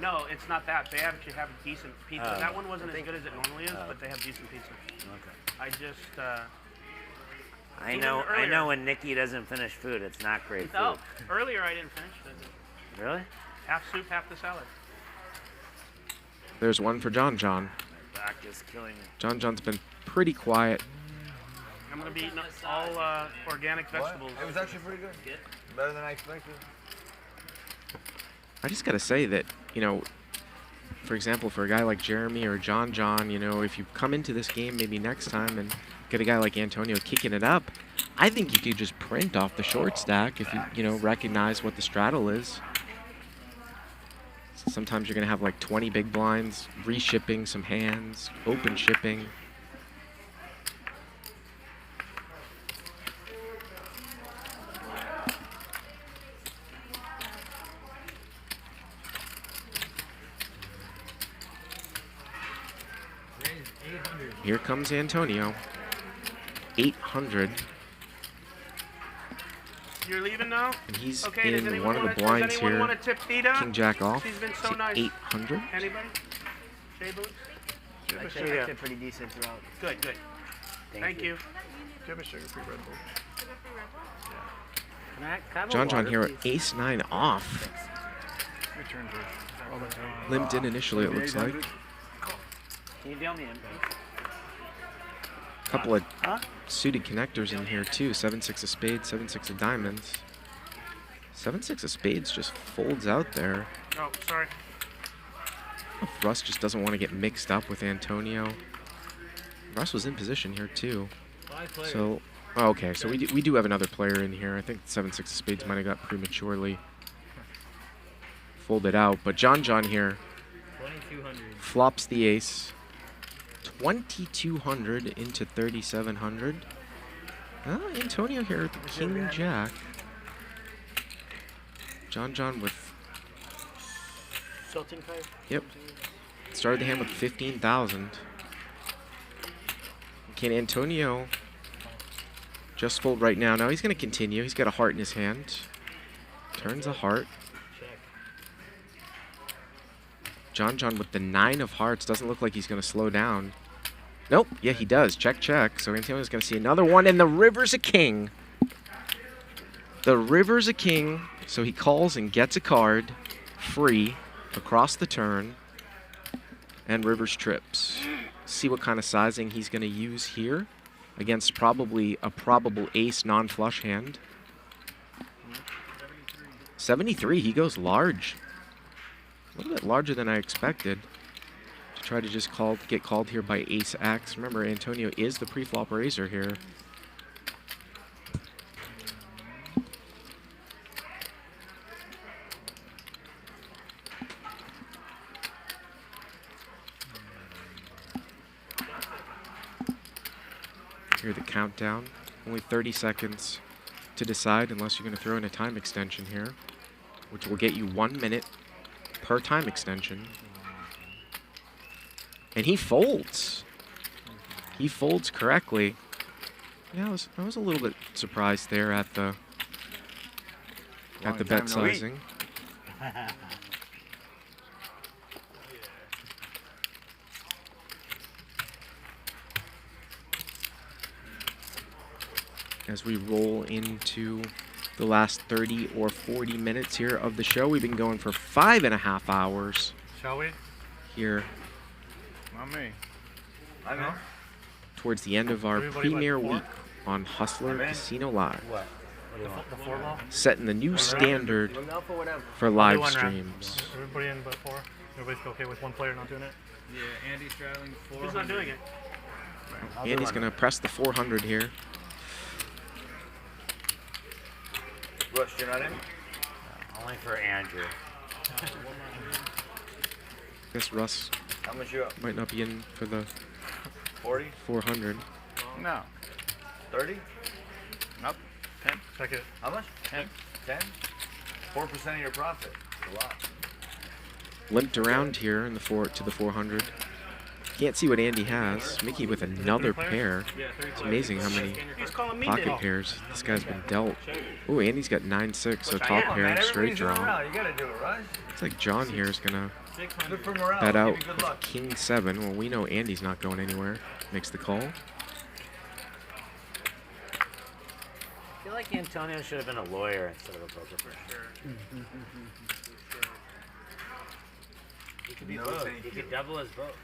No, it's not that bad if you have a decent pizza. That one wasn't as good as it normally is, but they have decent pizza. Okay. I just, I know when Nikki doesn't finish food, it's not great food. No, earlier I didn't finish it. Really? Half soup, half the salad. There's one for John. My back is killing me. John's been pretty quiet. I'm going to be eating all organic vegetables. It was actually pretty good. Better than I expected. I just got to say that, you know, for example, for a guy like Jeremy or John, you know, if you come into this game maybe next time and get a guy like Antonio kicking it up, I think you could just print off the short stack if you know, recognize what the straddle is. Sometimes you're going to have like 20 big blinds, reshipping some hands, open shipping. Here comes Antonio. 800. You're leaving now? And he's okay, in one of the blinds here. King Jack off. She's been so to nice. 800. Anybody? Shea Boots? I did pretty decent throughout. Good, good. Thank you. Give me sugar-free Red Bull. John here at ace-9 off. Your turn, George. Limped in initially, it looks like. Can you deal me in? Couple of suited connectors in here too. 7-6 of spades, 7-6 of diamonds. 7-6 of spades just folds out there. Oh, sorry. Russ just doesn't want to get mixed up with Antonio. Russ was in position here too. So, okay, so we do have another player in here. I think 7-6 of spades might have got prematurely folded out, but John here flops the ace. 2,200 into 3,700. Antonio here with the King Jack. John with. Yep. Started the hand with 15,000. Can Antonio just fold right now? No, he's going to continue. He's got a heart in his hand. Turns a heart. John with the 9 of hearts. Doesn't look like he's going to slow down. Nope. Yeah, he does. Check, check. So Antonio's going to see another one, and the river's a king. The river's a king, so he calls and gets a card free across the turn, and river's trips. See what kind of sizing he's going to use here against probably a probable ace non-flush hand. 73, he goes large. A little bit larger than I expected. To try to just get called here by ace X. Remember, Antonio is the pre-flop raiser here. Hear the countdown. Only 30 seconds to decide unless you're going to throw in a time extension here, which will get you 1 minute per time extension. And he folds. He folds correctly. Yeah, I was a little bit surprised there at the bet sizing. As we roll into the last 30 or 40 minutes here of the show. We've been going for 5.5 hours. Shall we? Here Not me. I know. Towards the end of our Everybody premiere like week on Hustler Casino Live. What? The 4 ball? Setting the new standard for I'll do live one round. streams. Everybody in but 4? Everybody's okay with one player not doing it? Yeah, Andy's straddling 4. Who's not doing it? Andy's going to press the 400 here. Rush, you're not in? Only for Andrew. Guess Russ How much you up? might not be in for the 40? 400. No. 30? Nope. 10. Check it. How much? 10. 10? 4% of your profit. It's a lot. Limped around here in the to the 400. Can't see what Andy has. Mikki with another pair. It's amazing how many pocket pairs this guy's been dealt. Ooh, Andy's got 9-6, so top pair, straight draw. You gotta do it, right? Looks like John here is gonna Good for morale. bet out Give you good luck. King 7. Well, we know Andy's not going anywhere. Makes the call. I feel like Antonio should have been a lawyer instead of a poker player. He could be No, both. thank You you. could double as both.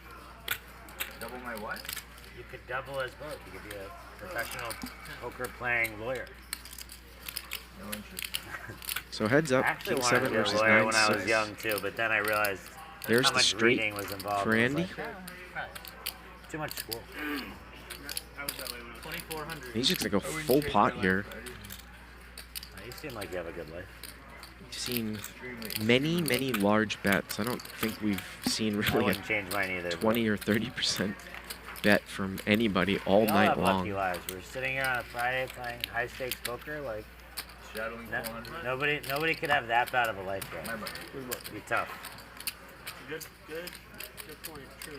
Double my what? You could double as both. You could be a professional poker playing lawyer. No interest. So heads up, I actually King wanted 7 to be a versus lawyer when I was 9-6. young too, but then I realized There's how the much straight reading was involved. for I was Andy. like, too much school. I was that way when I was 2400. He's just gonna go full pot here. You seem like you have a good life. We've seen many, many large bets. I don't think we've seen I really wouldn't change mine either. 20 or 30% bet from anybody all We all night have lucky long. lives. We're sitting here on a Friday playing high stakes poker. Like Shadowing 400. nobody could have that bad of a life, bro. It'd be tough. Good point. True.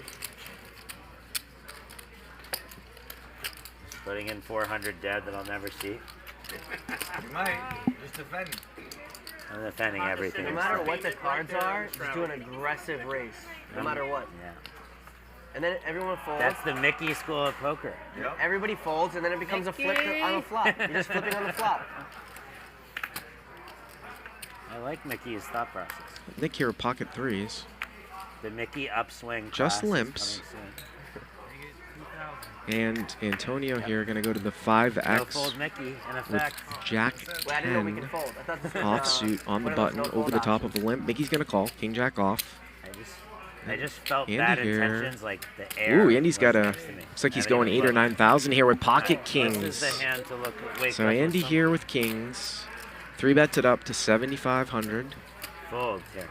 Putting in 400 dead that I'll never see. You might. Just defend. I'm defending everything. No matter what the cards are, just do an aggressive race. No matter what. Yeah. And then everyone folds. That's the Mikki school of poker. Yep. Everybody folds, and then it becomes a flip on a flop. You're just flipping on the flop. I like Mikki's thought process. Nick here with pocket 3s. The Mikki upswing. Just class is limps. coming soon. And Antonio here going to go to the No 5X fold Mikki in with effect. Jack Wait, I didn't know we 10 could fold. I thought this was, offsuit on the one of those button no over fold the top options. of the limp. Mickey's going to call. King Jack off. I just felt Andy bad here. intentions, like the air. Ooh, Andy's got was a. next to me. Looks like he's I didn't going even 8 or look. 9,000 here with pocket This kings. is the hand to look. Wake So up with Andy something. here with kings. 3-bets it up to 7,500. Fold. Yeah.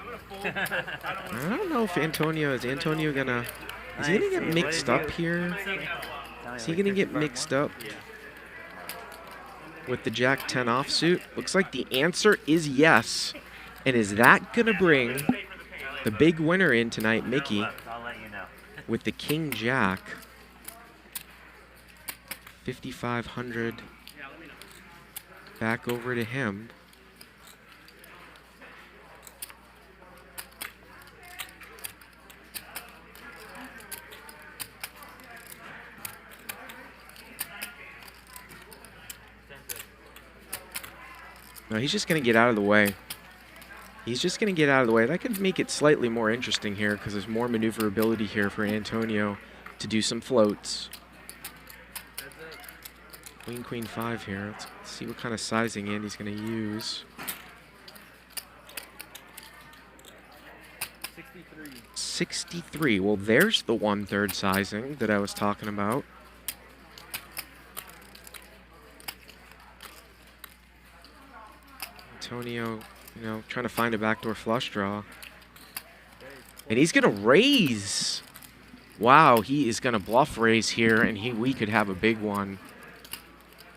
I don't know if Antonio is Antonio gonna. Is he gonna get mixed up here? Is he gonna get mixed up with the Jack 10 offsuit? Looks like the answer is yes. And is that gonna bring the big winner in tonight, Mikki, I'll let you know. with the King Jack? 5,500 back over to him. No, he's just going to get out of the way. He's just going to get out of the way. That could make it slightly more interesting here because there's more maneuverability here for Antonio to do some floats. Queen, Queen 5 here. Let's see what kind of sizing Andy's going to use. 63. Well, there's the 1/3 sizing that I was talking about. Antonio, you know, trying to find a backdoor flush draw. And he's going to raise. Wow, he is going to bluff raise here, and we could have a big one.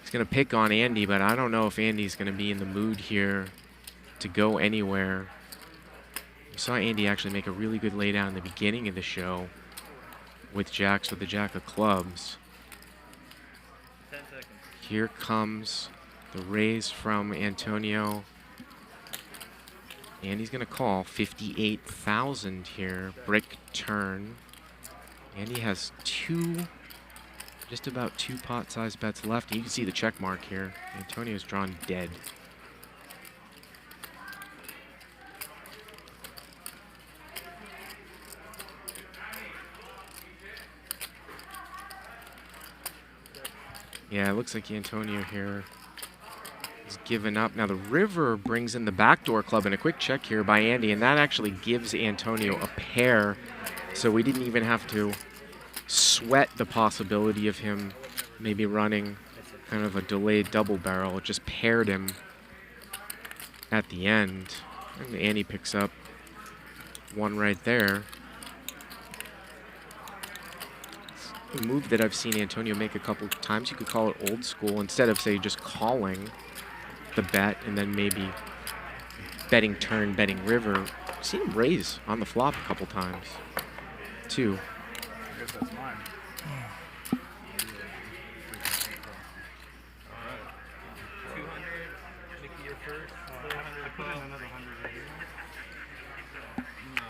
He's going to pick on Andy, but I don't know if Andy's going to be in the mood here to go anywhere. We saw Andy actually make a really good laydown in the beginning of the show with jacks with the Jack of clubs. 10 seconds. Here comes the raise from Antonio. Andy's going to call 58,000 here. Brick turn. Andy has just about two pot-sized bets left. You can see the check mark here. Antonio's drawn dead. Yeah, it looks like Antonio here is giving up. Now the river brings in the backdoor club, and a quick check here by Andy, and that actually gives Antonio a pair. So we didn't even have to sweat the possibility of him maybe running kind of a delayed double barrel. It just paired him at the end. And Andy picks up one right there. A move that I've seen Antonio make a couple times. You could call it old school. Instead of, say, just calling the bet and then maybe betting turn, betting river. I've seen him raise on the flop a couple times, too. I guess that's mine. 200. Mikki, your first. 400. I put in another 100 right here. No.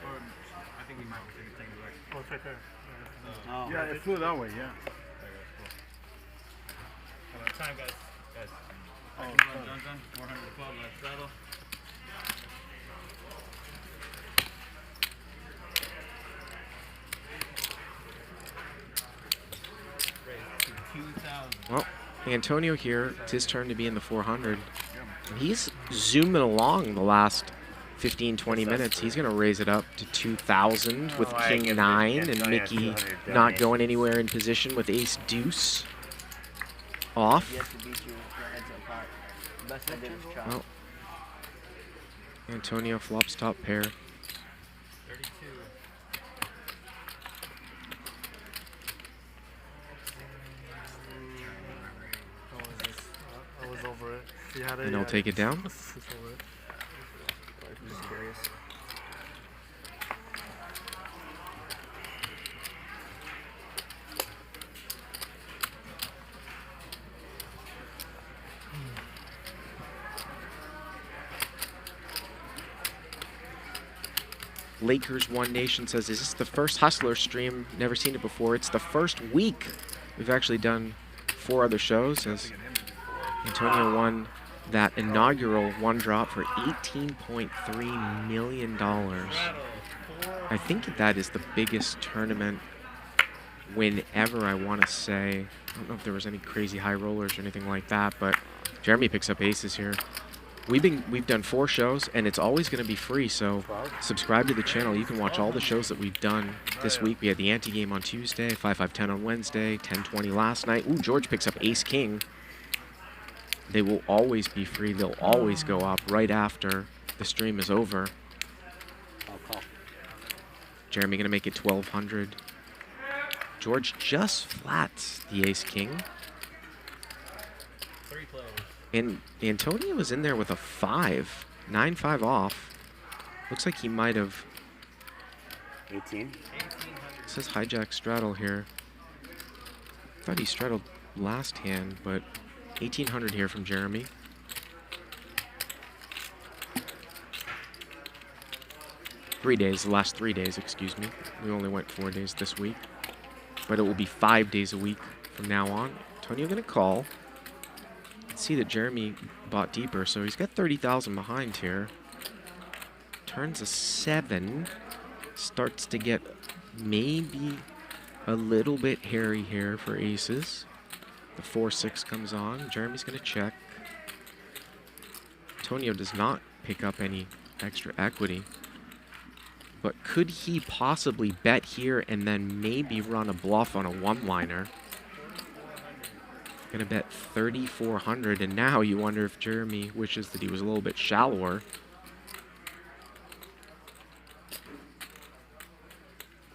Or I think we might take it back. Oh, it's right there. Yeah, it flew that way, yeah. Time, guys. Guys. Oh, done. 412, last straddle. Well, Antonio here, it's his turn to be in the 400. And he's zooming along the last 15, 20 minutes. He's going to raise it up to 2,000 with King 9, and Mikki not going anywhere in position with Ace Deuce off. Well, Antonio flops top pair. 32. I was over it. And he'll take it down. Just curious. Lakers One Nation says, is this the first Hustler stream? Never seen it before. It's the first week. We've actually done 4 other shows as Antonio won that inaugural one drop for $18.3 million. I think that is the biggest tournament win ever, I want to say. I don't know if there was any crazy high rollers or anything like that, but Jeremy picks up aces here. We've done 4 shows, and it's always going to be free, so subscribe to the channel. You can watch all the shows that we've done this week. We had the ante game on Tuesday, 5-5-10 on Wednesday, 10-20 last night. Ooh, George picks up ace-king. They will always be free. They'll always go up right after the stream is over. Jeremy going to make it 1,200. George just flats the ace-king. 3 players. And Antonio was in there with a 5, 9-5 off. Looks like he might have. 18. It says hijack straddle here. Thought he straddled last hand, but 1,800 here from Jeremy. The last 3 days, excuse me. We only went 4 days this week, but it will be 5 days a week from now on. Antonio gonna call. See that Jeremy bought deeper, so he's got 30,000 behind here. Turns a 7, starts to get maybe a little bit hairy here for aces. The 4-6 comes on. Jeremy's gonna check. Antonio does not pick up any extra equity, but could he possibly bet here and then maybe run a bluff on a one-liner? Gonna bet 3,400, and now you wonder if Jeremy wishes that he was a little bit shallower.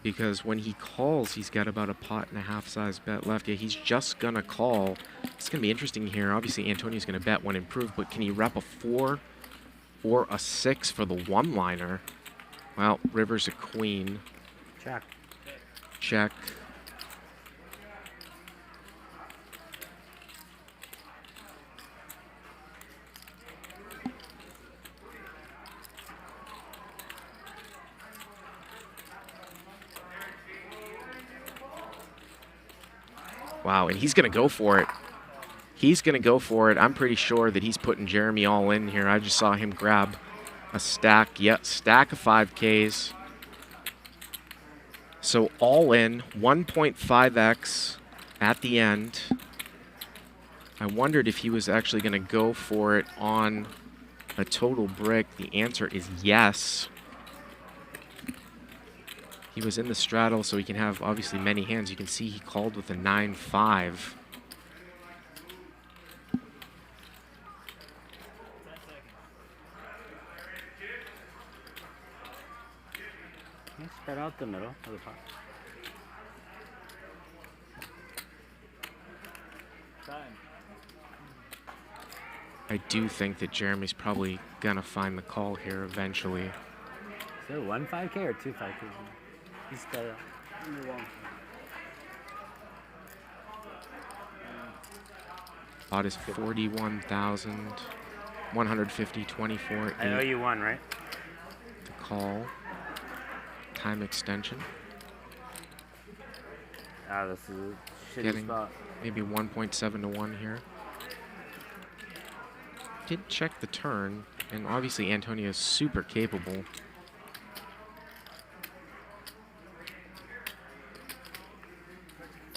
Because when he calls, he's got about a pot and a half size bet left. Yeah, he's just gonna call. It's gonna be interesting here. Obviously, Antonio's gonna bet when improved, but can he rep a 4 or a 6 for the one-liner? Well, river's a queen. Check. Check. Wow, and he's going to go for it. He's going to go for it. I'm pretty sure that he's putting Jeremy all in here. I just saw him grab a stack. Yep, stack of 5Ks. So all in, 1.5x at the end. I wondered if he was actually going to go for it on a total brick. The answer is yes. He was in the straddle, so he can have obviously many hands. You can see he called with a 9-5. Spread out the middle of the pot. I do think that Jeremy's probably gonna find the call here eventually. Is there 1 5K or 2 5Ks? He's spread out. Pot is 41,150, 24. I know you won, right? To call. Time extension. Ah, this is a shitty Getting spot. maybe 1.7 to 1 here. Did check the turn, and obviously Antonio's super capable.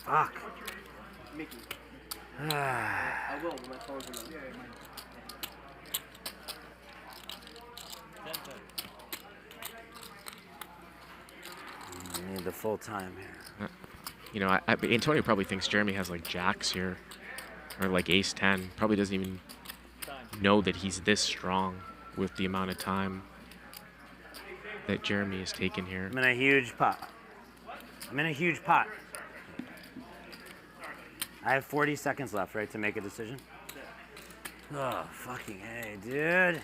Fuck. Mikki. I will when my phone's in. I need the full time here. You know, Antonio probably thinks Jeremy has like jacks here, or like ace-10. Probably doesn't even know that he's this strong with the amount of time that Jeremy has taken here. I'm in a huge pot. I'm in a huge pot. I have 40 seconds left, right, to make a decision? Oh, fucking hey, dude.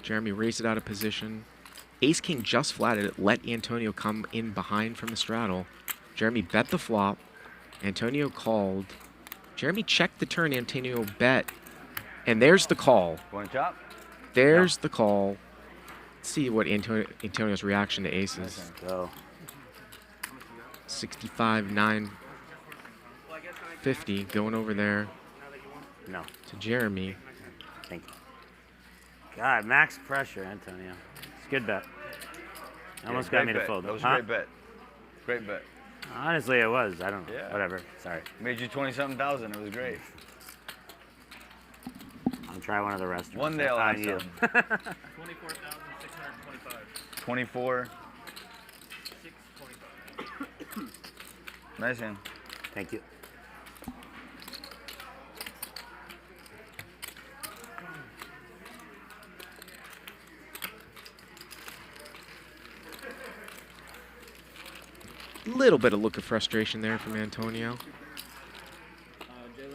Jeremy raised it out of position. Ace-king just flatted it, let Antonio come in behind from the straddle. Jeremy bet the flop. Antonio called. Jeremy checked the turn, Antonio bet. And there's the call. Want to chop? There's the call. Let's see what Antonio's reaction to aces. Go. 65, 950, going over there. No. To Jeremy. Thank you. God, max pressure, Antonio. It's a good bet. Almost got me to fold. That was a great bet. Great bet. Honestly, it was. I don't know. Yeah. Whatever. Sorry. Made you 20-something thousand. It was great. I'll try one of the restaurants. One day I'll have you. 24,625. 24. 625. Nice hand. Thank you. Little bit of look of frustration there from Antonio. Jalen,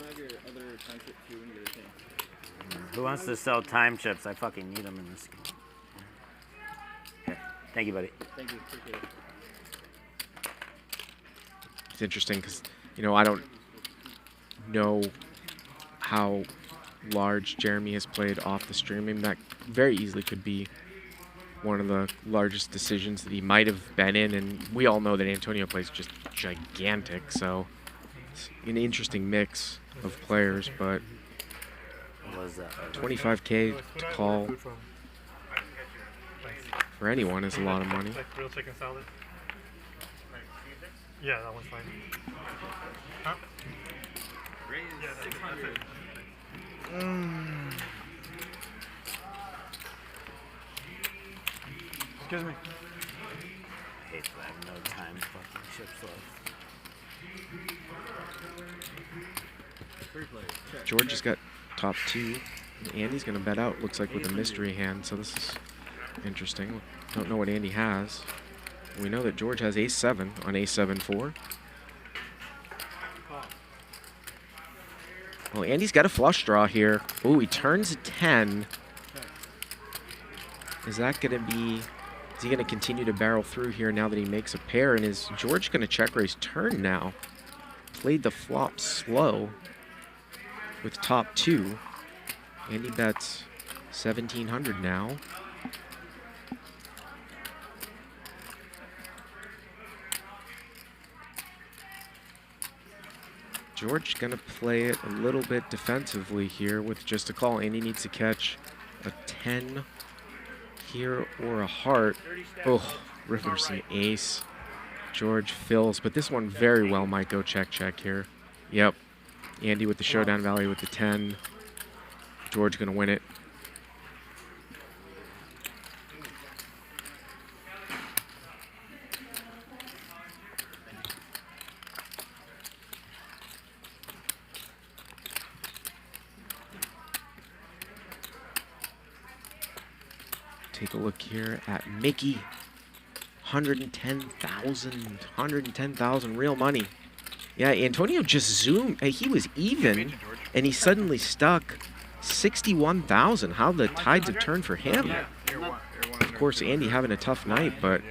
have your other time chip too when you get a chance. Who wants to sell time chips? I fucking need them in this game. Okay. Thank you, buddy. Thank you. Appreciate it. It's interesting because, you know, I don't know how large Jeremy has played off the stream. I mean, that very easily could be one of the largest decisions that he might have been in, and we all know that Antonio plays just gigantic, so it's an interesting mix of players, but 25K to call for anyone is a lot of money. Like real chicken salad? Yeah, that one's fine. Huh? Yeah, that's it. Excuse me. I hate that I have no time fucking chips left. George has got top 2. Andy's going to bet out, looks like, with a mystery hand, so this is interesting. Don't know what Andy has. We know that George has ace-7 on ace-7-4. Well, Andy's got a flush draw here. Oh, he turns a 10. Is that going to be... Is he going to continue to barrel through here now that he makes a pair? And is George going to check raise turn now? Played the flop slow with top 2. Andy bets 1,700 now. George going to play it a little bit defensively here with just a call. Andy needs to catch a 10 here or a heart. Oh, reversing ace. George fills, but this one very well might go check here. Yep. Andy with the showdown value with the 10. George going to win it. Take a look here at Mikki. 110,000 real money. Yeah, Antonio just zoomed. He was even, and he suddenly stuck 61,000. How the tides have turned for him. Of course, Andy having a tough night, but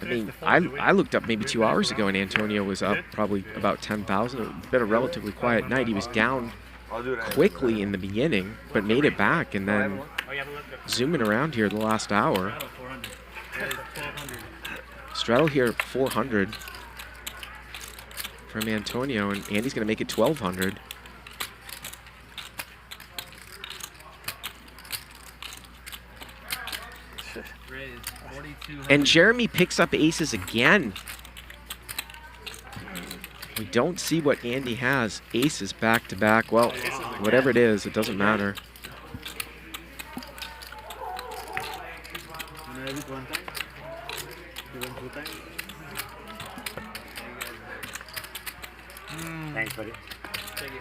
I mean, I looked up maybe 2 hours ago, and Antonio was up probably about 10,000. It's been a relatively quiet night. He was down quickly in the beginning, but made it back, and then zooming around here the last hour. Straddle here 400 from Antonio, and Andy's going to make it 1,200. And Jeremy picks up aces again. We don't see what Andy has. Aces back to back. Well, whatever it is, it doesn't matter. Thanks, buddy. Thank you.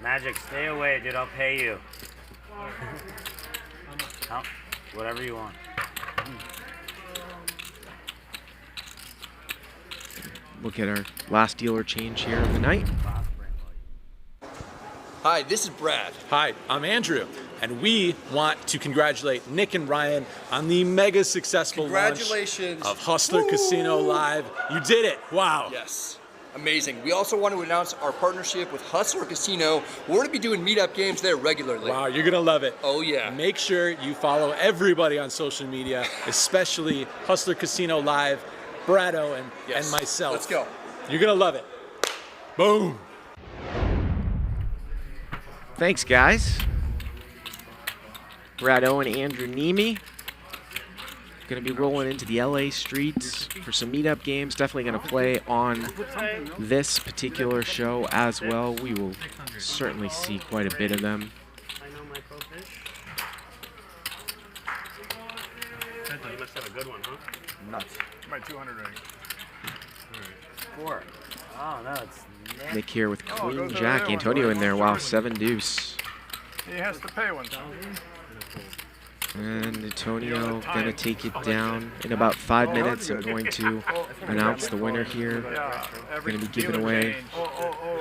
Magic, stay away, dude. I'll pay you. Oh, whatever you want. Look at our last dealer change here of the night. Hi, this is Brad. Hi, I'm Andrew, and we want to congratulate Nick and Ryan on the mega successful launch of Hustler Casino Live. You did it. Wow. Yes. Amazing. We also want to announce our partnership with Hustler Casino. We're going to be doing meetup games there regularly. Wow, you're going to love it. Oh, yeah. Make sure you follow everybody on social media, especially Hustler Casino Live, Brado, and myself. Let's go. You're going to love it. Boom. Thanks, guys. Brado and Andrew Neve. Going to be rolling into the LA streets for some meetup games. Definitely going to play on this particular show as well. We will certainly see quite a bit of them. I know my pro fish. You must have a good one, huh? Nuts. My 200 ring. 4. Oh, no, it's Nick here with Queen Jack. Antonio in there. Wow, 7 deuce. He has to pay 1,000. And Antonio gonna take it down in about 5 minutes. I'm going to announce the winner here. Gonna be giving away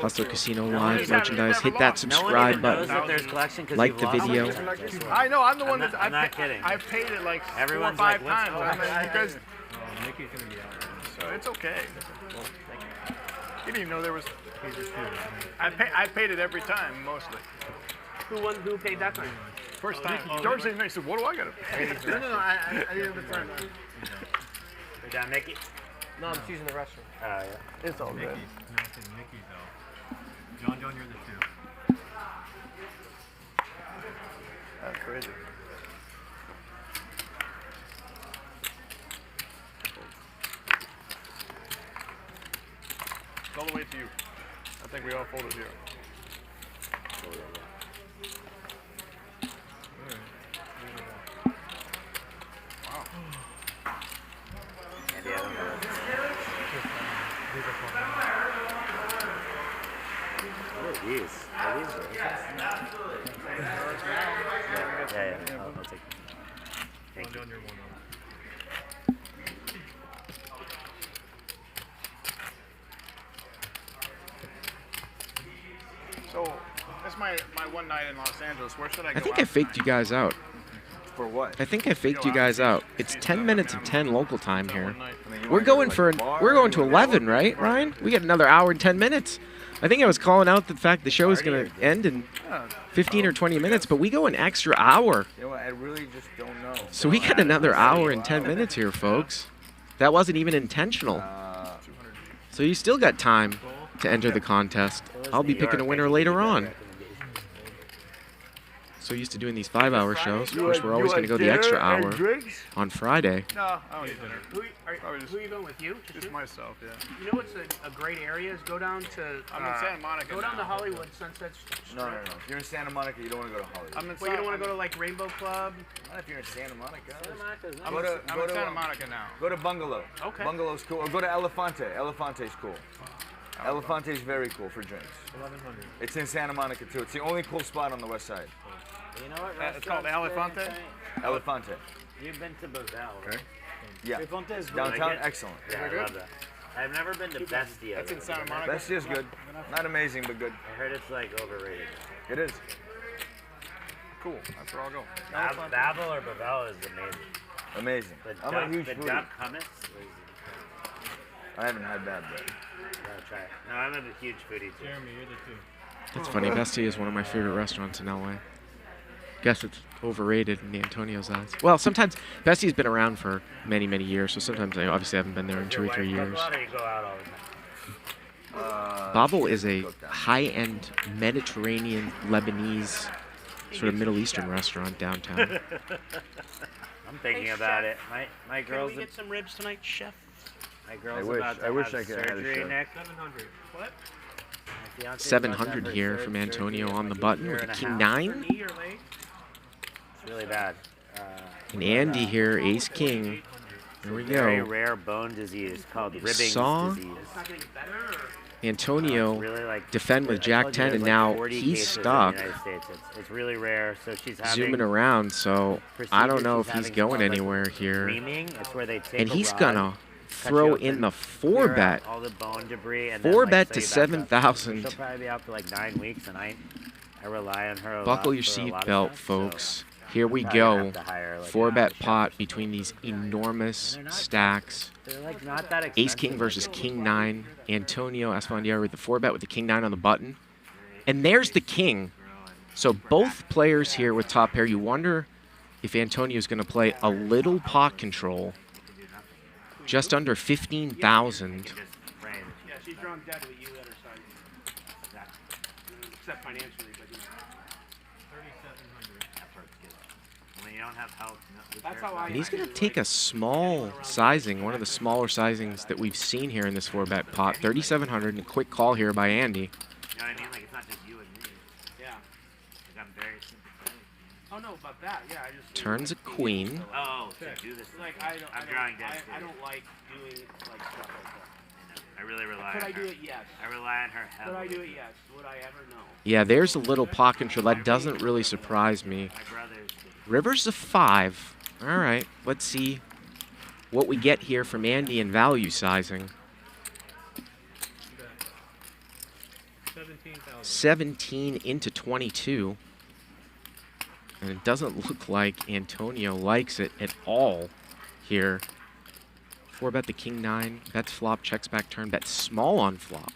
Hustler Casino Live merchandise. Hit that subscribe button. Like the video. I know, I'm the one that's. I'm not kidding. I've paid it like Everyone's 4 or 5 like, times. I mean, because so it's okay. You didn't even know there was. I paid it every time, mostly. Who won? Who paid that time? First time. George said, "What do I got to pay?" No, I didn't return. We got Mikki? No, I'm just using the restroom. Yeah. It's all good. No, I think Mikki though. John, you're the 2. That's crazy. It's all the way to you. I think we all folded here. I'll take it. Thank you. So, that's my one night in Los Angeles. Where should I go? I think I faked you guys out. For what? I think I faked you guys out. It's 10 minutes of 10 local time here. We're going to 11, right, Ryan? We got another hour and 10 minutes. I think I was calling out the fact the show is going to end in 15 or 20 minutes, but we go an extra hour. You know what, I really just don't know. So we got another hour and 10 minutes here, folks. That wasn't even intentional. So you still got time to enter the contest. I'll be picking a winner later on. so used to doing these 5-hour shows. Of course, we're always going to go the extra hour on Friday. No, I don't eat dinner. Who are you going with? You? Just myself, yeah. You know what's a great area is go down to. I'm in Santa Monica. Go down now. to Hollywood, Sunset Strip. No. If you're in Santa Monica, you don't want to go to Hollywood. I'm in Well, you don't want to go to like Rainbow Club. Not if you're in Santa Monica. I'm in Santa Monica now. Go to Bungalow. Okay. Bungalow's cool. Or go to Elefante. Elefante's cool. Elefante's very cool for drinks. 1100. It's in Santa Monica too. It's the only cool spot on the west side. You know what? It's called Elefante? Elefante. You've been to Bozell, right? Yeah. Elefante is good. Downtown, Like it? excellent. Yeah, I love that. I've never been to Bestia. That's in Santa Monica. Bestia's good. Not amazing, but good. I heard it's like overrated. It is. Cool. That's where I'll go. Babel or Bavel is amazing. Amazing. The I'm duck, a huge the foodie. duck hummus. I haven't had that, but. Gotta try it. No, I'm a huge foodie too. Jeremy, you're the two. That's funny. Bestia is one of my favorite restaurants in LA. Guess it's overrated in Antonio's eyes. Well, sometimes Bestia's been around for many, many years, so sometimes I obviously haven't been there in 2 or 3 years. You go out all the time? Babel is a high-end Mediterranean, Lebanese, sort of Middle Eastern restaurant downtown. I'm thinking Hey, about chef. it. My girl's Can we get some ribs tonight, chef? my girl's I wish- about to I wish have I could have had a surgery, chef. Nick. 700. What? My fiance's 700 about to have here her from surgery Antonio in on the like a button year with and a a king half. 9. Knee or leg? It's really bad. And Andy here, ace king. There we Very go. rare bone disease called ribbing Saw. disease. It's not getting better. Or? Antonio Really like defend with I Jack told you 10, there's and like now 40 he's cases in the stuck. United States. It's really rare. So she's having Zooming around, so I don't know if she's he's having going called, like, anywhere here. Reaming. It's where they take And a he's rod, gonna cut throw you in open, the clear out 4-bet. all the bone debris, and 4-bet then, to like, sew you back up. 7,000. She'll probably be out for like 9 weeks, and I rely on her a Buckle lot your for a lot of seatbelt, stuff, folks. so Here we probably gonna go. have to hire, like, 4-bet pot between these enormous stacks. they're like not that Ace expensive. king versus king 9. Antonio Esfandiari with the 4-bet with the king 9 on the button. And there's the king. So both players here with top pair. You wonder if Antonio's going to play a little pot control. Just under 15,000. Yeah, she's drawn dead with you at her side. Except financially, but you know. 3,700. That's where it's good. When you don't have help, That's how I. And he's going to take a small sizing, one of the smaller sizings that we've seen here in this 4-bet pot. 3,700 and a quick call here by Andy. You know what I mean? Like it's not just you and me. Yeah. Like I'm very sympathetic. Oh no, about that. Yeah, I just. Turns a queen. Oh, to do this. Like I don't. I'm drawing dead. I don't like doing like stuff like that. I really rely Could on I her. do it? Yes. I rely on her Could I heavily. do it? Yes. Would I ever know? Yeah, there's a little pot control. That doesn't really surprise me. My brother's River's a 5. All right, let's see what we get here from Andy in value sizing. 17,000. 17 into 22. And it doesn't look like Antonio likes it at all here. 4-bet the king 9. Bets flop, checks back turn. Bet small on flop.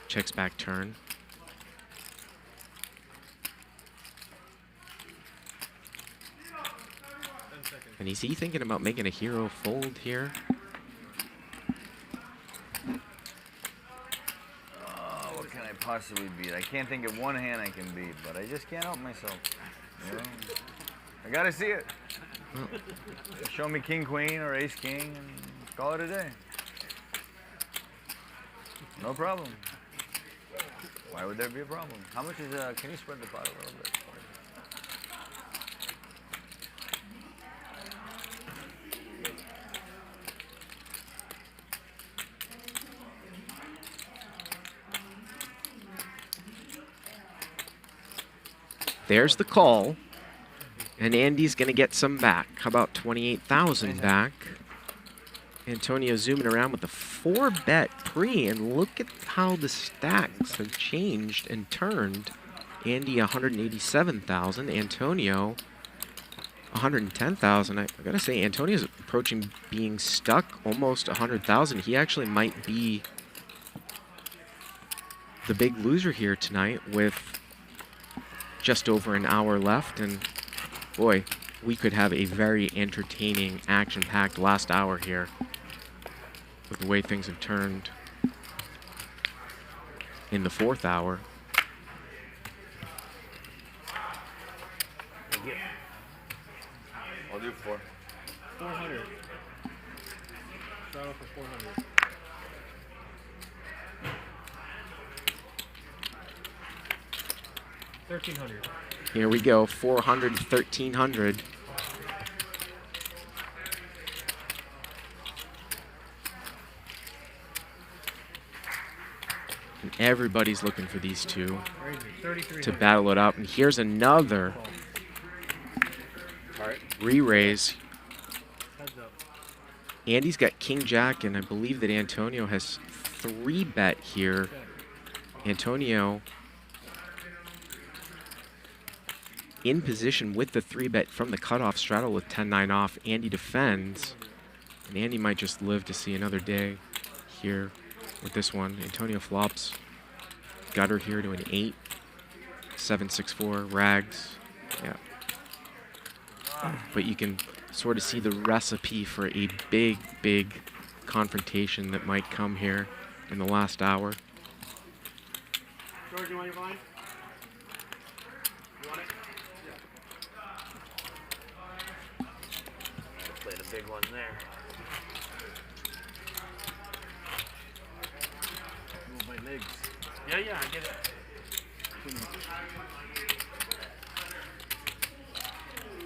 Checks back turn. And is he thinking about making a hero fold here? Oh, what can I possibly beat? I can't think of one hand I can beat, but I just can't help myself. You know? I gotta see it. Show me king, queen, or ace, king, and call it a day. No problem. Why would there be a problem? How much is, can you spread the pot a little bit? There's the call. And Andy's going to get some back. How about 28,000 back? Antonio zooming around with the 4-bet pre. And look at how the stacks have changed and turned. Andy 187,000. Antonio 110,000. I got to say, Antonio's approaching being stuck almost 100,000. He actually might be the big loser here tonight with just over an hour left. And boy, we could have a very entertaining, action-packed last hour here with the way things have turned in the 4th hour. do 4. 400. Start off for 400. $1,300. Here we go, 400, 1,300. And everybody's looking for these two to battle it out. And here's another re-raise. Andy's got King Jack, and I believe that Antonio has 3-bet here. Antonio in position with the 3-bet from the cutoff straddle with 10-9 off. Andy defends, and Andy might just live to see another day here with this one. Antonio flops gutter here to an 8, 7-6-4 rags. Yeah, but you can sort of see the recipe for a big, big confrontation that might come here in the last hour. George, you want your blind? You want it? Played a big one there. Move my legs. Yeah, yeah, I get it.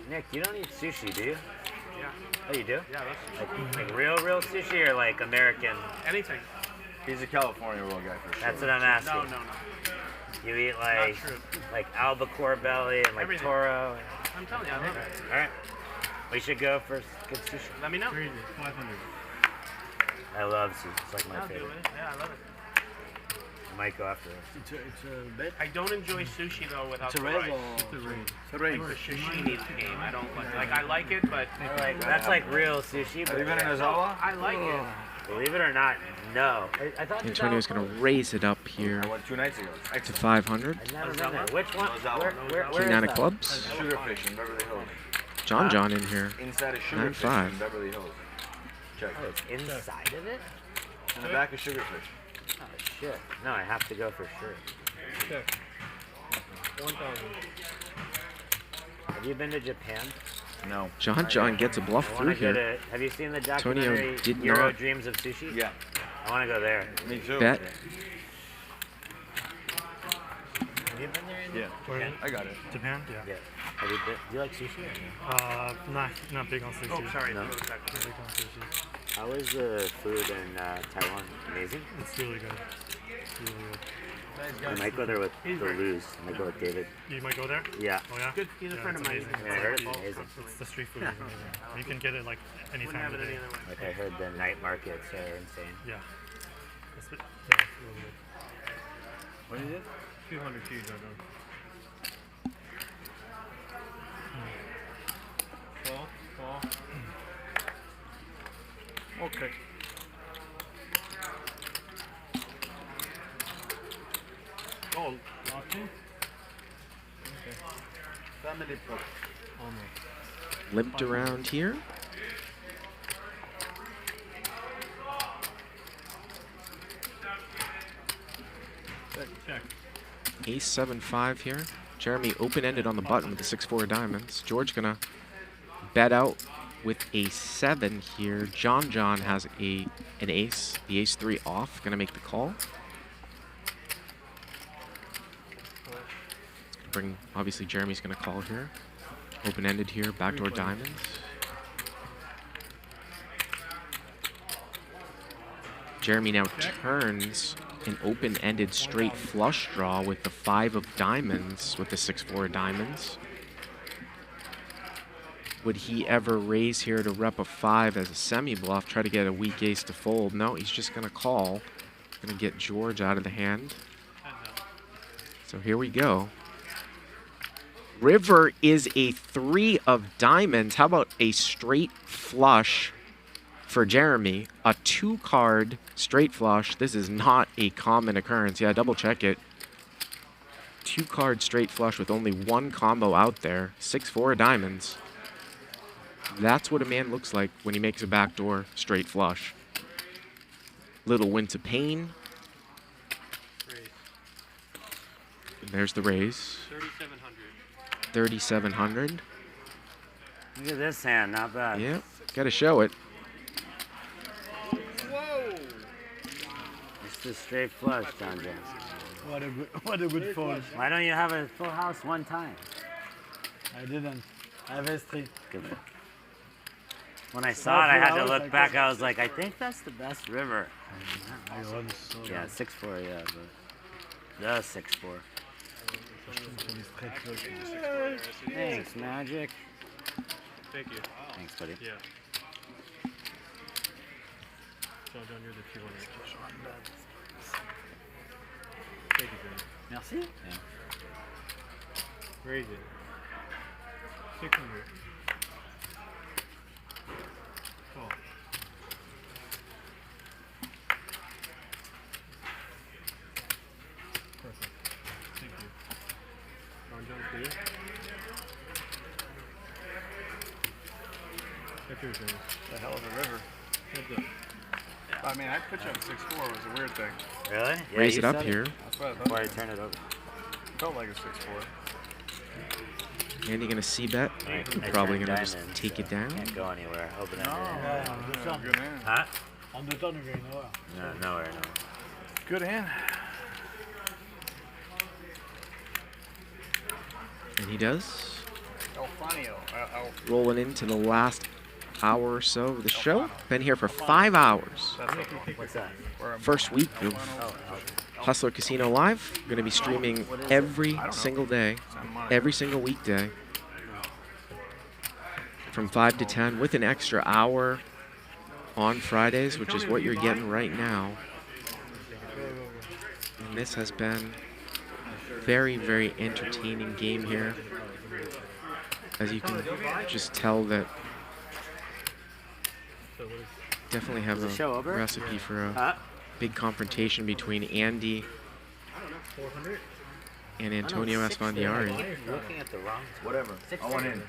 Nick, you don't eat sushi, do you? Yeah. Oh, you do? Yeah, that's Like real sushi or like American? anything. He's a California roll guy for sure. That's what I'm asking. No, no, no. You eat like albacore belly and like Everything. toro. I'm telling you, I love it. All right. We should go for good sushi. Let me know. 500. I love sushi. It's like my I'll do favorite. it. Yeah, I love it. I might go after it. It's a bet. I don't enjoy sushi though without It's a the raise rice. or It's a raise. It's a raise. It's a sashimi game. I don't like I like it, but That's like real sushi. But Have you been in Ozawa? I like it. Believe it or not, no. I thought Antonio's going to raise it up here I went 2 nights ago. to 500. I've never been there. Which one? Where King is 9 of that? clubs. Sugarfish in Beverly Hills. John in here. Inside of 9-5. Sugarfish in Beverly Hills. Check. Oh, it's inside of it? In the back of Sugarfish. Oh, shit. No, I have to go for sure. Check. 1,000. Have you been to Japan? No. John gets a bluff I through want to go here. to. Have you seen the Antonio documentary did Euro not Dreams of Sushi? Yeah. I want to go there. Me too. bet. Have you been there? Andy? Yeah. Where? I got it. Japan? Yeah. Yeah. Have you been? Do you like sushi? Or no? Not big on sushi. Oh, sorry. No. No. Not big on sushi. How is the food in Taiwan? Amazing. It's really good. It's really good. I might go there with the Luz. I might go with David. You might go there? Yeah. Oh yeah? Good. He's a Yeah, friend of it's mine. amazing. Yeah, I heard it's amazing. It's the street food is amazing. You can get it like any Wouldn't time have of it the any day. other way. Like I heard the night markets are insane. Yeah. It's really good. What is it? 200 Gs are done. 12. Okay. Oh, locked in? Okay. Family pot. Almost. Limped around here. Check. Ace 7-5 here. Jeremy open-ended on the button with the 6-4 of diamonds. George gonna bet out with a 7 here. John has an ace. The ace 3 off. Gonna make the call. Obviously Jeremy's gonna call here. Open-ended here. Backdoor diamonds. Jeremy now turns an open-ended straight flush draw with the 5 of diamonds with the 6-4 of diamonds. Would he ever raise here to rep a 5 as a semi-bluff, try to get a weak ace to fold? No, he's just gonna call. Gonna get George out of the hand. So here we go. River is a 3 of diamonds. How about a straight flush for Jeremy? A 2-card straight flush. This is not a common occurrence. Yeah, double check it. 2-card straight flush with only 1 combo out there. 6-4 of diamonds. That's what a man looks like when he makes a backdoor straight flush. Little wince of pain. There's the raise. 3,700. 3,700. Look at this hand, not bad. Yeah, got to show it. Whoa! It's the straight flush, John James. What a good fold. Why don't you have a full house one time? I didn't. I have S3. Good. When I saw it, I had to look back. I was like, I think that's the best river. Yeah, 6-4, yeah, but the 6-4. Thanks, Magic. Thank you. Thanks, buddy. Yeah. John, you're the 200. Thank you, Gerry. Merci. Yeah. Very good. 600. Cool. Perfect. Thank you. John, clear. That's yours, Gerry. The hell of a river. Heads up. I mean, I'd pitch up 6-4 was a weird thing. Really? Yeah, Raise it up here. That's what I thought. Before I turn it over. Felt like a 6-4. Andy gonna c-bet. Probably gonna just take it down. Can't go anywhere. Open it. Good hand. Huh? On the turn again, nowhere. No, nowhere, no. Good hand. And he does. Alfonio. Rolling into the last hour or so of the show. Been here for 5 hours. What's that? First week of Hustler Casino Live. Going to be streaming every single day, every single weekday, from 5 to 10 with an extra hour on Fridays, which is what you're getting right now. And this has been a very, very entertaining game here. As you can just tell that definitely have a recipe for a big confrontation between Andy and Antonio Esfandiari. Looking at the wrong. Whatever. I want in.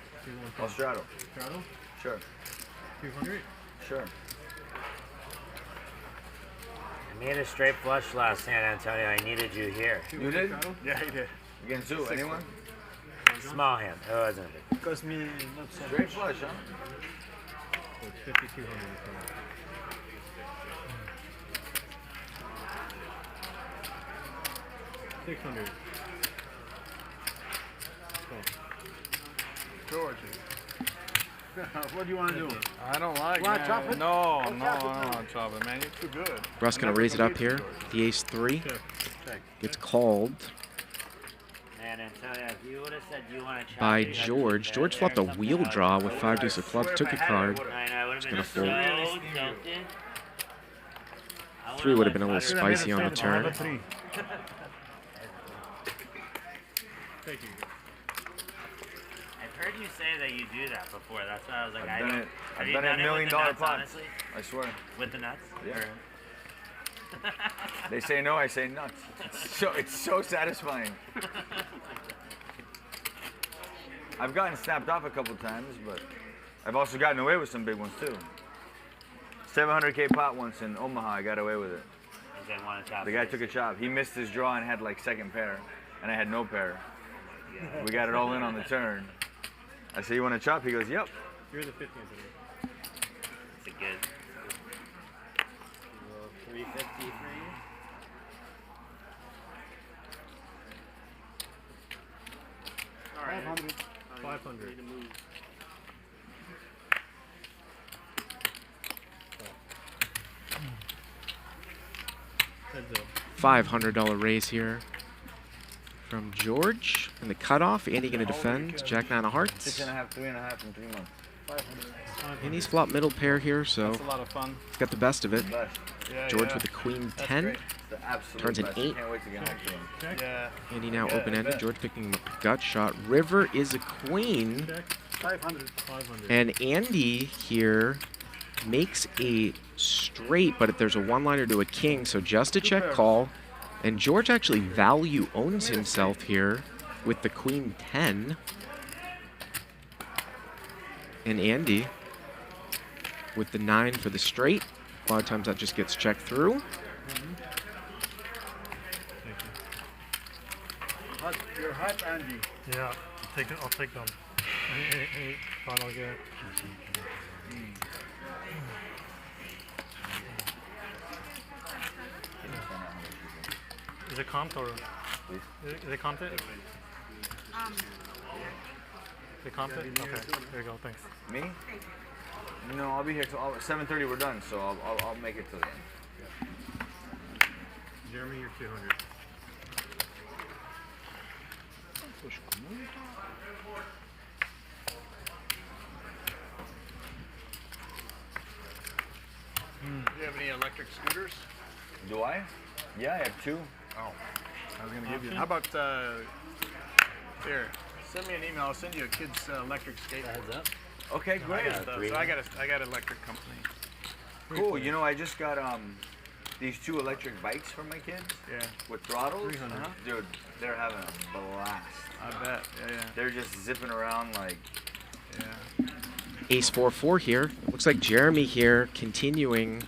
I'll straddle. Straddle? Sure. 200? Sure. I made a straight flush last hand, Antonio. I needed you here. You did? Yeah, he did. Against who? Anyone? Small hand. Oh, it wasn't a big. Cost me not so Straight flush, huh? So it's 5,200. 600. George. What do you want to do? I don't like Wanna man. chop it? No, I don't want to chop it, man. You're too good. Russ going to raise it up here. The ace-3 gets called Man, Antonio, if you would have said you want to chop by it, George. George flopped a wheel draw with 5 deuce of clubs, took a card. Just going to fold. 3 would have been a little spicy on the turn. Thank you. I've heard you say that you do that before. That's why I was like, I've done it. Have I've you done it done $1 it million with the nuts, pots. honestly? I swear. With the nuts? Yeah. Or- They say no, I say nuts. It's so satisfying. I've gotten snapped off a couple times, but I've also gotten away with some big ones too. 700K pot once in Omaha, I got away with it. You didn't want to chop The guy took a chop. He missed his draw and had like second pair, and I had no pair. We got it all in on the turn. I said, "You want to chop?" He goes, "Yep." You're the 50th. It's a good 350 for you. All right. 500. 500. Heads up. $500 raise here from George. And the cutoff, Andy going to defend. Jack 9 of hearts. 6.5, 3.5 in 3 months. And he's flopped middle pair here, so That's a lot of fun. he's got the best of it. Yeah, George yeah. with the queen That's 10. great. It's the absolute Turns an best. 8. Can't wait to get home to him. Yeah. Andy now Yeah, open-ended. bet. George picking the gut shot. River is a queen. 500. 500. And Andy here makes a straight, but if there's a one-liner to a king, so just a check call. And George actually value owns himself here with the queen 10. And Andy with the 9 for the straight. A lot of times that just gets checked through. You're hot, Andy. Yeah, I'll take them. Final get. Is it comped or? Is it comped? Is it comped? Okay, there you go. Thanks. Me? No, I'll be here till 7:30. We're done, so I'll make it till the end. Jeremy, you're 200. Do you have any electric scooters? Do I? Yeah, I have 2. Oh, I was gonna give you. How about here? Send me an email. I'll send you a kid's electric skateboard. Heads up. Okay, great. I got an electric company. Cool. You know, I just got these 2 electric bikes for my kids. Yeah. With throttles. 300. Dude, they're having a blast. I bet. Yeah. They're just zipping around like. Yeah. Ace 4-4 here. Looks like Jeremy here continuing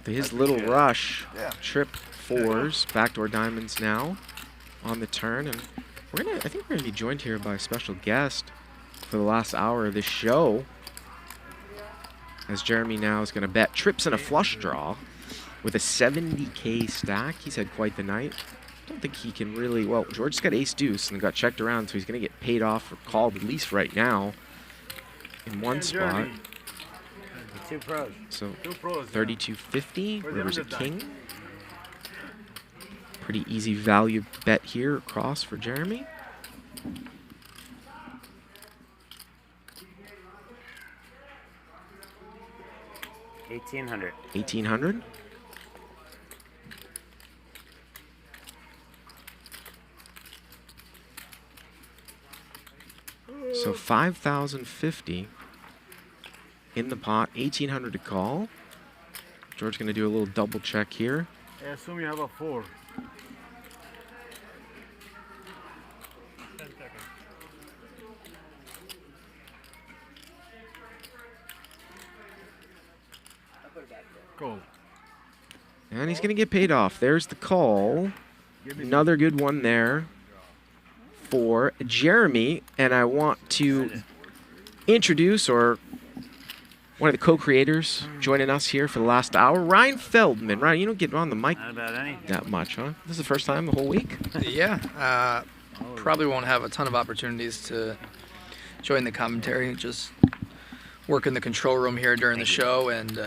his little rush. Yeah. Trip 4s, backdoor diamonds now on the turn, and I think we're gonna be joined here by a special guest for the last hour of this show. As Jeremy now is gonna bet trips and a flush draw with a 70K stack. He's had quite the night. I don't think he can really. Well, George's got ace deuce and got checked around, so he's gonna get paid off or called at least right now. In one spot. 2 pros. So 2 pros, 32.50. Where's the River's a underdog? king. Pretty easy value bet here across for Jeremy. $1,800. 1,800. So 5,050 in the pot, 1,800 to call. George's gonna do a little double check here. I assume you have a 4. 10 seconds. Go. And he's gonna get paid off. There's the call. Another good one there for Jeremy. And I want to introduce one of the co-creators joining us here for the last hour, Ryan Feldman. Ryan, you don't get on the mic that much, huh? This is the first time the whole week? Yeah. Probably won't have a ton of opportunities to join the commentary. Just work in the control room here during the show and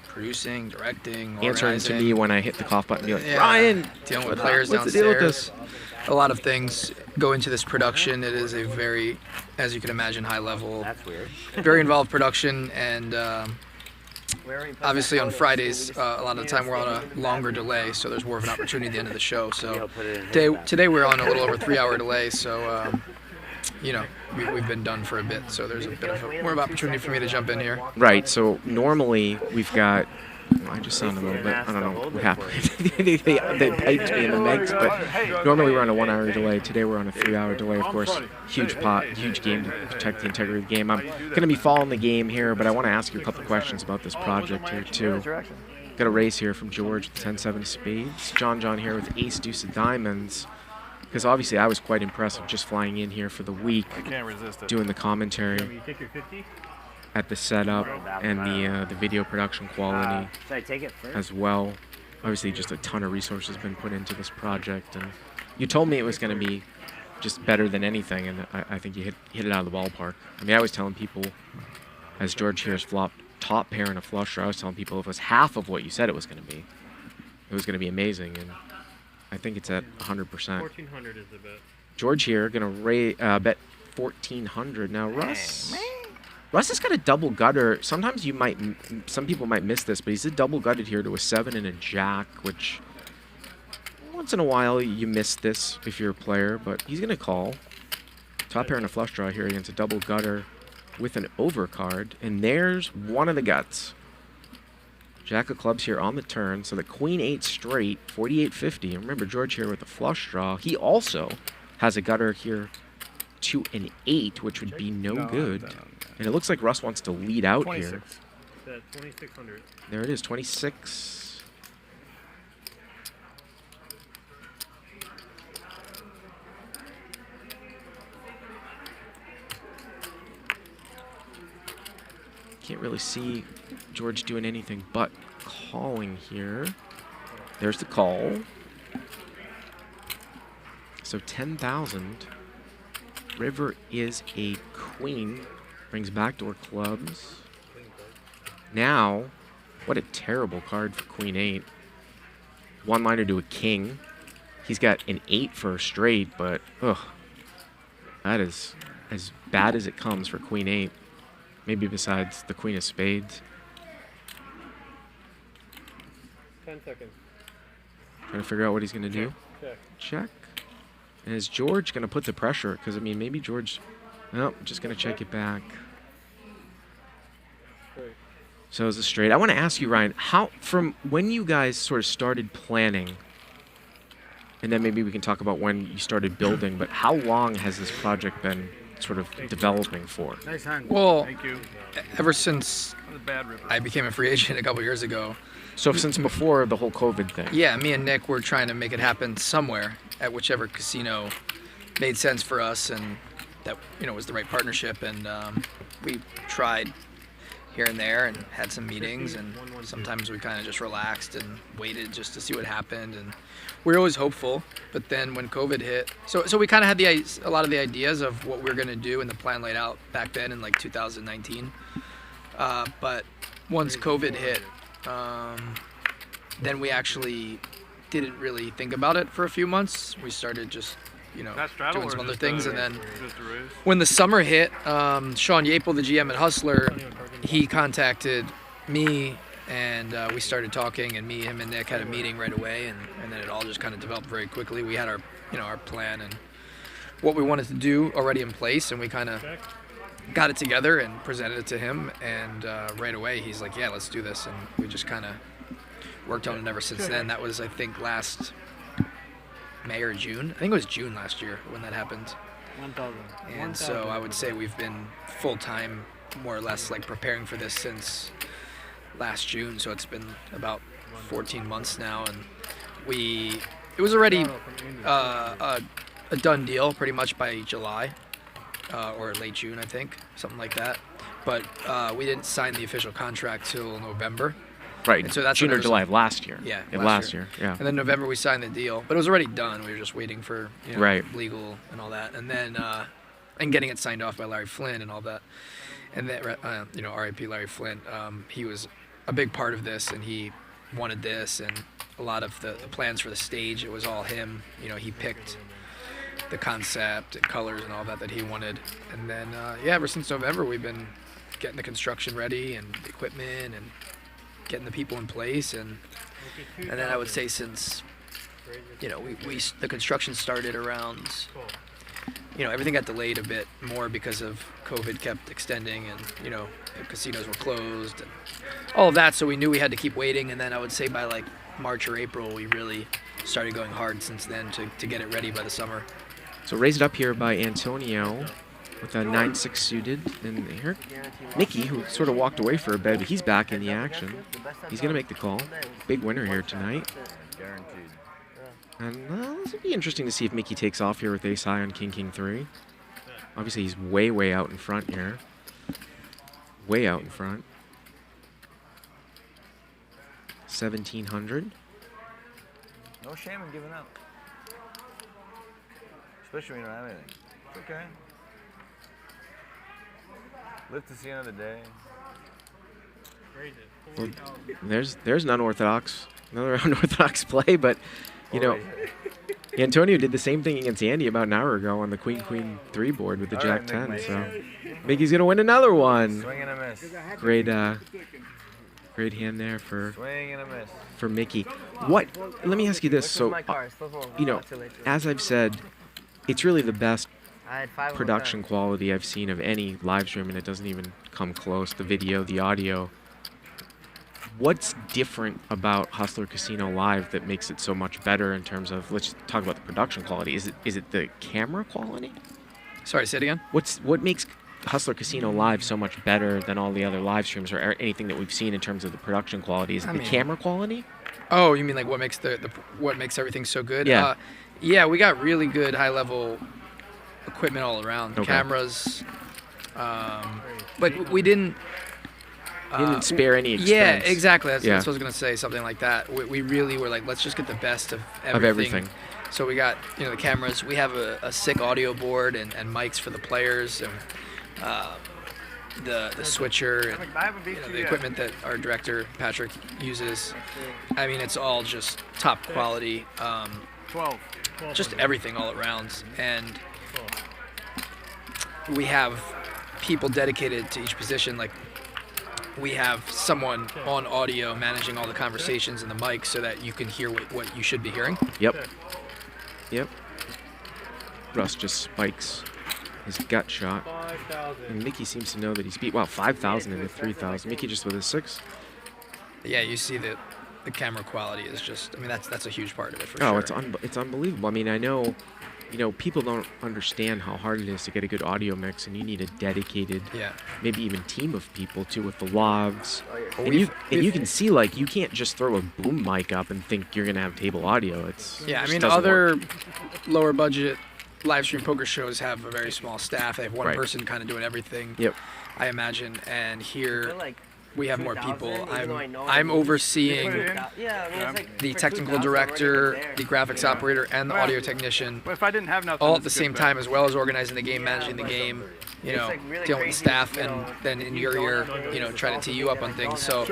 producing, directing, Answering organizing. to me when I hit the cough button. Be like, Yeah, Ryan! dealing with players what's the deal with downstairs. this? A lot of things go into this production. It is a very, as you can imagine, high level. That's weird. Very involved production, and obviously on Fridays, a lot of the time we're on a longer delay, so there's more of an opportunity at the end of the show. So today we're on a little over 3-hour delay, so you know, we've been done for a bit, so there's a bit of more of an opportunity for me to jump in here. Right, so normally we've got, well, I just sound a little bit, I don't know what happened. they piped me in the mix, but normally we're on a 1-hour delay. Today we're on a 3-hour delay, of course. Huge pot, huge game to protect the integrity of the game. I'm going to be following the game here, but I want to ask you a couple questions about this project here, too. Got a raise here from George with 10-7 spades. John here with ace deuce of diamonds. Because obviously I was quite impressed with just flying in here for the week, I can't resist it. doing the commentary You take your 50? at the setup and the video production quality Should I take it first? as well. Obviously just a ton of resources been put into this project, and you told me it was going to be just better than anything, and I think you hit it out of the ballpark. I mean, I was telling people, as George here's flopped top pair and a flush draw, I was telling people if it was half of what you said it was going to be, it was going to be amazing, and I think it's at 100%. 1,400 is the bet. George here going to bet 1,400. Now Russ has got a double gutter. Sometimes some people might miss this, but he's a double gutted here to a 7 and a jack, which once in a while you miss this if you're a player, but he's going to call. Top pair and a flush draw here against a double gutter with an overcard, and there's one of the guts. Jack of clubs here on the turn, so the queen 8 straight, 48.50. And remember, George here with a flush draw. He also has a gutter here to an 8, which would be no good. And it looks like Russ wants to lead out 26. here. Bet 2,600. There it is, 26. Can't really see George doing anything but calling here. There's the call. So 10,000. River is a queen. Brings backdoor clubs. Now, what a terrible card for Queen 8. One-liner to a king. He's got an 8 for a straight, but that is as bad as it comes for Queen 8. Maybe besides the Queen of Spades. 10 seconds. Trying to figure out what he's going to do. Check. Check. And is George going to put the pressure? Because, I mean, maybe George... Nope, just going to check it back. Straight. So it's a straight. I want to ask you, Ryan, how from when you guys sort of started planning, and then maybe we can talk about when you started building, but how long has this project been sort of developing for? Nice hand. Well, Thank you. ever since Bad river. I became a free agent a couple years ago. So since before the whole COVID thing? Yeah, me and Nick were trying to make it happen somewhere at whichever casino made sense for us and that, you know, was the right partnership. And we tried here and there and had some meetings, and sometimes we kind of just relaxed and waited just to see what happened. And we were always hopeful, but then when COVID hit, so we kind of had a lot of the ideas of what we were going to do and the plan laid out back then in like 2019. But once COVID hit, then we actually didn't really think about it for a few months. We started just, you know, doing some other things, and then when the summer hit, Shaun Yaple, the GM at Hustler, he contacted me, and we started talking, and him and Nick had a meeting right away, and then it all just kind of developed very quickly. We had our, you know, our plan and what we wanted to do already in place, and we kind of got it together and presented it to him, and right away he's like, yeah, let's do this, and we just kind of worked on it ever since then. That was, I think, last May or June. I think it was June last year when that happened. 1,000. And so I would say we've been full-time, more or less, like preparing for this since last June. So it's been about 14 months now, and it was already a done deal pretty much by July or late June, I think, something like that. But we didn't sign the official contract till November. Right, and so that's June or July of last year. Yeah, last year, yeah. And then November we signed the deal, but it was already done. We were just waiting for, you know, right, legal and all that, and then and getting it signed off by Larry Flynt and all that. And then you know, R.I.P. Larry Flynt. He was a big part of this, and he wanted this, and a lot of the plans for the stage, it was all him. You know, he picked the concept and colors and all that he wanted. And then yeah, ever since November we've been getting the construction ready and the equipment and getting the people in place, and then I would say since, you know, the construction started around, you know, everything got delayed a bit more because of COVID kept extending, and, you know, the casinos were closed and all of that, so we knew we had to keep waiting. And then I would say by like March or April we really started going hard since then to get it ready by the summer. So raised up here by Antonio with a 9-6 suited, and here Mikki, who sort of walked away for a bit, but he's back in the action. He's gonna make the call. Big winner here tonight. Guaranteed. And this would be interesting to see if Mikki takes off here with ace high on king 3. Obviously he's way out in front here. Way out in front. 1,700. No shame in giving up. Especially when you don't have anything. It's okay. Live to see another day. Well, there's an another unorthodox play, but you know, Antonio did the same thing against Andy about an hour ago on the Queen 3 board with the Jack 10. So Mikki's gonna win another one. Swing and a miss. Great hand there for Swing and a miss. for Mikki. What? Let me ask you this. So, you know, as I've said, it's really the best production quality I've seen of any live stream, and it doesn't even come close. The video, the audio. What's different about Hustler Casino Live that makes it so much better in terms of, let's talk about the production quality. Is it the camera quality? Sorry, say it again? What makes Hustler Casino Live so much better than all the other live streams or anything that we've seen in terms of the production quality? Is it the camera quality? Oh, you mean like what makes what makes everything so good? Yeah. Yeah, we got really good high-level equipment all around. Okay. Cameras. Like we didn't He didn't spare any expense. Yeah, exactly. That's what I was going to say, something like that. We really were like, let's just get the best of everything. So we got, the cameras. We have a sick audio board and mics for the players, and the switcher, and the equipment that our director, Patrick, uses. I mean, it's all just top quality. 12. Just everything all around. And we have people dedicated to each position. Like, we have someone on audio managing all the conversations and the mic so that you can hear what you should be hearing. Yep. Russ just spikes his gut shot. 5,000. And Mikki seems to know that he's beat. Wow, 5,000 into 3,000. Mikki just with a 6. Yeah, you see that the camera quality is just, I mean, that's a huge part of it for sure. Oh, it's unbelievable. I mean, I know, people don't understand how hard it is to get a good audio mix, and you need a dedicated, maybe even team of people too with the lavs. And you can see, like, you can't just throw a boom mic up and think you're gonna have table audio. I mean, other lower budget live stream poker shows have a very small staff. They have one person kind of doing everything. Yep. I imagine, and here we have more people. I'm overseeing the technical director, the graphics operator, and the audio technician But if I didn't have nothing, all at the same time, as well as organizing the game, managing the game, dealing with staff, and then in your ear, trying to tee you up on things. So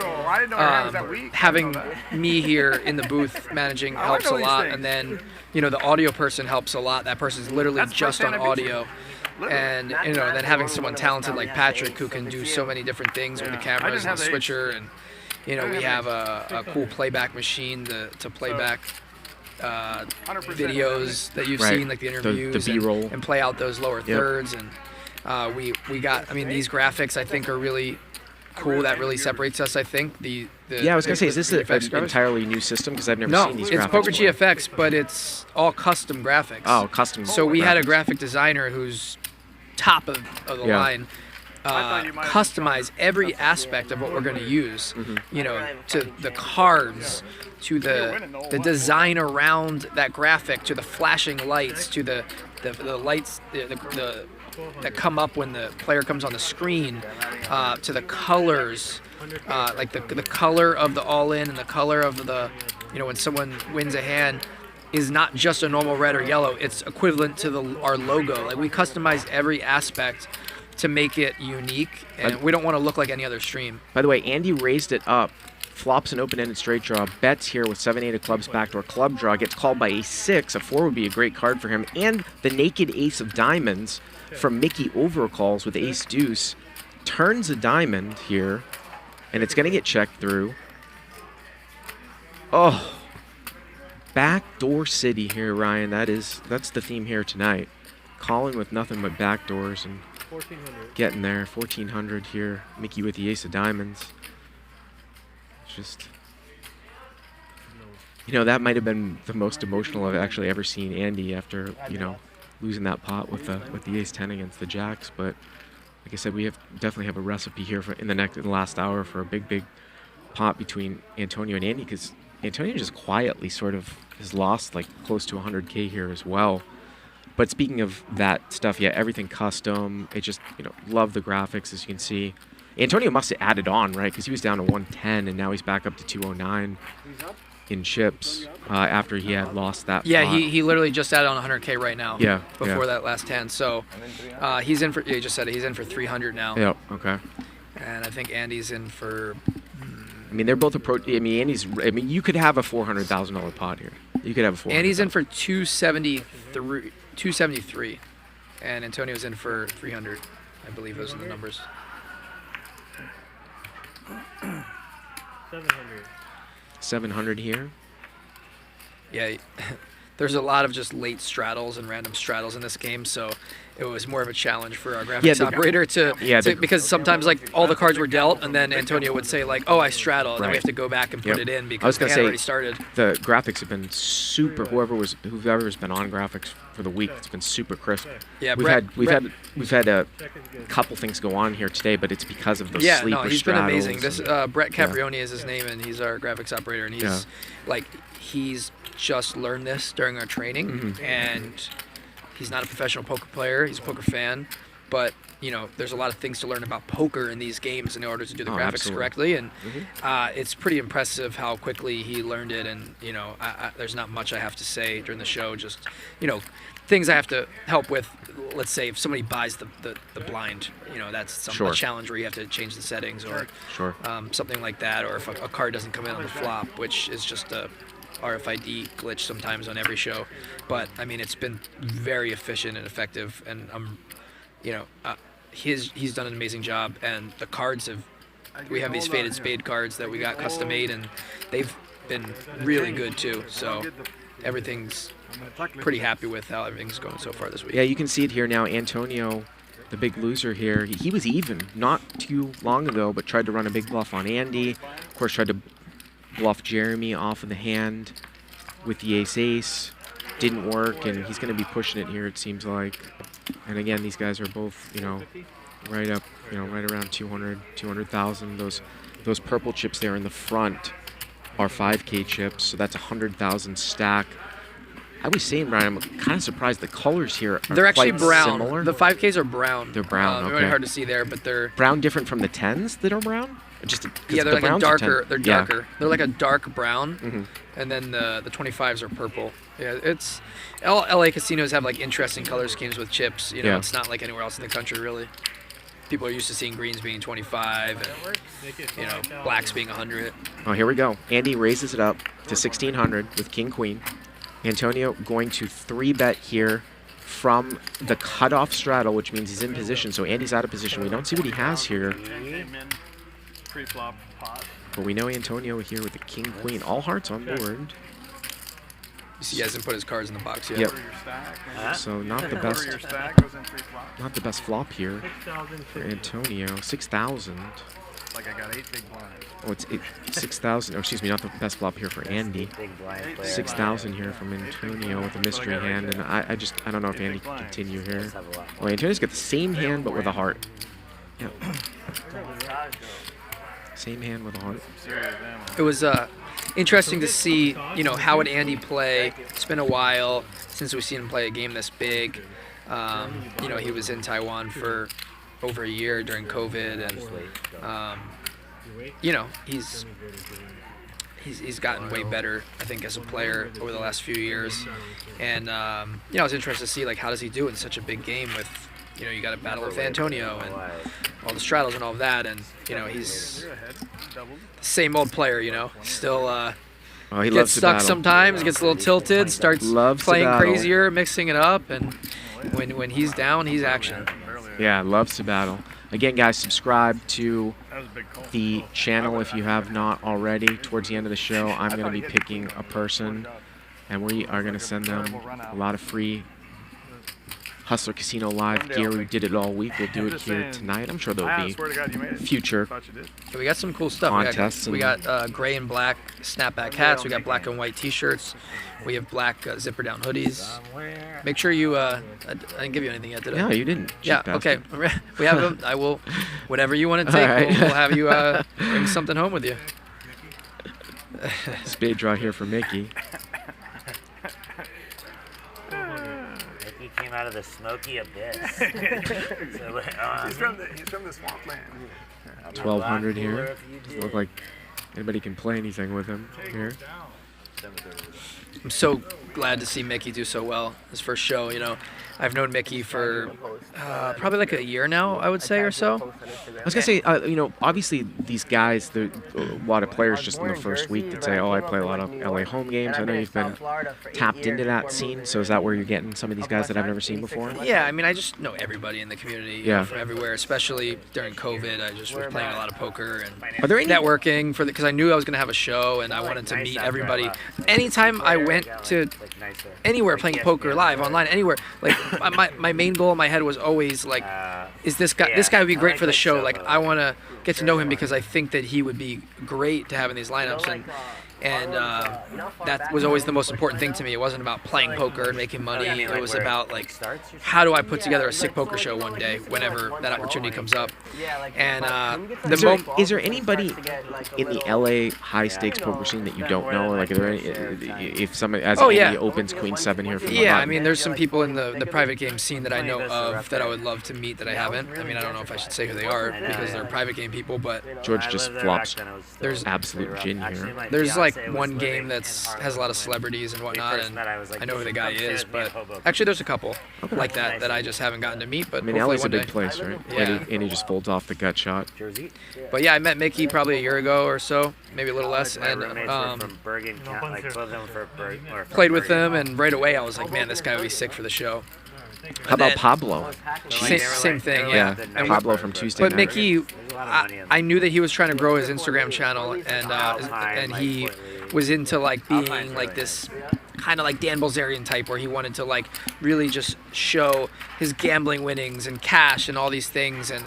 having me here in the booth managing helps a lot, and then the audio person helps a lot. That person's literally just on audio. And then having someone talented like Patrick who can do so many different things with the cameras and the switcher, and we have a cool playback machine to play back videos that you've seen, like the interviews, the B-roll, and play out those lower thirds. And we got, I mean, these graphics I think are really cool. That really separates us, I think. I was gonna say, is this an entirely new system? Because I've never seen these graphics. No, it's Poker GFX, but it's all custom graphics. Oh, custom. So we had a graphic designer who's top of the line customize every aspect of what we're going to use, to the cards, to the design around that graphic, to the flashing lights, to the lights that come up when the player comes on the screen, to the colors, like the color of the all-in and the color of the, when someone wins a hand, is not just a normal red or yellow. It's equivalent to our logo. Like, we customize every aspect to make it unique, and we don't want to look like any other stream. By the way, Andy raised it up, flops an open-ended straight draw, bets here with 7-8 of clubs backdoor club draw, gets called by a 6. A 4 would be a great card for him, and the naked ace of diamonds from Mikki overcalls with ace deuce, turns a diamond here, and it's going to get checked through. Oh. Backdoor city here, Ryan. That's the theme here tonight. Calling with nothing but backdoors and 1,400. Getting there. 1,400 here. Mikki with the ace of diamonds. It's just, that might have been the most emotional I've actually ever seen Andy after, losing that pot with the ace 10 against the jacks. But like I said, we definitely have a recipe here in the last hour for a big pot between Antonio and Andy, because Antonio just quietly sort of has lost like close to 100K here as well. But speaking of that stuff, everything custom. It just, love the graphics, as you can see. Antonio must have added on, right? Because he was down to 110, and now he's back up to 209 in chips after he had lost that pot. He literally just added on 100K right now. Before that last 10. So he's in for, he just said it, he's in for 300 now. Yep, okay. And I think Andy's in for... I mean, they're both you could have a $400,000 pot here. You could have a $400,000. Andy's in for 273, and Antonio's in for 300. I believe those are the numbers. 700 here. Yeah, there's a lot of just late straddles and random straddles in this game, so it was more of a challenge for our graphics operator because sometimes like all the cards were dealt, and then Antonio would say like, "Oh, I straddle," and then we have to go back and put it in because the hand already started. The graphics have been super. Whoever's been on graphics for the week, it's been super crisp. Yeah, we've had a couple things go on here today, but it's because of those sleeper he's straddles. Been amazing. This Brett Caprioni is his name, and he's our graphics operator, and he's just learned this during our training, and he's not a professional poker player. He's a poker fan, but there's a lot of things to learn about poker in these games in order to do the graphics absolutely. correctly, and it's pretty impressive how quickly he learned it. And there's not much I have to say during the show. Just things I have to help with. Let's say if somebody buys the blind, that's a challenge where you have to change the settings or something like that, or if a card doesn't come in on the flop, which is just a RFID glitch sometimes on every show. But I mean, it's been very efficient and effective, and he's done an amazing job. And the cards we have these faded spade cards that we got custom made, and they've been really good too. So everything's pretty happy with how everything's going so far this week. Yeah, you can see it here now. Antonio, the big loser here, he was even not too long ago, but tried to run a big bluff on Andy. Of course, tried to bluff Jeremy off of the hand with the ace-ace. Didn't work, and he's going to be pushing it here, it seems like. And again, these guys are both, right up, right around 200,000. Those purple chips there in the front are 5K chips, so that's 100,000 stack. I was saying, Brian, I'm kind of surprised the colors here are They're actually quite brown. similar. The 5Ks are brown. They're brown, They're okay. really hard to see there, but they're... Brown different from the 10s that are brown? Yeah, they're like a darker. They're darker. Yeah. They're like a dark brown, and then the 25s are purple. Yeah, it's LA casinos have like interesting color schemes with chips. It's not like anywhere else in the country really. People are used to seeing greens being 25, and blacks being 100. Oh, here we go. Andy raises it up to 1,600 with King Queen. Antonio going to 3-bet here from the cutoff straddle, which means he's in position. So Andy's out of position. We don't see what he has here. Pre-flop pot. But we know Antonio here with the King Queen. All hearts on board. You see, he hasn't put his cards in the box yet. Yep. So not the best. Not the best flop here for Antonio. 6,000. Like I got 8 big blinds. Oh, it's 6,000. Oh, excuse me, not the best flop here for Andy. 6,000 here from Antonio with a mystery hand, and I don't know if Andy can continue here. Well, Antonio's got the same hand but with a heart. Yep. Same hand with a heart. It was interesting to see, how would Andy play. It's been a while since we've seen him play a game this big. He was in Taiwan for over a year during COVID, and he's gotten way better, I think, as a player over the last few years. And it's interesting to see like how does he do in such a big game with you got to battle with Antonio and all the straddles and all of that, and he's the same old player, still he gets loves to stuck battle. sometimes, gets a little tilted, starts Loves to playing battle. crazier, mixing it up, and when he's down, he's action. Yeah, loves to battle. Again, guys, subscribe to the channel if you have not already. Towards the end of the show, I'm going to be picking a person, and we are going to send them a lot of free Hustler Casino Live gear. We did it all week. We'll do it here tonight. I'm sure there'll be future We got some cool stuff. contests. We got gray and black snapback hats. We got black and white T-shirts. We have black zipper down hoodies. Make sure you. I didn't give you anything yet, did I? No, you didn't. Yeah. cheap Okay. bastard. We have them. I will. Whatever you want to take, All right. we'll have you bring something home with you. Spade draw here for Mikki. Mikki came out of the smoky abyss. He's from the swampland. 1,200 here. Doesn't look like anybody can play anything with him here. I'm so glad to see Mikki do so well. His first show, I've known Mikki for probably like a year now, I would say, or so. I was gonna say, obviously these guys, there are a lot of players just in the first week that say, "Oh, I play a lot of LA home games." I know you've been tapped into that scene. So is that where you're getting some of these guys that I've never seen before? Yeah, I mean, I just know everybody in the community from everywhere, especially during COVID. I just was playing a lot of poker and Are there any networking because I knew I was going to have a show and I wanted to meet everybody. Anytime I went to anywhere playing poker live, online, anywhere, like my main goal in my head was always like, is this guy would be great for the show. Like I want to get to know him because I think that he would be great to have in these lineups. And And that was always the most important thing to me. It wasn't about playing poker and making money. It was about like, how do I put together a sick poker show one day, whenever that opportunity comes up. And is there anybody in the LA high stakes poker scene that you don't know? Like, are there any, if somebody as Andy opens Queen 7 here for I mean, there's some people in the private game scene that I know of that I would love to meet that I haven't. I mean, I don't know if I should say who they are because they're private game people, but George just flops. There's absolute gin here. There's like one game that's has a lot of celebrities and whatnot, and I know who the guy is, but actually there's a couple like that I just haven't gotten to meet. But I mean, LA's a big place, right? Yeah. And he just folds off the gut shot. But yeah, I met Mikki probably a year ago or so, maybe a little less, and played with them, and right away I was like, man, this guy would be sick for the show. How about Pablo? Same thing, yeah. And Pablo from Tuesday But night. Mikki, I knew that he was trying to grow his Instagram channel, and he was into like being like this kind of like Dan Bilzerian type, where he wanted to like really just show his gambling winnings and cash and all these things. And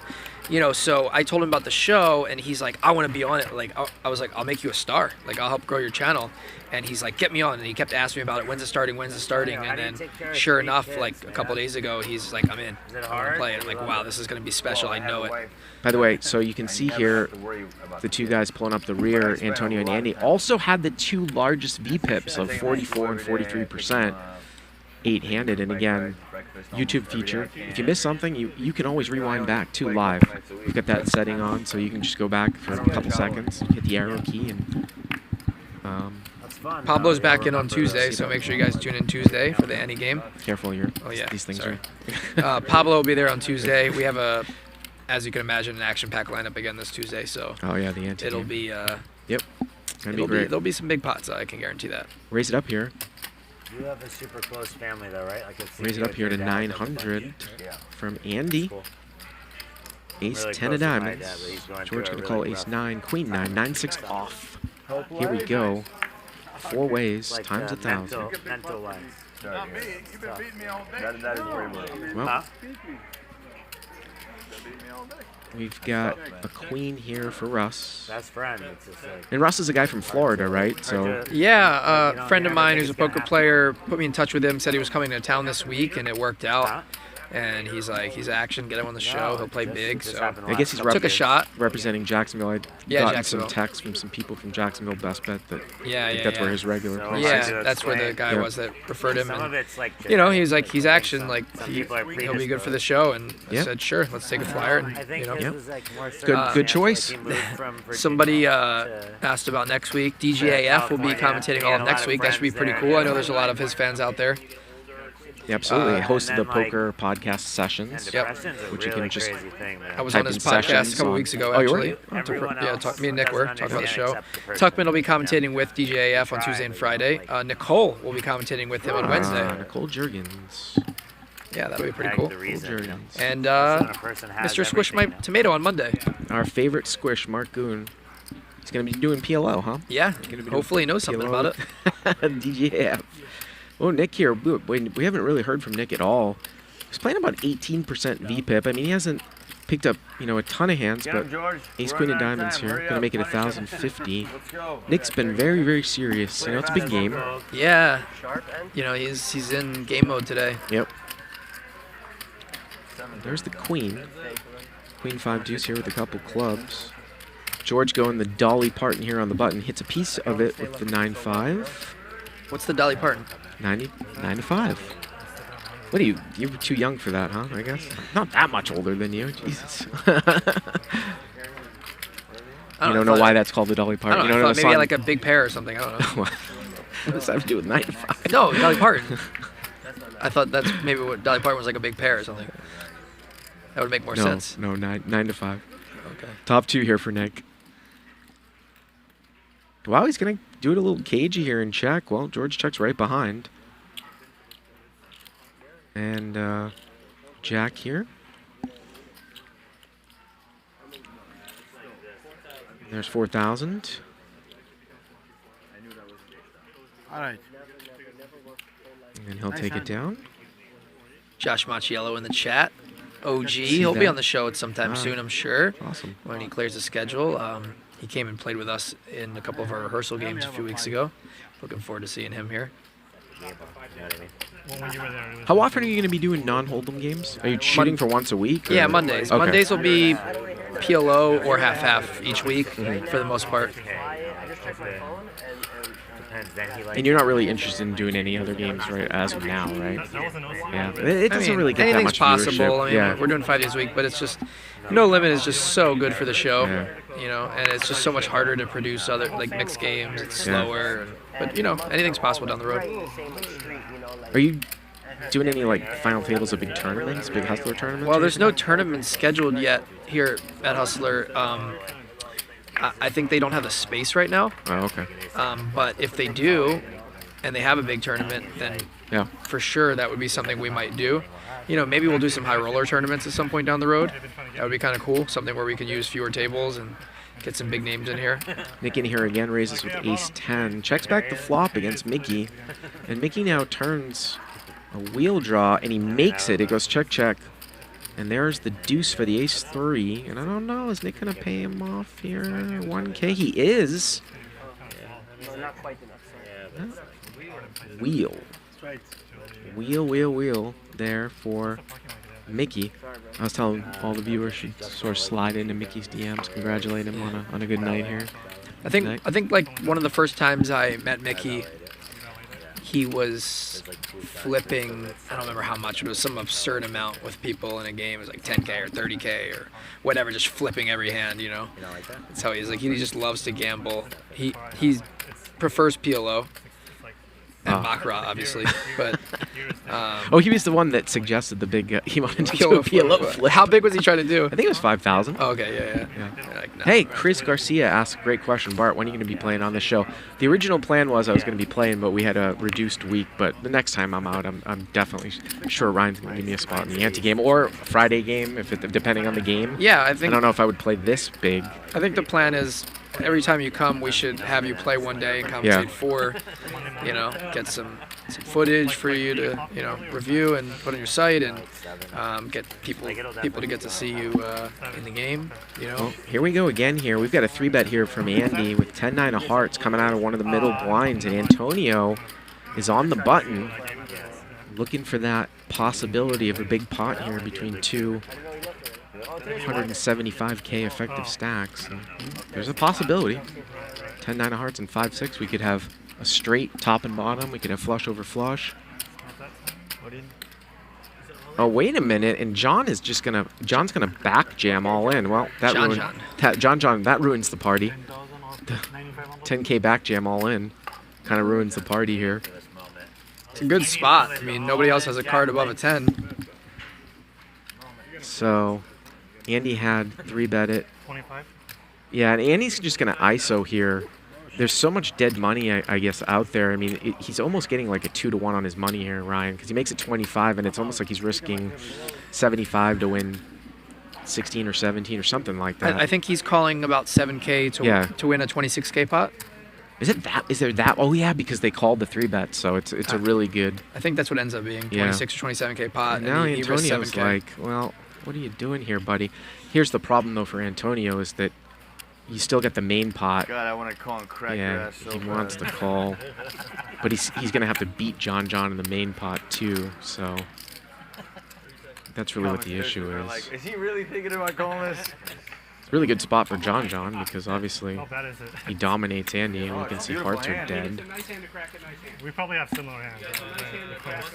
so I told him about the show, and he's like, I want to be on it. Like, I was like, I'll make you a star. Like, I'll help grow your channel. And he's like, get me on. And he kept asking me about it. When's it starting? And then sure enough, like a couple days ago, he's like, I'm in. I'm going to play it. I'm like, wow, this is going to be special. I know it. By the way, so you can see here the two guys pulling up the rear, Antonio and Andy, also had the two largest VPIPs of 44 and 43%, 8-handed. And again, YouTube feature. If you miss something, you can always rewind back to live. We've got that setting on, so you can just go back for a couple seconds, hit the arrow key, and Pablo's back in on Tuesday, so make sure you guys tune in Tuesday for the Any game. Careful here. Oh yeah, these things sorry. Pablo will be there on Tuesday. We have as you can imagine, an action-packed lineup again this Tuesday. So the ante. It'll be yep, gonna be great. There'll be some big pots. I can guarantee that. Raise it up here. You have a super close family though, right? Like raise it up here to 900 from Andy. Ace 10 of diamonds. George gonna call ace 9, queen 9, 9-6 off. Here we go. 4 ways times 1,000. Mental wise. Not me. You've been beating me all day. That is pretty well. Well, we've got a queen here for Russ. Best friend. It's just like, and Russ is a guy from Florida, right? So yeah, a friend of mine who's a poker player put me in touch with him. Said he was coming to town this week, and it worked out. And he's like, he's action, get him on the show. He'll play big. So I guess he's took a shot representing Jacksonville. I'd Yeah, gotten Jacksonville. some texts from some people from Jacksonville Best Bet that Yeah, that's where his regular place is. Yeah, that's where the guy was that referred him. Some And, of it's like he was like, he's action, like people are he'll be good for the show. And I said, sure, let's take a flyer. And, I think his was like more Good choice. Somebody asked about next week. DGAF will be commentating all of next week. That should be pretty cool. I know there's a lot of his fans out there. Yeah, absolutely. I hosted the poker podcast sessions, which you can just I was on his podcast a couple weeks ago, actually. Me and Nick were talking about the show. Tuckman will be commentating with DJAF on Tuesday and Friday. Nicole will be commentating with him on Wednesday. Nicole Jurgens. Yeah, that'll be pretty cool. Jurgens. And Mr. Squish My Tomato on Monday. Our favorite squish, Mark Goon. He's going to be doing PLO, huh? Yeah, hopefully he knows something about it. DJF. Oh, Nick here. We haven't really heard from Nick at all. He's playing about 18% VPIP. I mean, he hasn't picked up, a ton of hands, but ace queen of diamonds here. Gonna make it 1,050. Nick's been very, very serious. It's a big game. Yeah. He's in game mode today. Yep. There's the queen. Queen 5 deuce here with a couple clubs. George going the Dolly Parton here on the button. Hits a piece of it with the 9-5. What's the Dolly Parton? 9-5. What are you? You're too young for that, huh? I guess. Not that much older than you. Jesus. You don't know why that's called the Dolly Parton. I thought maybe like a big pair or something. I don't know. What does that have to do with 9-5? No, Dolly Parton. I thought that's maybe what Dolly Parton was, like a big pair or something. That would make more sense. No, 9-5. Okay. Top 2 here for Nick. Wow, he's gonna do it a little cagey here and check. Well, George checks right behind. And Jack here. There's 4,000. All right. And he'll take it down. Josh Machiello in the chat. OG, he'll be on the show at sometime soon, I'm sure. Awesome. When he clears the schedule. he came and played with us in a couple of our rehearsal games a few weeks ago. Looking forward to seeing him here. How often are you going to be doing non-hold'em games? Are you shooting for once a week? Or? Yeah, Mondays. Okay. Mondays will be PLO or half-half each week for the most part. And you're not really interested in doing any other games right as of now, right? Yeah, it doesn't really get that much possible. viewership. I mean, Yeah. we're doing 5 days a week, but it's just No Limit is just so good for the show, you know, and it's just so much harder to produce other like mixed games. It's slower, but you know, anything's possible down the road. Are you doing any like final tables of big tournaments, big Hustler tournaments? Well, there's no tournament scheduled yet here at Hustler. I think they don't have the space right now. Oh, okay. But if they do, and they have a big tournament, then for sure that would be something we might do. You know, maybe we'll do some high roller tournaments at some point down the road. That would be kind of cool. Something where we can use fewer tables and get some big names in here. Nick in here again raises with ace-10. Checks back the flop against Mikki. And Mikki now turns a wheel draw, and he makes it. It goes check-check. And there's the deuce for the ace-3. And I don't know, is Nick going to pay him off here? 1K? He is. Wheel. Wheel there for Mikki. I was telling all the viewers should sort of slide into Mickey's DMs, congratulate him on a good night here. I think like one of the first times I met Mikki, he was flipping, I don't remember how much, but it was some absurd amount with people in a game. It was like 10K or 30K or whatever, just flipping every hand, you know. That's how he's like. He just loves to gamble. He prefers PLO. And Baccarat, obviously, but he was the one that suggested the big. He wanted to do a PLO flip. How big was he trying to do? I think it was 5,000. Oh, okay, yeah. Like, no, hey, Chris Garcia asked a great question. Bart, when are you going to be playing on the show? The original plan was I was going to be playing, but we had a reduced week. But the next time I'm out, I'm definitely sure Ryan's going to give me a spot in the ante game or Friday game, depending on the game. Yeah, I don't know if I would play this big. I think the plan is every time you come, we should have you play one day and compensate for, you know, get some footage for you to, you know, review and put on your site and get people to get to see you in the game, you know. Well, here we go again here. We've got a 3-bet here from Andy with 10-9 of hearts coming out of one of the middle blinds, and Antonio is on the button looking for that possibility of a big pot here between two 175K effective stacks. And there's a possibility. 10-9 of hearts and 5-6. We could have a straight top and bottom. We could have flush over flush. Oh, wait a minute. And John's gonna back jam all in. Well, that that ruins the party. 10K back jam all in. Kind of ruins the party here. It's a good spot. I mean, nobody else has a card above a 10. So Andy had 3-bet it. 25? Yeah, and Andy's just going to ISO here. There's so much dead money, I guess, out there. I mean, he's almost getting like a 2-to-1 on his money here, Ryan, because he makes it 25, and it's almost like he's risking 75 to win 16 or 17 or something like that. I think he's calling about 7K to win a 26K pot. Is it that? Is there that? Oh, yeah, because they called the 3-bet, so it's a really good. I think that's what ends up being, 26 or 27K pot. And now he Antonio's like, well, what are you doing here, buddy? Here's the problem, though, for Antonio is that you still get the main pot. God, I want to call and crack your ass so bad. He wants to call. But he's going to have to beat John in the main pot, too, so that's really what the issue is. Like, is he really thinking about calling this? It's a really good spot for John because obviously he dominates Andy, and we can see hearts are dead. We probably have similar hands.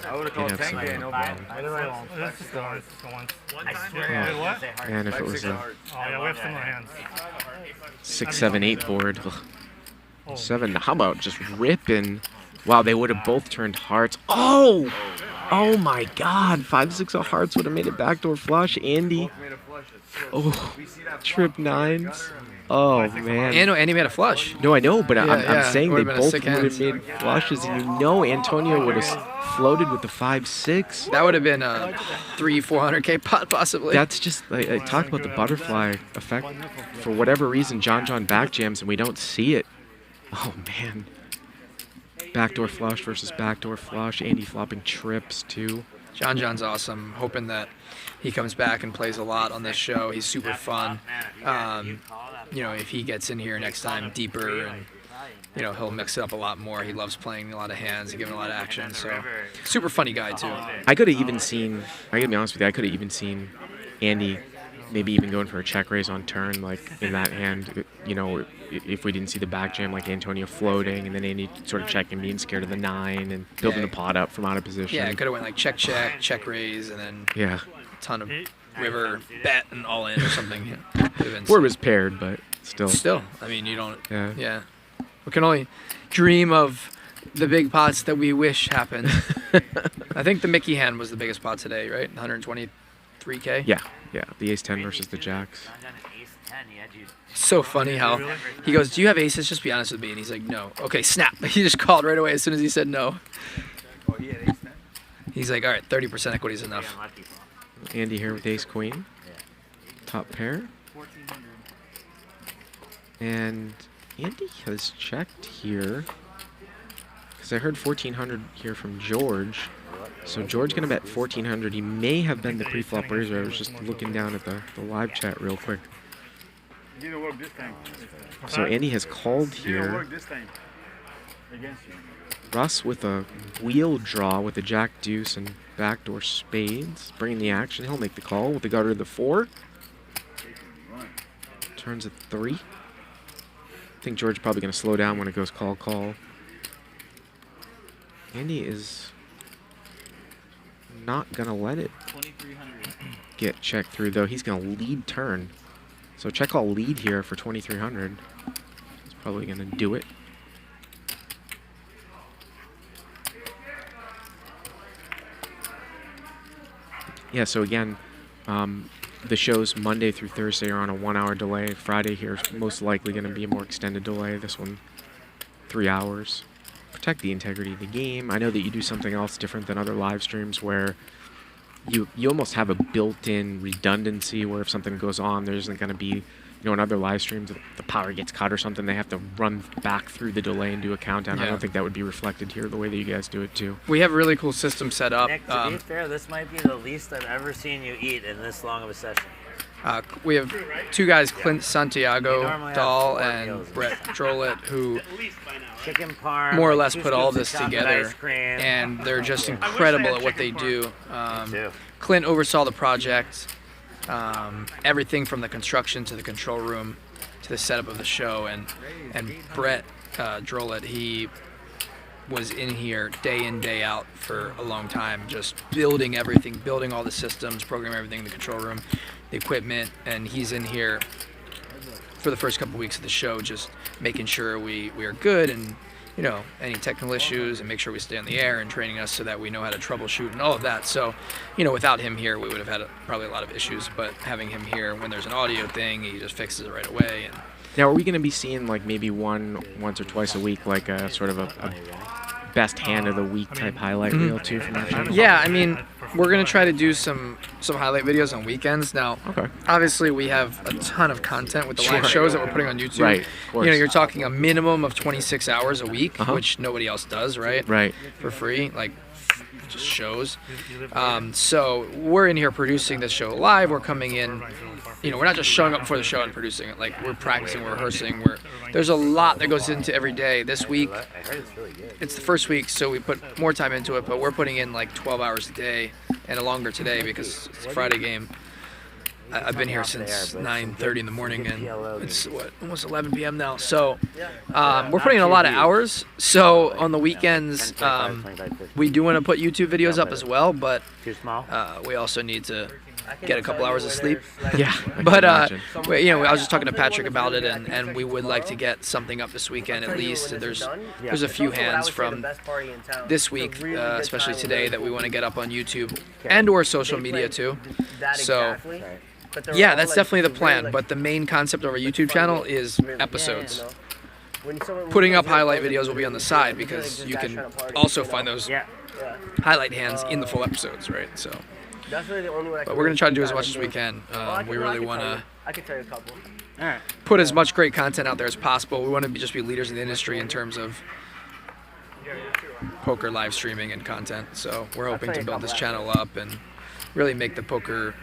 I would have called 10K, no problem. This is the one. I swear. What? And if it was a oh yeah, we have similar hands. 6, 7, 8 board. 7. How about just ripping? Wow, they would have both turned hearts. Oh! Oh my God! 5, 6 of hearts would have made it backdoor flush. Andy. Oh, trip 9s. Oh man. Andy made a flush. No, I know, but I'm saying they both would have made flushes, and you know Antonio would have floated with the 5, 6. That would have been a 300-400K pot possibly. That's just I talk about the butterfly effect. For whatever reason, John back jams and we don't see it. Oh man. Backdoor flush versus backdoor flush. Andy flopping trips too. John's awesome. Hoping that he comes back and plays a lot on this show. He's super fun. You know, if he gets in here next time deeper, and you know, he'll mix it up a lot more. He loves playing a lot of hands, giving a lot of action. So super funny guy too. I could have even seen. I gotta be honest with you. I could have even seen Andy maybe even going for a check raise on turn, like in that hand. You know, if we didn't see the back jam, like Antonio floating, and then Andy sort of checking, being scared of the 9, and building the pot up from out of position. Yeah, it could have went like check raise, and then a ton of river bet and all in or something. Or it was paired, but still. Still, I mean, you don't. Yeah. We can only dream of the big pots that we wish happened. I think the Mikki hand was the biggest pot today, right? 123K. Yeah. The ace 10 versus the jacks. So funny how he goes, "Do you have aces? Just be honest with me." And he's like, "No." Okay, snap. He just called right away as soon as he said no. Oh, he had ace 10? He's like, "All right, 30% equity is enough." Andy here with ace queen. Top pair. And Andy has checked here, because I heard 1400 here from George. So George gonna bet 1400. He may have been the pre-flop raiser. I was just looking down at the live chat real quick. Didn't work this time. So Andy has called Didn't here. work this time. Against you. Russ with a wheel draw with a jack deuce and backdoor spades, bringing the action. He'll make the call with the gutter of the 4. Turns at 3. I think George is probably going to slow down when it goes call. Andy is not going to let it get checked through, though. He's going to lead turn. So check call lead here for 2300. He's probably going to do it. Yeah, so again, the shows Monday through Thursday are on a 1-hour delay. Friday here is most likely going to be a more extended delay. This one, 3 hours. Protect the integrity of the game. I know that you do something else different than other live streams where you almost have a built-in redundancy where if something goes on, there isn't going to be, in other live streams, if the power gets cut or something, they have to run back through the delay and do a countdown. Yeah. I don't think that would be reflected here the way that you guys do it too. We have a really cool system set up. Nick, to be fair, this might be the least I've ever seen you eat in this long of a session. We have 2 guys, Clint, Santiago, normally have Dahl, 4 and meals. Brett Drolet, who Chicken parm, more or like less 2 put all scoops of this chocolate together, ice cream. and they're just incredible at what they do. Clint oversaw the project, everything from the construction to the control room to the setup of the show, and Brett Drolet, he was in here day in, day out for a long time, just building everything, building all the systems, programming everything in the control room, the equipment, and he's in here for the first couple weeks of the show, just making sure we are good and, any technical issues, and make sure we stay on the air, and training us so that we know how to troubleshoot and all of that. So, without him here, we would have had probably a lot of issues, but having him here, when there's an audio thing, he just fixes it right away. And now, are we going to be seeing like maybe once or twice a week, like a sort of a best hand of the week type highlight reel too from our channel? Yeah, I mean, we're gonna try to do some highlight videos on weekends. Now, obviously, we have a ton of content with the live shows that we're putting on YouTube. Right, of course. You're talking a minimum of 26 hours a week, which nobody else does, right? Right. For free, like just shows. So we're in here producing this show live. We're coming in. We're not just showing up before the show and producing it. Like, we're practicing, we're rehearsing. There's a lot that goes into every day. This week, it's the first week, so we put more time into it, but we're putting in like 12 hours a day and a longer today because it's a Friday game. I've been here since 9:30 in the morning, and it's almost 11 p.m. now. So we're putting in a lot of hours. So on the weekends, we do want to put YouTube videos up as well, but we also need to get a couple hours of sleep. Yeah, but I was just talking to Patrick about it, and we would like to get something up this weekend at least. There's a few hands from this week, especially today, that we want to get up on YouTube and or social media too. So yeah, that's definitely the plan. But the main concept of our YouTube channel is episodes. Putting up highlight videos will be on the side because you can also find those highlight hands in the full episodes, right? So. But we're going to try to do as much as we can. We really want to put as much great content out there as possible. We want to just be leaders in the industry in terms of poker live streaming and content. So we're hoping to build this channel up and really make the poker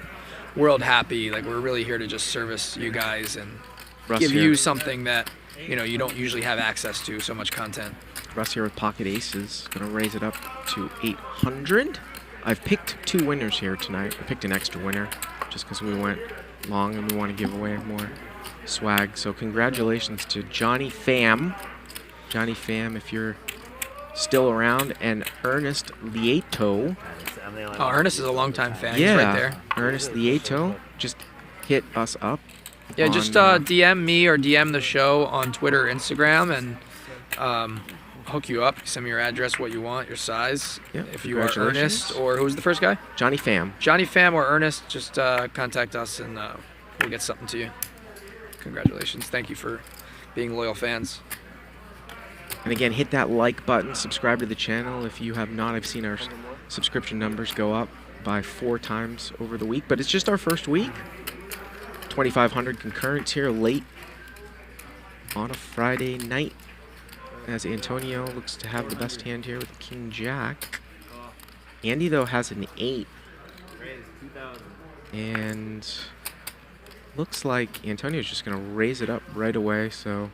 world happy. Like, we're really here to just service you guys and give you something that, you know, you don't usually have access to, so much content. Russ here with pocket aces, gonna raise it up to 800. I've picked 2 winners here tonight. I picked an extra winner just because we went long and we want to give away more swag. So congratulations to Johnny Pham. Johnny Pham, if you're still around, and Ernest Lieto. Oh, Ernest is a longtime fan. Yeah, He's right there. Ernest Lieto just hit us up. Yeah, just DM me or DM the show on Twitter or Instagram, and hook you up. Send me your address, what you want, your size. Yeah, if you are Ernest, or who's the first guy? Johnny Pham. Johnny Pham or Ernest, just contact us and we'll get something to you. Congratulations. Thank you for being loyal fans. And again, hit that like button, subscribe to the channel if you have not. I've seen our subscription numbers go up by 4 times over the week, but it's just our first week. 2,500 concurrents here late on a Friday night, as Antonio looks to have the best hand here with the King Jack. Andy, though, has an 8. And looks like Antonio's just going to raise it up right away. So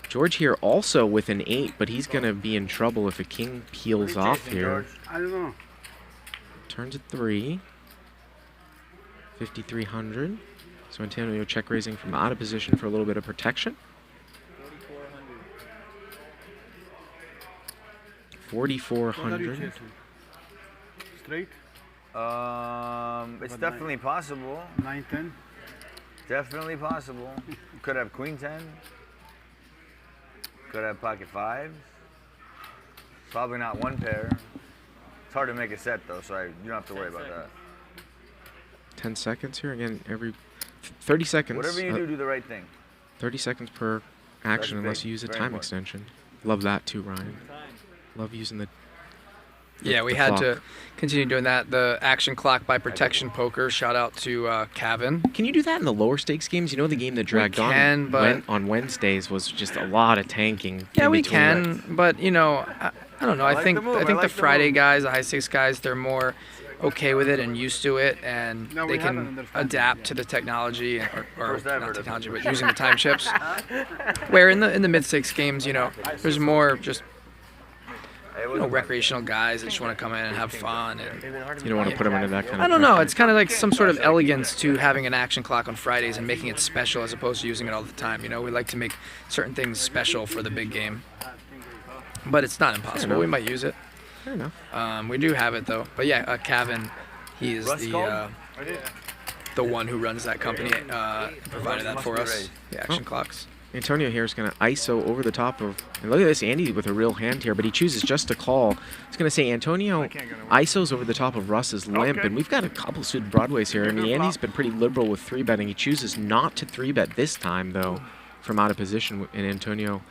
George here also with an 8, but he's going to be in trouble if a king peels off here. I don't know. Turns at 3. 5,300. So Antonio check raising from out of position for a little bit of protection. 4,400. Straight? It's definitely possible. 9-10? Definitely possible. Could have queen 10. Could have pocket 5s. Probably not one pair. It's hard to make a set though, so you don't have to worry about that. 10 seconds here. Again, every 30 seconds. Whatever you do, do the right thing. 30 seconds per action unless you use a time extension. Love that too, Ryan. Love using the Yeah, we had to continue doing that. The action clock by Protection Poker. Shout out to Kevin. Can you do that in the lower stakes games? You know, the game that dragged on Wednesdays was just a lot of tanking. Yeah, we can, but you know, I don't know. I think the Friday guys, the high stakes guys, they're more okay with it and used to it, and they can adapt to the technology, or not technology, but using the time chips. Where in the mid stakes games, you know, there's more just recreational guys that just want to come in and have fun. And you don't want to put them into that kind of. I don't know. It's kind of like some sort of elegance to having an action clock on Fridays and making it special as opposed to using it all the time. You know, we like to make certain things special for the big game, but it's not impossible. We might use it. Fair enough. We do have it though. But yeah, Kevin, he is the one who runs that company. Provided that for us. The action clocks. Antonio here is going to ISO over the top of, and look at this, Andy with a real hand here, but he chooses just to call. He's going to say Antonio ISOs over the top of Russ's limp, and we've got a couple suited broadways here. I mean, Andy's been pretty liberal with 3-betting. He chooses not to 3-bet this time, though, from out of position, and Antonio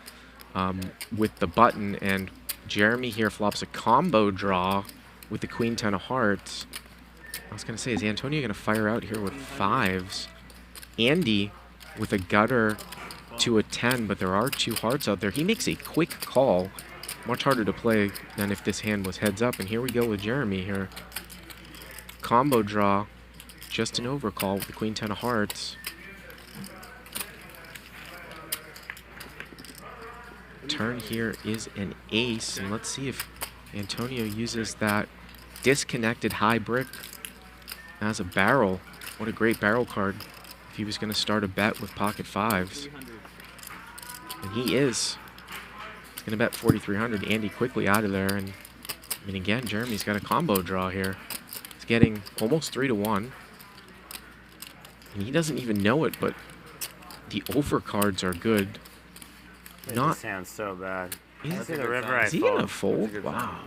with the button, and Jeremy here flops a combo draw with the queen 10 of hearts. I was going to say, is Antonio going to fire out here with 5s? Andy with a gutter to a 10, but there are 2 hearts out there. He makes a quick call. Much harder to play than if this hand was heads up. And here we go with Jeremy here. Combo draw. Just an overcall with the queen 10 of hearts. Turn here is an ace. And let's see if Antonio uses that disconnected high brick as a barrel. What a great barrel card if he was going to start a bet with pocket 5s. And he is. He's going to bet 4,300. Andy quickly out of there. And I mean, again, Jeremy's got a combo draw here. He's getting almost 3-1. And he doesn't even know it, but the overcards are good. This sounds so bad. Is the river I he going to fold? Wow.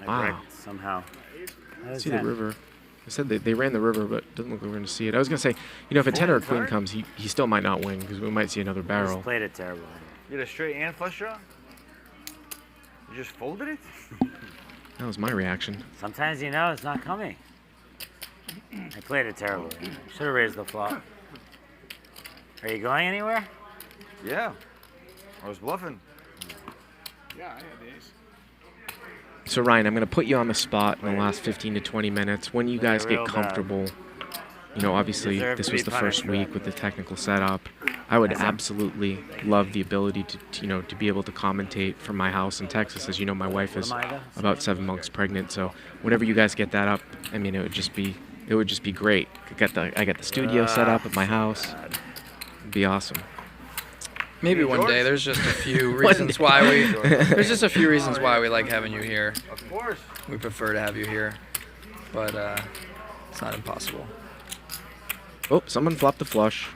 Wow. Somehow. See the river. I said they ran the river, but it doesn't look like we're going to see it. I was going to say, you know, if a 10 or a queen comes, he still might not win because we might see another barrel. He played it terribly. You had a straight and flush draw? You just folded it? That was my reaction. Sometimes you know it's not coming. I played it terribly. Should have raised the flop. Are you going anywhere? Yeah. I was bluffing. Yeah, I had the ace. So Ryan, I'm going to put you on the spot in the last 15 to 20 minutes. When you guys get comfortable, you know, obviously this was the first week with the technical setup. I would absolutely love the ability to, you know, to be able to commentate from my house in Texas. As you know, my wife is about 7 months pregnant. So whenever you guys get that up, I mean, it would just be great. I got the studio set up at my house. It'd be awesome. Maybe one day. There's just a few reasons why we like having you here. Of course. We prefer to have you here, but it's not impossible. Oh, someone flopped the flush.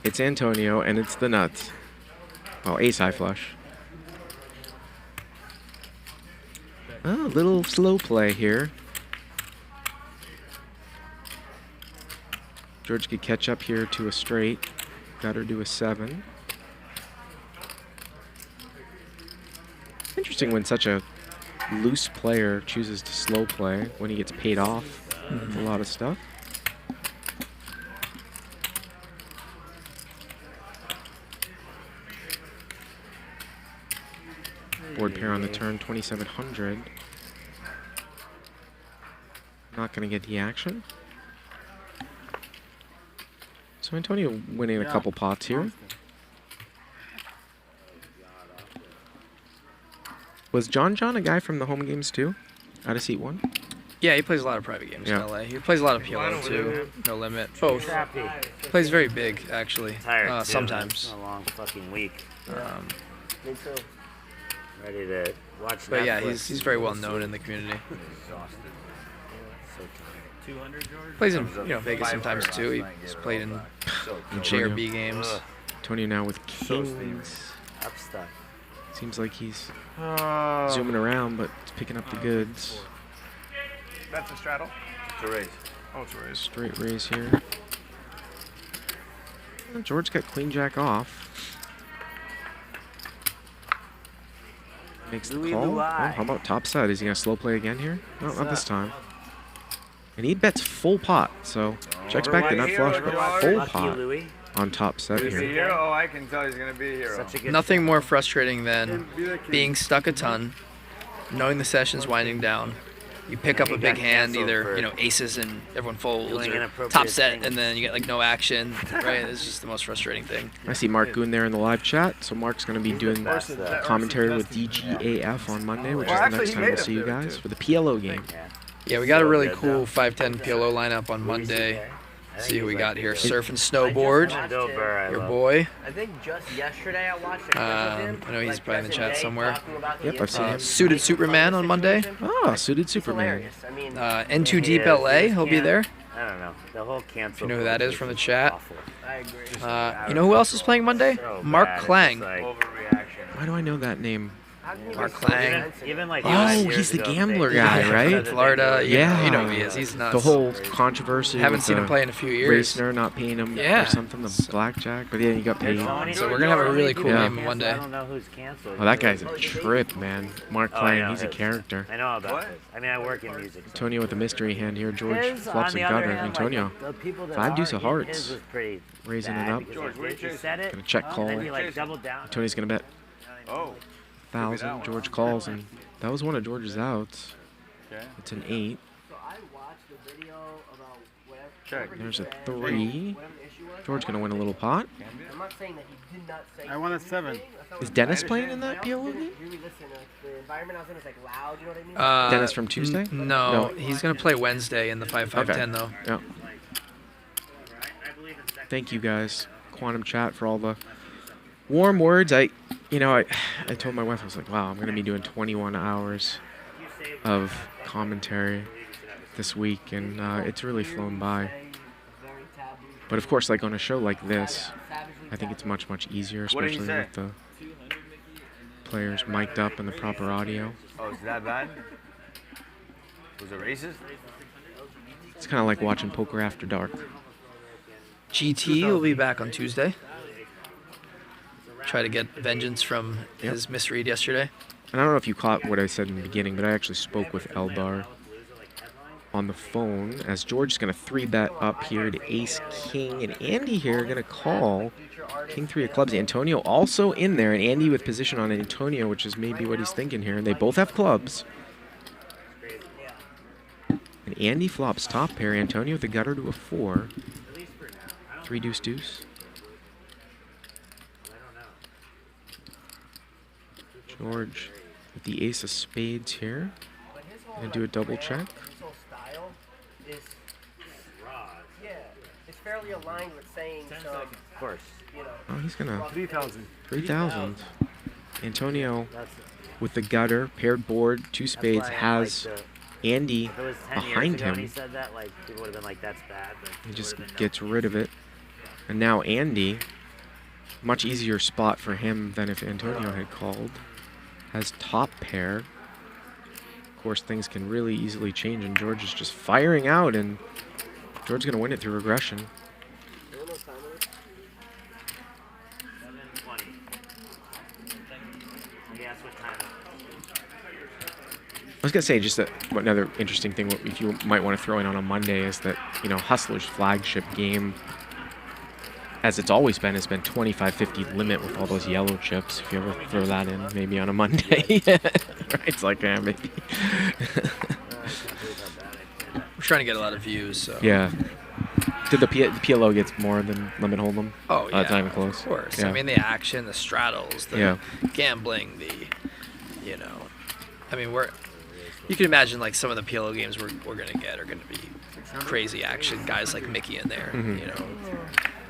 It's Antonio, and it's the nuts. Oh, ace high flush. Oh, little slow play here. George could catch up here to a straight. Got her to a 7. Interesting when such a loose player chooses to slow play when he gets paid off with a lot of stuff. Board pair on the turn, 2,700. Not going to get the action. So Antonio winning a couple pots here. Was John a guy from the home games too? Out of seat 1? Yeah, he plays a lot of private games in LA. He plays a lot of PLO too. No limit. Both. Plays very big actually. Tired sometimes. It's been a long fucking week. Me too. Ready to watch But Netflix. yeah, he's very well known in the community. So tired. 200, George? Plays in Vegas sometimes too. He's played in JRB games. Antonio now with kings. Up stuff. Seems like he's zooming around, but it's picking up the goods. That's a straddle? It's a raise. Oh, it's a raise. Straight raise here. Well, George got queen jack off. Makes the call. Oh, how about top set? Is he going to slow play again here? No, not this time. And he bets full pot, so checks back the nut flush, but full pot on top set Is he a here. hero? Oh, I can tell he's going to be a hero. Nothing more frustrating than being stuck a ton, knowing the session's winding down. You pick up a big hand, either aces and everyone folds, or top set and then you get like no action. Right? It's just the most frustrating thing. I see Mark Goon there in the live chat, so Mark's going to be doing commentary with DGAF on Monday, which is the next time we'll see you guys for the PLO game. Yeah, we got a really cool 5-10 PLO lineup on Monday. See who we got here. Surf and snowboard. Your boy. I think just yesterday I watched a clip with him. I know he's probably in the chat somewhere. Yep, I've seen him. Suited Superman on Monday. Oh, Suited Superman. N2 Deep LA, he'll be there. I don't know. The whole cancel. If you know who that is from the chat. I agree. You know who else is playing Monday? Mark Klang. Why do I know that name? Mark Klang. Even like Oh, he's the gambler guy, right? Florida. Yeah. You know who he is. He's nuts. The whole controversy. Haven't with seen him the play in a few years. Racner not paying him Yeah. or something, the blackjack. But yeah, he got paid. So we're going to have a really cool game on Monday. I don't know who's canceled. Oh, that guy's a trip, man. Mark Klang, he's a character. I know about this. I mean, I work in music. Antonio with a mystery hand here. George His, flops on a the other gutter. hand, Antonio, like, the people that 5 deuce are of in hearts. his was pretty Raising bad it up. because he said it, Gonna check call. and then he like doubled down. Antonio's gonna bet Oh. 1,000. George calls, and that was one of George's outs. It's an 8. So I watched the video about whatever. Check. There's a 3. George gonna win a little pot. I'm not saying that he did not say. I won a 7. Is Dennis playing in that PLO game? Really listen, the environment I was in was like loud. You know what I mean? Dennis from Tuesday? No, he's going to play Wednesday in the 5-5-10 though. Yeah. Thank you guys, Quantum Chat, for all the warm words. I told my wife, I was like, wow, I'm going to be doing 21 hours of commentary this week, and it's really flown by. But of course, like on a show like this, I think it's much, much easier, especially with the players mic'd up and the proper audio. Oh, is that bad? Was it racist? It's kind of like watching poker after dark. GT will be back on Tuesday. Try to get vengeance from his misread yesterday. And I don't know if you caught what I said in the beginning, but I actually spoke with Eldar on the phone as George is going to 3-bet up here to ace king, and Andy here going to call king 3 of clubs. Antonio also in there, and Andy with position on Antonio, which is maybe what he's thinking here. And they both have clubs. And Andy flops top pair. Antonio with the gutter to a 4. 3 deuce deuce. George with the ace of spades here. Gonna do a double check. It's fairly aligned with saying some, of course. Oh, he's gonna 3,000. 3,000. Antonio with the gutter, paired board, 2 spades, has Andy If it was 10 behind years ago him. when he said that, like, people would have been like, that's bad. But He just gets rid of it. And now Andy, much easier spot for him than if Antonio had called, has top pair. Of course, things can really easily change, and George is just firing out, and George is going to win it through regression. I was going to say just that another interesting thing if you might want to throw in on a Monday is that, you know, Hustler's flagship game, as it's always been, has been 25-50 limit with all those yellow chips. If you ever throw that in, maybe on a Monday. Right? It's like, yeah, maybe. We're trying to get a lot of views, so. Yeah. Did the PLO gets more than Limit Hold'em? Oh, yeah. It's not even close. Of course. Yeah. I mean, the action, the straddles, the gambling, you know. I mean, you can imagine, like, some of the PLO games we're going to get are going to be crazy action. Guys like Mikki in there, you know,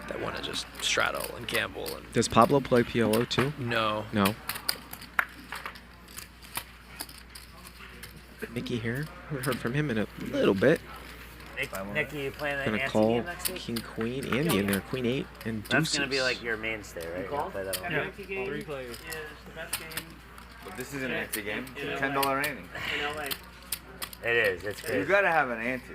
that want to just straddle and gamble. And Does Pablo play PLO too? No. No. Mikki here. Haven't heard from him in a little bit. Nikki, you playing that Gonna Nancy call game next week? King Queen. Andy in there. Queen 8 and deuces. That's going to be like your mainstay, right? You'll play that one. The Yankee game is the best game. But this isn't an ante game. It's a $10 ante. In LA. It is. It's crazy. You gotta have an ante.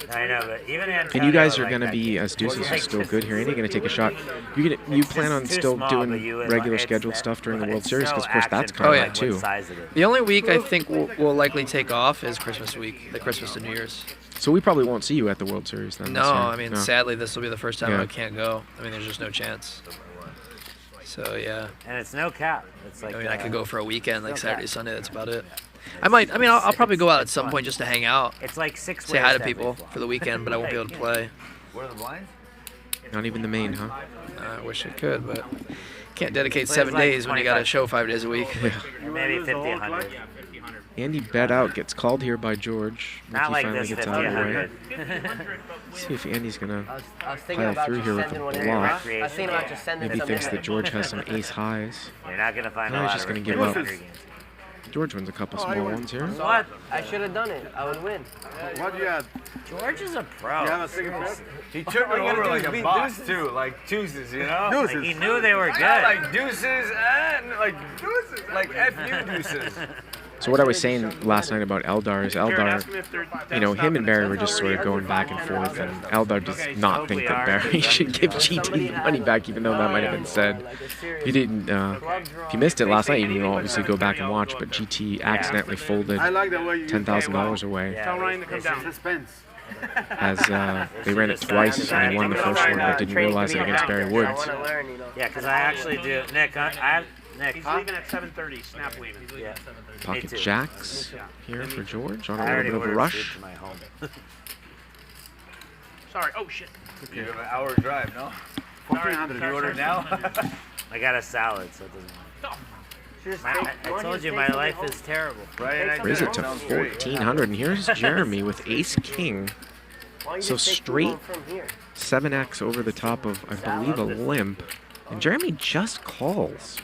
I know, but even Antonio, And you guys are like going to that be, game. as deuces Like, are still this good here, is- Andy going to take a shot. You plan on too still small, but doing you and regular it's scheduled that- stuff during the but World it's Series? so Because, of course, that's action coming for, up, too. what size it is. the only week I think we'll likely take off is Christmas week, the Christmas to New Year's. So we probably won't see you at the World Series then. No, this year. I mean, No. sadly, this will be the first time Yeah. I can't go. I mean, there's just no chance. So, yeah. And it's no cap. It's like I mean, I could go for a weekend, like no Saturday, cap. Sunday. That's about it. I'll probably go out at some point just to hang out. It's like 6 Say ways hi to to people every for the weekend, but I won't be able to play. What are the blinds? Not even the main, huh? I wish I could, but can't dedicate Plays 7 like days when you got a 25. show 5 days a week. Maybe 50, 100. Andy bet out, gets called here by George. Not Mikki like finally this gets 50, out of the way. 100. See if Andy's going to I was thinking pile about through just here with sending a one in. block. I was thinking about just sending Maybe some thinks in. that George has some ace highs. You're not going to find No, a he's lot just of going to give up. games. George wins a couple small ones here. What? I should have done it. I would win. What do you have? George is a pro. You have a second press? He took it over like a boss too, like deuces, you know? Deuces. Like, he knew they were good. Yeah, like deuces and like deuces, like F you deuces. So what I was saying last night about Eldar is Jared, Eldar, ask him if they're you know, him and Barry were that's just sort of going back and forth, and Eldar does Okay, not so think we that are. Barry should give GT the money back, even though that might have been said. He didn't, if you missed it last night, you can obviously go back and watch, but GT accidentally folded I like the way you $10,000 away Tell Ryan to come down. suspense. as they ran it twice and he won the first one, but didn't realize it against Barry Woods. Yeah, because I actually do. Nick, Nick. He's leaving at 7:30. Snap leaving. Yeah. Pocket jacks here for George on a I little already bit of a ordered rush. food to my home. Sorry. Oh shit. You have an hour drive, no? 1,400. You ordered now? I got a salad, so it doesn't matter. I told you my life is terrible. Right. Raise it to 1,400, and here's Jeremy with ace king. So straight 7x over the top of, I believe, a limp. And Jeremy just calls.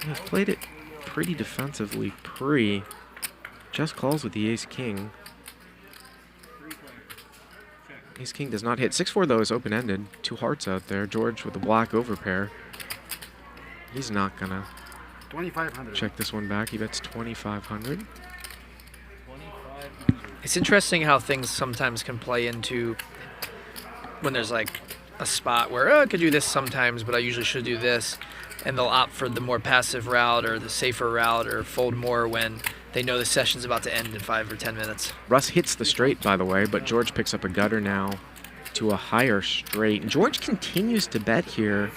He's played it pretty defensively pre. Just calls with the ace king. Ace king does not hit. 6-4 though is open-ended. 2 hearts out there. George with the black overpair. He's not gonna 2,500. check this one back. He bets 2,500. It's interesting how things sometimes can play into when there's like a spot where I could do this sometimes, but I usually should do this, and they'll opt for the more passive route or the safer route or fold more when they know the session's about to end in 5 or 10 minutes. Russ hits the straight, by the way, but George picks up a gutter now to a higher straight. And George continues to bet here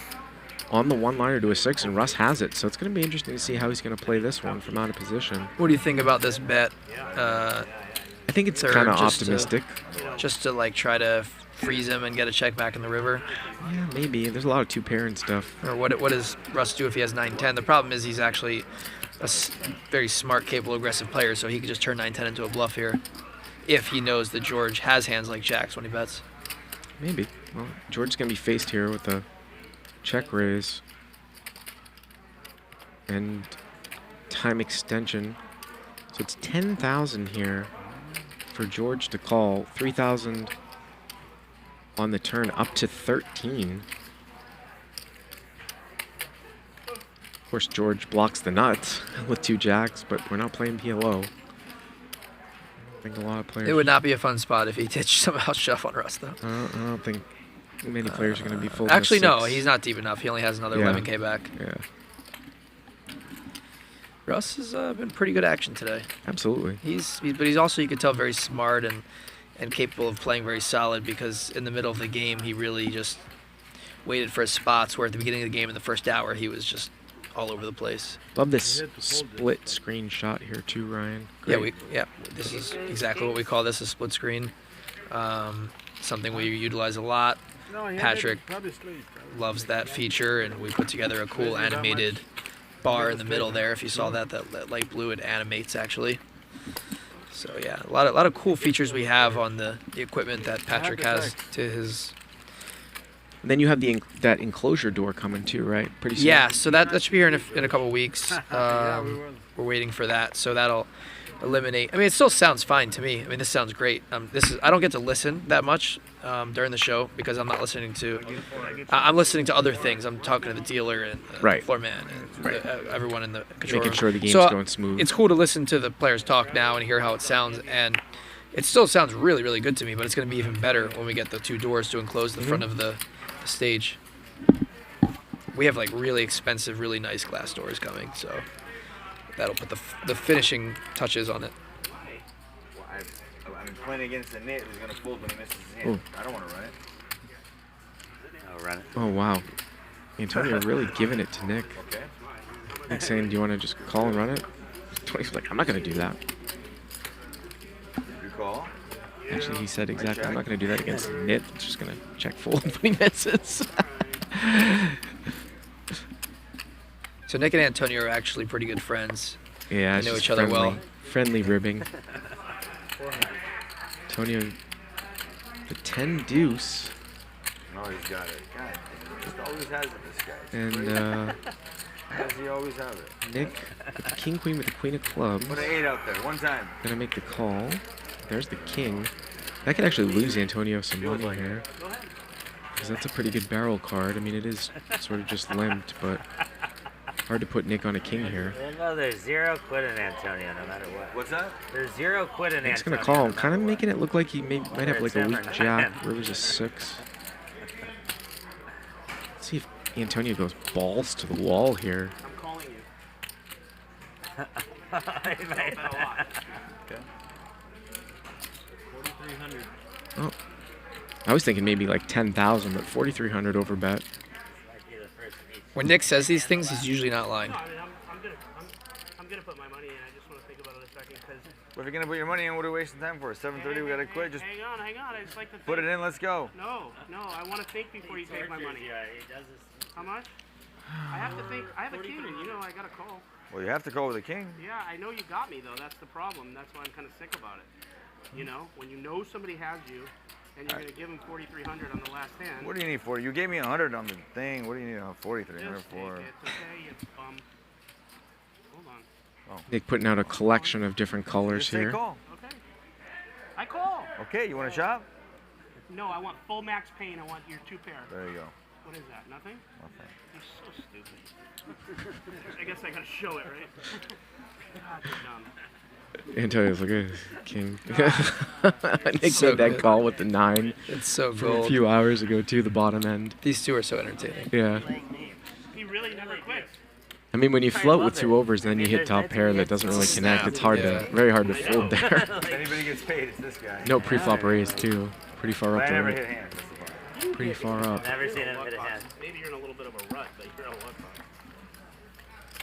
on the one-liner to a 6, and Russ has it. So it's going to be interesting to see how he's going to play this one from out of position. What do you think about this bet? I think it's kind of optimistic. Just to like try to freeze him and get a check back in the river. Yeah, maybe. There's a lot of two-pair and stuff. Or what does Russ do if he has 9-10? The problem is he's actually a very smart, capable, aggressive player, so he could just turn 9-10 into a bluff here if he knows that George has hands like jacks when he bets. Maybe. Well, George's going to be faced here with a check raise and time extension. So it's 10,000 here for George to call. 3,000 on the turn, up to 13. Of course, George blocks the nuts with 2 jacks, but we're not playing PLO. I think a lot of players... It would not be a fun spot if he did somehow shove on Russ, though. I don't think many players are going to be full. Actually, no, he's not deep enough. He only has another 11K back. Yeah. Russ has been pretty good action today. Absolutely. But he's also, you could tell, very smart and capable of playing very solid, because in the middle of the game, he really just waited for his spots, where at the beginning of the game in the first hour, he was just all over the place. Love this split screen shot here too, Ryan. Great. Yeah, this is exactly what we call this, a split screen. Something we utilize a lot. Patrick loves that feature, and we put together a cool animated bar in the middle there. If you saw that light blue, it animates actually. So yeah, a lot of cool features we have on the equipment that Patrick has to his. And then you have that enclosure door coming too, right? Pretty soon. Yeah, so that should be here in a couple of weeks. We're waiting for that, so that'll eliminate. I mean, it still sounds fine to me. I mean, this sounds great. I don't get to listen that much during the show, because I'm not listening to. I'm listening to other things. I'm talking to the dealer and the floor man and everyone in the control Making room. sure the game's going smooth. It's cool to listen to the players talk now and hear how it sounds, and it still sounds really, really good to me. But it's going to be even better when we get the 2 doors to enclose the front of the stage. We have like really expensive, really nice glass doors coming, so that'll put the finishing touches on it. Well, I'm playing against a Neve who's going to fold when he misses his hand. I don't want to run it. Oh, run it. Oh, wow. Antonio really giving it to Nick. Okay. Nick saying, do you want to just call and run it? Tony's like, I'm not going to do that. You call? Actually, he said exactly, I'm not going to do that against Nit. It's just going to check fold when he misses. So Nick and Antonio are actually pretty good friends. Yeah, they know each other well. Friendly ribbing. Antonio, the 10 deuce. No, he's got it. God, he just always has it, this guy. And Does he always have it? Nick with the king queen with the queen of clubs. Put an 8 out there, one time. Gonna make the call. There's the king. That could actually lose Antonio some money here, because that's a pretty good barrel card. I mean, it is sort of just limped, but hard to put Nick on a king here. No, there's 0 quid in Antonio, no matter what. What's that? There's 0 quid in Nick's Antonio. gonna call, kind of making it look like he might have like a weak It's jack. River's a 6. Let's see if Antonio goes balls to the wall here. I'm calling you. Okay. 4,300. Oh, I was thinking maybe like 10,000, but 4,300 over bet. When Nick says these things, he's usually not lying. No, I mean, I'm gonna put my money in. I just want to think about it a second, because. Well, if you're going to put your money in, what are we wasting time for? 7:30, we got to quit. Just Hang on. I just like to think. put it in, let's go. No, I want to think before you take my money. Yeah, he does this. How much? I have to think. I have a king, you know, I got to call. Well, you have to go with the king. Yeah, I know you got me, though. That's the problem. That's why I'm kind of sick about it. You know, when you know somebody has you, and you're going to give them 4,300 on the last hand. What do you need for? You gave me 100 on the thing. What do you need 4,300 for? It's okay, you bum. Hold on. Oh. Nick putting out a collection of different colors Just say here. call. Okay. I call. Okay, you want to shop? No, I want full max pain. I want your 2 pair. There you go. What is that? Nothing? Nothing. You're so stupid. I guess I gotta show it, right? God, you're dumb. Antonio's like, king. Nick So made that good. call with the 9. It's so from gold. a few hours ago, too, the bottom end. These 2 are so entertaining. Yeah. He really never quits. I mean, when you float with 2 overs, then you hit top pair that doesn't really connect. It's hard very hard to fold there. If anybody gets paid, it's this guy. No pre-flop raise too. Pretty far up I there. never hit hands. That's the part. Pretty far up. Never seen him hit a hand. Maybe you're in a little bit of a rut, but you're on luck.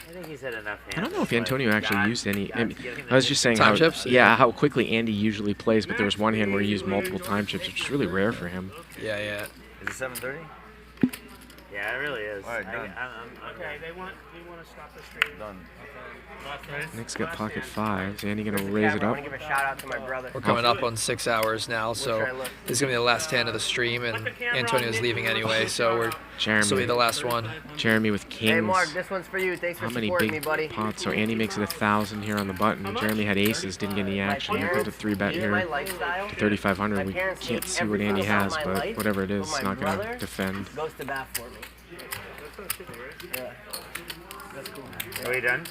I think he's hit enough hands. I don't know if Antonio actually used any. I was just saying Time how, chips? how quickly Andy usually plays, but there was one hand where he used multiple time chips, which is really rare for him. Yeah, yeah. Is it 7:30? Yeah, it really is. All right, done. Okay, we want to stop the stream. Done. Nick's got pocket 5s. Andy gonna raise it I up. want to give a shout out to my brother. We're coming up on 6 hours now, so this is gonna be the last hand of the stream, and Antonio's leaving anyway, so we're this will be the last one. Jeremy with kings. Hey Mark, this one's for you. Thanks for How many supporting big me, buddy. pots? So Andy makes it 1,000 here on the button. Jeremy had aces, didn't get any action. He put a 3-bet here to 3,500. We can't see what Andy has, but whatever it is, it's not gonna defend. Goes to bat for me. Yeah. That's cool. Are we done?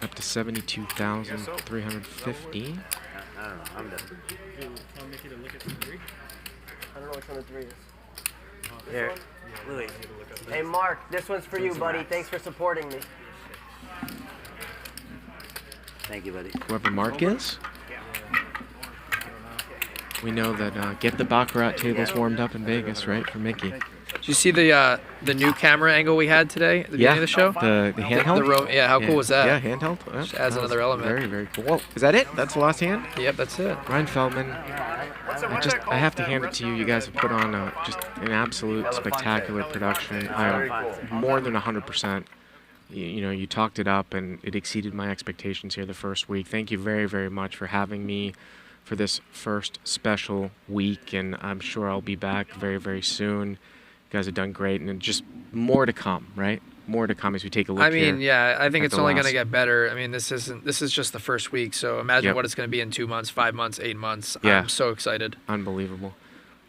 Up to 72,350. I don't know. I'm done. Tell Mikki to look at the 3. I don't know which one the 3 is. Here, Louis. Hey Mark, this one's for you, buddy. Thanks for supporting me. Thank you, buddy. Whoever Mark is. We know that get the Baccarat tables warmed up in Vegas, right, for Mikki. Did you see the new camera angle we had today at the beginning of the show? The handheld? Yeah, how cool was that? Yeah, handheld. Just adds another element. Very, very cool. Well, is that it? That's the last hand? Yep, that's it. Ryan Feldman, I have to hand it to you. You guys have put on just an absolute spectacular production. I am more than 100%. You know, you talked it up, and it exceeded my expectations here the first week. Thank you very, very much for having me for this first special week, and I'm sure I'll be back very, very soon. You guys have done great, and just more to come, right? More to come as we take a look. I mean, yeah, I think it's only going to last. get better. I mean, this is just the first week, so imagine what it's going to be in 2 months, 5 months, 8 months. Yeah. I'm so excited. Unbelievable.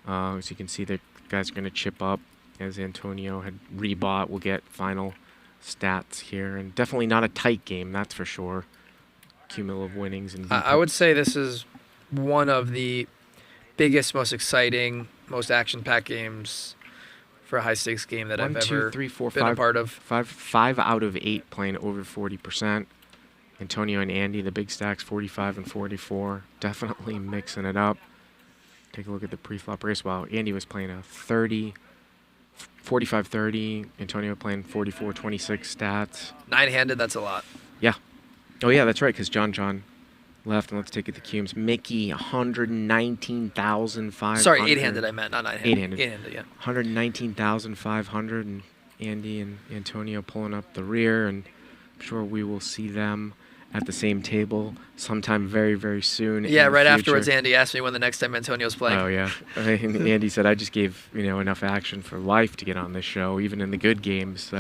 As you can see, the guys are going to chip up as Antonio had rebought. We'll get final stats here, and definitely not a tight game, that's for sure. Cumulative winnings. And I would say this is one of the biggest, most exciting, most action-packed games for a high-stakes game that I've ever been a part of. Five out of 8 playing over 40%. Antonio and Andy, the big stacks, 45 and 44. Definitely mixing it up. Take a look at the pre-flop race. While Andy was playing a 45-30. Antonio playing 44-26 stats. 9-handed, that's a lot. Yeah. Oh, yeah, that's right, because John left, and let's take it to Cumes. Mikki, 119,500. Sorry, 8-handed I meant, not 9-handed. 8-handed. Yeah. 119,500, and Andy and Antonio pulling up the rear, and I'm sure we will see them at the same table sometime very, very soon. Yeah, right future. afterwards, Andy asked me when the next time Antonio's playing. Oh, yeah. And Andy said, I just gave enough action for life to get on this show, even in the good games.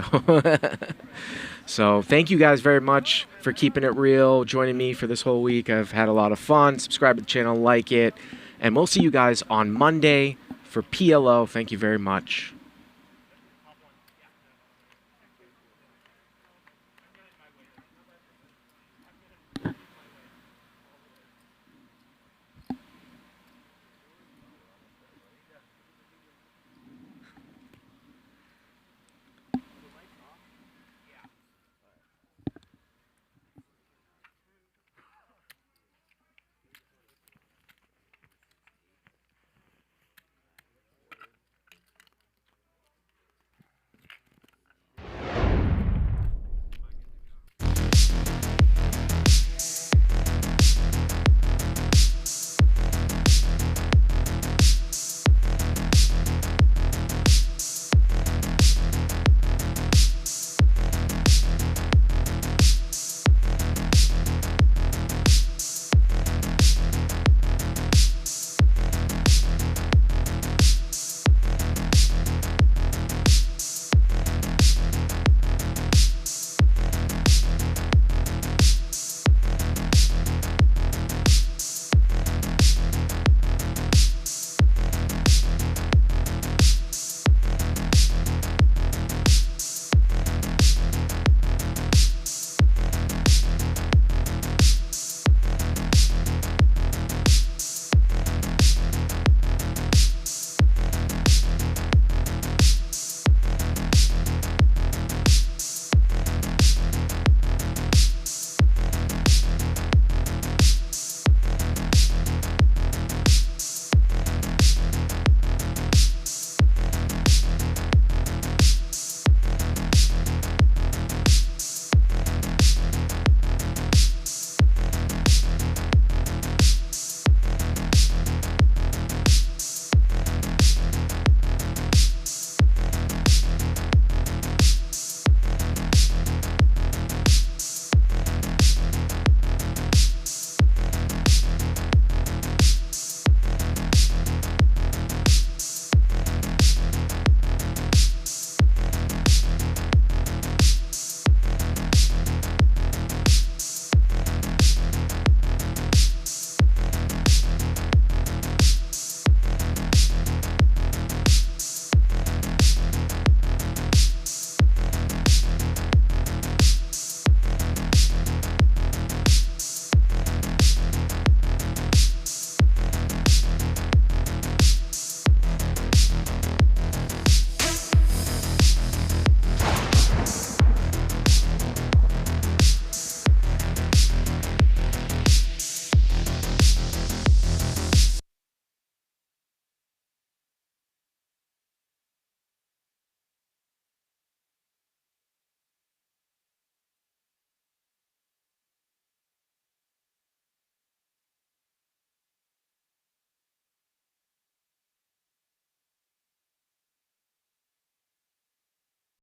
So thank you guys very much for keeping it real, joining me for this whole week. I've had a lot of fun. Subscribe to the channel, like it. And we'll see you guys on Monday for PLO. Thank you very much.